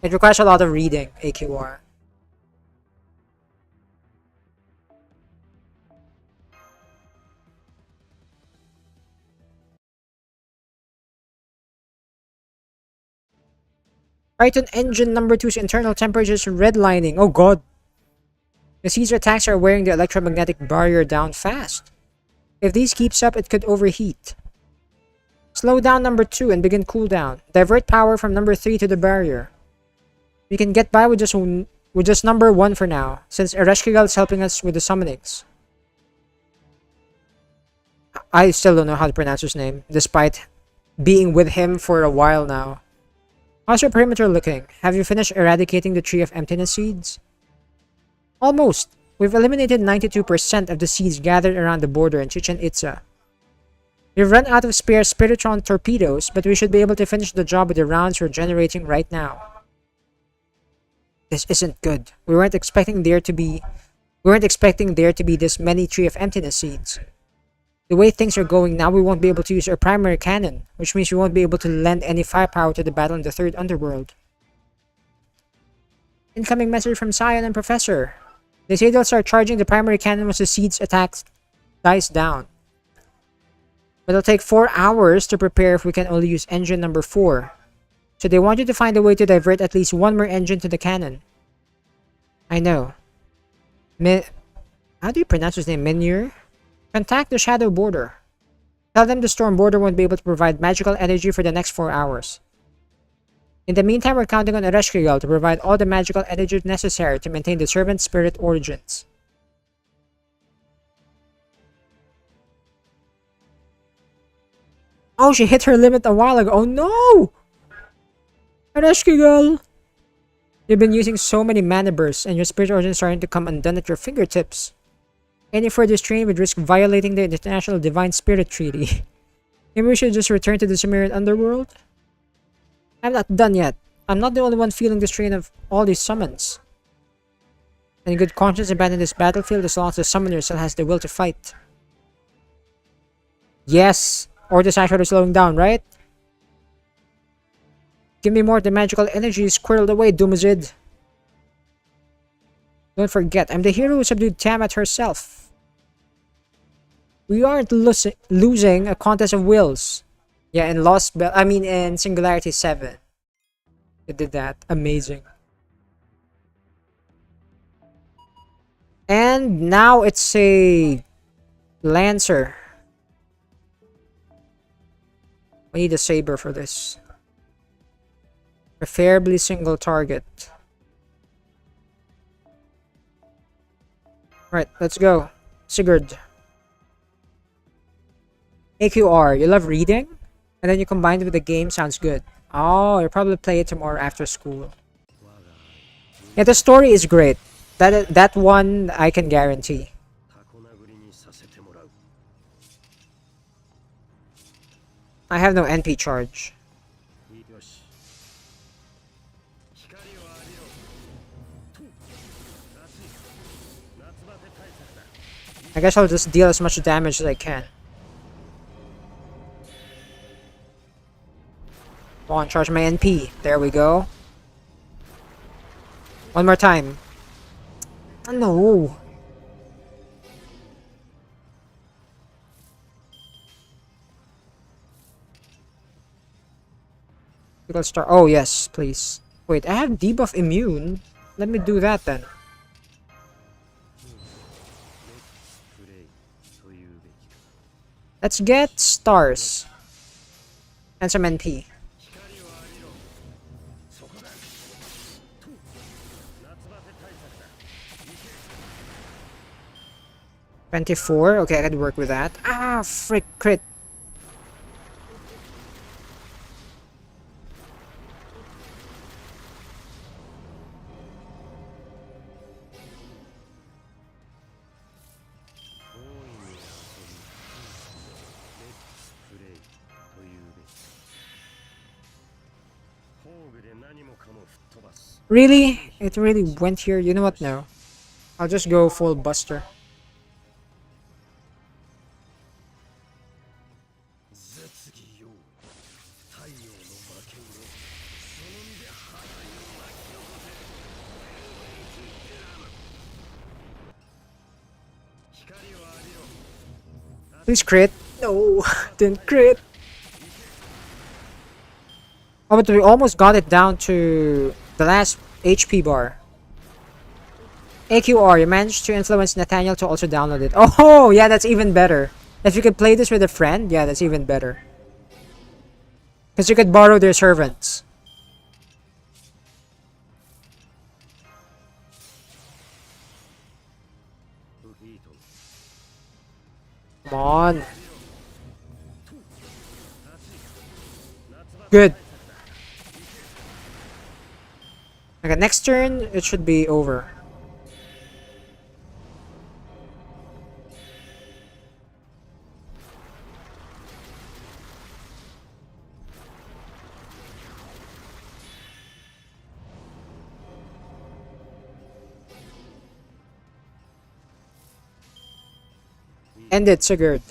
It requires a lot of reading, AQR. Titan engine number 2's internal temperature is redlining. Oh god. The Caesar attacks are wearing the electromagnetic barrier down fast. If these keeps up, it could overheat. Slow down number 2 and begin cooldown. Divert power from number 3 to the barrier. We can get by with just number 1 for now, since Ereshkigal is helping us with the summonings. I still don't know how to pronounce his name, despite being with him for a while now. How's your perimeter looking? Have you finished eradicating the Tree of Emptiness seeds? Almost. We've eliminated 92% of the seeds gathered around the border in Chichen Itza. We've run out of spare Spiritron torpedoes, but we should be able to finish the job with the rounds we're generating right now. This isn't good. We weren't expecting there to be this many Tree of Emptiness seeds. The way things are going now, we won't be able to use our primary cannon, which means we won't be able to lend any firepower to the battle in the third underworld. Incoming message from Scion and Professor. They say they'll start charging the primary cannon once the siege attacks dies down. But it'll take 4 hours to prepare if we can only use engine number 4. So they want you to find a way to divert at least one more engine to the cannon. I know. How do you pronounce his name? Menur? Contact the Shadow Border. Tell them the Storm Border won't be able to provide magical energy for the next 4 hours. In the meantime, we're counting on Ereshkigal to provide all the magical energy necessary to maintain the Servant Spirit origins. Oh, she hit her limit a while ago. Oh no! Ereshkigal! You've been using so many mana bursts and your spirit origin is starting to come undone at your fingertips. Any further strain would risk violating the International Divine Spirit Treaty. Maybe we should just return to the Sumerian underworld? I'm not done yet. I'm not the only one feeling the strain of all these summons. In good conscience, abandon this battlefield as long as the summoner still has the will to fight. Yes! Or the actually slowing down, right? Give me more of the magical energy squirreled away, Dumazid. Don't forget, I'm the hero who subdued Tiamat herself. We aren't losing a contest of wills. Yeah, in Lostbelt, I mean in Singularity 7. They did that. Amazing. And now it's a Lancer. We need a Saber for this. Preferably single target. Right, let's go. Sigurd. AQR, you love reading? And then you combine it with the game, sounds good. Oh, you'll probably play it tomorrow after school. Yeah, the story is great. That one I can guarantee. I have no NP charge. I guess I'll just deal as much damage as I can. Come on, charge my NP. There we go. One more time. Oh, no. Let's start. Oh, yes, please. Wait, I have debuff immune. Let me do that then. Let's get stars. And some NP. $24. Okay, I can work with that. Ah, frick, crit. Really? It really went here? You know what? No. I'll just go full Buster. Please crit. No, didn't crit. Oh, but we almost got it down to the last HP bar. AQR, you managed to influence Nathaniel to also download it. Oh, yeah, that's even better. If you could play this with a friend, yeah, that's even better. Because you could borrow their servants. Come on. Good. Okay, next turn, it should be over. End it, Sigurd.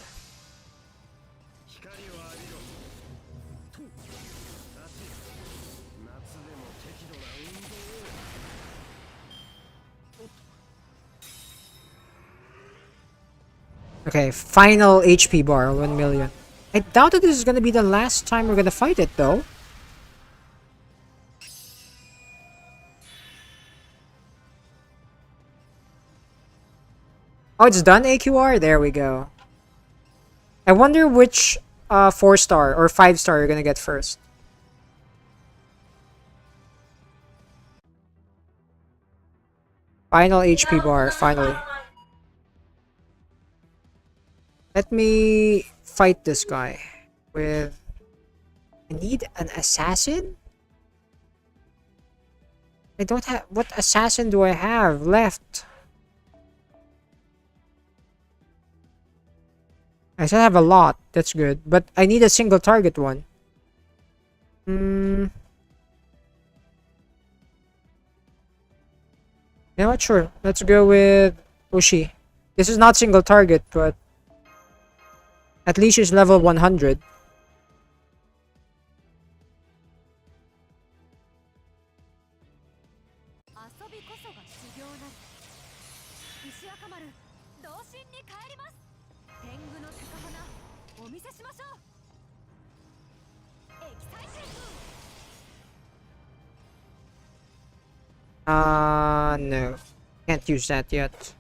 Okay, final HP bar, 1 million. I doubt that this is gonna be the last time we're gonna fight it, though. Oh, it's done, AQR? There we go. I wonder which 4-star or 5-star you're gonna get first. Final HP bar, finally. Let me fight this guy with... I need an assassin? I don't have... What assassin do I have left? I still have a lot. That's good. But I need a single target one. Hmm... You know what? Sure. Let's go with Ushi. This is not single target, but at least she's level 100. No. Can't use that yet.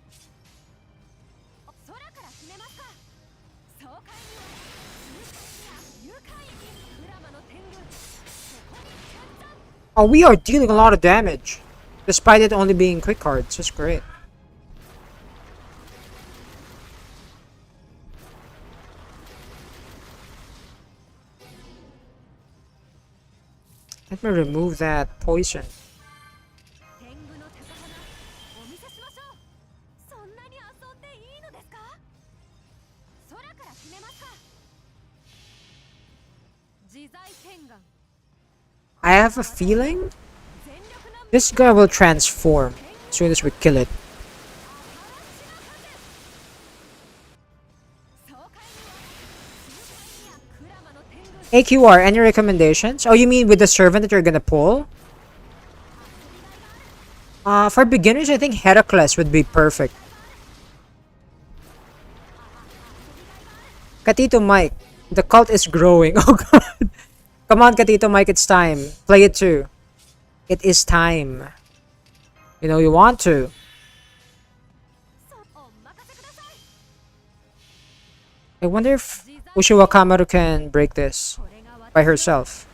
Oh, we are dealing a lot of damage. Despite it only being quick cards. That's great. Let me remove that poison. I have a feeling this guy will transform as soon as we kill it. AQR, any recommendations? Oh, you mean with the servant that you're gonna pull? For beginners, I think Heracles would be perfect. Katito Mike, the cult is growing. Oh god. Come on, Katito Mike, it's time. Play it too. It is time. You know you want to. I wonder if Ushiwa Kamaru can break this by herself.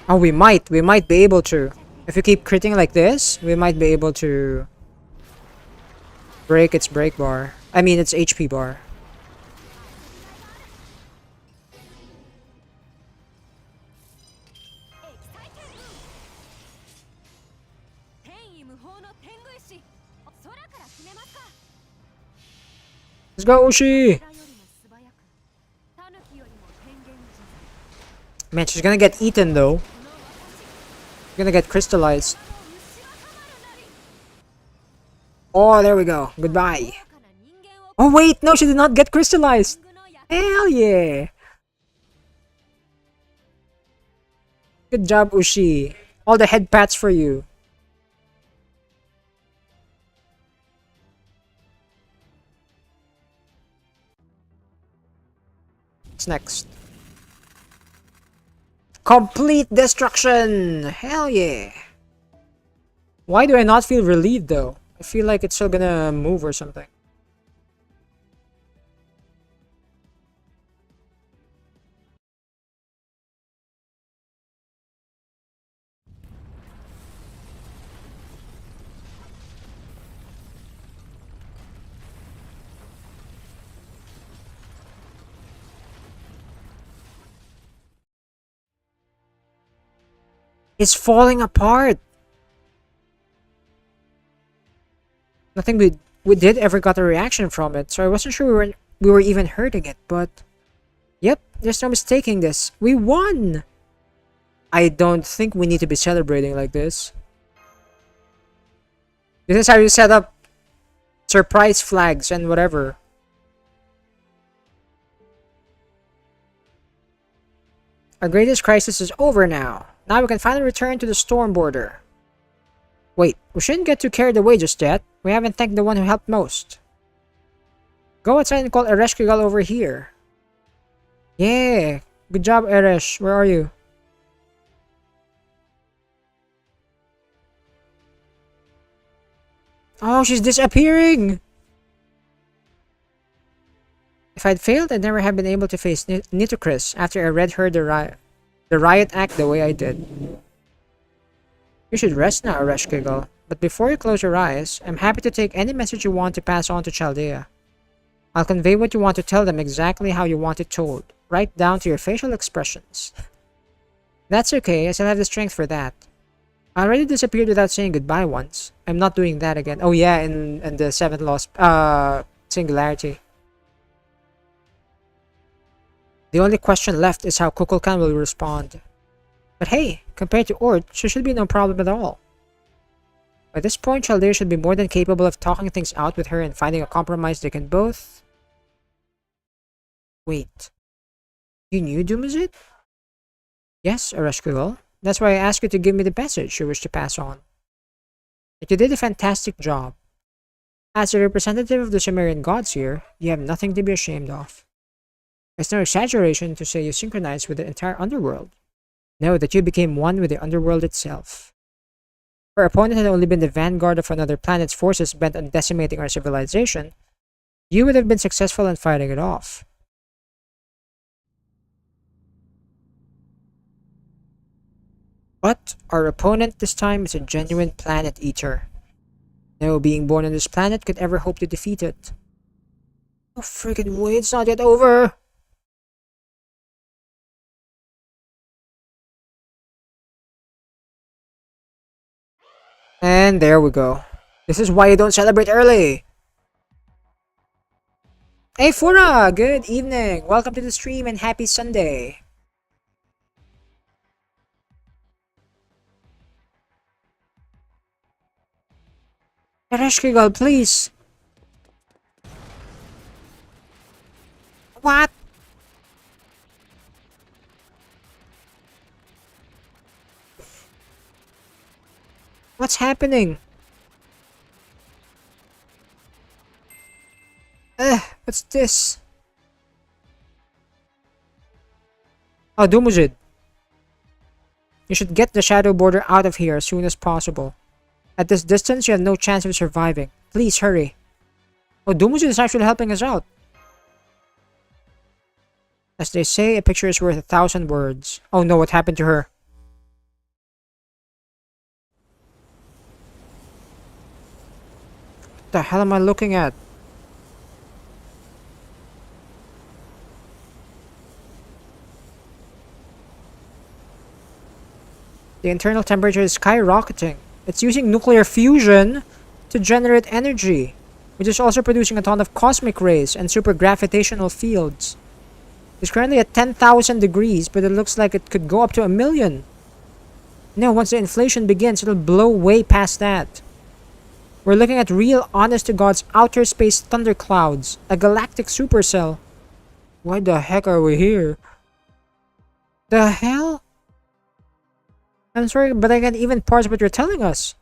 Oh, we might be able to. If you keep critting like this, we might be able to break its break bar. I mean, its HP bar. Let's go, Ushi! Man, she's gonna get eaten though. Gonna get crystallized. Oh, there we go. Goodbye. Oh wait, no, she did not get crystallized. Hell yeah. Good job, Ushi. All the head pats for you. What's next? Complete destruction! Hell yeah! Why do I not feel relieved though? I feel like it's still gonna move or something. It's falling apart! Nothing we did ever got a reaction from it, so I wasn't sure we were even hurting it, but... Yep, there's no mistaking this. We won! I don't think we need to be celebrating like this. This is how you set up surprise flags and whatever. Our greatest crisis is over now. Now we can finally return to the storm border. Wait, we shouldn't get too carried away just yet. We haven't thanked the one who helped most. Go outside and call Ereshkigal over here. Yeah, good job, Eresh. Where are you? Oh, she's disappearing! If I'd failed, I'd never have been able to face Nitocris after I read her the riot act the way I did. You should rest now, Ereshkigal. But before you close your eyes, I'm happy to take any message you want to pass on to Chaldea. I'll convey what you want to tell them exactly how you want it told, right down to your facial expressions. That's okay, I still have the strength for that. I already disappeared without saying goodbye once. I'm not doing that again. Oh yeah, in the 7th lost singularity. The only question left is how Kukulkan will respond. But hey, compared to Ort, she should be no problem at all. By this point, Chaldea should be more than capable of talking things out with her and finding a compromise they can both... Wait. You knew Dumuzid? Yes, Ereshkigal. That's why I asked you to give me the message you wish to pass on. But you did a fantastic job. As a representative of the Sumerian gods here, you have nothing to be ashamed of. It's no exaggeration to say you synchronized with the entire underworld. No, that you became one with the underworld itself. If our opponent had only been the vanguard of another planet's forces bent on decimating our civilization, you would have been successful in fighting it off. But our opponent this time is a genuine planet eater. No being born on this planet could ever hope to defeat it. Oh friggin' way, it's not yet over! And there we go. This is why you don't celebrate early! Hey Fura! Good evening! Welcome to the stream and happy Sunday! Ereshkigal, please! What? What's happening? What's this? Oh, Dumuzid. You should get the shadow border out of here as soon as possible. At this distance, you have no chance of surviving. Please hurry. Oh, Dumuzid is actually helping us out. As they say, a picture is worth 1,000 words. Oh no, what happened to her? What the hell am I looking at? The internal temperature is skyrocketing. It's using nuclear fusion to generate energy, which is also producing a ton of cosmic rays and super gravitational fields. It's currently at 10,000 degrees, but it looks like it could go up to 1,000,000. No, once the inflation begins, it'll blow way past that. We're looking at real, honest-to-God's outer space thunderclouds, a galactic supercell. Why the heck are we here? The hell? I'm sorry, but I can't even parse what you're telling us.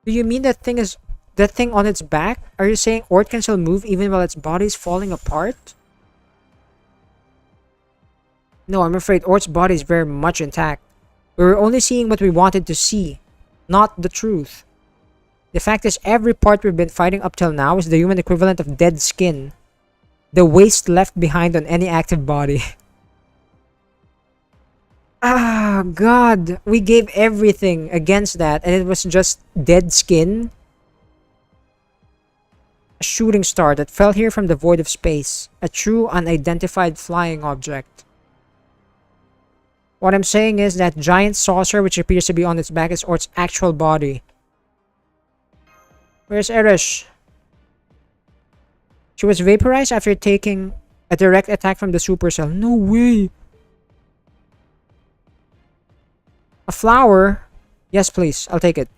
Do you mean that thing on its back? Are you saying Ort can still move even while its body's falling apart? No, I'm afraid Ort's body is very much intact. We were only seeing what we wanted to see, not the truth. The fact is, every part we've been fighting up till now is the human equivalent of dead skin. The waste left behind on any active body. Ah, God. We gave everything against that and it was just dead skin. A shooting star that fell here from the void of space. A true unidentified flying object. What I'm saying is that giant saucer which appears to be on its back is Ort's actual body. Where's Eresh? She was vaporized after taking a direct attack from the supercell. No way! A flower? Yes, please. I'll take it.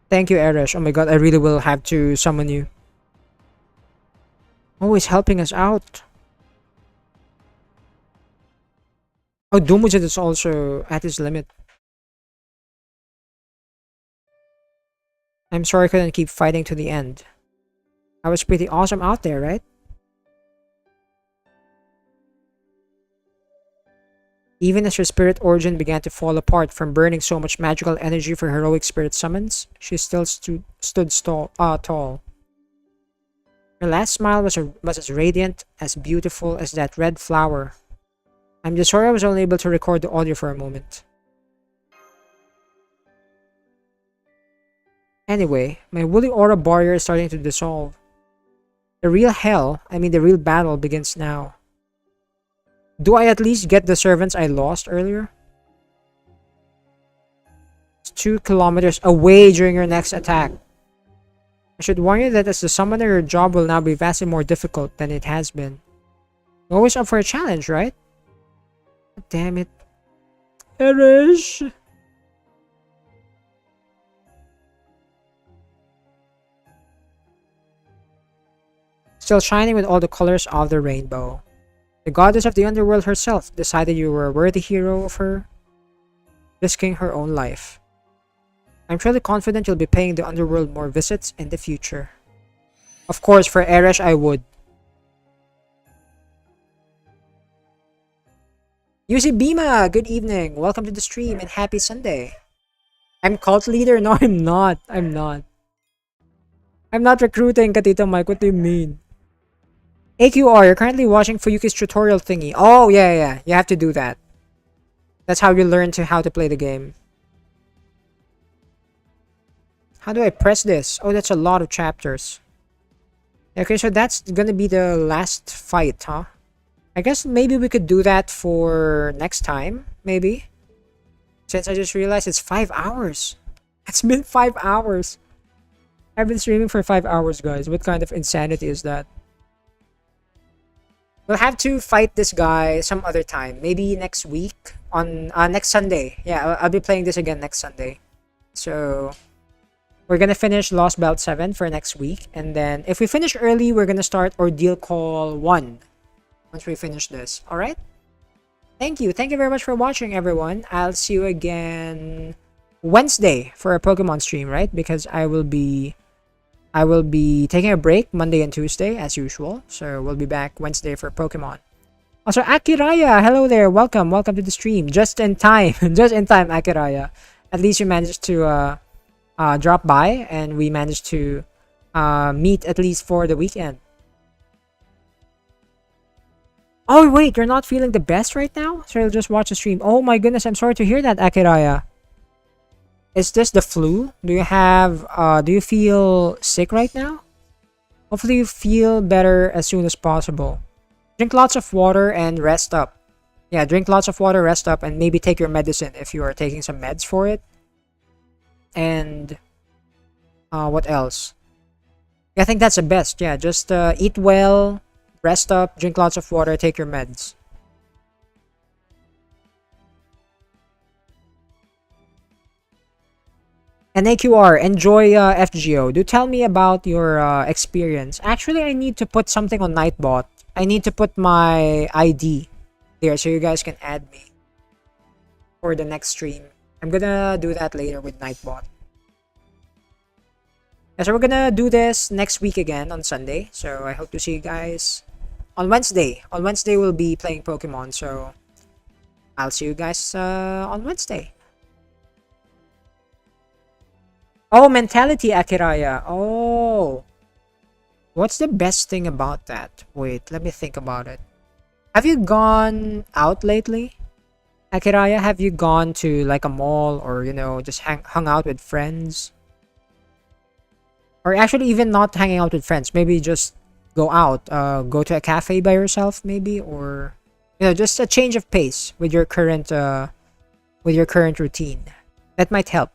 Thank you, Eresh. Oh my god, I really will have to summon you. Always helping us out. Oh, Dumujin is also at his limit. I'm sorry I couldn't keep fighting to the end. I was pretty awesome out there, right? Even as her spirit origin began to fall apart from burning so much magical energy for heroic spirit summons, she still tall. Her last smile was as radiant, as beautiful as that red flower. I'm just sorry I was only able to record the audio for a moment. Anyway, my woolly aura barrier is starting to dissolve. The real hell, I mean the real battle, begins now. Do I at least get the servants I lost earlier? It's 2 kilometers away during your next attack. I should warn you that as the summoner, your job will now be vastly more difficult than it has been. You're always up for a challenge, right? Damn it. Erish! Still shining with all the colors of the rainbow. The goddess of the underworld herself decided you were a worthy hero of her, risking her own life. I'm truly confident you'll be paying the underworld more visits in the future. Of course, for Eresh I would. Yuzi Bima, good evening. Welcome to the stream and happy Sunday. I'm cult leader? No, I'm not. I'm not. I'm not recruiting, Katito Mike. What do you mean? AQR, you're currently watching Fuyuki's tutorial thingy. Oh, yeah. You have to do that. That's how you learn how to play the game. How do I press this? Oh, that's a lot of chapters. Okay, so that's gonna be the last fight, huh? I guess maybe we could do that for next time, maybe. Since I just realized it's 5 hours. It's been 5 hours. I've been streaming for 5 hours, guys. What kind of insanity is that? We'll have to fight this guy some other time. Maybe next week. On next Sunday. Yeah, I'll be playing this again next Sunday. So we're gonna finish Lostbelt 7 for next week. And then if we finish early, we're gonna start Ordeal Call 1. Once we finish this. Alright? Thank you. Thank you very much for watching, everyone. I'll see you again Wednesday for a Pokemon stream, right? Because I will be taking a break Monday and Tuesday as usual. So we'll be back Wednesday for Pokemon. Also, Akiraya, hello there. Welcome to the stream. Just in time. Just in time, Akiraya. At least you managed to drop by and we managed to meet at least for the weekend. Oh, wait, you're not feeling the best right now? So you'll just watch the stream. Oh my goodness, I'm sorry to hear that, Akiraya. Is this the flu? Do you feel sick right now? Hopefully you feel better as soon as possible. Drink lots of water and rest up. Yeah, drink lots of water, rest up, and maybe take your medicine if you are taking some meds for it. And what else? Yeah, I think that's the best. Yeah, just eat well, rest up, drink lots of water, take your meds. And AQR, enjoy FGO. Do tell me about your experience. Actually, I need to put something on Nightbot. I need to put my ID there so you guys can add me for the next stream. I'm gonna do that later with Nightbot. Yeah, so we're gonna do this next week again on Sunday. So I hope to see you guys on Wednesday. On Wednesday, we'll be playing Pokemon. So I'll see you guys on Wednesday. Oh, mentality, Akiraya. Oh. What's the best thing about that? Wait, let me think about it. Have you gone out lately? Akiraya, have you gone to like a mall or, just hung out with friends? Or actually even not hanging out with friends. Maybe just go out. Go to a cafe by yourself maybe. Or, just a change of pace with your current routine. That might help.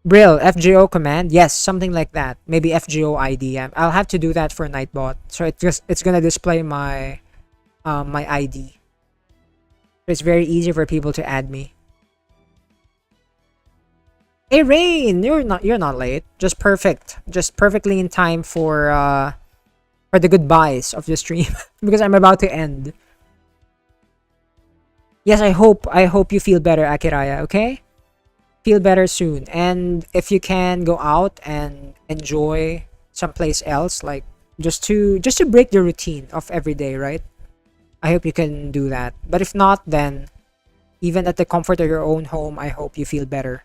Brill, FGO command? Yes, something like that. Maybe FGO ID. I'll have to do that for Nightbot. So it's gonna display my my ID. It's very easy for people to add me. Hey Rain, you're not late. Just perfect. Just perfectly in time for or the goodbyes of the stream because I'm about to end. Yes, I hope you feel better, Akiraya, okay? Feel better soon. And if you can go out and enjoy someplace else, like just to break the routine of every day, right? I hope you can do that. But if not, then even at the comfort of your own home, I hope you feel better.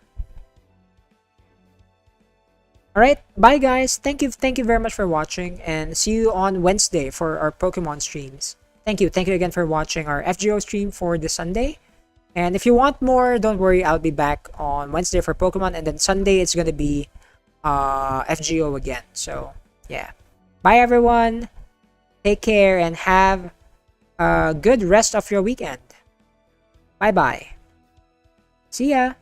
All right, bye guys. Thank you very much for watching, and see you on Wednesday for our Pokemon streams. Thank you again for watching our FGO stream for this Sunday. And if you want more, don't worry, I'll be back on Wednesday for Pokemon, and then Sunday it's gonna be FGO again. So yeah, bye everyone. Take care and have a good rest of your weekend. Bye bye. See ya.